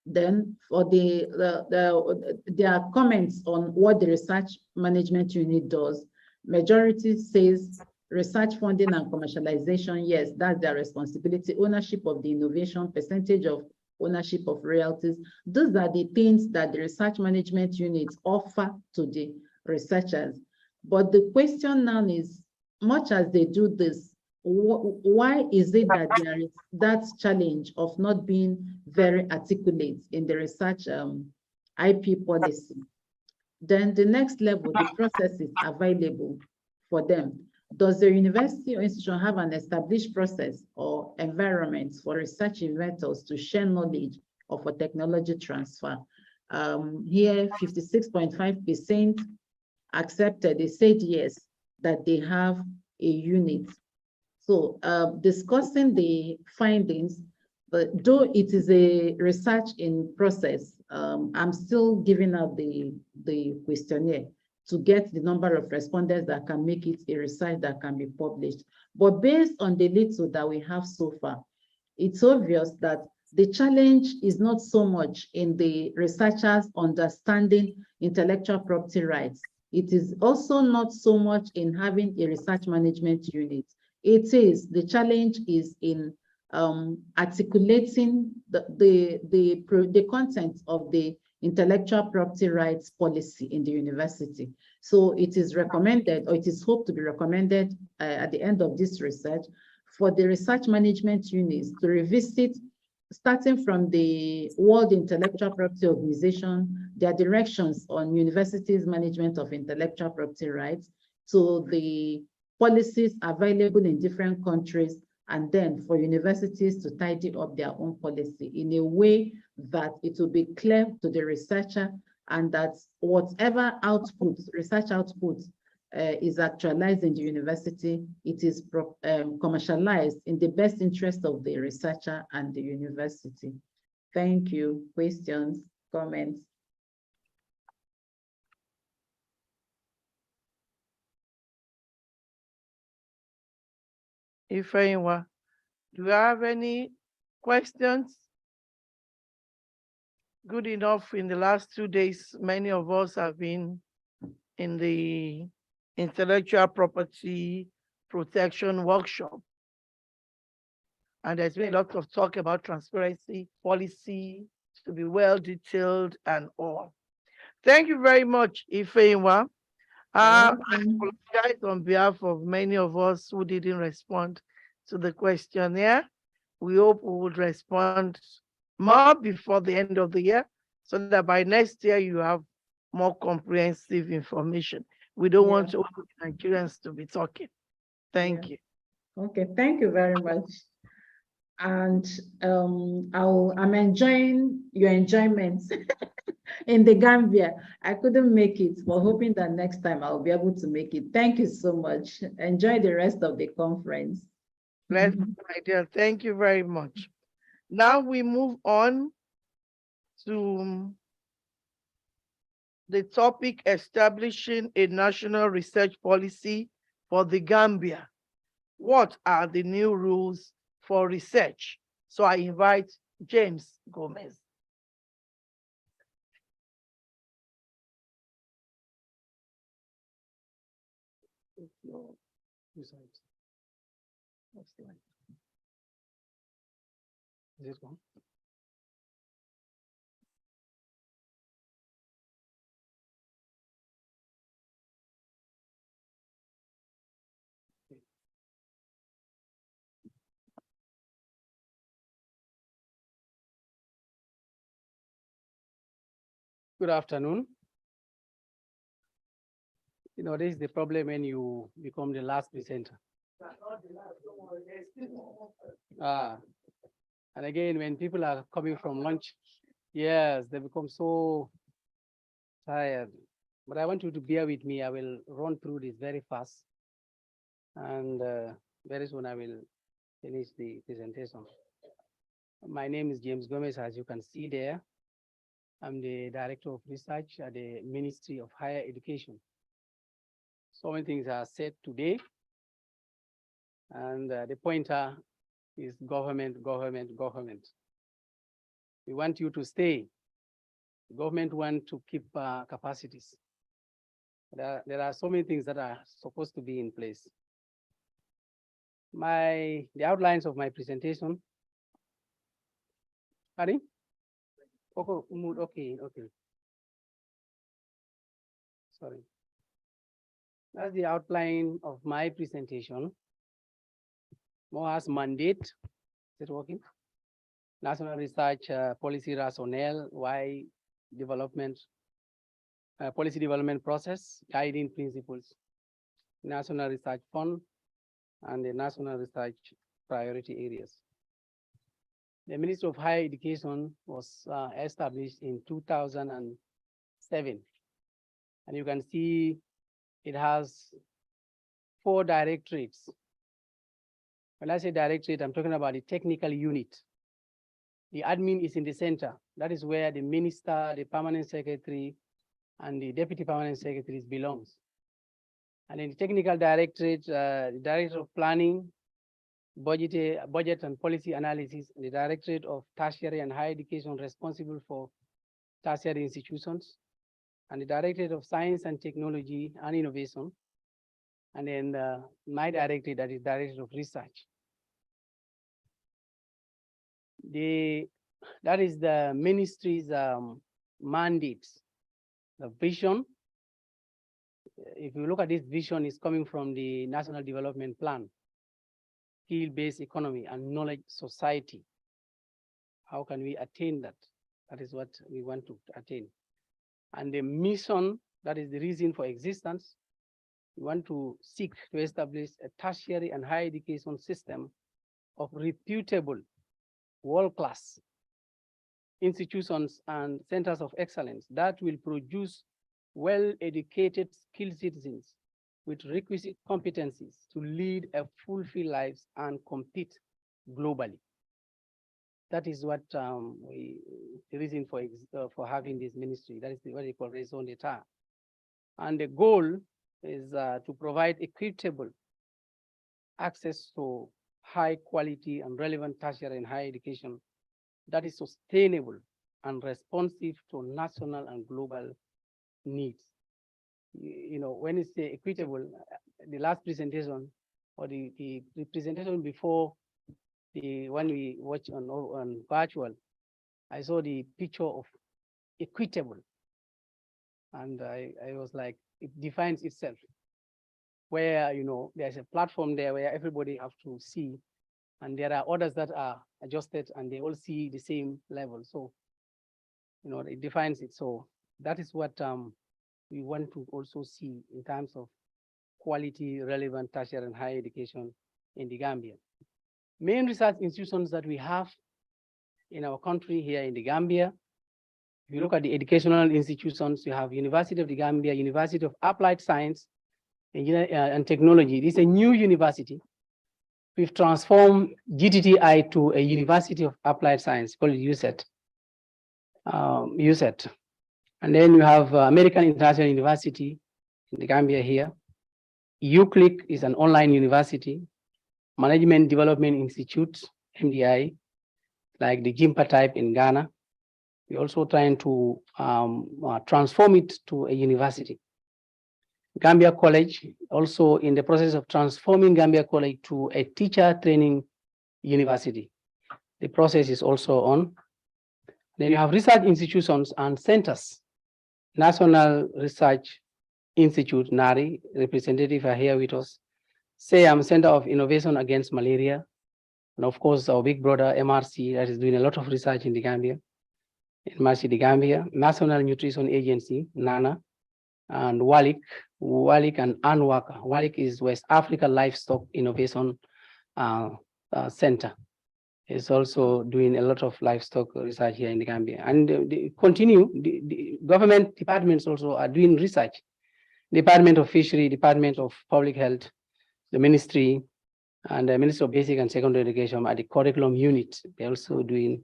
Then for there are comments on what the research management unit does. Majority says research funding and commercialization, yes, that's their responsibility. Ownership of the innovation, percentage of ownership of royalties. Those are the things that the research management units offer to the researchers. But the question now is, much as they do this, why is it that there is that challenge of not being very articulate in the research IP policy? Then the next level, the processes available for them. Does the university or institution have an established process or environment for research inventors to share knowledge or for technology transfer? Here, 56.5% accepted, they said yes, that they have a unit. So discussing the findings, but though it is a research in process, I'm still giving out the questionnaire to get the number of respondents that can make it a research that can be published. But based on the little that we have so far, it's obvious that the challenge is not so much in the researchers understanding intellectual property rights. It is also not so much in having a research management unit. The challenge is in articulating the content of the intellectual property rights policy in the university. So it is recommended, or it is hoped to be recommended at the end of this research, for the research management units to revisit, starting from the World Intellectual Property Organization, their directions on universities' management of intellectual property rights, to the policies available in different countries, and then for universities to tidy up their own policy in a way that it will be clear to the researcher, and that whatever output, research output is actualized in the university, it is commercialized in the best interest of the researcher and the university. Thank you. Questions, comments? If anyone, do you have any questions? Good enough, in the last 2 days, many of us have been in the intellectual property protection workshop. And there's been a lot of talk about transparency, policy to be well detailed and all. Thank you very much, Ifeanyi. I apologize on behalf of many of us who didn't respond to the questionnaire. We hope we would respond more before the end of the year, so that by next year you have more comprehensive information. We don't want all the Nigerians to be talking. Thank you. Okay, thank you very much. And I'm enjoying your enjoyment in the Gambia. I couldn't make it, but hoping that next time I'll be able to make it. Thank you so much. Enjoy the rest of the conference. My dear, thank you very much. Now we move on to the topic, establishing a national research policy for the Gambia. What are the new rules for research? So I invite James Gomez. Is it one? Good afternoon. You know, this is the problem when you become the last presenter. And again, when people are coming from lunch, yes, they become so tired. But I want you to bear with me. I will run through this very fast. And very soon I will finish the presentation. My name is James Gomez, as you can see there. I'm the Director of Research at the Ministry of Higher Education. So many things are said today. And the pointer is government, government, government. We want you to stay. The government want to keep capacities. There are so many things that are supposed to be in place. The outlines of my presentation. Pardon? Okay. Sorry. That's the outline of my presentation. MOHA's mandate. Is it working? National Research Policy Rationale, why development, policy development process, guiding principles, National Research Fund, and the National Research Priority Areas. The Ministry of Higher Education was established in 2007. And you can see it has 4 directorates. When I say directorate, I'm talking about the technical unit. The admin is in the center. That is where the minister, the permanent secretary, and the deputy permanent secretaries belongs. And in the technical directorate, the director of planning, budget and policy analysis, the directorate of tertiary and higher education responsible for tertiary institutions, and the directorate of science and technology and innovation, and then my directorate, that is directorate of research. That is the ministry's mandate, the vision. If you look at this vision, it's coming from the National Development Plan, skill-based economy and knowledge society. How can we attain that? That is what we want to attain. And the mission, that is the reason for existence. We want to seek to establish a tertiary and higher education system of reputable, world-class institutions and centers of excellence that will produce well-educated, skilled citizens with requisite competencies to lead a fulfilled lives and compete globally. That is what the reason for having this ministry. That is what they call raison d'etre. And the goal is to provide equitable access to high quality and relevant tertiary and higher education that is sustainable and responsive to national and global needs. You know, when it's equitable, the last presentation or the presentation before the one we watch on virtual, I saw the picture of equitable. And I was like, it defines itself. Where, you know, there's a platform there where everybody have to see, and there are others that are adjusted and they all see the same level. So, you know, it defines it. So that is what we want to also see in terms of quality, relevant tertiary and higher education in the Gambia. Main research institutions that we have in our country here in the Gambia, if you look at the educational institutions, you have University of the Gambia, University of Applied Science and Technology. This is a new university. We've transformed GTTI to a University of Applied Science called USET. And then you have American International University in the Gambia here. UCLIC is an online university. Management Development Institute, MDI, like the GIMPA type in Ghana. We're also trying to transform it to a university. Gambia College, also in the process of transforming Gambia College to a teacher training university. The process is also on. Then you have research institutions and centers. National Research Institute, NARI, representative are here with us. SEAM, Center of Innovation Against Malaria. And of course, our big brother, MRC, that is doing a lot of research in the Gambia. MRC, the Gambia, National Nutrition Agency, NANA, and WALIC and ANWACA. WALIC is West Africa Livestock Innovation Center. It's also doing a lot of livestock research here in the Gambia. And the government departments also are doing research. Department of Fishery, Department of Public Health, the ministry, and the Ministry of Basic and Secondary Education at the curriculum unit. They're also doing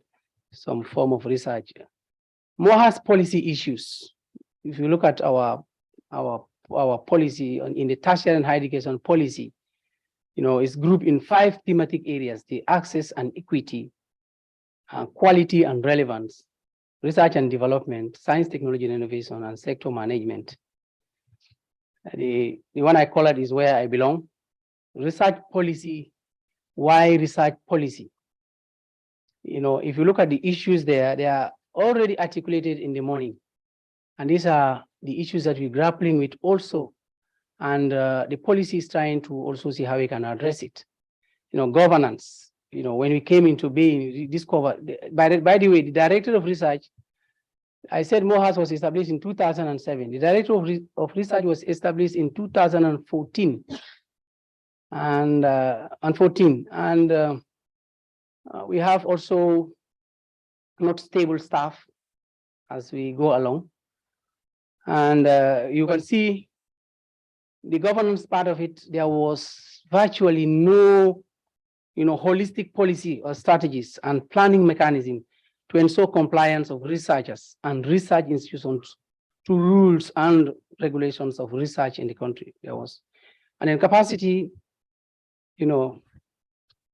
some form of research. MOHA's policy issues. If you look at our our policy in the tertiary and higher education policy, is grouped in 5 thematic areas: the access and equity, quality and relevance, research and development, science, technology and innovation, and sector management. The one I call it is where I belong. Research policy. Why research policy? If you look at the issues there, they are already articulated in the morning. And these are the issues that we're grappling with also. And the policy is trying to also see how we can address it. Governance. When we came into being, we discovered, by the way, the Director of Research, I said MOHAS was established in 2007. The Director of Research was established in 2014. And we have also not stable staff as we go along. And you can see the governance part of it, there was virtually no holistic policy or strategies and planning mechanism to ensure compliance of researchers and research institutions to rules and regulations of research in the country. There was, and in capacity, it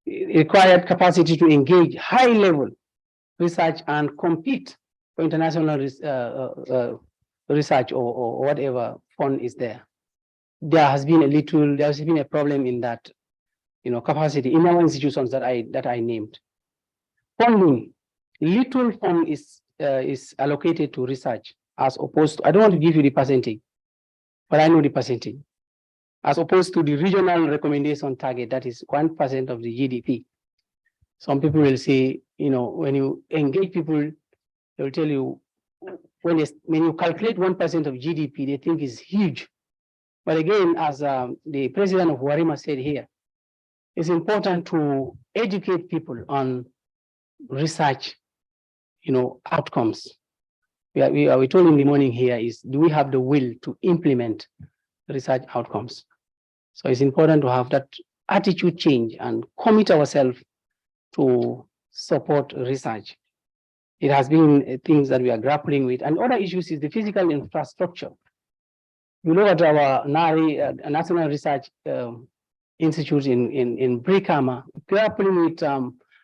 required capacity to engage high-level research and compete for international research or whatever fund is there. There has been a problem in that, capacity in our institutions that I named. Funding, little fund is allocated to research as opposed to, I don't want to give you the percentage, but I know the percentage, as opposed to the regional recommendation target, that is 1% of the GDP. Some people will say, when you engage people, they'll tell you, when you calculate 1% of GDP, they think is huge. But again, as the president of WARIMA said here, it's important to educate people on research, outcomes. We told in the morning here is, do we have the will to implement research outcomes? So it's important to have that attitude change and commit ourselves to support research. It has been things that we are grappling with. And other issues is the physical infrastructure. You look at our NARI, National Research Institute in Brikama, grappling with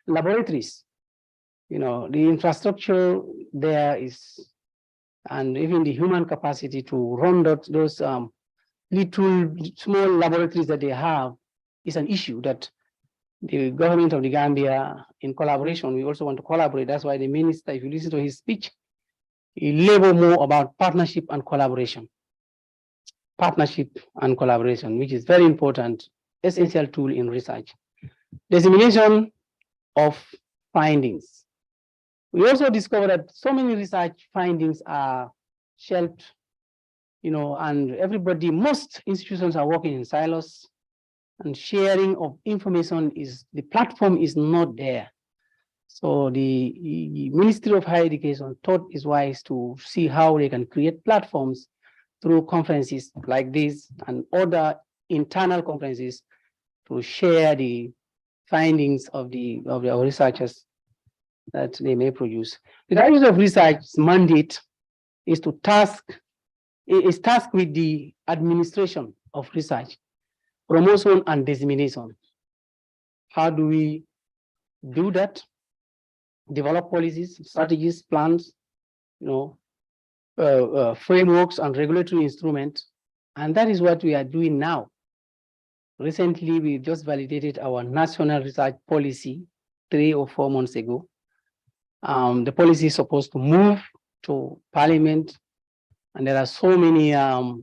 laboratories. The infrastructure there is, and even the human capacity to run those little small laboratories that they have is an issue that the government of the Gambia, in collaboration, we also want to collaborate. That's why the minister, if you listen to his speech, he labor more about partnership and collaboration. Partnership and collaboration, which is very important, essential tool in research. Dissemination of findings. We also discovered that so many research findings are shelved, and most institutions are working in silos, and sharing of information the platform is not there. So the Ministry of Higher Education thought it's wise to see how they can create platforms through conferences like this and other internal conferences to share the findings of our researchers that they may produce. The Director of Research's mandate is tasked with the administration of research, promotion and dissemination. How do we do that? Develop policies, strategies, plans, frameworks and regulatory instruments. And that is what we are doing now. Recently, we just validated our national research policy 3 or 4 months ago. The policy is supposed to move to Parliament, and there are so many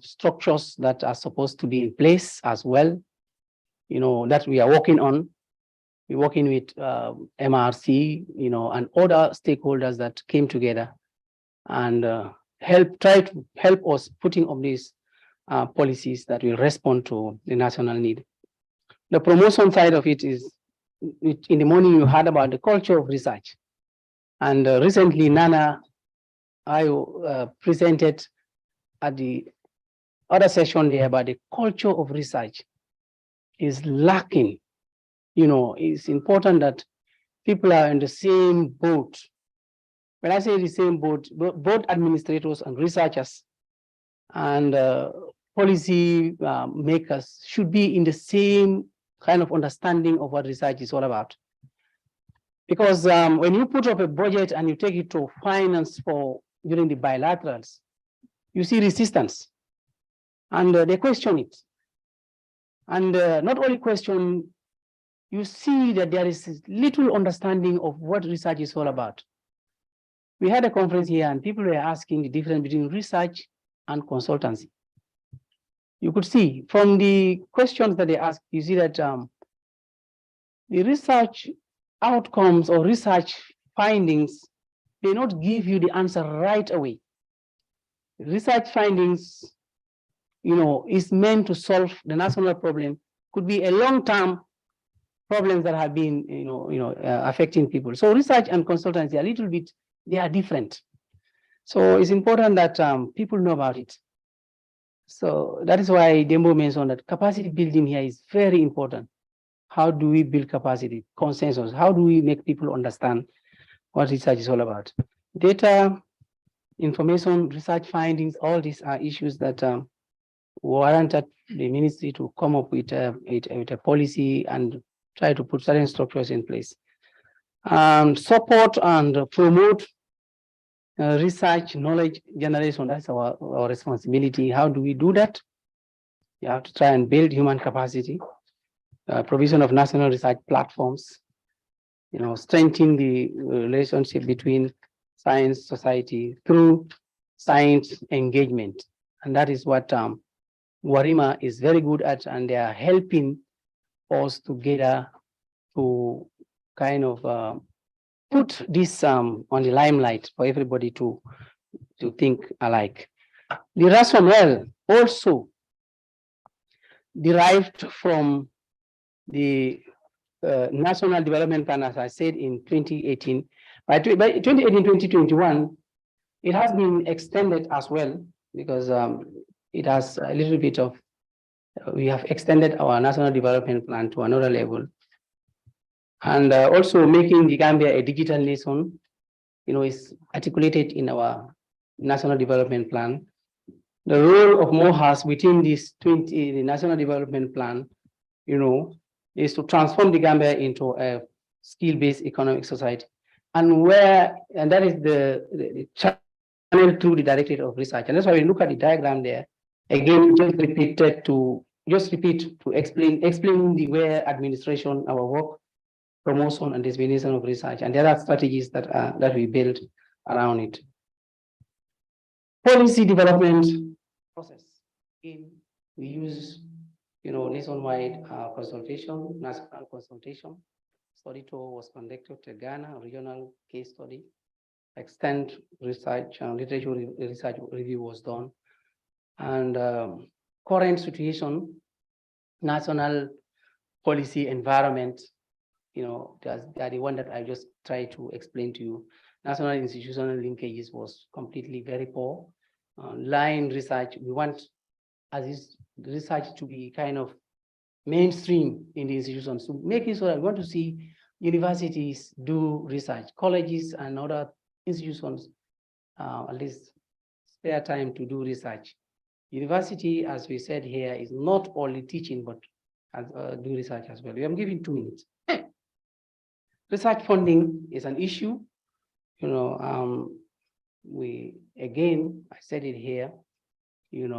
structures that are supposed to be in place as well, that we are working on. We're working with MRC, and other stakeholders that came together and try to help us putting up these policies that will respond to the national need. The promotion side of it is, in the morning you heard about the culture of research. And recently, Nana, I presented at the other session there about the culture of research is lacking. It's important that people are in the same boat. When I say the same boat, both administrators and researchers and policy makers should be in the same kind of understanding of what research is all about. Because when you put up a budget and you take it to finance for during the bilaterals, you see resistance, and they question it. And not only question, you see that there is little understanding of what research is all about. We had a conference here and people were asking the difference between research and consultancy. You could see from the questions that they asked, you see that the research outcomes or research findings may not give you the answer right away. Research findings, is meant to solve the national problem, could be a long-term problems that have been, affecting people. So research and consultancy, a little bit, they are different. So it's important that people know about it. So that is why Dembo mentioned that capacity building here is very important. How do we build capacity, consensus? How do we make people understand what research is all about? Data, information, research findings, all these are issues that warranted the ministry to come up with a policy and try to put certain structures in place. Support and promote research, knowledge generation, that's our responsibility. How do we do that? You have to try and build human capacity, provision of national research platforms, strengthen the relationship between science society through science engagement. And that is what WARIMA is very good at, and they are helping us together to kind of put this on the limelight for everybody to think alike. The rationale also derived from the National Development Plan, as I said, in 2018. By 2018-2021, it has been extended as well, because it has a little bit of, we have extended our National Development Plan to another level. And also making the Gambia a digital nation, is articulated in our National Development Plan. The role of MOHAS within this the National Development Plan, is to transform the Gambia into a skill-based economic society. And that is the channel through the Directorate of Research. And that's why we look at the diagram there. Again, just repeat to explain the way administration, our work, promotion and dissemination of research, and there are strategies that we build around it. Policy development process. We use, nationwide consultation, national consultation. Study tour was conducted to Ghana, a regional case study. Extent research, literature research review was done, and current situation, national policy environment. They are the one that I just tried to explain to you. National institutional linkages was completely very poor. Line research, we want as this research to be kind of mainstream in the institutions, to make it so that we want to see universities do research, colleges and other institutions at least spare time to do research. University, as we said here, is not only teaching, but do research as well. We are giving 2 minutes. Research funding is an issue. I said it here, in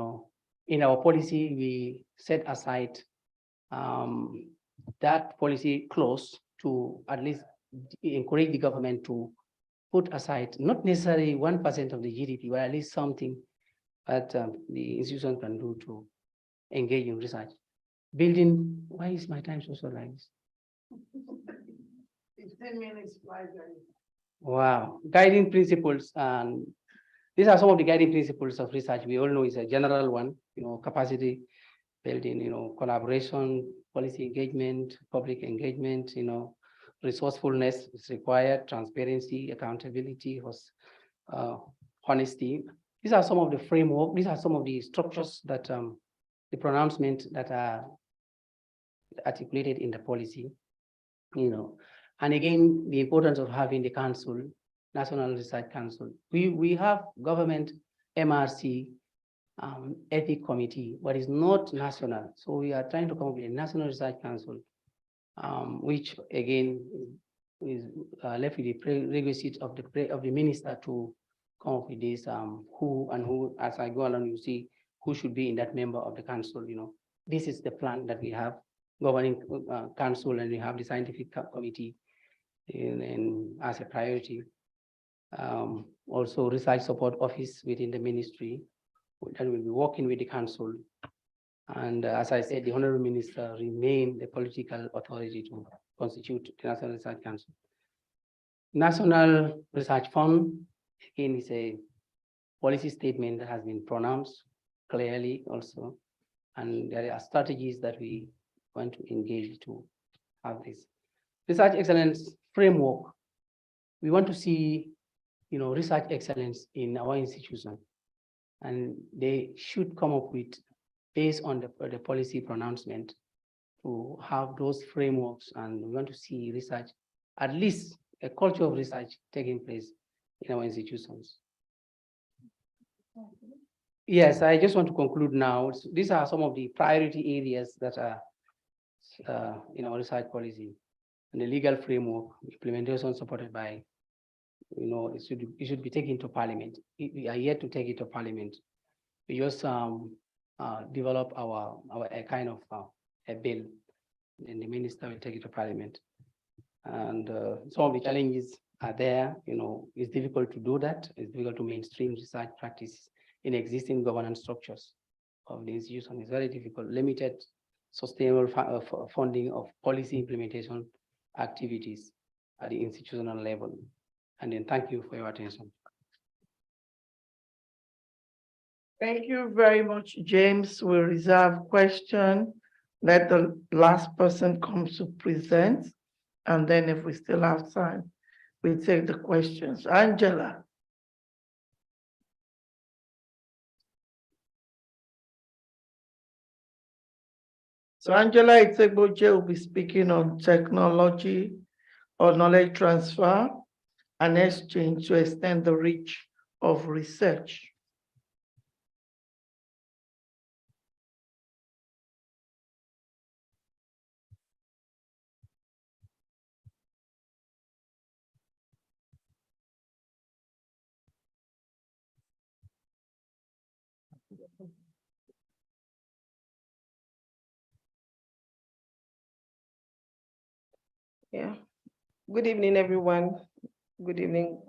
our policy, we set aside that policy clause to at least encourage the government to put aside, not necessarily 1% of the GDP, but at least something that the institution can do to engage in research. Building, why is my time so like this? 15 minutes, Wow, guiding principles, and these are some of the guiding principles of research. We all know it's a general one, capacity building, collaboration, policy engagement, public engagement, resourcefulness is required, transparency, accountability, honesty. These are some of the framework, these are some of the structures that the pronouncement that are articulated in the policy, And again, the importance of having the council, National Research Council. We have government MRC ethic committee, but it's not national. So we are trying to come up with a national research council, which again is left with the prerequisite of the minister to come up with this, who, as I go along, you see who should be in that member of the council. This is the plan that we have, governing council, and we have the scientific committee as a priority. Also research support office within the ministry that will be working with the council. And as I said, the Honorable Minister remain the political authority to constitute the National Research Council. National Research Fund, again, is a policy statement that has been pronounced clearly also. And there are strategies that we want to engage to have this. Research excellence framework. We want to see, research excellence in our institution. And they should come up with, based on the policy pronouncement, to have those frameworks. And we want to see research, at least a culture of research taking place in our institutions. Yes, I just want to conclude now. These are some of the priority areas that are in our research policy. And the legal framework, implementation supported by, it should be taken to Parliament. We are yet to take it to Parliament. We just develop our a kind of a bill, and the minister will take it to Parliament. And some of the challenges are there. It's difficult to do that. It's difficult to mainstream research practices in existing governance structures of the institution. It's very difficult. Limited sustainable funding of policy implementation activities at the institutional level. And then thank you for your attention. Thank you very much, James. We'll reserve question. Let the last person come to present. And then if we still have time, we take the questions. Angela. So Angela Itegboje will be speaking on technology or knowledge transfer and exchange to extend the reach of research. Yeah. Good evening, everyone. Good evening,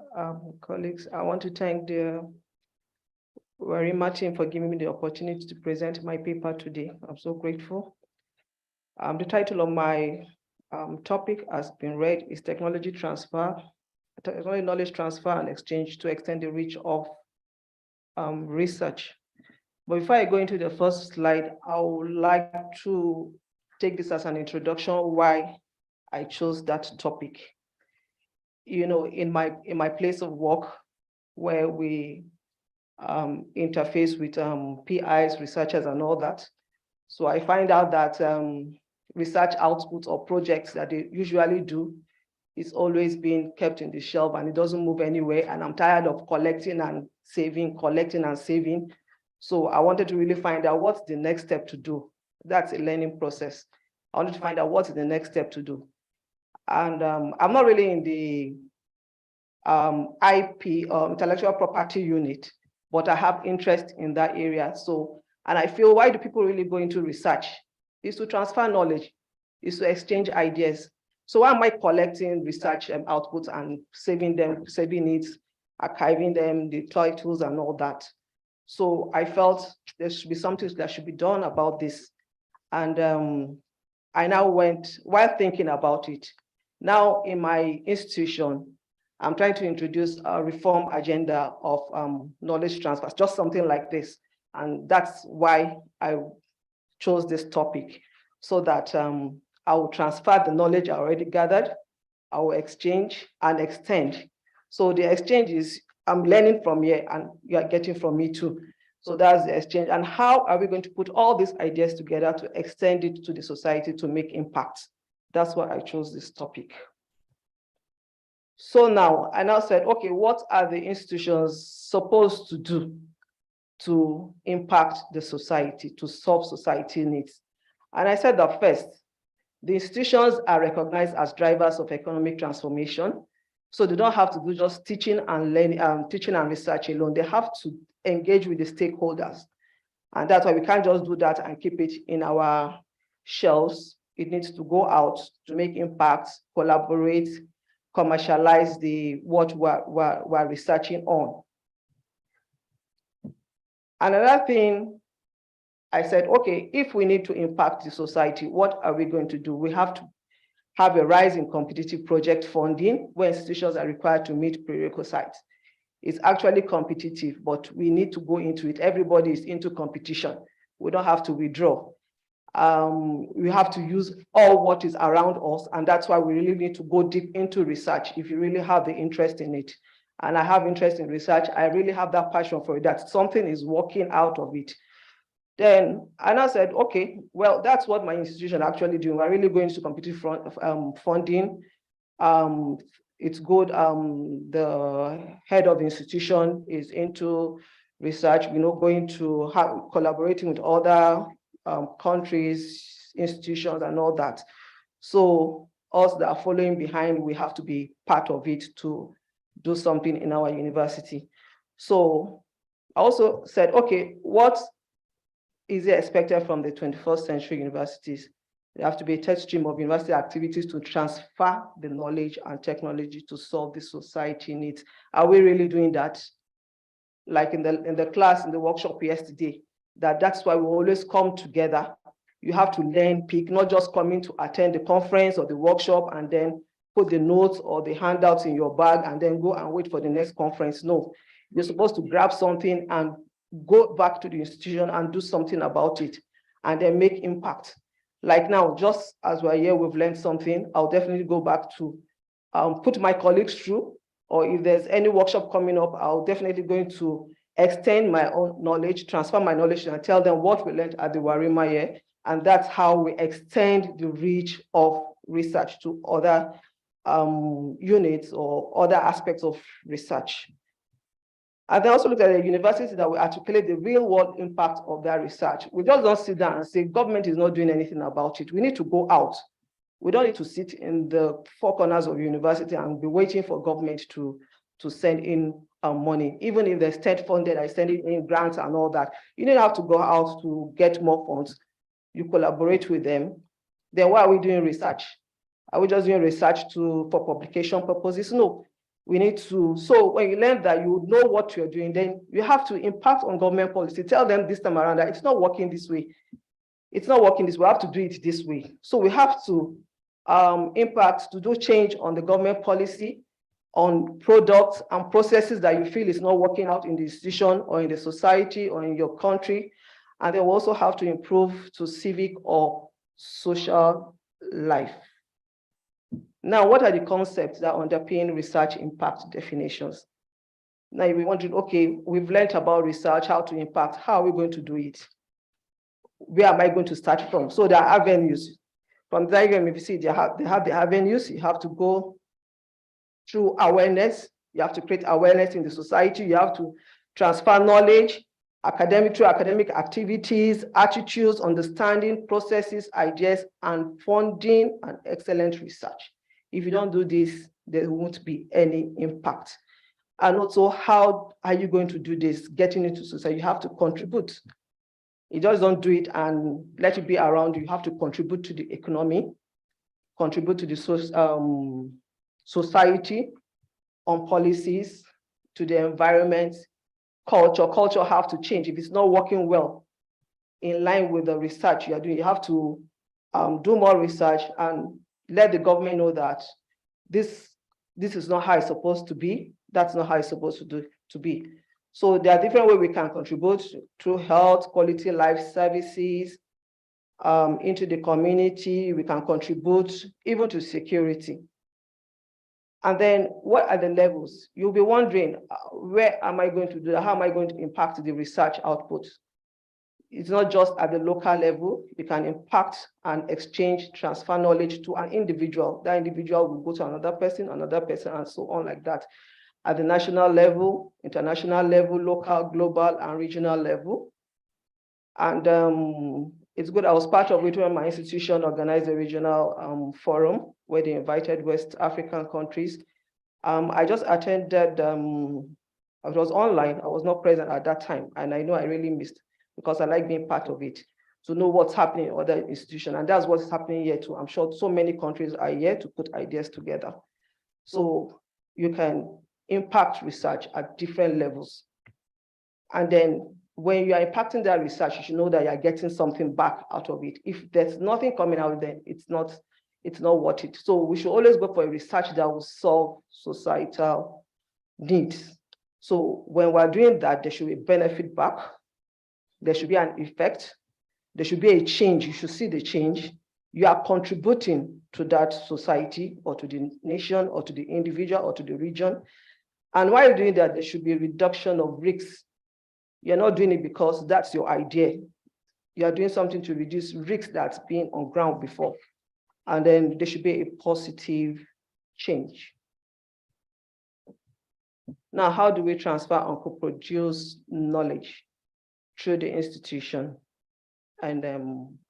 colleagues. I want to thank the WARIMA team for giving me the opportunity to present my paper today. I'm so grateful. The title of my topic has been read is technology knowledge transfer and exchange to extend the reach of research. But before I go into the first slide, I would like to take this as an introduction why I chose that topic. In my place of work, where we interface with PIs, researchers, and all that. So I find out that research outputs or projects that they usually do is always being kept in the shelf and it doesn't move anywhere. And I'm tired of collecting and saving. So I wanted to really find out what's the next step to do. That's a learning process. I wanted to find out what's the next step to do. And I'm not really in the IP, intellectual property unit, but I have interest in that area. So, and I feel, why do people really go into research? Is to transfer knowledge, is to exchange ideas. So why am I collecting research outputs and saving it, archiving them, the titles and all that? So I felt there should be something that should be done about this. And I now went, while thinking about it, now in my institution, I'm trying to introduce a reform agenda of knowledge transfer, just something like this. And that's why I chose this topic, so that I will transfer the knowledge I already gathered, I will exchange and extend. So the exchange is, I'm learning from here and you are getting from me too. So that's the exchange. And how are we going to put all these ideas together to extend it to the society to make impact? That's why I chose this topic. So now, I now said, okay, what are the institutions supposed to do? to impact the society, to solve society needs. And I said that first, the institutions are recognized as drivers of economic transformation. So they don't have to do just teaching and learning, teaching and research alone. They have to engage with the stakeholders. And that's why we can't just do that and keep it in our shelves. It needs to go out to make impact, collaborate, commercialize what we're researching on. Another thing, I said, okay, if we need to impact the society, what are we going to do? We have to have a rise in competitive project funding where institutions are required to meet prerequisites. It's actually competitive, but we need to go into it. Everybody is into competition. We don't have to withdraw. We have to use all what is around us, and that's why we really need to go deep into research if you really have the interest in it. And I have interest in research. I really have that passion for it, that something is working out of it. Then, and I said, okay, well, that's what my institution actually doing. We're really going to competitive funding. It's good. The head of the institution is into research, going to collaborating with other countries, institutions, and all that. So us that are following behind, we have to be part of it to do something in our university. So I also said, okay, what is it expected from the 21st century universities? There have to be a third stream of university activities to transfer the knowledge and technology to solve the society needs. Are we really doing that? Like in the class, in the workshop yesterday, that's why we always come together. You have to learn, pick, not just coming to attend the conference or the workshop and then put the notes or the handouts in your bag and then go and wait for the next conference. No, you're supposed to grab something and go back to the institution and do something about it and then make impact. Like now, just as we're here, we've learned something. I'll definitely go back to put my colleagues through, or if there's any workshop coming up, I'll definitely going to extend my own knowledge, transfer my knowledge, and tell them what we learned at the WARIMA year. And that's how we extend the reach of research to other units or other aspects of research. And then also look at the universities that will articulate the real world impact of their research. We just don't sit down and say, government is not doing anything about it. We need to go out. We don't need to sit in the four corners of university and be waiting for government to send in money. Even if they're state funded, are sending in grants and all that. You don't have to go out to get more funds. You collaborate with them. Then why are we doing research? Are we just doing research for publication purposes? No. We need to, so when you learn that, you know what you're doing, then you have to impact on government policy. Tell them this time around that it's not working this way. It's not working this way. We have to do it this way. So we have to impact, to do change on the government policy, on products and processes that you feel is not working out in the institution or in the society or in your country. And they will also have to improve to civic or social life. Now, what are the concepts that underpin research impact definitions? Now, you'll be wondering, okay, we've learned about research, how to impact, how are we going to do it? Where am I going to start from? So there are avenues. From the diagram, if you see, they have the avenues. You have to go through awareness. You have to create awareness in the society. You have to transfer knowledge, through academic activities, attitudes, understanding, processes, ideas, and funding and excellent research. If you don't do this, there won't be any impact. And also, how are you going to do this? Getting into society, you have to contribute. You just don't do it and let it be around you. You have to contribute to the economy, contribute to the society, on policies, to the environment, culture. Culture have to change. If it's not working well in line with the research you are doing, you have to do more research and let the government know that this is not how it's supposed to be. That's not how it's supposed to be. So there are different ways we can contribute through health, quality life services, into the community. We can contribute even to security. And then what are the levels? You'll be wondering, where am I going to do that? How am I going to impact the research output? It's not just at the local level. You can impact and exchange, transfer knowledge to an individual. That individual will go to another person, and so on like that. at the national level, international level, local, global, and regional level. And it's good. I was part of it when my institution organized a regional forum where they invited West African countries. I just attended, I was online, I was not present at that time, and I know I really missed because I like being part of it, to know what's happening in other institutions, and that's what's happening here too. I'm sure so many countries are here to put ideas together. So you can impact research at different levels. And then when you are impacting that research, you should know that you're getting something back out of it. If there's nothing coming out, then it's not worth it. So we should always go for a research that will solve societal needs. So when we're doing that, there should be benefit back. There should be an effect. There should be a change. You should see the change. You are contributing to that society or to the nation or to the individual or to the region. And while doing that, there should be a reduction of risks. You're not doing it because that's your idea. You are doing something to reduce risks that's been on ground before. And then there should be a positive change. Now, how do we transfer and co-produce knowledge through the institution? And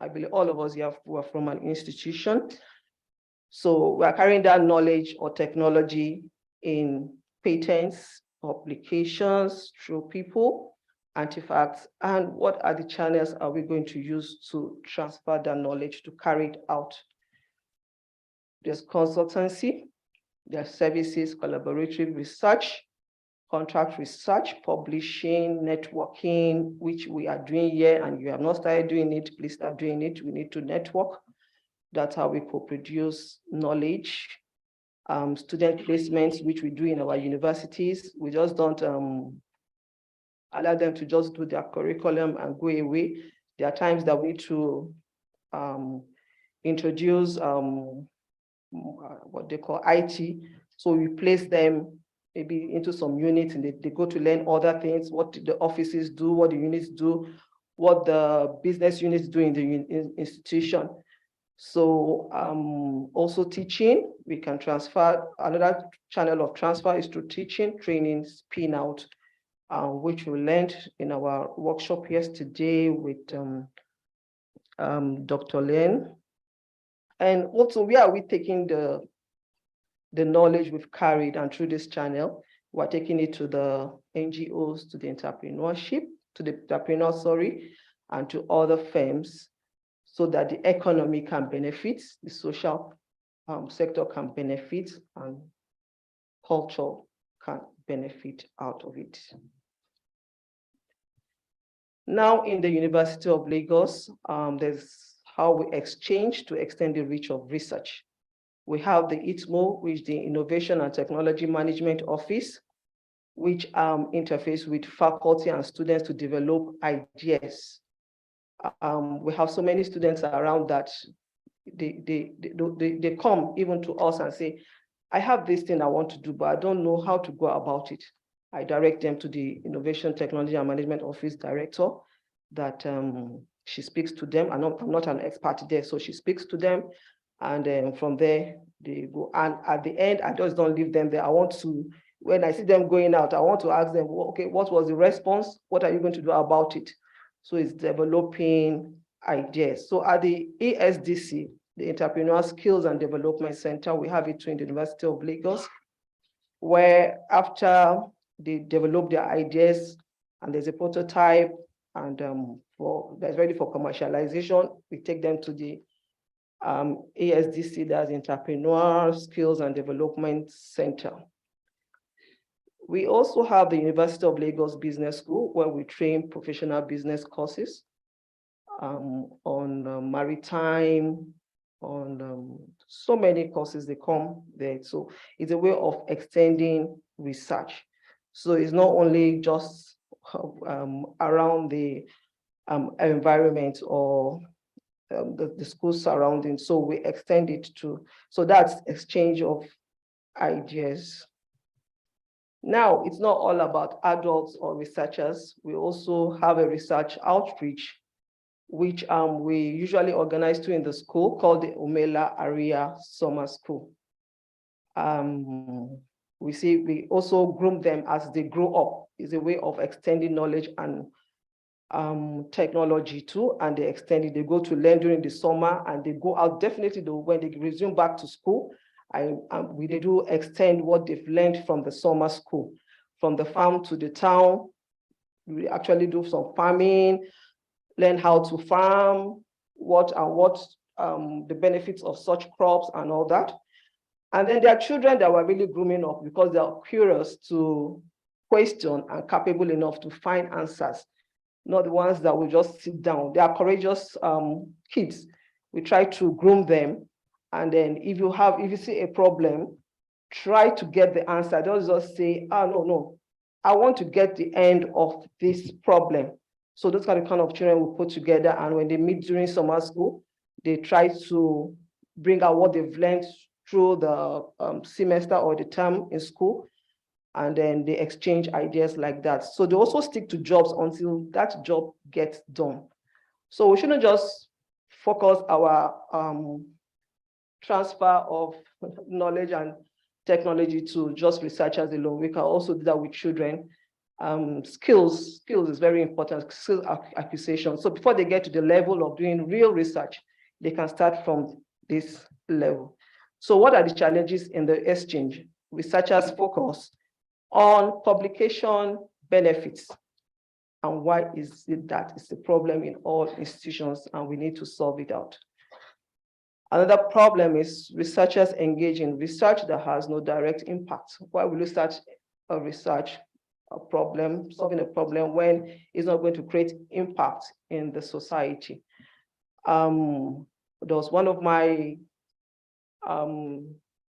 I believe all of us here were from an institution. So we are carrying that knowledge or technology in patents, publications, through people, artifacts, and what are the channels are we going to use to transfer that knowledge, to carry it out? There's consultancy, there's services, collaborative research, contract research, publishing, networking, which we are doing here, and you have not started doing it, please start doing it. We need to network. That's how we co-produce knowledge. Student placements, which we do in our universities. We just don't allow them to just do their curriculum and go away. There are times that we need to introduce what they call IT. So we place them maybe into some units, and they go to learn other things, what the offices do, what the units do, what the business units do in the institution. So also teaching, we can transfer. Another channel of transfer is through teaching, training, spin out, which we learned in our workshop yesterday with Dr. Len. And also, where are we taking the knowledge we've carried, and through this channel, we're taking it to the NGOs, to the entrepreneurship, to the entrepreneurs, sorry, and to other firms, so that the economy can benefit, the social sector can benefit, and culture can benefit out of it. Now in the University of Lagos, there's how we exchange to extend the reach of research. We have the ITMO, which is the Innovation and Technology Management Office, which interface with faculty and students to develop ideas. We have so many students around that they come even to us and say, I have this thing I want to do, but I don't know how to go about it. I direct them to the Innovation, Technology and Management Office director that she speaks to them. I'm not an expert there, so she speaks to them. And from there, they go. And at the end, I just don't leave them there. I want to, when I see them going out, I want to ask them, well, okay, what was the response? What are you going to do about it? So it's developing ideas. So at the ESDC, the Entrepreneurial Skills and Development Center, we have it in the University of Lagos, where after they develop their ideas and there's a prototype and that's ready for commercialization, we take them to the ASDC, that's Entrepreneurial Skills and Development Center. We also have the University of Lagos Business School, where we train professional business courses on maritime, on so many courses they come there. So it's a way of extending research. So it's not only just around the environment or the school surroundings. So we extend it to, so that's exchange of ideas. Now, it's not all about adults or researchers. We also have a research outreach, which we usually organize to in the school, called the Umela Area Summer School. we also groom them as they grow up. It's a way of extending knowledge and technology too, and they extend it. They go to learn during the summer, and they go out definitely though when they resume back to school. We do extend what they've learned from the summer school, from the farm to the town. We actually do some farming, learn how to farm, the benefits of such crops and all that. And then there are children that were really grooming up because they are curious to question and capable enough to find answers, not the ones that will just sit down. They are courageous kids. We try to groom them. And then if you see a problem, try to get the answer. Don't just say, oh, no, I want to get the end of this problem. So those are the kind of children we put together. And when they meet during summer school, they try to bring out what they've learned through the semester or the term in school. And then they exchange ideas like that. So they also stick to jobs until that job gets done. So we shouldn't just focus our transfer of knowledge and technology to just researchers alone. We can also do that with children. Skills is very important, skill acquisition. So before they get to the level of doing real research, they can start from this level. So what are the challenges in the exchange? Researchers focus on publication benefits. And why is it that it's a problem in all institutions and we need to solve it out? Another problem is researchers engage in research that has no direct impact. Why will you start a research, solving a problem when it's not going to create impact in the society? There was one of my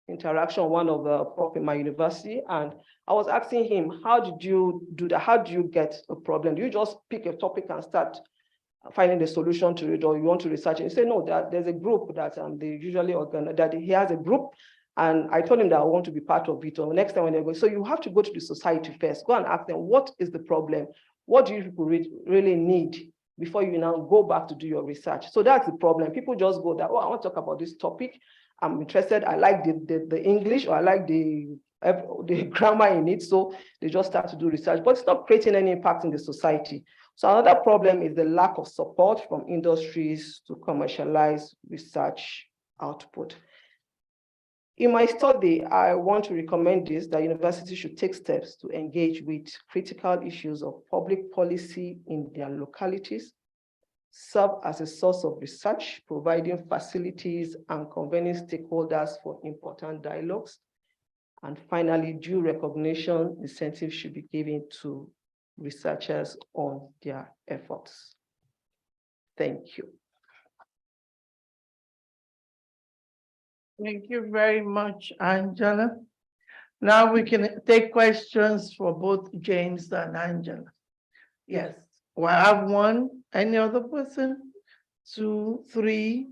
interaction, one of the prof in my university, and I was asking him, how did you do that? How do you get a problem? Do you just pick a topic and start finding the solution to it, or you want to research it? He said, no, there's a group that they usually organize, that he has a group, and I told him that I want to be part of it. Or next time when they go, so you have to go to the society first, go and ask them, what is the problem? What do you people really need before you now go back to do your research? So that's the problem. People just go that, oh, I want to talk about this topic. I'm interested. I like the English, or I like the grammar in it. So they just start to do research, but it's not creating any impact in the society. So another problem is the lack of support from industries to commercialize research output. In my study, I want to recommend this, that universities should take steps to engage with critical issues of public policy in their localities, serve as a source of research, providing facilities and convening stakeholders for important dialogues. And finally, due recognition incentives should be given to researchers on their efforts. Thank you. Thank you very much, Angela. Now we can take questions for both James and Angela. Yes, well, I have one. Any other person? 2, 3,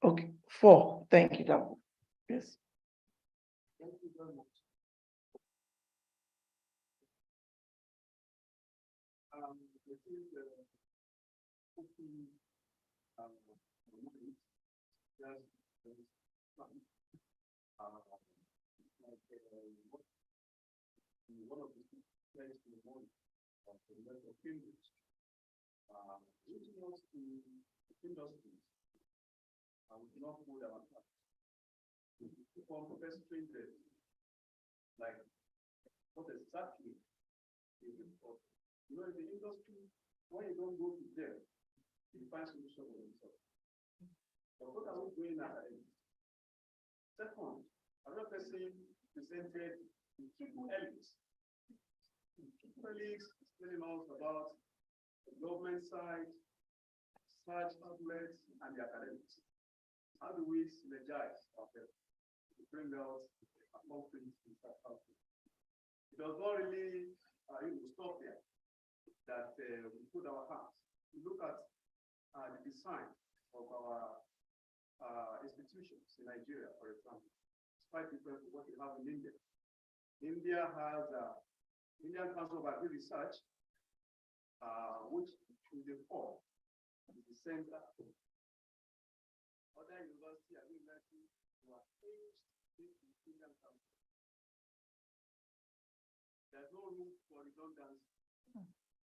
okay, 4. Thank you, Dr. Yes. Thank you very much. One of the places in the morning of the local Cambridge, which was the industries, we cannot hold our hands. We keep on pestering them, like what exactly is important. You know, in the industry, when you don't go to them, you find solution for yourself. But what are we doing ahead? Second, another person presented the triple helix. Colleagues explaining us about the government side, research outlets, and the academics. How do we synergize ourselves to bring out accomplishments in South Africa? It does not really stop there, that we put our hands. We look at the design of our institutions in Nigeria, for example. It's quite different from what we have in India. India has Indian Council of Agri Research, which is the core, is the center. Other universities are universities who are changed in the Indian Council. redundancy.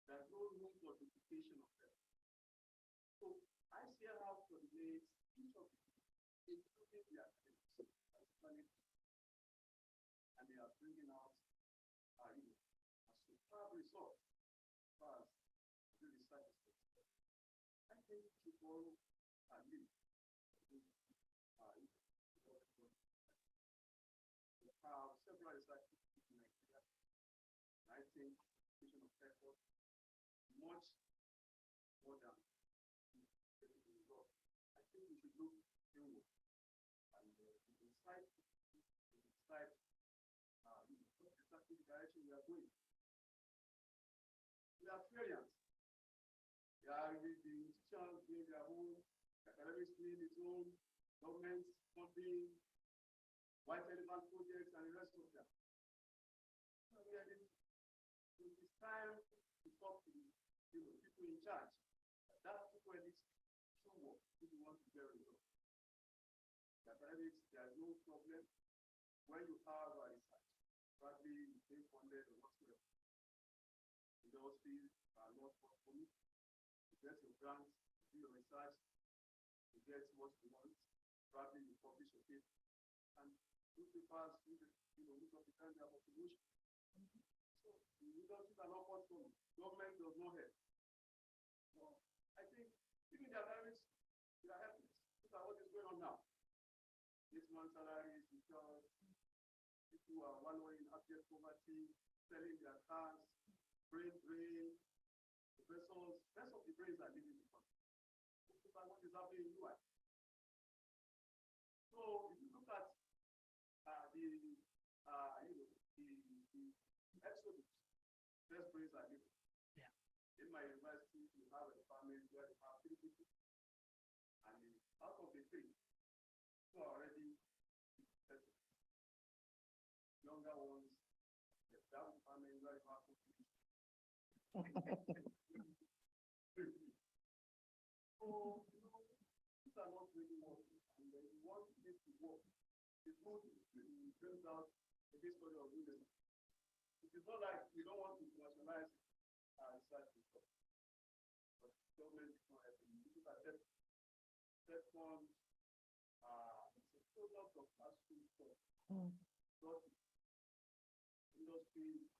There's no room for duplication of them. So I still have to coordinate each of them, including the academics, and they are bringing out a superb result as far as the research is concerned. I think to borrow a lead. Several research in Nigeria. I think vision of effort much more than the result. I think we should look inward and decide exactly the direction we are going. We are variants. They are the institutions doing their own, academics doing its own, government funding, white elephant projects, and the rest of them. So it's time to talk to people in charge. That's where this should work if you want to get results. The academics, there is no problem when you have a research, probably being funded or whatsoever. Industries are not forthcoming. You get your grants, you do your research, you get what you want, probably you publish a paper. And newspapers, look up the kind of solution. So the industries are not forthcoming. Government does not help. So I think even the academics, they are helpless. Look at what is going on now. This month's salaries because people are wallowing in abject poverty, selling their cars, brain drain. The rest of the brains are leaving the country. Look at what is happening in UI. So if you look at the exodus, best brains are leaving. Yeah. In my university, we have a department where we have 3 people, and out of the 3, 2 are already settled. Younger ones, that department where we have 2 people. So, these are not really working, and when you want this to work, it's good to bring out the history of women. It is not like we don't want to nationalize research results, but government is not helping. You look at that one, it's a product of classroom stuff. Industry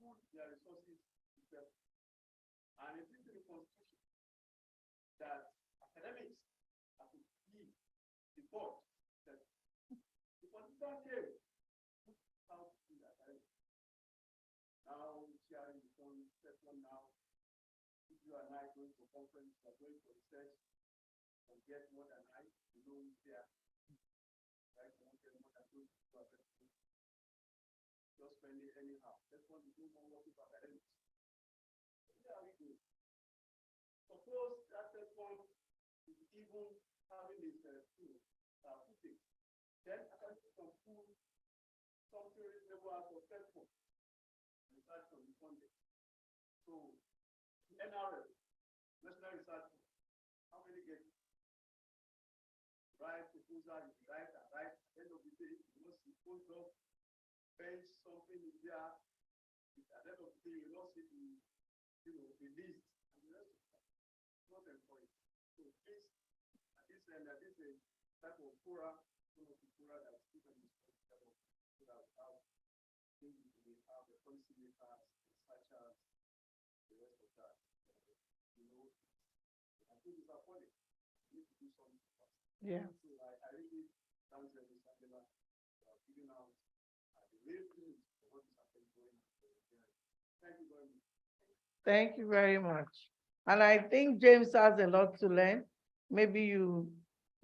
put their resources together. And it is in the constitution that academics have to be the board that the constitution came how to do that. Now sharing the phone second now. If you and I going to conference, we are going for research and get more than I, you know it's there. Right? You won't get more than those who are better. Just spend it anyhow. That's what we do more work with academics. Where are we going? Suppose that one is even having this footing. Then academics can pull something reasonable out of that one. And start from the funding. So NRL, National Research, how many get it? Write proposal, you write and write. At the end of the day, you must post up, bench something in there. At the end of the day, you not see the list and the rest of that. Not encouraged. So please, at this end, this is type of fora, some of the fora that students so that we have the policy makers, researchers, the rest of that. I think it's a point. We need to do something fast. Yeah. So I really thank you, Mr. Angela, for giving out the real things for what is happening going on. Thank you very much. Thank you very much. And I think James has a lot to learn. Maybe you,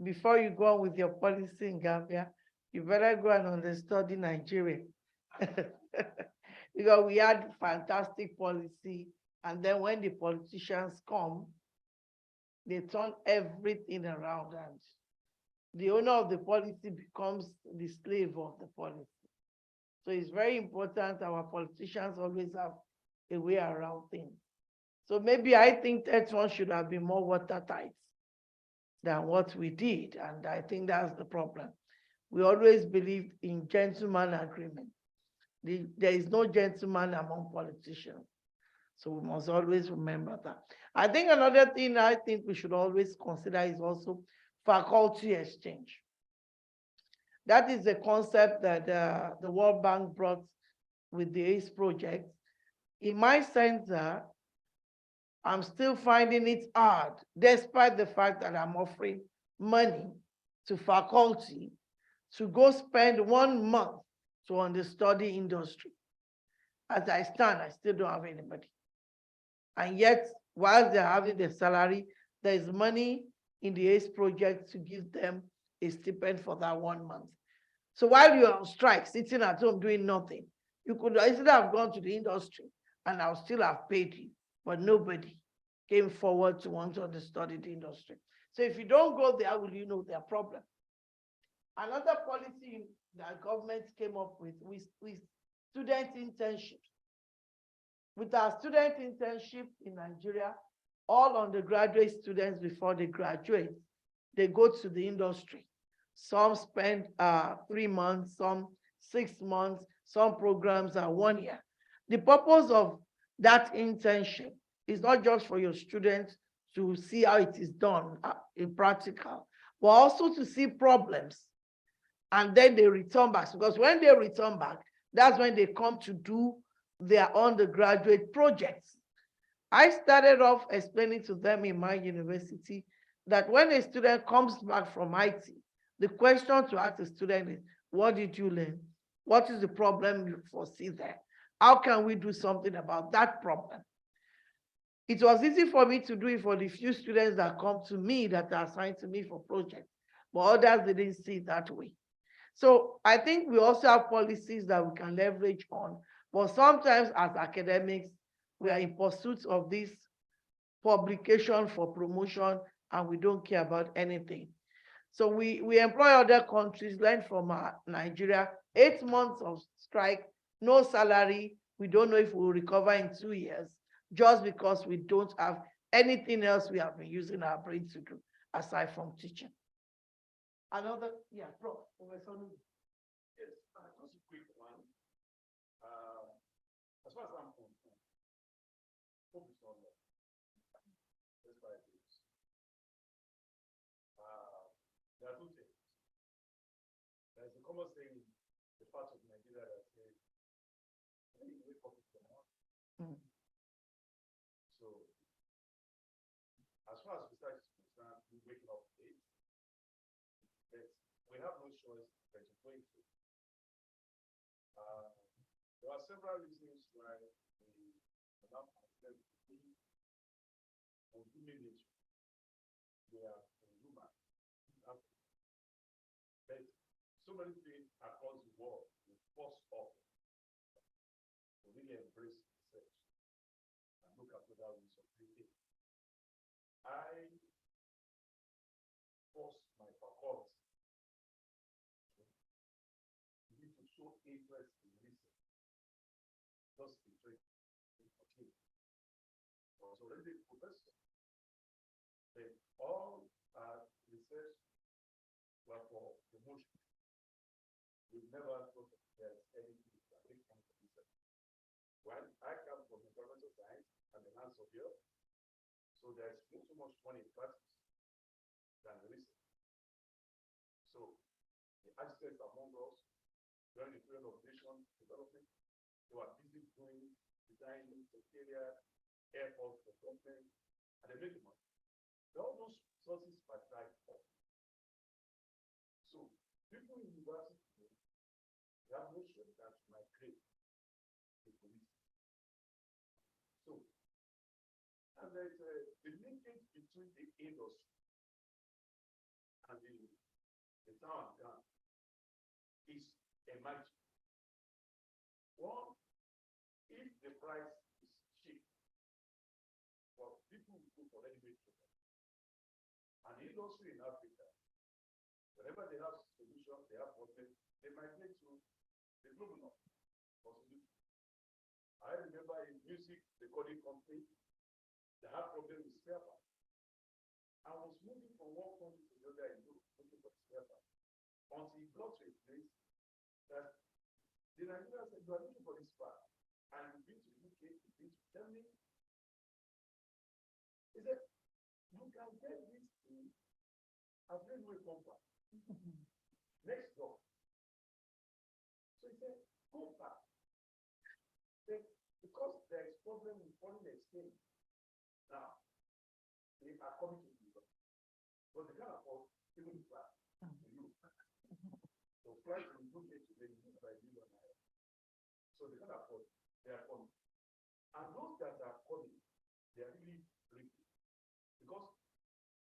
before you go on with your policy in Gambia, you better go and understudy Nigeria. Because we had fantastic policy. And then when the politicians come, they turn everything around and the owner of the policy becomes the slave of the policy. So it's very important our politicians always have a way around things. So maybe I think that one should have been more watertight than what we did. And I think that's the problem. We always believed in gentleman agreement. There is no gentleman among politicians. So we must always remember that. I think another thing I think we should always consider is also faculty exchange. That is a concept that the World Bank brought with the ACE project. In my center, I'm still finding it hard, despite the fact that I'm offering money to faculty to go spend 1 month to understudy industry. As I stand, I still don't have anybody. And yet, while they're having the salary, there is money in the ACE project to give them a stipend for that 1 month. So while you're on strike, sitting at home doing nothing, you could easily have gone to the industry and I'll still have paid you, but nobody came forward to want to understudy the industry. So if you don't go there, how will you know their problem? Another policy that government came up with student internships. With our student internship in Nigeria, all undergraduate students before they graduate, they go to the industry. Some spend 3 months, some 6 months, some programs are 1 year. The purpose of that internship is not just for your students to see how it is done in practical, but also to see problems. And then they return back, because when they return back, that's when they come to do their undergraduate projects. I started off explaining to them in my university that when a student comes back from IT, the question to ask the student is, what did you learn? What is the problem you foresee there? How can we do something about that problem? It was easy for me to do it for the few students that come to me, that are assigned to me for projects, but others didn't see it that way. So I think we also have policies that we can leverage on, but sometimes as academics, we are in pursuit of this publication for promotion and we don't care about anything. So we employ other countries, learn from Nigeria, 8 months of strike, no salary. We don't know if we'll recover in 2 years, just because we don't have anything else we have been using our brain to do aside from teaching. Another, yeah, Prof. Professor. Yes, just a quick one. As far as I'm concerned, focus on that. That's why it is. There are two things. There's a common saying in the part of Nigeria that says, when you wake up in the morning. So, as far as research is concerned, we wake up late. But we have no choice but to go into it. There are several reasons why we are not considered to be consuming nature. We are consumer. But so many things across the world will force us to really embrace research and look at other ways of thinking. I force my faculty to show interest in research. Just be trained. Okay. I was already a professor. But all research were for promotion. We never thought there's anything that we can research. Well, I come from the Department of Science and the lands of Europe, so there's not so much money in practice than research. So the architects among us, during the period of nation development, they were busy doing designing secretariat, airports for government, and they make money. All those sources are dried up. So people in university, they have no choice than to migrate to police. So, and there's the linkage between the industry and the town and town is emerging. One, if the price is cheap, well, people will go for ready-made products. And the industry in Africa, whenever they have solution, they have problems, they migrate to the global north for solution. I remember in music recording company, they had problems with spare parts. I was moving from one country to the other in Europe looking for spare parts until it got to a place that The Nigerians said, you are looking for this part. And you've been to UK, you've been to Germany. He said, you can get this thing as railway company next door. So he said, go back. Then, because there is problem with foreign exchange now, they are coming to you. But they can't afford even the flat to you. So flights in UK today is by you and I. So they can't afford, they are coming. And those that are coming, they are really risky. Because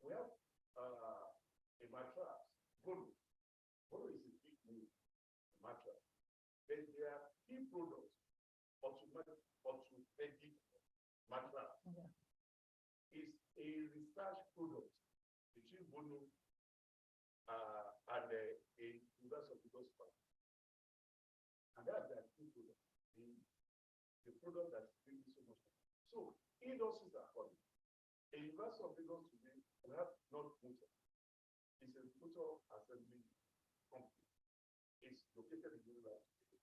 we have a mattress, Golo. Golo is a big name, a mattress. Then there are key products, orthopedic mattress. Is a research product between Bono and a University of Gospel. And that's their key product, the product that's bringing so much. So industries are coming. A University of Lagos today, we have not motor. It's a motor assembly company. It's located in the university.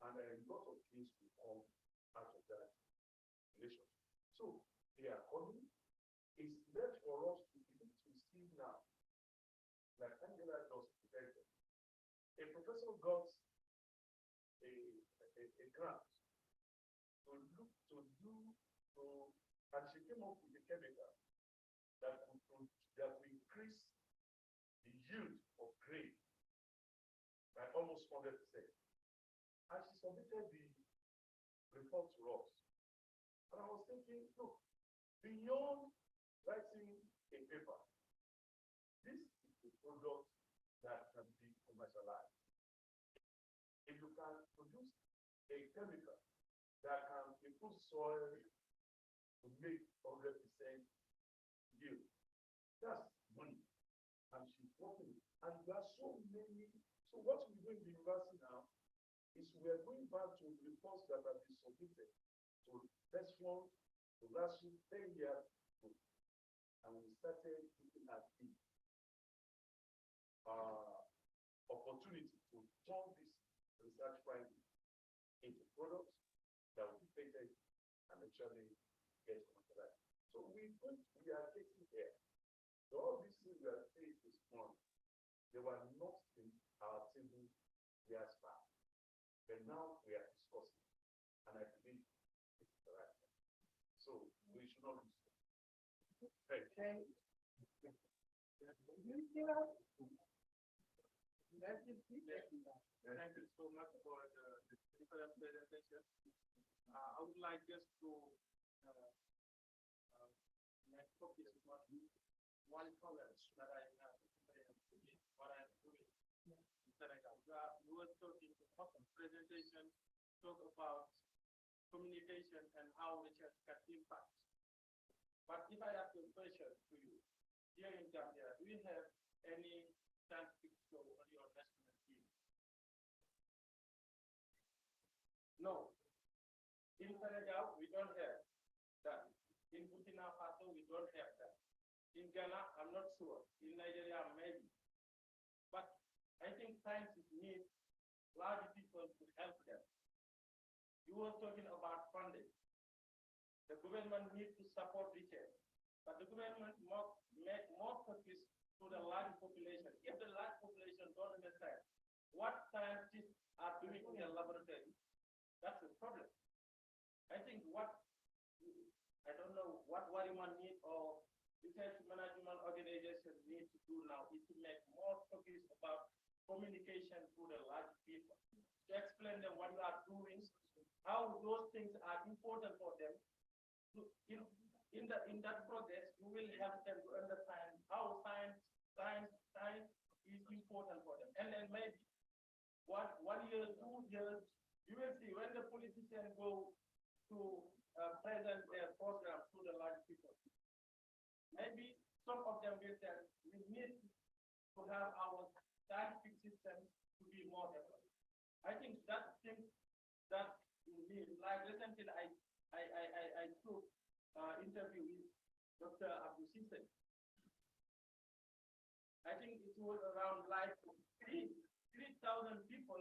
And a lot of things will come out of that relation. So they are coming. It's left for us to begin to see now, like Angela just said, a professor got a grant to look to do, and she came up with a chemical that will increase the yield of grain by almost 100%. And she submitted the report to us. And I was thinking, look, beyond writing a paper, this is a product that can be commercialized. If you can produce a chemical that can improve soil to make 100% yield, that's money. And she's working. And there are so many. So what we do in the university now is we are going back to reports that have been submitted to first one, to last 10 years. And we started looking at the opportunity to turn this research findings into products that will be patented and actually get commercialized. So we are getting there. So all these things we are saying this morning, they were not in our table years back. But now we are discussing, and I believe it's the right thing. So we should not lose. Thank you. Thank you so much for the different presentation. I would like just to make focus on one comment that I have what I'm doing in Senegal. We were talking about presentation, talk about communication and how research can impact. But if I ask a question to you, here in Gambia, do you have any scientific show on your national team? No. In Senegal, we don't have that. In Burkina Faso, we don't have that. In Ghana, I'm not sure. In Nigeria, maybe. But I think scientists need large people to help them. You were talking about funding. The government needs to support research, but the government must make more focus to the large population. If the large population don't understand what scientists are doing in the laboratory, that's the problem. I think I don't know what WARIMA need or research management organization need to do now is to make more focus about communication to the large people, to explain them what you are doing, how those things are important for them. In that process, you will help them to understand how science is important for them. And then maybe 1 year, 2 years, you will see when the politicians go to present their program to the large people. Maybe some of them will say, we need to have our scientific system to be more developed. I think that thing that we need, like recently I took interview with Dr. Abu Sise. I think it was around like 3,000 people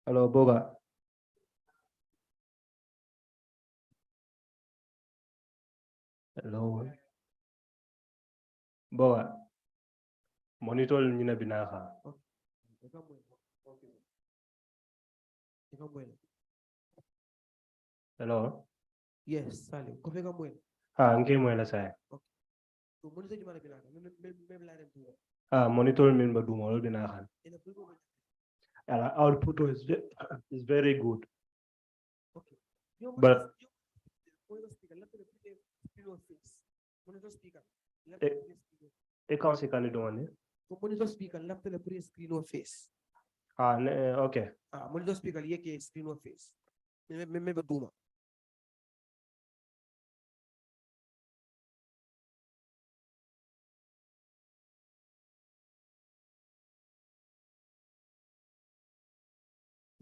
Hello, Boga. Hello. Boga. Monitor nina binaka. Hello. Yes, Salim. Kofi ka mwen. Nge mwela say. So monitor jumala binaka. Maybe la dem tuwa. Monitor min badumol binaka. Ina pulgo ba? Output is very good. Okay. Yo But monitor speaker. Left the screen face. Monitor speaker. it can't see can do one. Monitor speaker. Left the screen face. Okay. Monitor speaker. Yeke screen face. Maybe duma.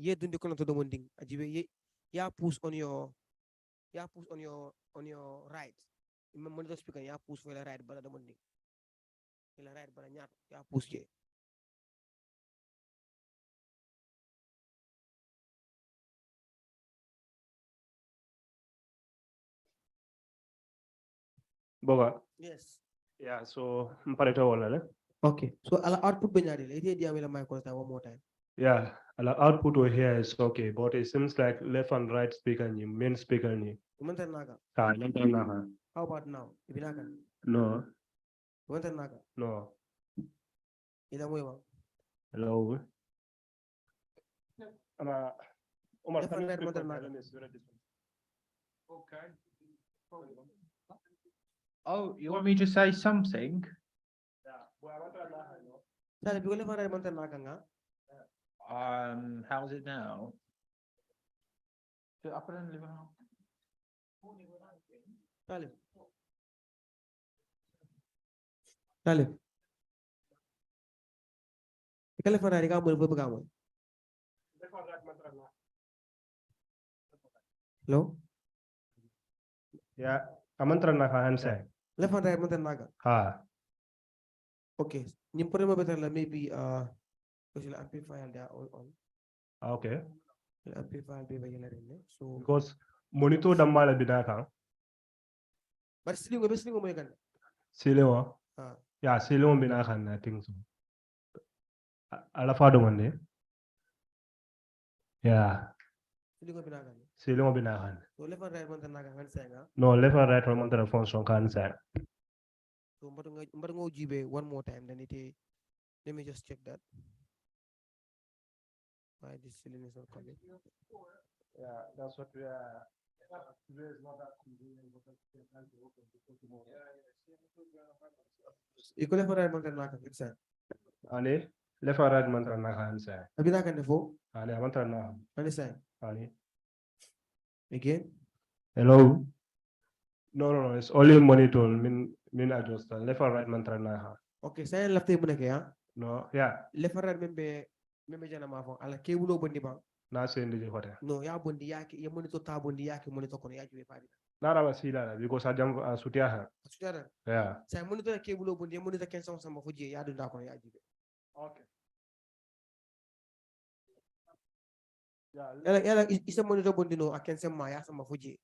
Ye dundi kono to domonding ajibe ye ya push on your right monitor speaker ya push for the right bala domonding la right bala nyat ya push ye Boga. yes Yeah, so mpareto wala. okay so ala output benyari le ite diamela mic one more time Yeah, the output over here is okay, but it seems like left and right speaker ni main speaker ni. Umantan naga. How about now ibinaka No. umantan naga No. ila mwewa Hello. Omar, left can and you right speak umantan for naga Okay. Oh, you want me to say something? Sale bigo left and right umantan naga nga How's it now? Up and live out. Sale Sale ikale fana rika mo bo buga mo hello Yeah, amantra na hansa. left and right umantan naga okay nimpore mo better la maybe because the amplifier they are all on Okay. the amplifier be available so Because monitor damala binaka. but still mo yakan Silewa. Yeah, silewa binaka I think so. Alafado mande. Yeah. Silewa binaka. so left and right umantan naga kan sayanga No, left and right from the phone song can say. so mbato jibe one more time then let me just check that why this ceiling is not coming Yeah, that's what we are. Today is not that convenient. iko left and right umantan naga kan say Ani left and right mantra na kan say. abina kan defo Ani mantra na. ani say Ani. again Hello. No, it's only monitor. Min adjust left and right mantra na. okay saya left mo neke ya No, yeah. left and right membe jana ma fon ala kebulo bondi ba Na sendi je hote. no ya bondi yake ya monitor ta bondi yake monitor kono ya jibe fadi Nara basila because ajam sutia. sutara Yeah. saya monitor kebulo bondi monitor kenson sama fuje ya dunda kono ya jibe Okay. ela isa monitor bondi no akense ma ya sama fuje